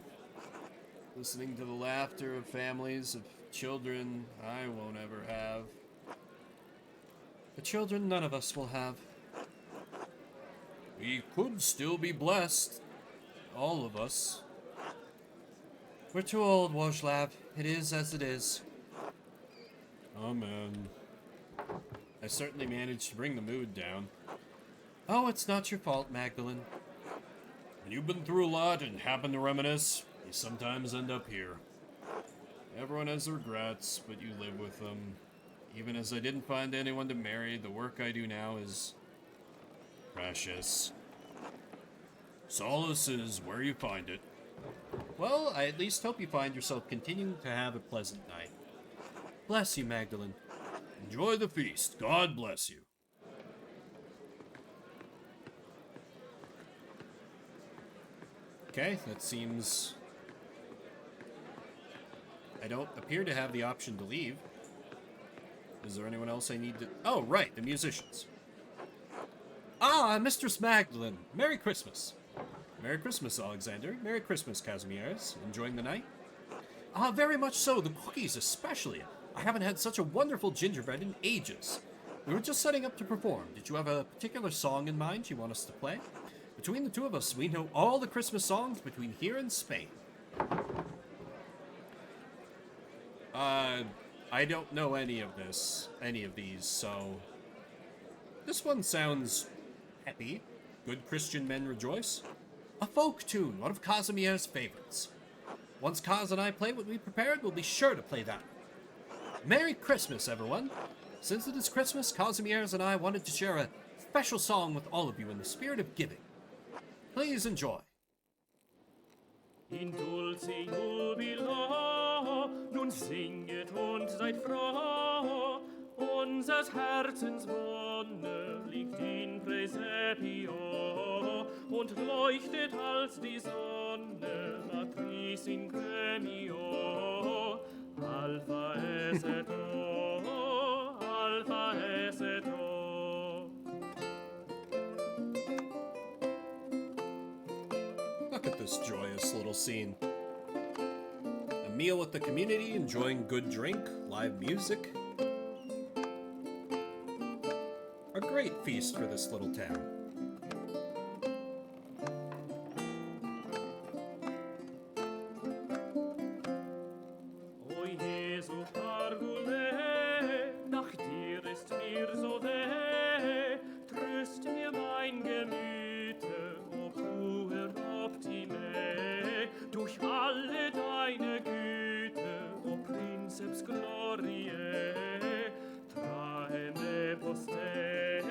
Listening to the laughter of families, of children I won't ever have. The children none of us will have. We could still be blessed. All of us. We're too old, Wojlav. It is as it is. Amen. I certainly managed to bring the mood down. Oh, it's not your fault, Magdalene. When you've been through a lot and happen to reminisce, you sometimes end up here. Everyone has regrets, but you live with them. Even as I didn't find anyone to marry, the work I do now is precious. Solace is where you find it. Well, I at least hope you find yourself continuing to have a pleasant night. Bless you, Magdalene. Enjoy the feast. God bless you. Okay, that seems... I don't appear to have the option to leave. Is there anyone else I need to... Oh, right, the musicians. Ah, Mistress Magdalene. Merry Christmas. Merry Christmas, Alexander. Merry Christmas, Kazimierz. Enjoying the night? Ah, very much so. The cookies especially. I haven't had such a wonderful gingerbread in ages. We were just setting up to perform. Did you have a particular song in mind you want us to play? Between the two of us, we know all the Christmas songs between here and Spain. I don't know any of these, so... This one sounds happy. Good Christian men rejoice. A folk tune, one of Kazimier's favorites. Once Kaz and I play what we prepared, we'll be sure to play that. Merry Christmas, everyone. Since it is Christmas, Kazimierz and I wanted to share a special song with all of you in the spirit of giving. Please enjoy. In dulce jubilo, nun singet und seid froh, unsers Herzens Wonne liegt liegt in Praesepio und leuchtet als die Sonne matris in gremio. Alpha es et O, Alpha es et O. Look at this joyous little scene. A meal with the community, enjoying good drink, live music. A great feast for this little town. O Jesu Parvule, nach dir ist mir so weh, tröst mir mein Gemüte, o puer optime, durch alle deine Güte, o Princeps gloriae, trae me poste,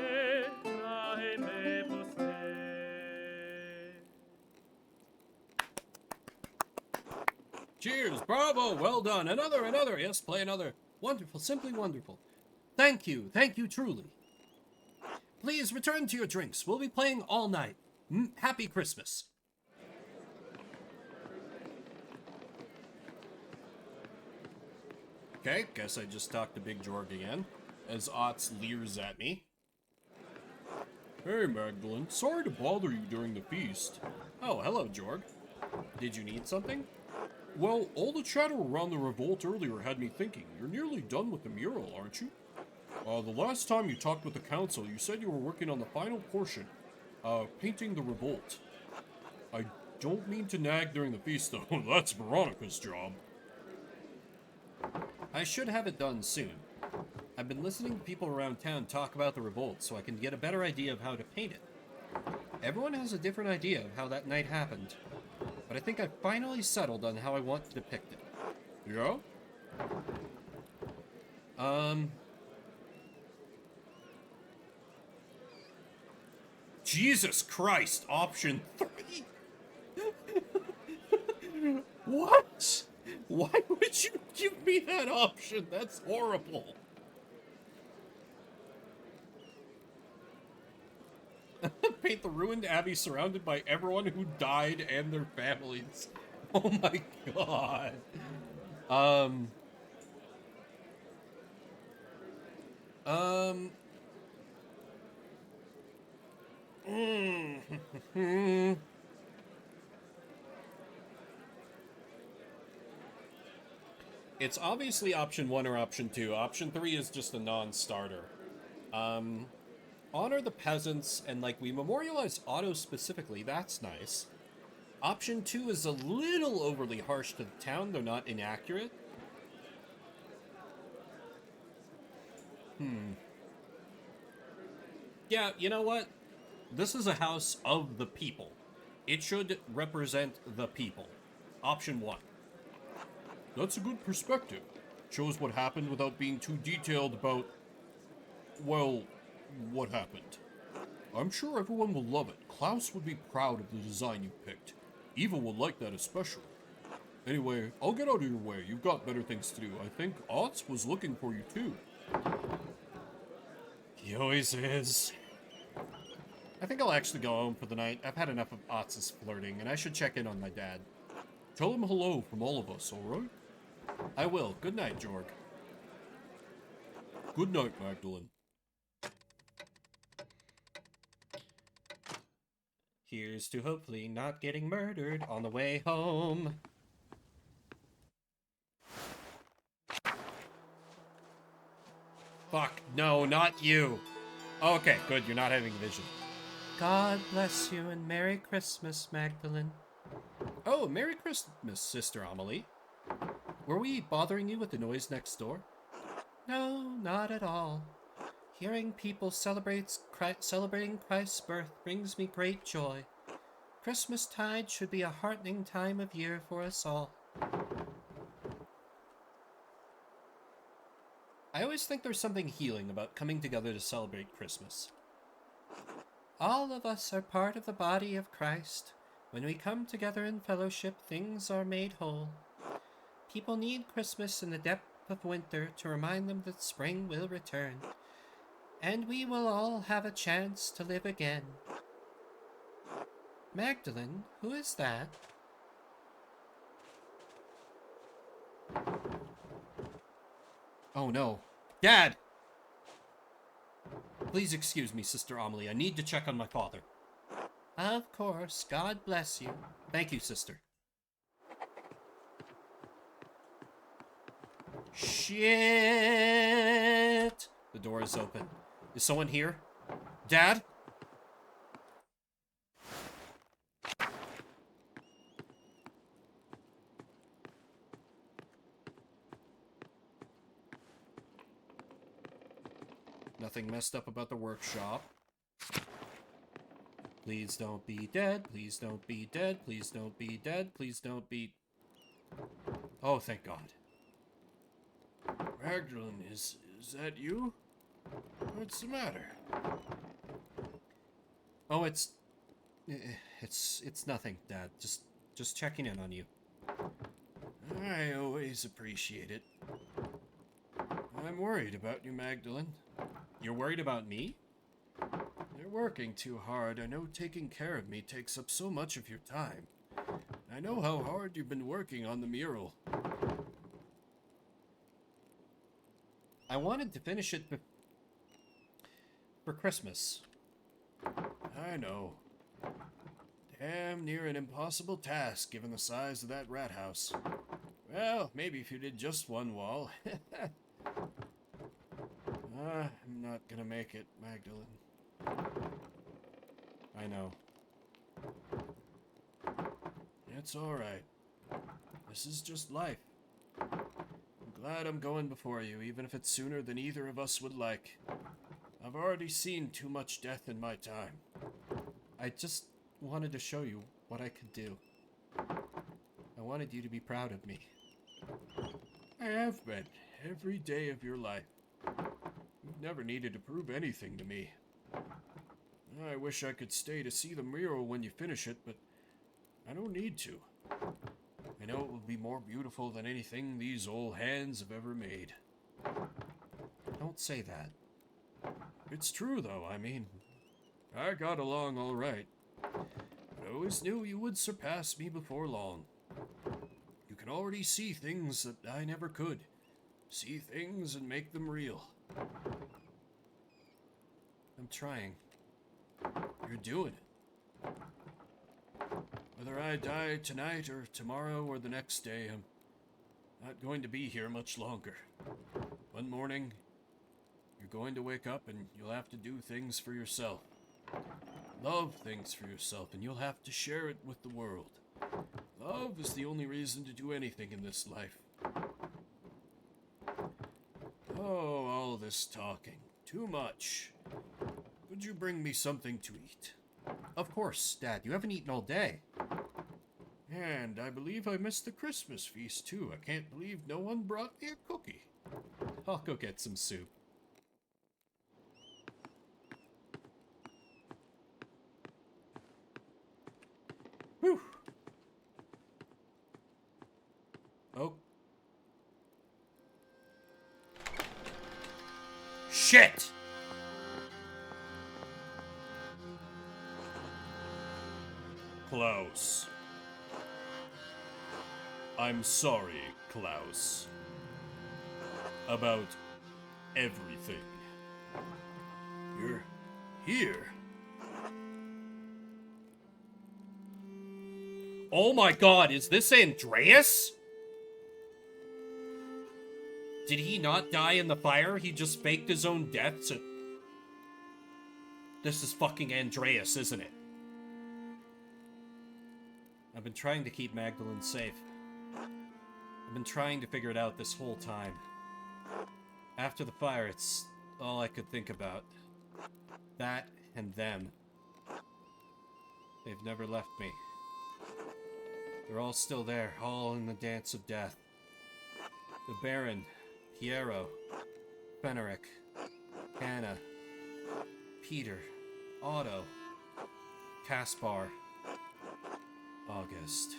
trae me poste. Cheers, bravo, well done. Another, yes, play another. Wonderful, simply wonderful. Thank you truly. Please return to your drinks. We'll be playing all night. Happy Christmas. Okay, guess I just talked to Big Jorg again, as Otz leers at me. Hey, Magdalene. Sorry to bother you during the feast. Oh, hello, Jorg. Did you need something? Well, all the chatter around the revolt earlier had me thinking, you're nearly done with the mural, aren't you? The last time you talked with the council, you said you were working on the final portion, painting the revolt. I don't mean to nag during the feast, though. That's Veronica's job. I should have it done soon. I've been listening to people around town talk about the revolt so I can get a better idea of how to paint it. Everyone has a different idea of how that night happened, but I think I've finally settled on how I want to depict it. Yeah? Jesus Christ, option 3? What? Why would you give me that option? That's horrible. Paint the ruined abbey surrounded by everyone who died and their families. Oh my god. It's obviously option 1 or option 2. Option 3 is just a non-starter. Honor the peasants, and like we memorialize Otto specifically, that's nice. Option 2 is a little overly harsh to the town, though not inaccurate. Yeah, you know what? This is a house of the people. It should represent the people. Option 1. That's a good perspective. Shows what happened without being too detailed about, well, what happened. I'm sure everyone will love it. Klaus would be proud of the design you picked. Eva will like that especially. Anyway, I'll get out of your way. You've got better things to do. I think Otz was looking for you too. He always is. I think I'll actually go home for the night. I've had enough of Otz's flirting, and I should check in on my dad. Tell him hello from all of us, alright? I will. Good night, Jorg. Good night, Magdalene. Here's to hopefully not getting murdered on the way home. Fuck, no, not you. Okay, good, you're not having vision. God bless you and Merry Christmas, Magdalene. Oh, Merry Christmas, Sister Amelie. Were we bothering you with the noise next door? No, not at all. Hearing people celebrating Christ's birth brings me great joy. Christmastide should be a heartening time of year for us all. I always think there's something healing about coming together to celebrate Christmas. All of us are part of the body of Christ. When we come together in fellowship, things are made whole. People need Christmas in the depth of winter to remind them that spring will return. And we will all have a chance to live again. Magdalene, who is that? Oh no. Dad! Please excuse me, Sister Amelie. I need to check on my father. Of course. God bless you. Thank you, Sister. Shit! The door is open. Is someone here? Dad? Nothing messed up about the workshop. Please don't be dead. Please don't be dead. Please don't be dead. Please don't be... Oh, thank God. Magdalene, is that you? What's the matter? Oh, it's nothing, Dad. Just checking in on you. I always appreciate it. I'm worried about you, Magdalene. You're worried about me? You're working too hard. I know taking care of me takes up so much of your time. I know how hard you've been working on the mural. I wanted to finish it for Christmas. I know. Damn near an impossible task given the size of that rat house. Well, maybe if you did just one wall. I'm not gonna make it, Magdalene. I know. It's alright. This is just life. I'm glad I'm going before you, even if it's sooner than either of us would like. I've already seen too much death in my time. I just wanted to show you what I could do. I wanted you to be proud of me. I have been, every day of your life. You've never needed to prove anything to me. I wish I could stay to see the mural when you finish it, but I don't need to. I know it will be more beautiful than anything these old hands have ever made. Don't say that. It's true, though. I mean, I got along all right. I always knew you would surpass me before long. You can already see things that I never could. See things and make them real. I'm trying. You're doing it. Whether I die tonight or tomorrow or the next day, I'm not going to be here much longer. One morning, you're going to wake up and you'll have to do things for yourself. Love things for yourself, and you'll have to share it with the world. Love is the only reason to do anything in this life. Oh, all this talking. Too much. Could you bring me something to eat? Of course, Dad. You haven't eaten all day. And I believe I missed the Christmas feast, too. I can't believe no one brought me a cookie. I'll go get some soup. Whew. Oh. Shit! Klaus. I'm sorry, Klaus. About everything. You're here. Oh my God, is this Andreas? Did he not die in the fire? He just faked his own death so... This is fucking Andreas, isn't it? I've been trying to keep Magdalene safe. I've been trying to figure it out this whole time. After the fire, it's all I could think about. That and them. They've never left me. They're all still there, all in the dance of death. The Baron, Piero, Fenerick, Hannah, Peter, Otto, Caspar, August.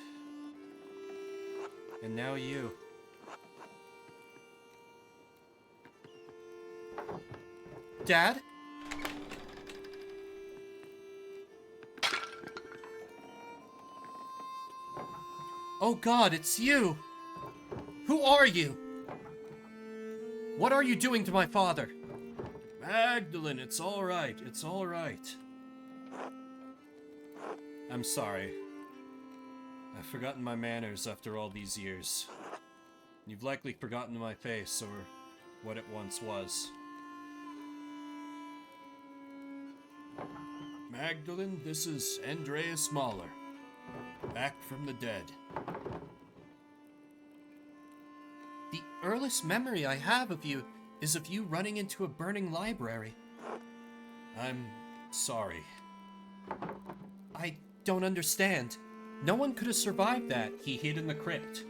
And now you. Dad? Oh God, it's you! Who are you? What are you doing to my father? Magdalene, it's all right. It's all right. I'm sorry. I've forgotten my manners after all these years. You've likely forgotten my face or what it once was. Magdalene, this is Andreas Mahler, back from the dead. The earliest memory I have of you is of you running into a burning library. I'm sorry. I don't understand. No one could have survived that. He hid in the crypt.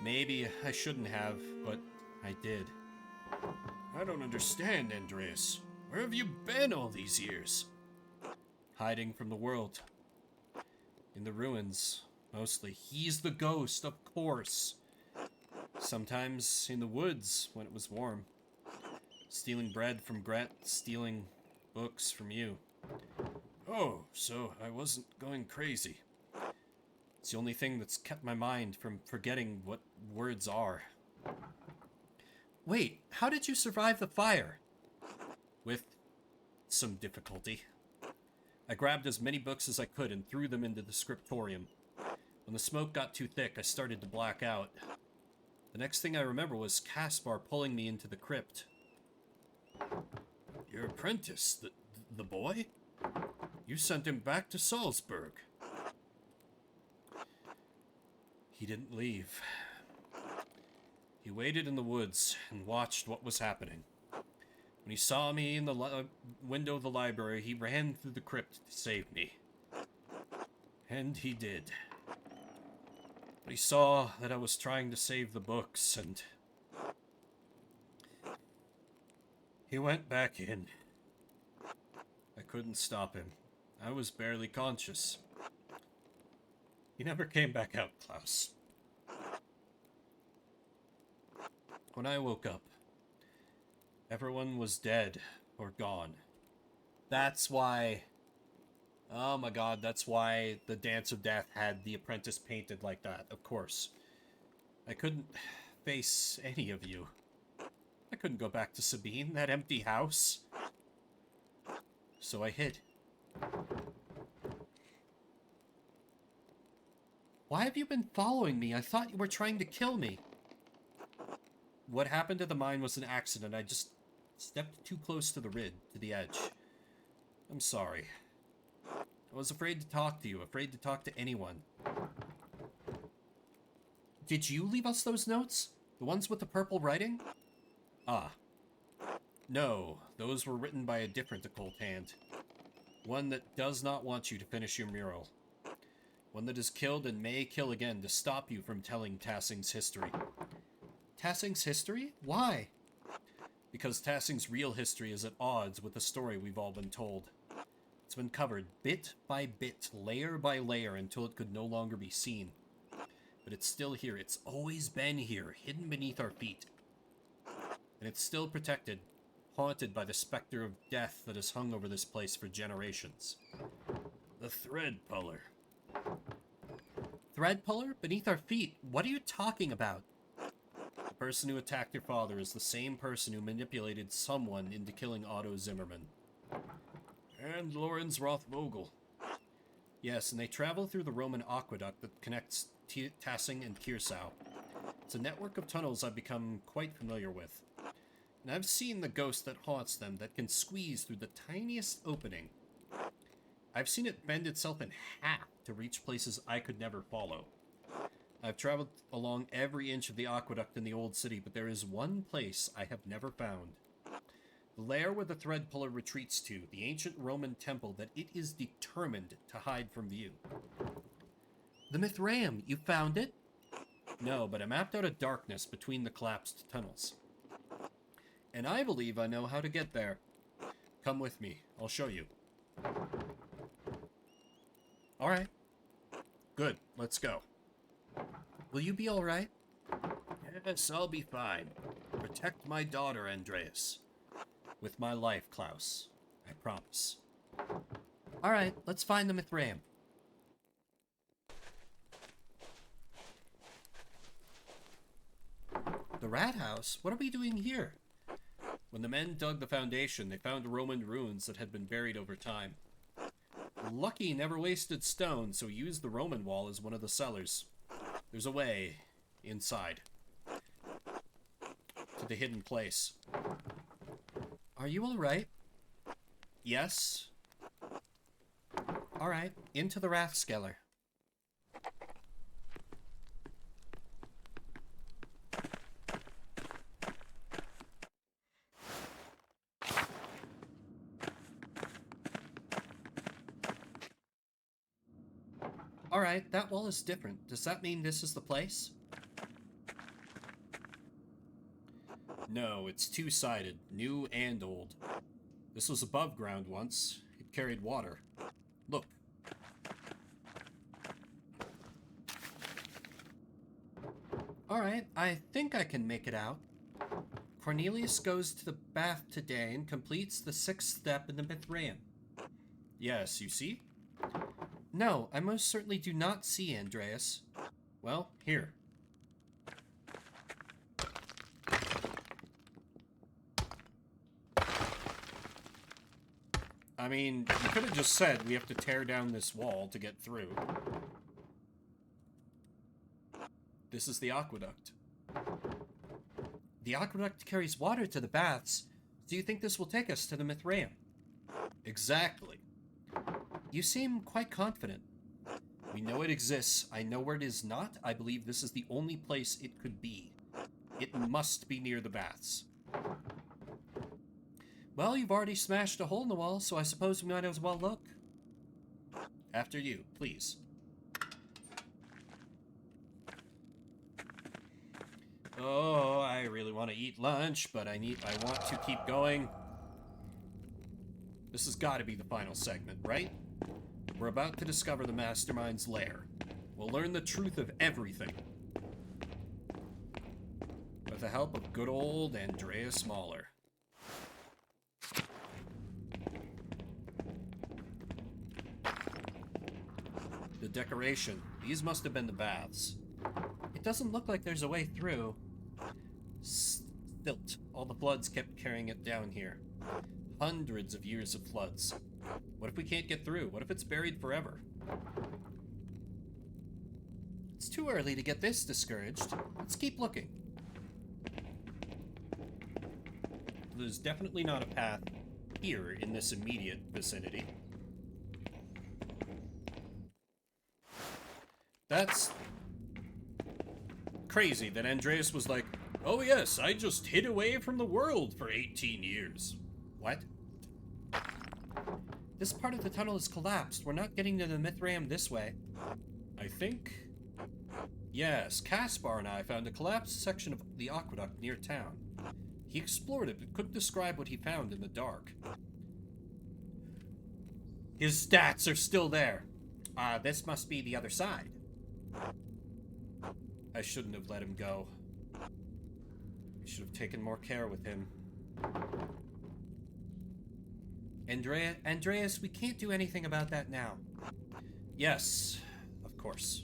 Maybe I shouldn't have, but I did. I don't understand, Andreas. Where have you been all these years? Hiding from the world. In the ruins, mostly. He's the ghost, of course. Sometimes in the woods when it was warm. Stealing bread from Gret, stealing books from you. Oh, so I wasn't going crazy. It's the only thing that's kept my mind from forgetting what words are. Wait, how did you survive the fire? With some difficulty. I grabbed as many books as I could and threw them into the scriptorium. When the smoke got too thick, I started to black out. The next thing I remember was Caspar pulling me into the crypt. Your apprentice, the boy? You sent him back to Salzburg. He didn't leave. He waited in the woods and watched what was happening. When he saw me in the window of the library, he ran through the crypt to save me. And he did. But he saw that I was trying to save the books, and he went back in. I couldn't stop him. I was barely conscious. He never came back out, Klaus. When I woke up, everyone was dead or gone. That's why... Oh my God, that's why the Dance of Death had the apprentice painted like that, of course. I couldn't face any of you. I couldn't go back to Sabine, that empty house. So I hid. Why have you been following me? I thought you were trying to kill me. What happened to the mine was an accident. I just stepped too close to the edge. I'm sorry. I was afraid to talk to you, afraid to talk to anyone. Did you leave us those notes? The ones with the purple writing? Ah. No, those were written by a different occult hand. One that does not want you to finish your mural. One that has killed and may kill again to stop you from telling Tassing's history. Tassing's history? Why? Because Tassing's real history is at odds with the story we've all been told. It's been covered bit by bit, layer by layer, until it could no longer be seen. But it's still here. It's always been here, hidden beneath our feet. And it's still protected, haunted by the specter of death that has hung over this place for generations. The Thread Puller. Thread puller? Beneath our feet? What are you talking about? The person who attacked your father is the same person who manipulated someone into killing Otto Zimmerman. And Lorenz Rothvogel. Yes, and they travel through the Roman aqueduct that connects Tassing and Kirsau. It's a network of tunnels I've become quite familiar with. And I've seen the ghost that haunts them that can squeeze through the tiniest opening. I've seen it bend itself in half to reach places I could never follow. I've traveled along every inch of the aqueduct in the old city, but there is one place I have never found. The lair where the thread puller retreats to, the ancient Roman temple that it is determined to hide from view. The Mithraeum, you found it? No, but I mapped out a darkness between the collapsed tunnels. And I believe I know how to get there. Come with me, I'll show you. Alright. Good, let's go. Will you be alright? Yes, I'll be fine. Protect my daughter, Andreas. With my life, Klaus. I promise. Alright, let's find the Mithraeum. The rat house? What are we doing here? When the men dug the foundation, they found Roman ruins that had been buried over time. Lucky never wasted stone, so he used the Roman wall as one of the cellars. There's a way inside to the hidden place. Are you alright? Yes? Alright, into the Rathskeller. Alright, that wall is different. Does that mean this is the place? No, it's two-sided, new and old. This was above ground once. It carried water. Look. Alright, I think I can make it out. Cornelius goes to the bath today and completes the 6th step in the Mithraeum. Yes, you see? No, I most certainly do not see Andreas. Well, here. I mean, you could have just said we have to tear down this wall to get through. This is the aqueduct. The aqueduct carries water to the baths. Do you think this will take us to the Mithraeum? Exactly. You seem quite confident. We know it exists. I know where it is not. I believe this is the only place it could be. It must be near the baths. Well, you've already smashed a hole in the wall, so I suppose we might as well look. After you, please. Oh, I really want to eat lunch, but I want to keep going. This has got to be the final segment, right? We're about to discover the mastermind's lair. We'll learn the truth of everything. With the help of good old Andreas Mahler. The decoration. These must have been the baths. It doesn't look like there's a way through. Silt. All the floods kept carrying it down here. Hundreds of years of floods. What if we can't get through? What if it's buried forever? It's too early to get this discouraged. Let's keep looking. There's definitely not a path here in this immediate vicinity. That's crazy that Andreas was like, oh yes, I just hid away from the world for 18 years. What? This part of the tunnel is collapsed. We're not getting to the Mithraeum this way. I think... Yes, Caspar and I found a collapsed section of the aqueduct near town. He explored it, but couldn't describe what he found in the dark. His stats are still there. This must be the other side. I shouldn't have let him go. I should have taken more care with him. Andreas, we can't do anything about that now. Yes, of course.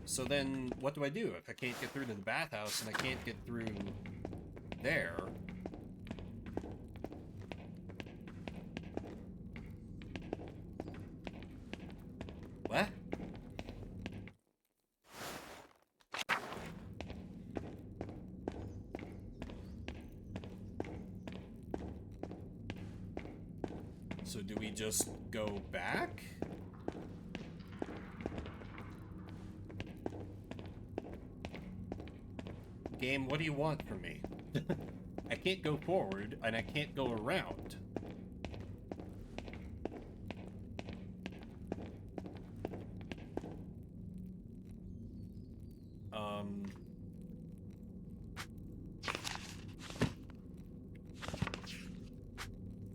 So then, what do I do if I can't get through to the bathhouse and I can't get through there? What? So do we just go back? Game, what do you want from me? I can't go forward, and I can't go around.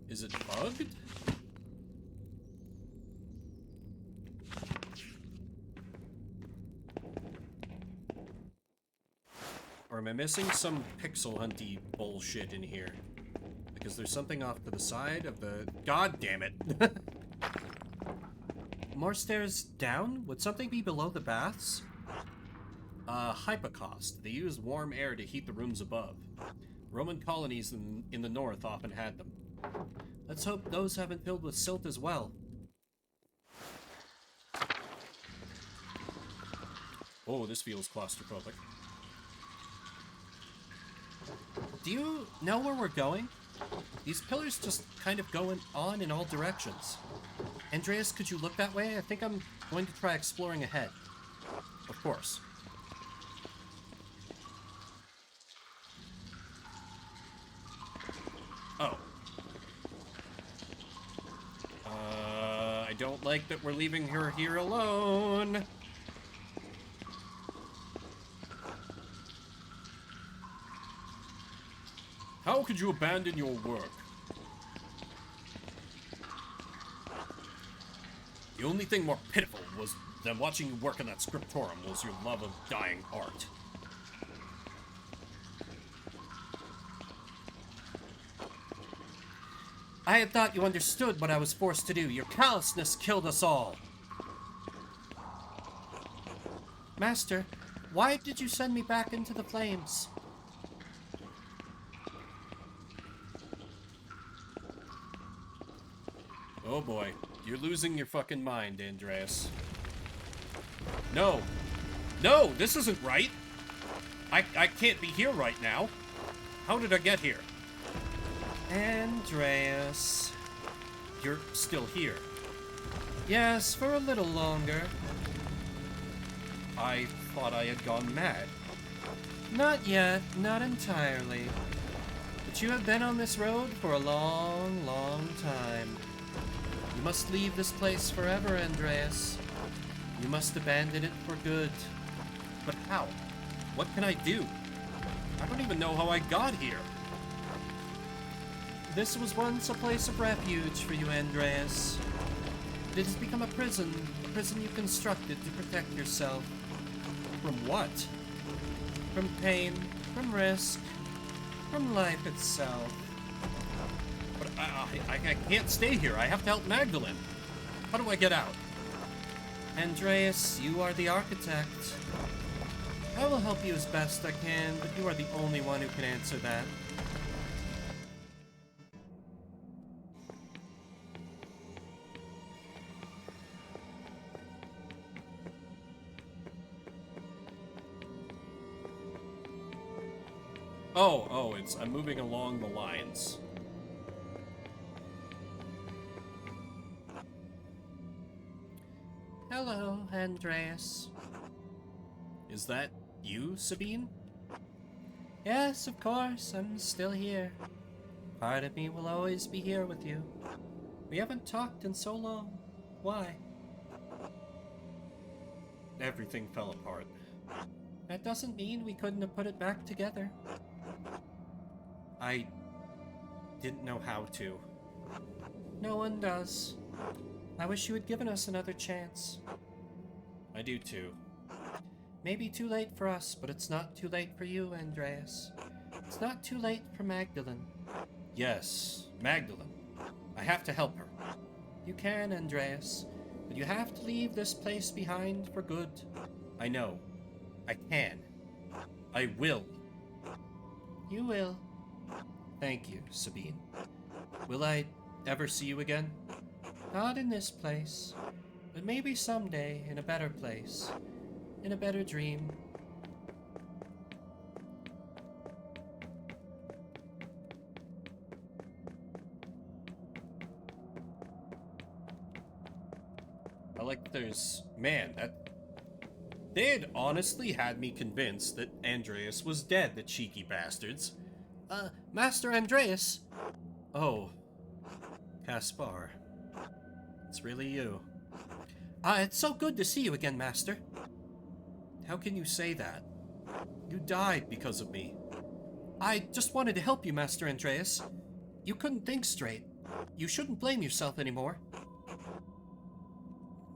Is it bugged? Or am I missing some pixel hunty bullshit in here? Because there's something off to the side of the... God damn it! More stairs down? Would something be below the baths? Hypocaust. They used warm air to heat the rooms above. Roman colonies in the north often had them. Let's hope those haven't filled with silt as well. Oh, this feels claustrophobic. Do you know where we're going? These pillars just kind of go on in all directions. Andreas, could you look that way? I think I'm going to try exploring ahead. Of course. Oh. I don't like that we're leaving her here alone. How could you abandon your work? The only thing more pitiful than watching you work in that scriptorum was your love of dying art. I had thought you understood what I was forced to do. Your callousness killed us all. Master, why did you send me back into the flames? Oh boy, you're losing your fucking mind, Andreas. No. No, this isn't right. I can't be here right now. How did I get here? Andreas. You're still here. Yes, for a little longer. I thought I had gone mad. Not yet, not entirely. But you have been on this road for a long, long time. You must leave this place forever, Andreas. You must abandon it for good. But how? What can I do? I don't even know how I got here. This was once a place of refuge for you, Andreas. But it has become a prison you constructed to protect yourself. From what? From pain, from risk, from life itself. But I can't stay here. I have to help Magdalene. How do I get out? Andreas, you are the architect. I will help you as best I can, but you are the only one who can answer that. Oh, I'm moving along the lines. Hello, Andreas. Is that you, Sabine? Yes, of course, I'm still here. Part of me will always be here with you. We haven't talked in so long. Why? Everything fell apart. That doesn't mean we couldn't have put it back together. I didn't know how to. No one does. I wish you had given us another chance. I do too. Maybe too late for us, but it's not too late for you, Andreas. It's not too late for Magdalene. Yes, Magdalene. I have to help her. You can, Andreas, but you have to leave this place behind for good. I know. I can. I will. You will. Thank you, Sabine. Will I ever see you again? Not in this place, but maybe someday in a better place, in a better dream. I like there's... Man, they had honestly had me convinced that Andreas was dead, the cheeky bastards. Master Andreas! Oh. Caspar. It's really you. It's so good to see you again, Master. How can you say that? You died because of me. I just wanted to help you, Master Andreas. You couldn't think straight. You shouldn't blame yourself anymore.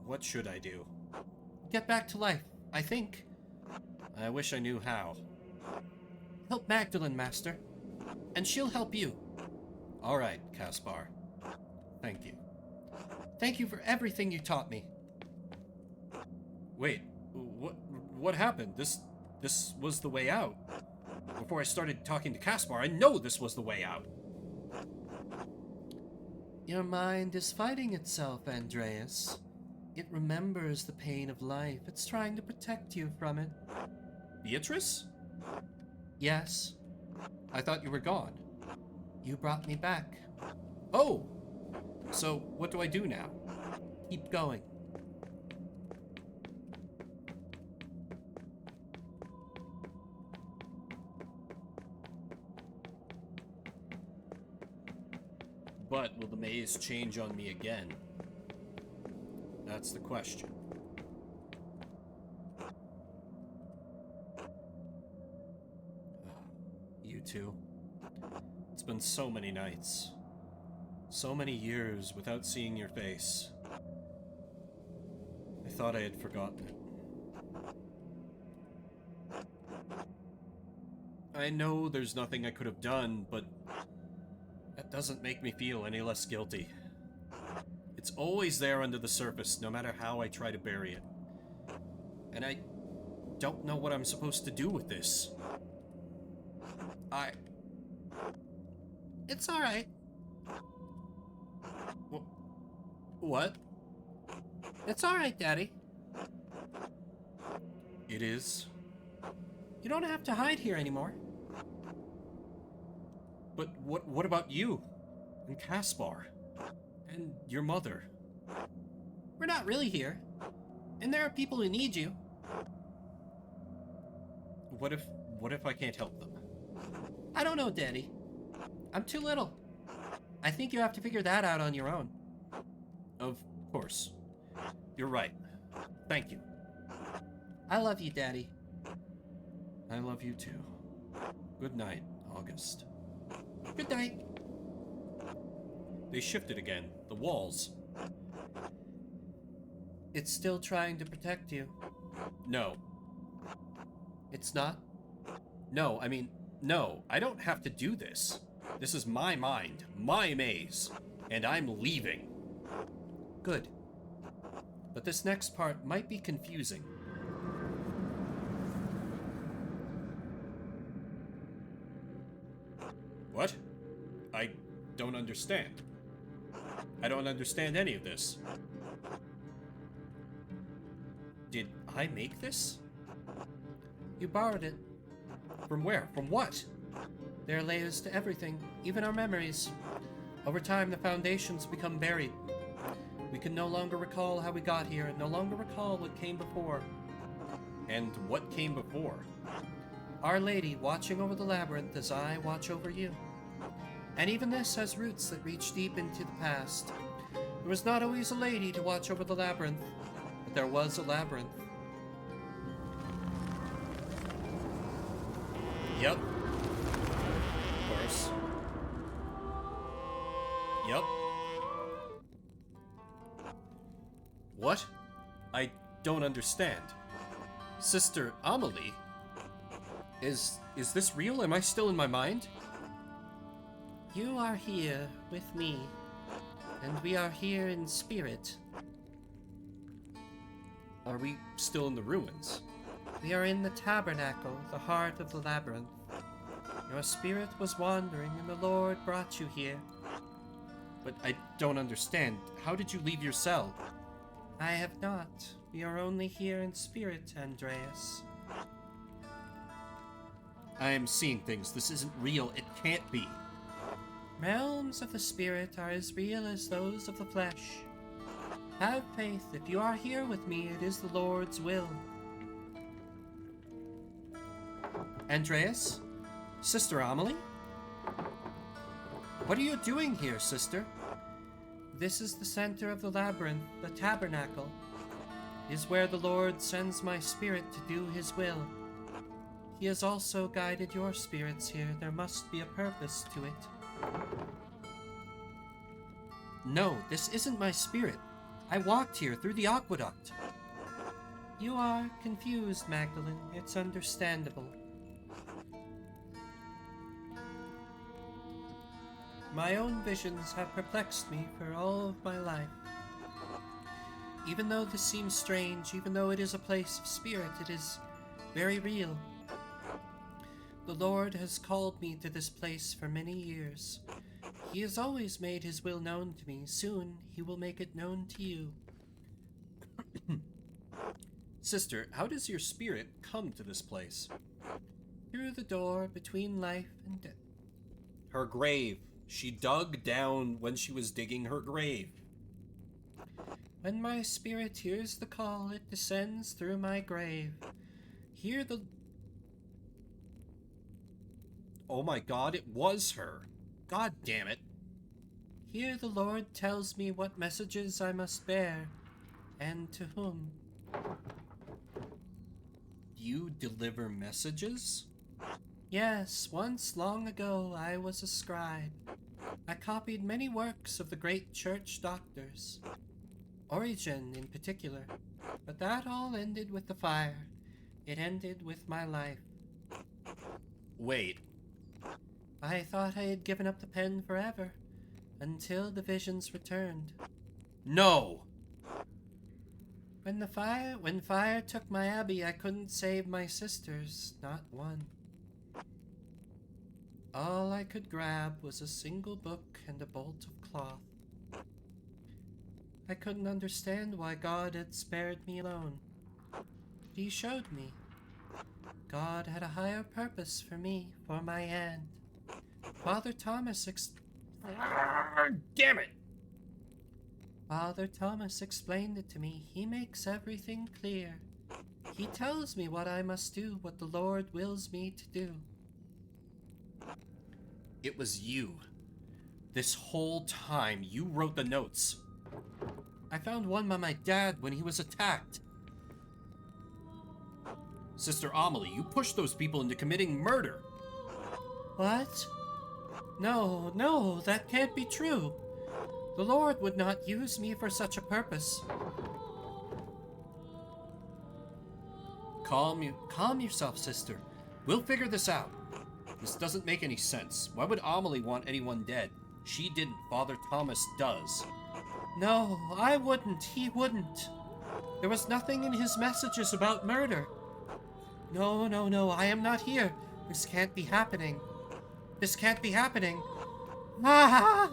What should I do? Get back to life, I think. I wish I knew how. Help Magdalene, Master. And she'll help you. All right, Caspar. Thank you. Thank you for everything you taught me. Wait, what happened? this was the way out. Before I started talking to Caspar, I know this was the way out. Your mind is fighting itself, Andreas. It remembers the pain of life. It's trying to protect you from it. Beatrice? Yes, I thought you were gone. you brought me back. Oh! So, what do I do now? Keep going. But will the maze change on me again? That's the question. You two. It's been so many nights. So many years without seeing your face. I thought I had forgotten it. I know there's nothing I could have done, but that doesn't make me feel any less guilty. It's always there under the surface, no matter how I try to bury it. And I don't know what I'm supposed to do with this. It's all right. What? It's all right, Daddy. It is? You don't have to hide here anymore. But what about you? And Caspar? And your mother? We're not really here. And there are people who need you. What if I can't help them? I don't know, Daddy. I'm too little. I think you have to figure that out on your own. Of course. You're right. Thank you. I love you, Daddy. I love you too. Good night, August. Good night. They shifted again. The walls. It's still trying to protect you. No. It's not? No, I mean, no. I don't have to do this. This is my mind, my maze, and I'm leaving. Good. But this next part might be confusing. What? I don't understand. I don't understand any of this. Did I make this? You borrowed it. From where? From what? There are layers to everything, even our memories. Over time, the foundations become buried. We can no longer recall how we got here, and no longer recall what came before. And what came before? Our Lady watching over the labyrinth as I watch over you. And even this has roots that reach deep into the past. There was not always a lady to watch over the labyrinth, but there was a labyrinth. Yep. Of course. Yep. What? I don't understand. Sister Amelie? Is this real? Am I still in my mind? You are here with me, and we are here in spirit. Are we still in the ruins? We are in the tabernacle, the heart of the labyrinth. Your spirit was wandering, and the Lord brought you here. But I don't understand. How did you leave your cell? I have not. We are only here in spirit, Andreas. I am seeing things. This isn't real. It can't be. Realms of the spirit are as real as those of the flesh. Have faith. If you are here with me, it is the Lord's will. Andreas? Sister Amelie? What are you doing here, sister? This is the center of the labyrinth, the tabernacle. It is where the Lord sends my spirit to do his will. He has also guided your spirits here. There must be a purpose to it. No, this isn't my spirit. I walked here through the aqueduct. You are confused, Magdalene. It's understandable. My own visions have perplexed me for all of my life. Even though this seems strange, even though it is a place of spirit, it is very real. The Lord has called me to this place for many years. He has always made his will known to me. Soon he will make it known to you. Sister, how does your spirit come to this place? Through the door between life and death. Her grave. She dug down when she was digging her grave. When my spirit hears the call, it descends through my grave. Hear the... Oh my god, it was her. God damn it. Here the Lord tells me what messages I must bear, and to whom. You deliver messages? Yes, once long ago I was a scribe. I copied many works of the great church doctors, Origen in particular, but that all ended with the fire. It ended with my life. Wait. I thought I had given up the pen forever, until the visions returned. No! When fire took my abbey, I couldn't save my sisters, not one. All I could grab was a single book and a bolt of cloth. I couldn't understand why God had spared me alone. He showed me. God had a higher purpose for me, for my hand. Father Thomas Damn it! Father Thomas explained it to me. He makes everything clear. He tells me what I must do, what the Lord wills me to do. It was you. This whole time, you wrote the notes. I found one by my dad when he was attacked. Sister Amelie, you pushed those people into committing murder. What? No, that can't be true. The Lord would not use me for such a purpose. Calm yourself, sister. We'll figure this out. This doesn't make any sense. Why would Amelie want anyone dead? She didn't. Father Thomas does. No, I wouldn't. He wouldn't. There was nothing in his messages about murder. No, I am not here. This can't be happening. This can't be happening. Ah!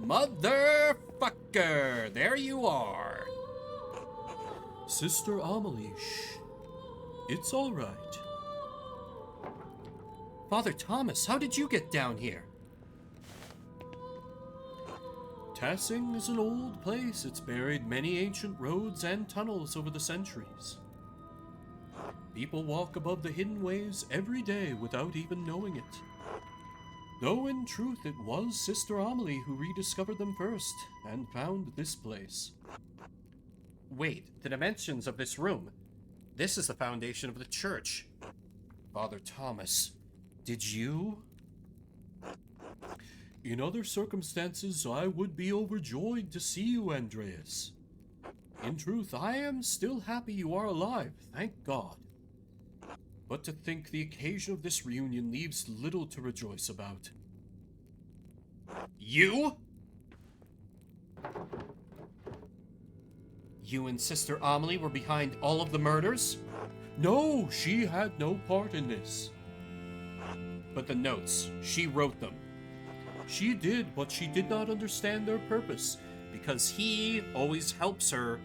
Motherfucker! There you are. Sister Amelie, shh. It's all right. Father Thomas, how did you get down here? Tassing is an old place. It's buried many ancient roads and tunnels over the centuries. People walk above the hidden ways every day without even knowing it. Though in truth it was Sister Amelie who rediscovered them first and found this place. Wait, the dimensions of this room. This is the foundation of the church. Father Thomas, did you? In other circumstances, I would be overjoyed to see you, Andreas. In truth, I am still happy you are alive, thank God. But to think the occasion of this reunion leaves little to rejoice about. You? You and Sister Amelie were behind all of the murders? No, she had no part in this. But the notes, she wrote them. She did, but she did not understand their purpose. Because he always helps her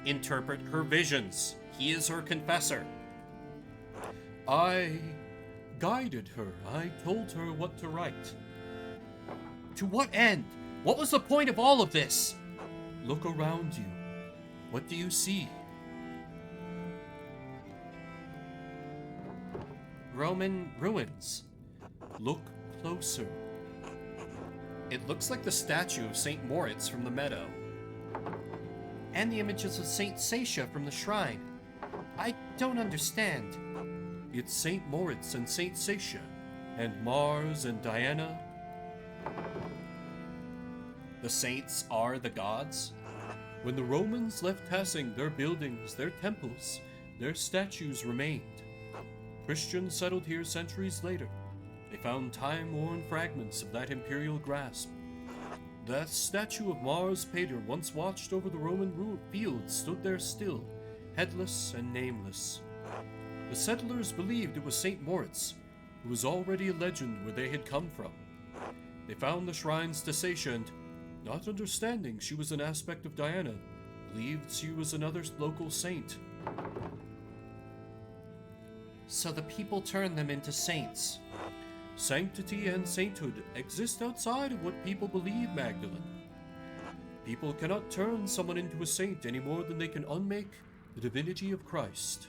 interpret her visions. He is her confessor. I guided her. I told her what to write. To what end? What was the point of all of this? Look around you. What do you see? Roman ruins. Look closer. It looks like the statue of St. Moritz from the meadow. And the images of St. Satia from the shrine. I don't understand. It's St. Moritz and St. Satia, and Mars and Diana. The saints are the gods? When the Romans left Tassing, their buildings, their temples, their statues remained. Christians settled here centuries later. They found time-worn fragments of that imperial grasp. That statue of Mars Pater once watched over the Roman fields stood there still, headless and nameless. The settlers believed it was St. Moritz, who was already a legend where they had come from. They found the shrines to Seisha and, not understanding she was an aspect of Diana, believed she was another local saint. So the people turned them into saints. Sanctity and sainthood exist outside of what people believe, Magdalene. People cannot turn someone into a saint any more than they can unmake the divinity of Christ.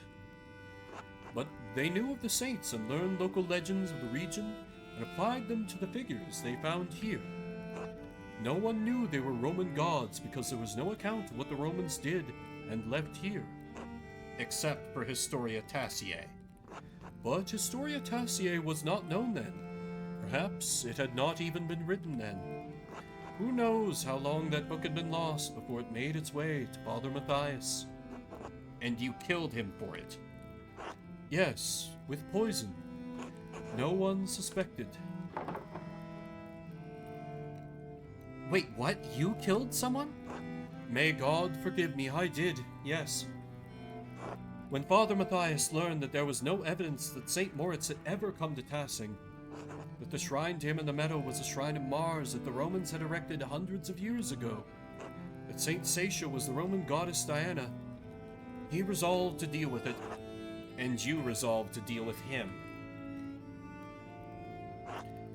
But they knew of the saints and learned local legends of the region and applied them to the figures they found here. No one knew they were Roman gods because there was no account of what the Romans did and left here. Except for Historia Taciae. But Historia Taciae was not known then. Perhaps it had not even been written then. Who knows how long that book had been lost before it made its way to Father Matthias. And you killed him for it. Yes, with poison. No one suspected. Wait, what? You killed someone? May God forgive me, I did, yes. When Father Matthias learned that there was no evidence that St. Moritz had ever come to Tassing, that the shrine to him in the meadow was a shrine of Mars that the Romans had erected hundreds of years ago, that St. Seisha was the Roman goddess Diana, he resolved to deal with it. And you resolved to deal with him.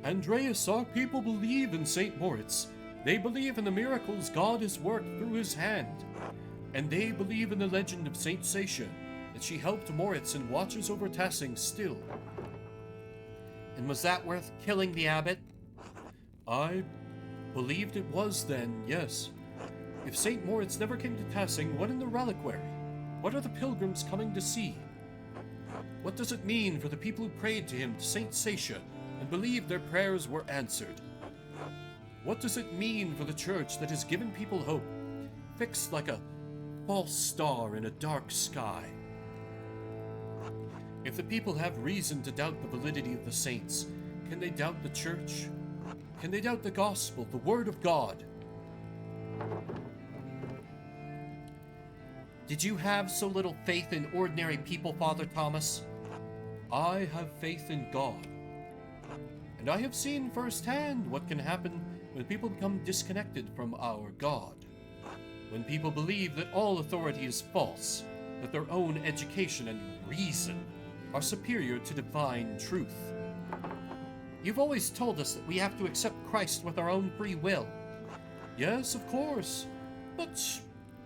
Andreas, our people believe in St. Moritz. They believe in the miracles God has worked through his hand. And they believe in the legend of St. Seisha, that she helped Moritz and watches over Tassing still. And was that worth killing the abbot? I believed it was then, yes. If St. Moritz never came to Tassing, what in the reliquary? What are the pilgrims coming to see? What does it mean for the people who prayed to him, to St. Seisha, and believed their prayers were answered? What does it mean for the church that has given people hope, fixed like a false star in a dark sky? If the people have reason to doubt the validity of the saints, can they doubt the church? Can they doubt the gospel, the word of God? Did you have so little faith in ordinary people, Father Thomas? I have faith in God. And I have seen firsthand what can happen when people become disconnected from our God. When people believe that all authority is false, that their own education and reason are superior to divine truth. You've always told us that we have to accept Christ with our own free will. Yes, of course, but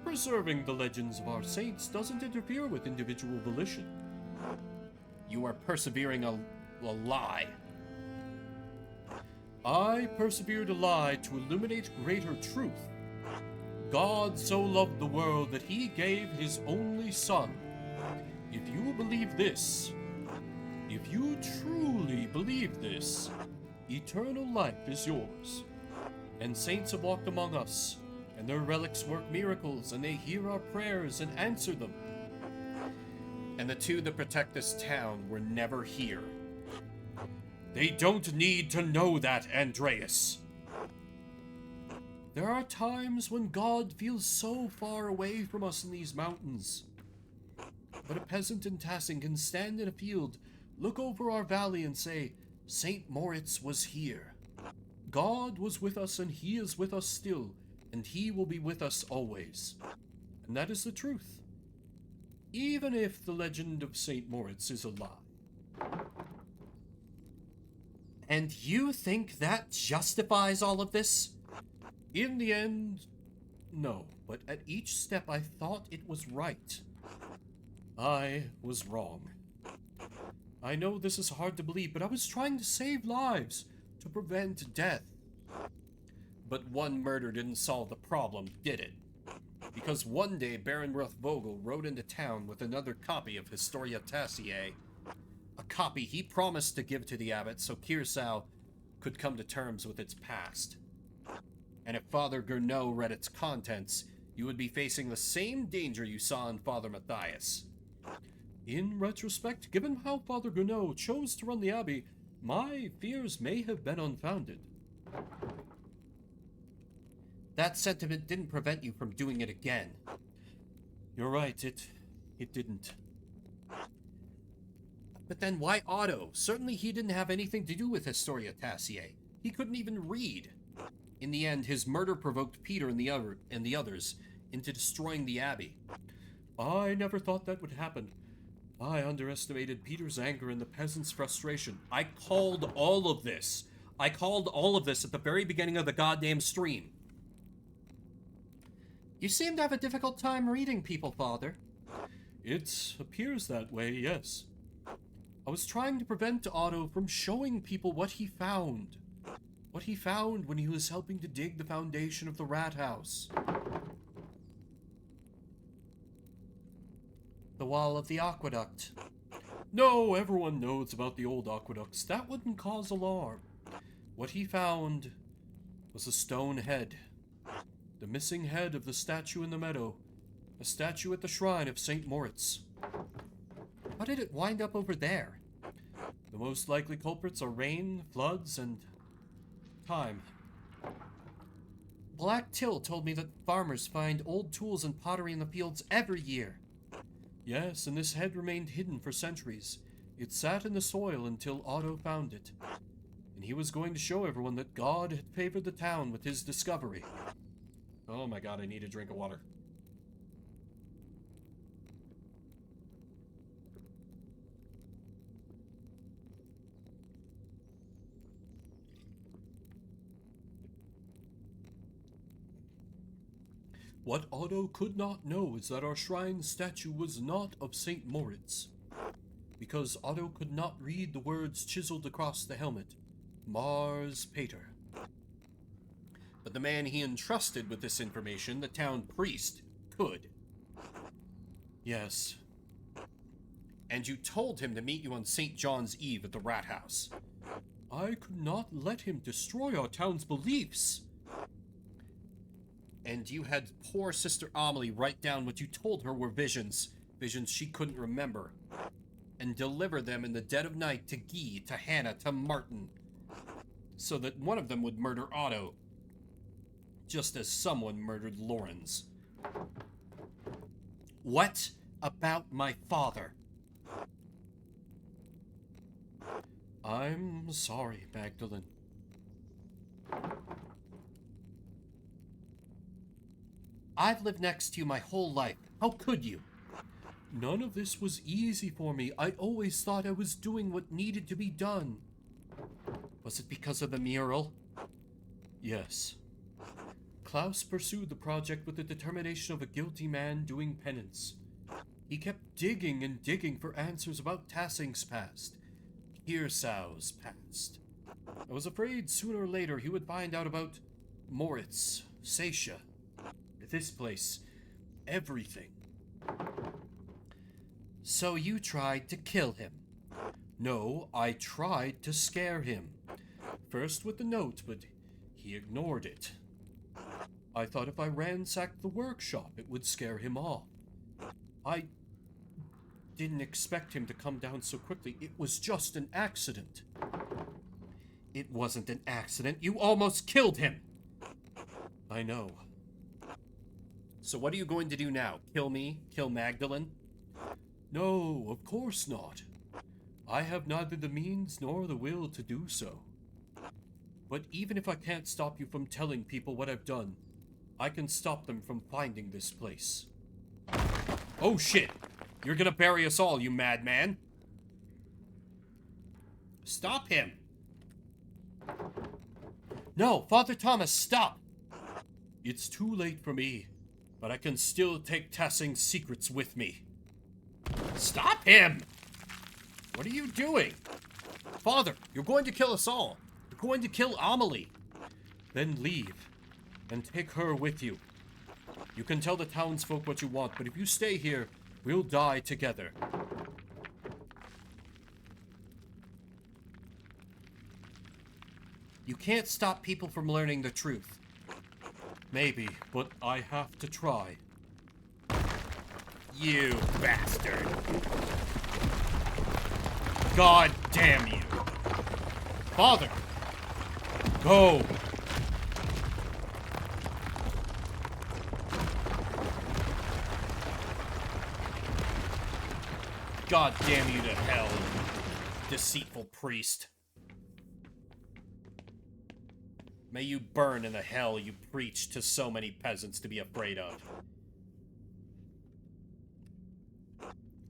preserving the legends of our saints doesn't interfere with individual volition. You are persevering a lie. I persevered a lie to illuminate greater truth. God so loved the world that he gave his only Son. If you believe this, if you truly believe this, eternal life is yours. And saints have walked among us, and their relics work miracles, and they hear our prayers and answer them. And the two that protect this town were never here. They don't need to know that, Andreas. There are times when God feels so far away from us in these mountains. But a peasant in Tassing can stand in a field, look over our valley and say, St. Moritz was here. God was with us and he is with us still, and he will be with us always. And that is the truth. Even if the legend of St. Moritz is a lie. And you think that justifies all of this? In the end, no. But at each step I thought it was right. I was wrong. I know this is hard to believe, but I was trying to save lives, to prevent death. But one murder didn't solve the problem, did it? Because one day Baron Rothvogel rode into town with another copy of Historia Taciae. A copy he promised to give to the abbot so Kirsau could come to terms with its past. And if Father Gurnot read its contents, you would be facing the same danger you saw in Father Matthias. In retrospect, given how Father Gurnot chose to run the abbey, my fears may have been unfounded. That sentiment didn't prevent you from doing it again. You're right, it didn't. But then why Otto? Certainly he didn't have anything to do with Historia Tassier. He couldn't even read. In the end, his murder provoked Peter and the others into destroying the abbey. I never thought that would happen. I underestimated Peter's anger and the peasants' frustration. I called all of this. I called all of this at the very beginning of the goddamn stream. You seem to have a difficult time reading people, Father. It appears that way, yes. I was trying to prevent Otto from showing people what he found. What he found when he was helping to dig the foundation of the rat house. The wall of the aqueduct. No, everyone knows about the old aqueducts. That wouldn't cause alarm. What he found was a stone head. The missing head of the statue in the meadow. A statue at the shrine of St. Moritz. How did it wind up over there? The most likely culprits are rain, floods, and time. Black Till told me that farmers find old tools and pottery in the fields every year. Yes, and this head remained hidden for centuries. It sat in the soil until Otto found it. And he was going to show everyone that God had favored the town with his discovery. Oh my god, I need a drink of water. What Otto could not know is that our shrine statue was not of St. Moritz, because Otto could not read the words chiseled across the helmet, Mars Pater. But the man he entrusted with this information, the town priest, could. Yes. And you told him to meet you on St. John's Eve at the rat house. I could not let him destroy our town's beliefs. And you had poor Sister Amelie write down what you told her were visions she couldn't remember, and deliver them in the dead of night to Guy, to Hannah, to Martin, so that one of them would murder Otto, just as someone murdered Lorenz. What about my father? I'm sorry, Magdalene. I've lived next to you my whole life. How could you? None of this was easy for me. I always thought I was doing what needed to be done. Was it because of the mural? Yes. Klaus pursued the project with the determination of a guilty man doing penance. He kept digging and digging for answers about Tassing's past, Hirsau's past. I was afraid sooner or later he would find out about Moritz, Seisha, this place, everything. So you tried to kill him? No, I tried to scare him. First with the note, but he ignored it. I thought if I ransacked the workshop, it would scare him off. I didn't expect him to come down so quickly. It was just an accident. It wasn't an accident. You almost killed him. I know. So what are you going to do now? Kill me? Kill Magdalene? No, of course not. I have neither the means nor the will to do so. But even if I can't stop you from telling people what I've done, I can stop them from finding this place. Oh shit! You're gonna bury us all, you madman! Stop him! No, Father Thomas, stop! It's too late for me, but I can still take Tassing's secrets with me. Stop him! What are you doing? Father, you're going to kill us all. You're going to kill Amelie. Then leave, and take her with you. You can tell the townsfolk what you want, but if you stay here, we'll die together. You can't stop people from learning the truth. Maybe, but I have to try. You bastard! God damn you! Father! Go! God damn you to hell, deceitful priest. May you burn in the hell you preach to so many peasants to be afraid of.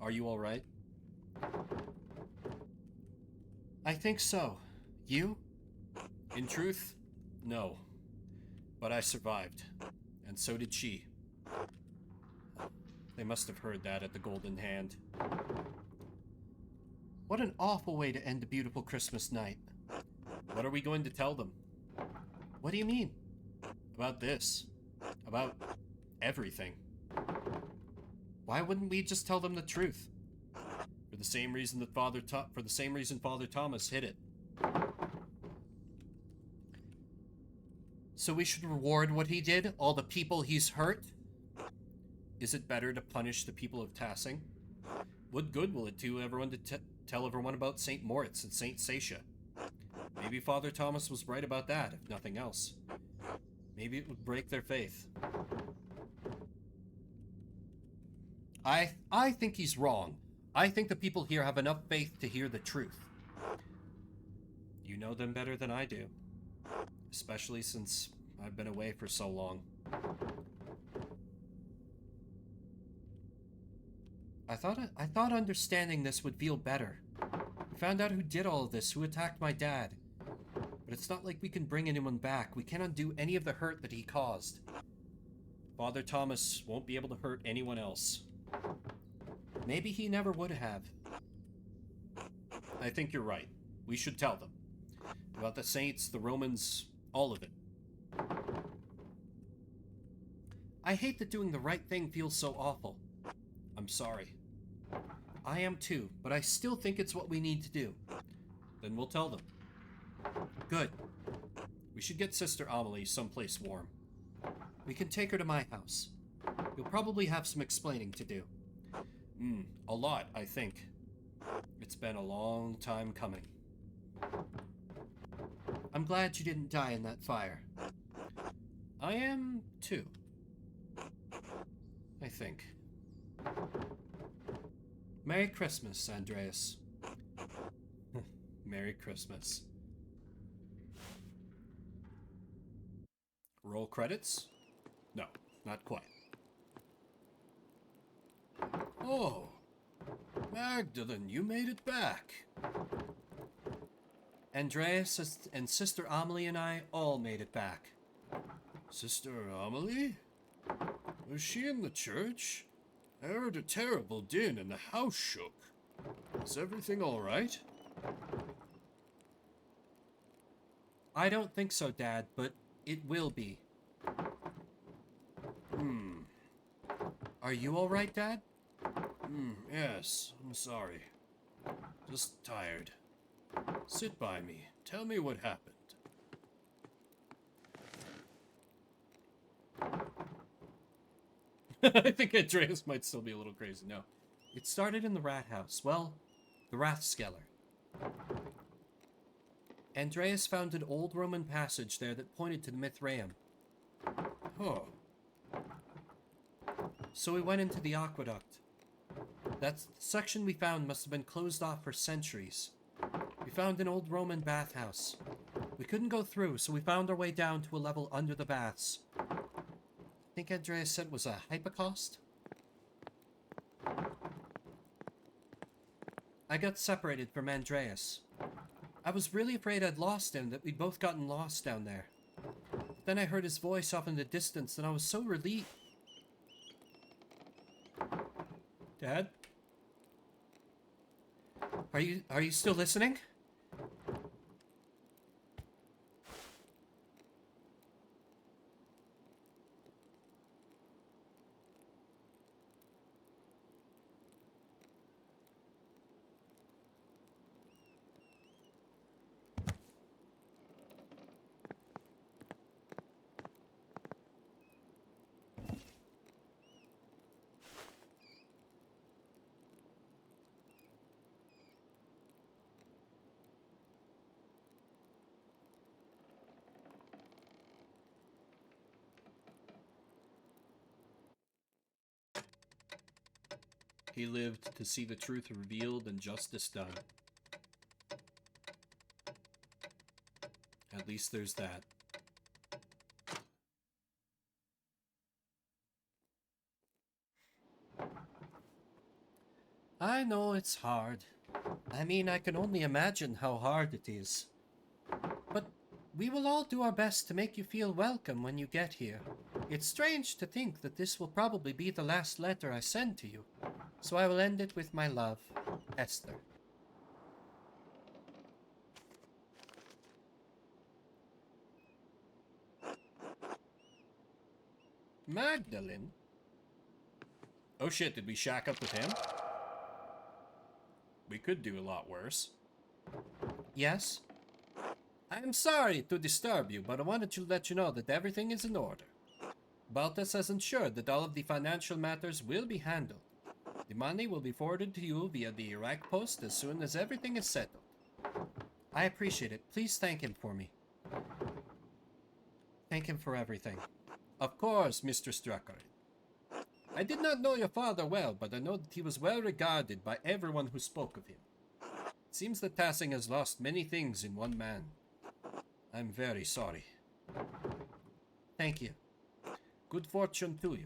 Are you alright? I think so. You? In truth, no. But I survived. And so did she. They must have heard that at the Golden Hand. What an awful way to end a beautiful Christmas night. What are we going to tell them? What do you mean? About this. About everything. Why wouldn't we just tell them the truth? For the same reason that Father Thomas hid it. So we should reward what he did? All the people he's hurt? Is it better to punish the people of Tassing? What good will it do everyone to tell everyone about St. Moritz and St. Satia? Maybe Father Thomas was right about that, if nothing else. Maybe it would break their faith. I think he's wrong. I think the people here have enough faith to hear the truth. You know them better than I do. Especially since I've been away for so long. I thought understanding this would feel better. We found out who did all of this, who attacked my dad. But it's not like we can bring anyone back. We can't undo any of the hurt that he caused. Father Thomas won't be able to hurt anyone else. Maybe he never would have. I think you're right. We should tell them. About the saints, the Romans, all of it. I hate that doing the right thing feels so awful. I'm sorry. I am too, but I still think it's what we need to do. Then we'll tell them. Good. We should get Sister Amelie someplace warm. We can take her to my house. You'll probably have some explaining to do. A lot, I think. It's been a long time coming. I'm glad you didn't die in that fire. I am, too. I think. Merry Christmas, Andreas. Merry Christmas. Roll credits? No, not quite. Oh, Magdalene, you made it back. Andreas and Sister Amelie and I all made it back. Sister Amelie? Was she in the church? I heard a terrible din and the house shook. Is everything all right? I don't think so, Dad, but it will be. Are you all right, Dad? Yes, I'm sorry. Just tired. Sit by me. Tell me what happened. I think Andreas might still be a little crazy. No. It started in the rat house. Well, the Rathskeller. Andreas found an old Roman passage there that pointed to the Mithraeum. Oh, So we went into the aqueduct. That section we found must have been closed off for centuries. We found an old Roman bathhouse. We couldn't go through, so we found our way down to a level under the baths. I think Andreas said it was a hypocaust? I got separated from Andreas. I was really afraid I'd lost him, that we'd both gotten lost down there. But then I heard his voice off in the distance, and I was so relieved. Dad? Are you still listening? He lived to see the truth revealed and justice done. At least there's that. I know it's hard. I mean, I can only imagine how hard it is. But we will all do our best to make you feel welcome when you get here. It's strange to think that this will probably be the last letter I send to you, so I will end it with my love, Esther. Magdalene? Oh shit, did we shack up with him? We could do a lot worse. Yes? I am sorry to disturb you, but I wanted to let you know that everything is in order. Baltus has ensured that all of the financial matters will be handled. The money will be forwarded to you via the Iraq post as soon as everything is settled. I appreciate it. Please thank him for me. Thank him for everything. Of course, Mr. Strucker. I did not know your father well, but I know that he was well regarded by everyone who spoke of him. It seems that Tassing has lost many things in one man. I'm very sorry. Thank you. Good fortune to you.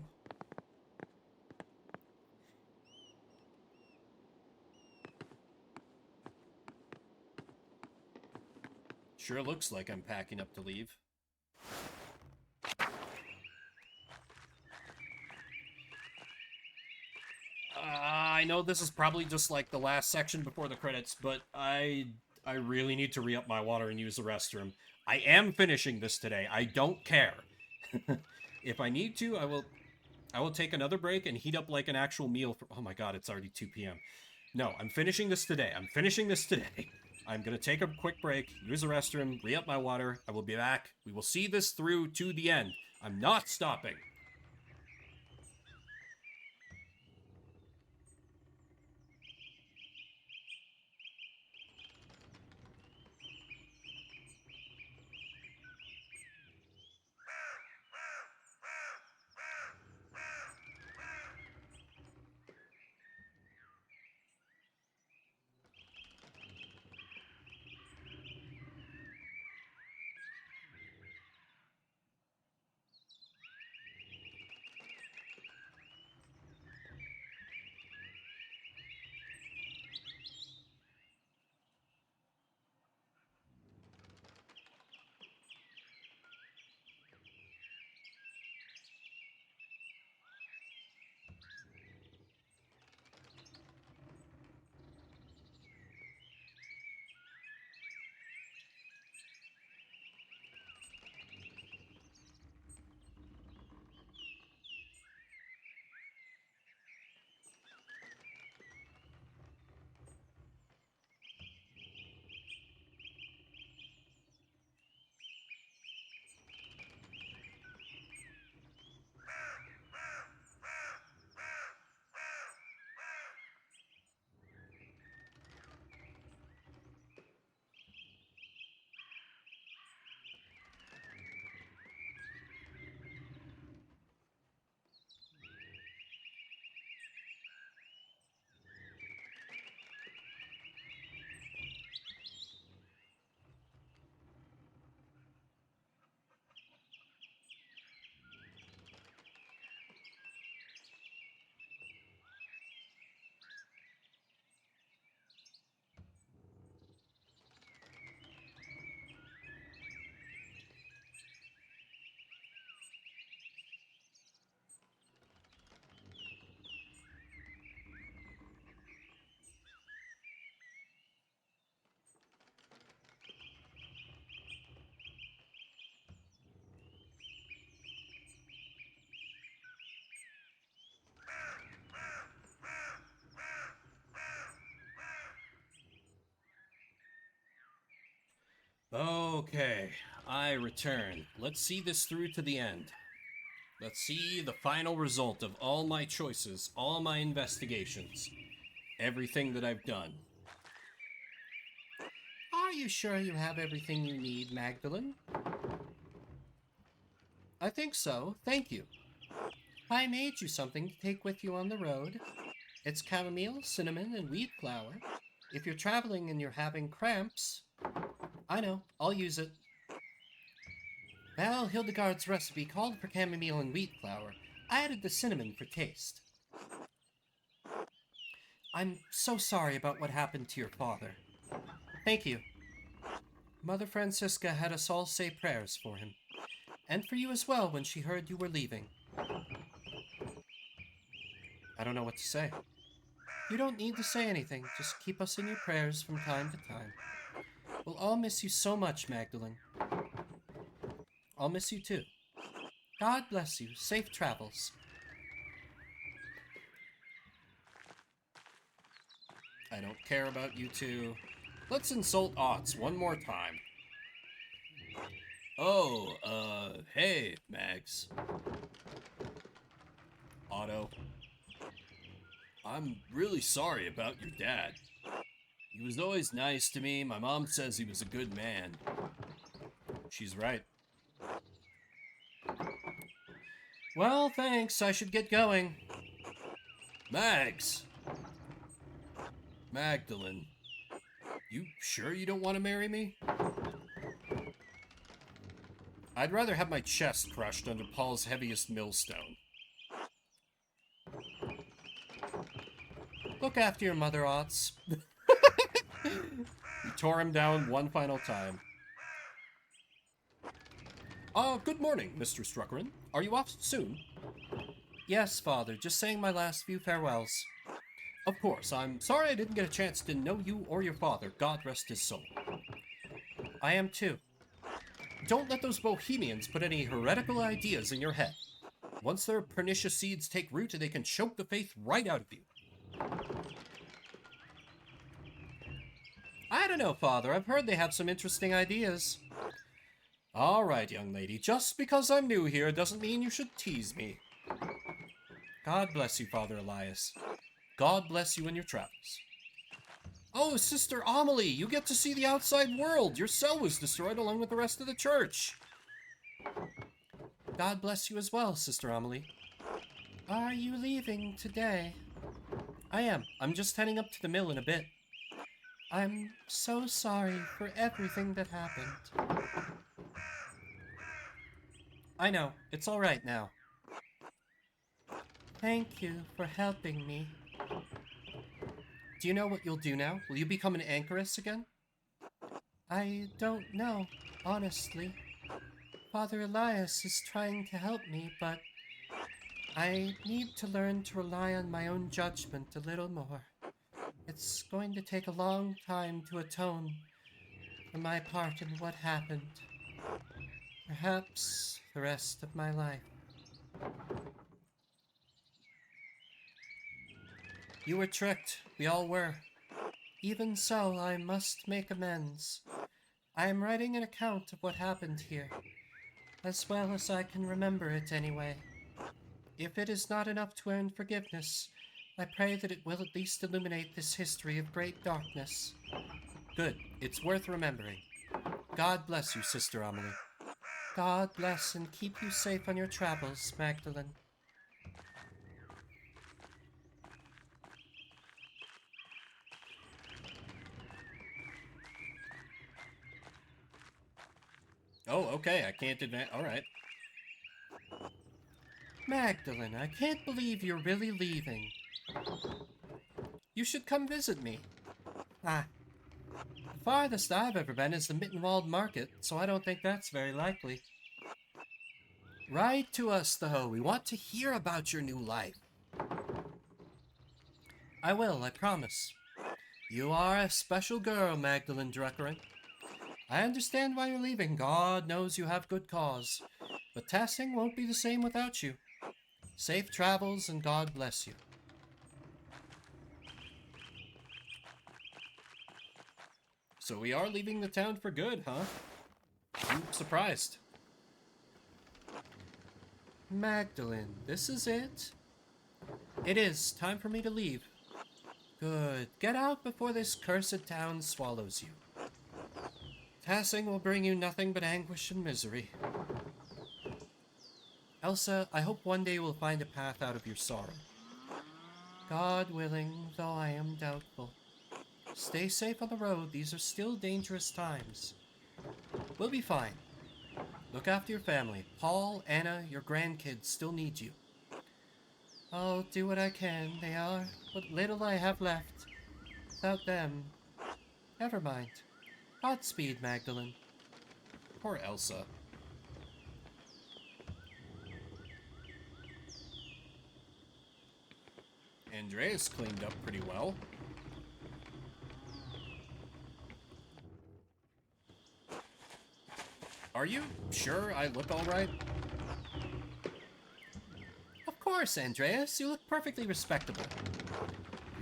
Sure looks like I'm packing up to leave. I know this is probably just like the last section before the credits, but I really need to re-up my water and use the restroom. I am finishing this today. I don't care. If I need to, I will take another break and heat up like an actual meal for... Oh my god, it's already 2 p.m. No, I'm finishing this today. I'm finishing this today. I'm gonna take a quick break, use the restroom, re-up my water. I will be back. We will see this through to the end. I'm not stopping. Okay, I return. Let's see this through to the end. Let's see the final result of all my choices, all my investigations, everything that I've done. Are you sure you have everything you need, Magdalene? I think so, thank you. I made you something to take with you on the road. It's chamomile, cinnamon, and wheat flour. If you're traveling and you're having cramps, I know, I'll use it. Well, Hildegard's recipe called for chamomile and wheat flour. I added the cinnamon for taste. I'm so sorry about what happened to your father. Thank you. Mother Francisca had us all say prayers for him. And for you as well when she heard you were leaving. I don't know what to say. You don't need to say anything. Just keep us in your prayers from time to time. We'll all miss you so much, Magdalene. I'll miss you too. God bless you. Safe travels. I don't care about you two. Let's insult Otts one more time. Oh, hey, Mags. Otto. I'm really sorry about your dad. He was always nice to me. My mom says he was a good man. She's right. Well, thanks. I should get going. Mags! Magdalene. You sure you don't want to marry me? I'd rather have my chest crushed under Paul's heaviest millstone. Look after your mother, Otts. He tore him down one final time. Good morning, Mr. Struckerin. Are you off soon? Yes, Father. Just saying my last few farewells. Of course. I'm sorry I didn't get a chance to know you or your father. God rest his soul. I am too. Don't let those bohemians put any heretical ideas in your head. Once their pernicious seeds take root, they can choke the faith right out of you. I don't know, Father. I've heard they have some interesting ideas. All right, young lady. Just because I'm new here doesn't mean you should tease me. God bless you, Father Elias. God bless you in your travels. Oh, Sister Amelie, you get to see the outside world. Your cell was destroyed along with the rest of the church. God bless you as well, Sister Amelie. Are you leaving today? I am. I'm just heading up to the mill in a bit. I'm so sorry for everything that happened. I know. It's all right now. Thank you for helping me. Do you know what you'll do now? Will you become an anchoress again? I don't know, honestly. Father Elias is trying to help me, but I need to learn to rely on my own judgment a little more. It's going to take a long time to atone for my part in what happened. Perhaps the rest of my life. You were tricked. We all were. Even so, I must make amends. I am writing an account of what happened here, as well as I can remember it anyway. If it is not enough to earn forgiveness, I pray that it will at least illuminate this history of great darkness. Good. It's worth remembering. God bless you, Sister Amelie. God bless and keep you safe on your travels, Magdalene. Oh, okay. I can't advance. All right. Magdalene, I can't believe you're really leaving. You should come visit me. The farthest I've ever been is the Mittenwald Market, so I don't think that's very likely. Write to us, though. We want to hear about your new life. I will, I promise. You are a special girl, Magdalene Druckeren. I understand why you're leaving. God knows you have good cause. But Tassing won't be the same without you. Safe travels and God bless you. So we are leaving the town for good, huh? I'm surprised. Magdalene, this is it? It is. Time for me to leave. Good. Get out before this cursed town swallows you. Tassing will bring you nothing but anguish and misery. Elsa, I hope one day you will find a path out of your sorrow. God willing, though I am doubtful. Stay safe on the road. These are still dangerous times. We'll be fine. Look after your family. Paul, Anna, your grandkids still need you. I'll do what I can. They are what little I have left. Without them, never mind. Godspeed, Magdalene. Poor Elsa. Andreas cleaned up pretty well. Are you sure I look all right? Of course, Andreas. You look perfectly respectable.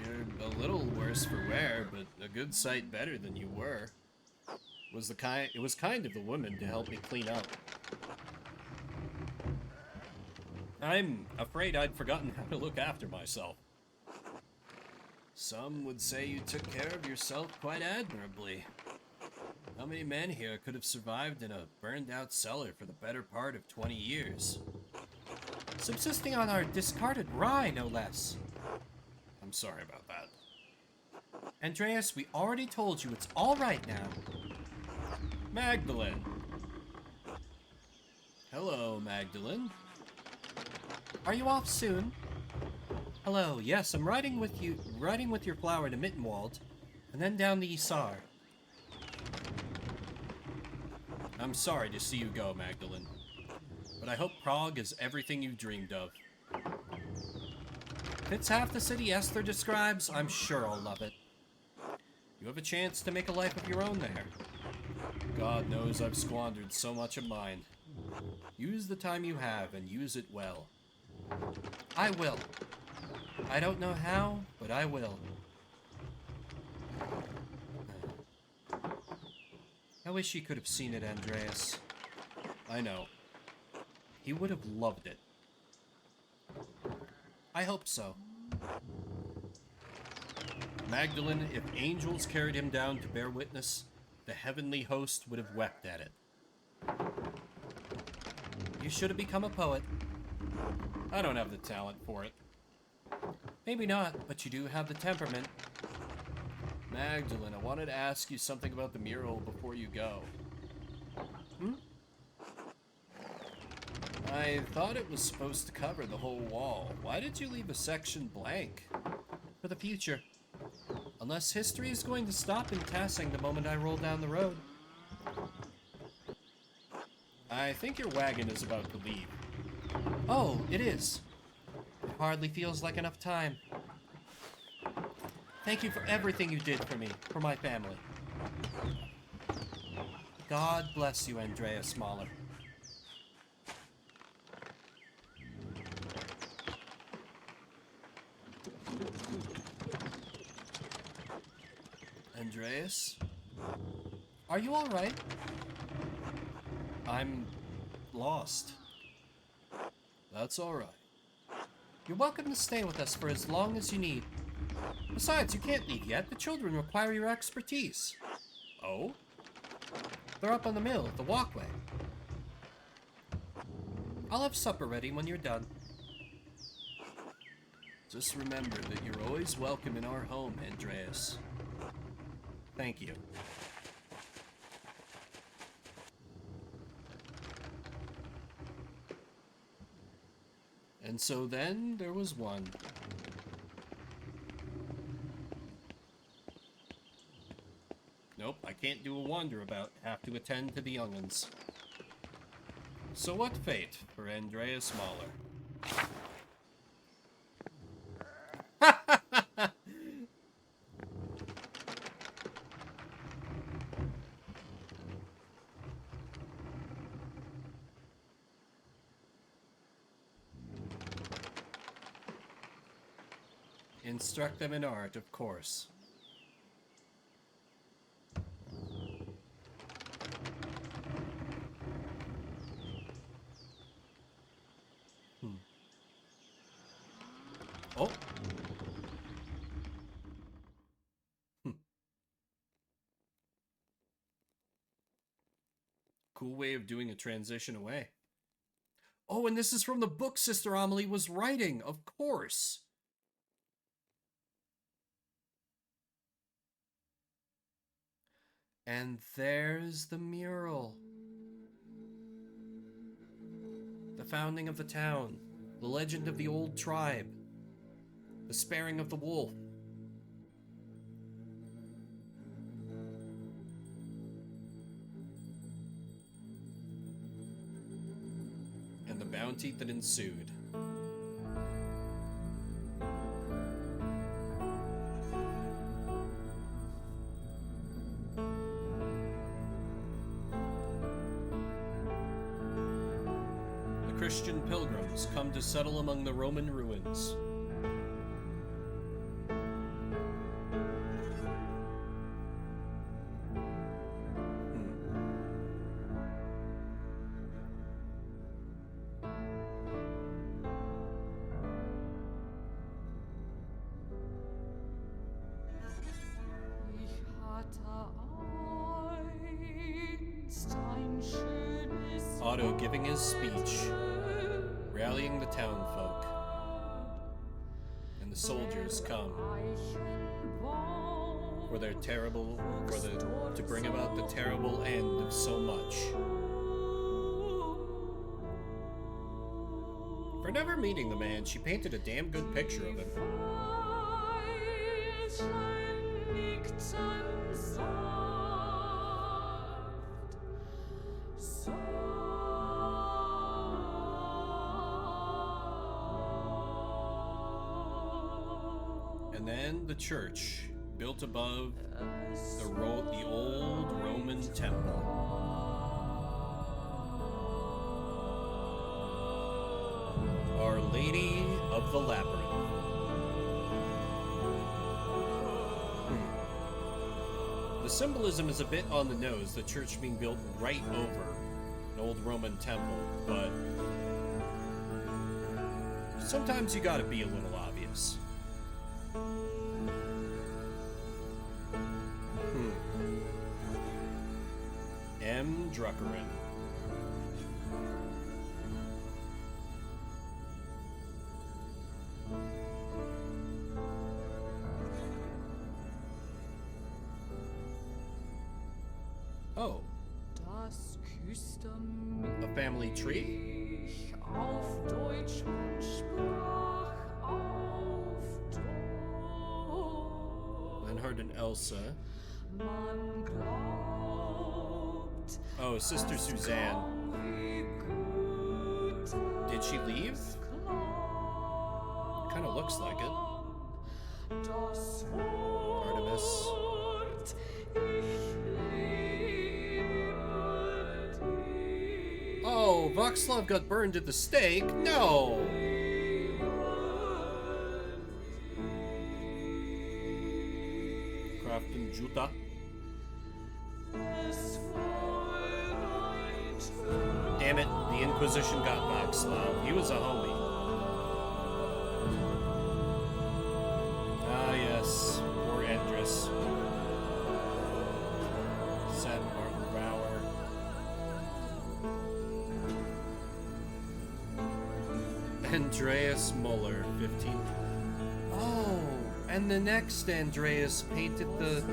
You're a little worse for wear, but a good sight better than you were. It was kind of the woman to help me clean up. I'm afraid I'd forgotten how to look after myself. Some would say you took care of yourself quite admirably. How many men here could have survived in a burned-out cellar for the better part of 20 years? Subsisting on our discarded rye, no less. I'm sorry about that. Andreas, we already told you it's all right now. Magdalene! Hello, Magdalene. Are you off soon? Hello, yes, I'm riding with your flower to Mittenwald, and then down the Isar. I'm sorry to see you go, Magdalene. But I hope Prague is everything you dreamed of. If it's half the city Esther describes, I'm sure I'll love it. You have a chance to make a life of your own there. God knows I've squandered so much of mine. Use the time you have and use it well. I will. I don't know how, but I will. I wish you could have seen it, Andreas. I know. He would have loved it. I hope so. Magdalene, if angels carried him down to bear witness, the heavenly host would have wept at it. You should have become a poet. I don't have the talent for it. Maybe not, but you do have the temperament. Magdalene, I wanted to ask you something about the mural before you go. I thought it was supposed to cover the whole wall. Why did you leave a section blank? For the future. Unless history is going to stop in Tassing the moment I roll down the road. I think your wagon is about to leave. Oh, it is. It hardly feels like enough time. Thank you for everything you did for me, for my family. God bless you, Andreas Mahler. Andreas? Are you all right? I'm lost. That's all right. You're welcome to stay with us for as long as you need. Besides, you can't leave yet. The children require your expertise. Oh? They're up on the mill, the walkway. I'll have supper ready when you're done. Just remember that you're always welcome in our home, Andreas. Thank you. And so then there was one. Nope, I can't do a wander-about. Have to attend to the young'uns. So what fate for Andreas Mahler? Instruct them in art, of course. Oh. Cool way of doing a transition away. Oh, and this is from the book Sister Amelie was writing, of course. And there's the mural. The founding of the town, the legend of the old tribe, the sparing of the wolf. And the bounty that ensued. Christian pilgrims come to settle among the Roman ruins. Otto giving his speech, rallying the townfolk, and the soldiers come for their to bring about the terrible end of so much. For never meeting the man, she painted a damn good picture of him. And then the church, built above the old Roman temple. Our Lady of the Labyrinth. The symbolism is a bit on the nose, the church being built right over an old Roman temple, but sometimes you gotta be a little obvious. M. Druckerin. Oh. A family tree? Leonhard and Elsa. Oh, Sister Suzanne. Did she leave? Kind of looks like it. Artemis. Oh, Václav got burned at the stake? No! Crafton Juta. Damn it, the Inquisition got Václav. He was a homie. Ah, yes. Poor Andrus. Sad Martin Brower. Andreas Muller, 15. Oh, and the next Andreas painted the...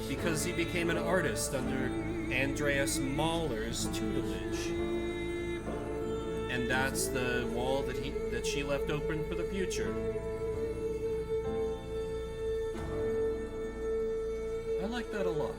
because he became an artist under Andreas Mahler's tutelage. And that's the wall that she left open for the future. I like that a lot.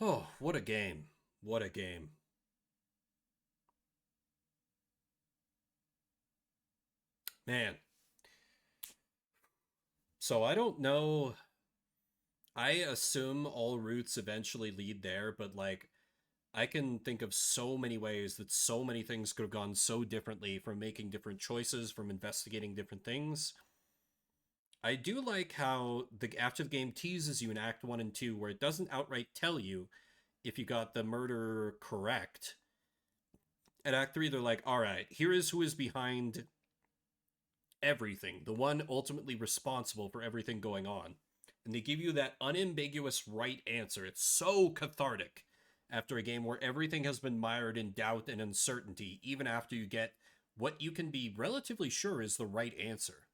Oh, what a game. What a game. Man. So I don't know. I assume all routes eventually lead there, but like, I can think of so many ways that so many things could have gone so differently, from making different choices, from investigating different things. I do like how after the game teases you in Act 1 and 2, where it doesn't outright tell you if you got the murder correct. At Act 3, they're like, alright, here is who is behind everything, the one ultimately responsible for everything going on. And they give you that unambiguous right answer. It's so cathartic after a game where everything has been mired in doubt and uncertainty, even after you get what you can be relatively sure is the right answer.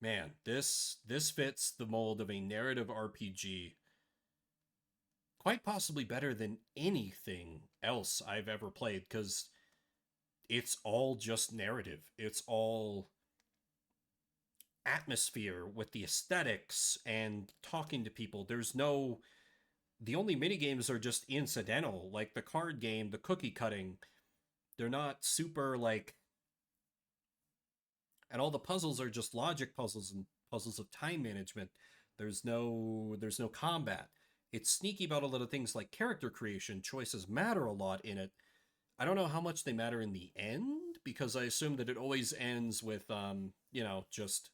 Man, this fits the mold of a narrative RPG quite possibly better than anything else I've ever played, because it's all just narrative. It's all atmosphere with the aesthetics and talking to people. The only mini games are just incidental, like the card game, the cookie cutting. They're not super like, and all the puzzles are just logic puzzles and puzzles of time management. There's no combat. It's sneaky about a lot of things like character creation. Choices matter a lot in it. I don't know how much they matter in the end, because I assume that it always ends with just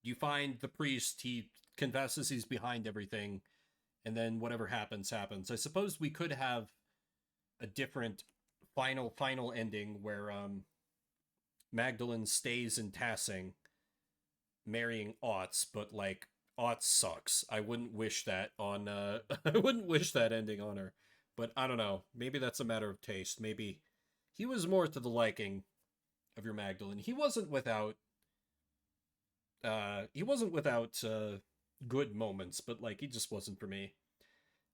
you find the priest, he confesses he's behind everything, and then whatever happens happens. I suppose we could have a different final ending where Magdalene stays in Tassing marrying Otts, but like Otts sucks. I wouldn't wish that on I wouldn't wish that ending on her. But I don't know. Maybe that's a matter of taste. Maybe he was more to the liking of your Magdalene. He wasn't without good moments, but like he just wasn't for me.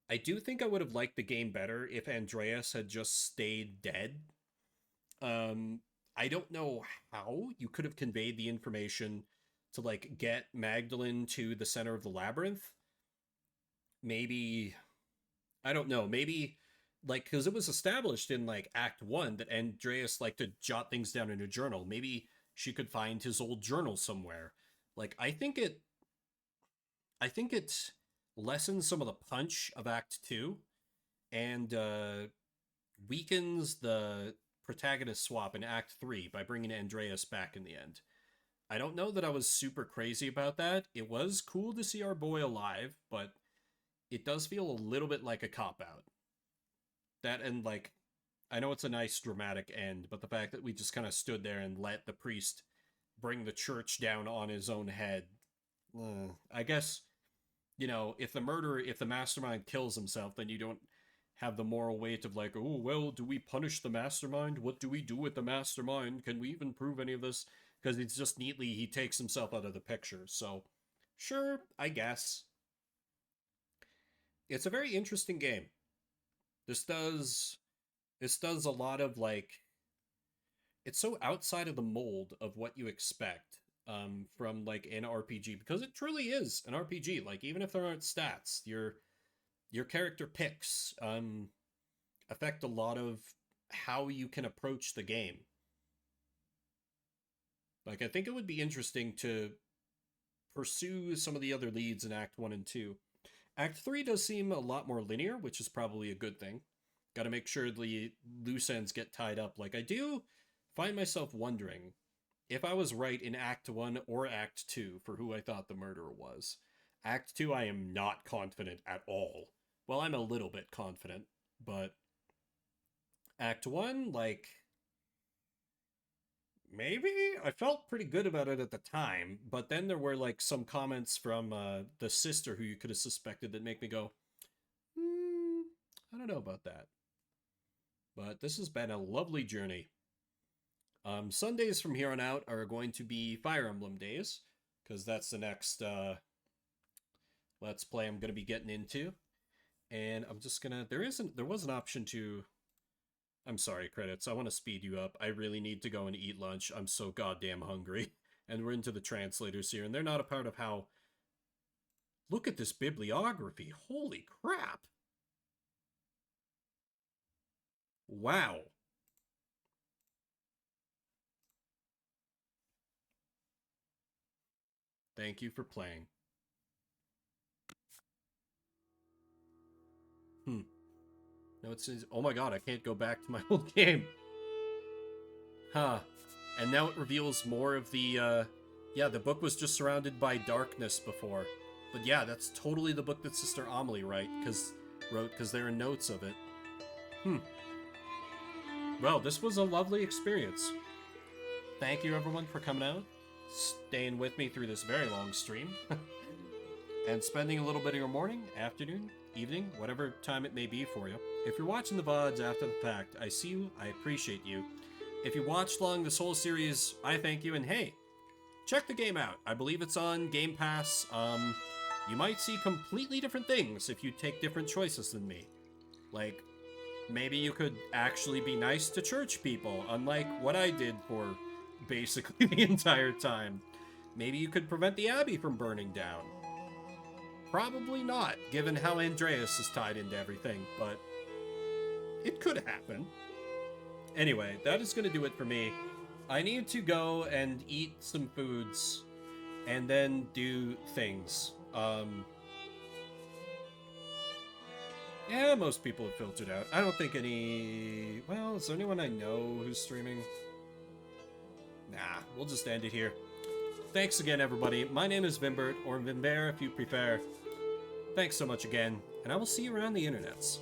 I do think I would have liked the game better if Andreas had just stayed dead. I don't know how you could have conveyed the information to like get Magdalene to the center of the labyrinth. Maybe, I don't know, maybe like, because it was established in like Act 1 that Andreas liked to jot things down in a journal. Maybe she could find his old journal somewhere. Like, I think it lessens some of the punch of Act 2 and weakens the protagonist swap in Act 3 by bringing Andreas back in the end. I don't know that I was super crazy about that. It was cool to see our boy alive, but it does feel a little bit like a cop-out. That, and like, I know it's a nice dramatic end, but the fact that we just kind of stood there and let the priest bring the church down on his own head, I guess, if the mastermind kills himself, then you don't have the moral weight of like, oh, well, do we punish the mastermind? What do we do with the mastermind? Can we even prove any of this? Because it's just he takes himself out of the picture. So, sure, I guess. It's a very interesting game. This does a lot of like, it's so outside of the mold of what you expect from like an RPG, because it truly is an RPG. Like, even if there aren't stats, your character picks affect a lot of how you can approach the game. Like, I think it would be interesting to pursue some of the other leads in Act 1 and 2. Act 3 does seem a lot more linear, which is probably a good thing. Got to make sure the loose ends get tied up. Like, I do find myself wondering if I was right in Act 1 or Act 2 for who I thought the murderer was. Act 2, I am not confident at all. Well, I'm a little bit confident, but Act 1, like, maybe? I felt pretty good about it at the time, but then there were like some comments from the sister who you could have suspected that make me go, I don't know about that. But this has been a lovely journey. Sundays from here on out are going to be Fire Emblem days, because that's the next Let's Play I'm going to be getting into. And I'm just gonna, there was an option to, I'm sorry, credits, I want to speed you up. I really need to go and eat lunch. I'm so goddamn hungry. And we're into the translators here, and they're not a part of how, look at this bibliography, holy crap. Wow. Thank you for playing. No, it says, oh my god, I can't go back to my old game. Huh. And now it reveals more of the, yeah, the book was just surrounded by darkness before. But yeah, that's totally the book that Sister Amelie wrote, because there are notes of it. Well, this was a lovely experience. thank you everyone for coming out, staying with me through this very long stream, and spending a little bit of your morning, afternoon, evening, whatever time it may be for you. If you're watching the VODs after the fact, I see you, I appreciate you. If you watched along this whole series, I thank you, and hey, check the game out. I believe it's on Game Pass. You might see completely different things if you take different choices than me. Like, maybe you could actually be nice to church people, unlike what I did for basically the entire time. Maybe you could prevent the Abbey from burning down. Probably not, given how Andreas is tied into everything, but it could happen. Anyway, that is going to do it for me. I need to go and eat some foods and then do things. Yeah, most people have filtered out. I don't think any... Well, is there anyone I know who's streaming? Nah, we'll just end it here. Thanks again, everybody. My name is Vimbert, or Vimber if you prefer. Thanks so much again, and I will see you around the internets.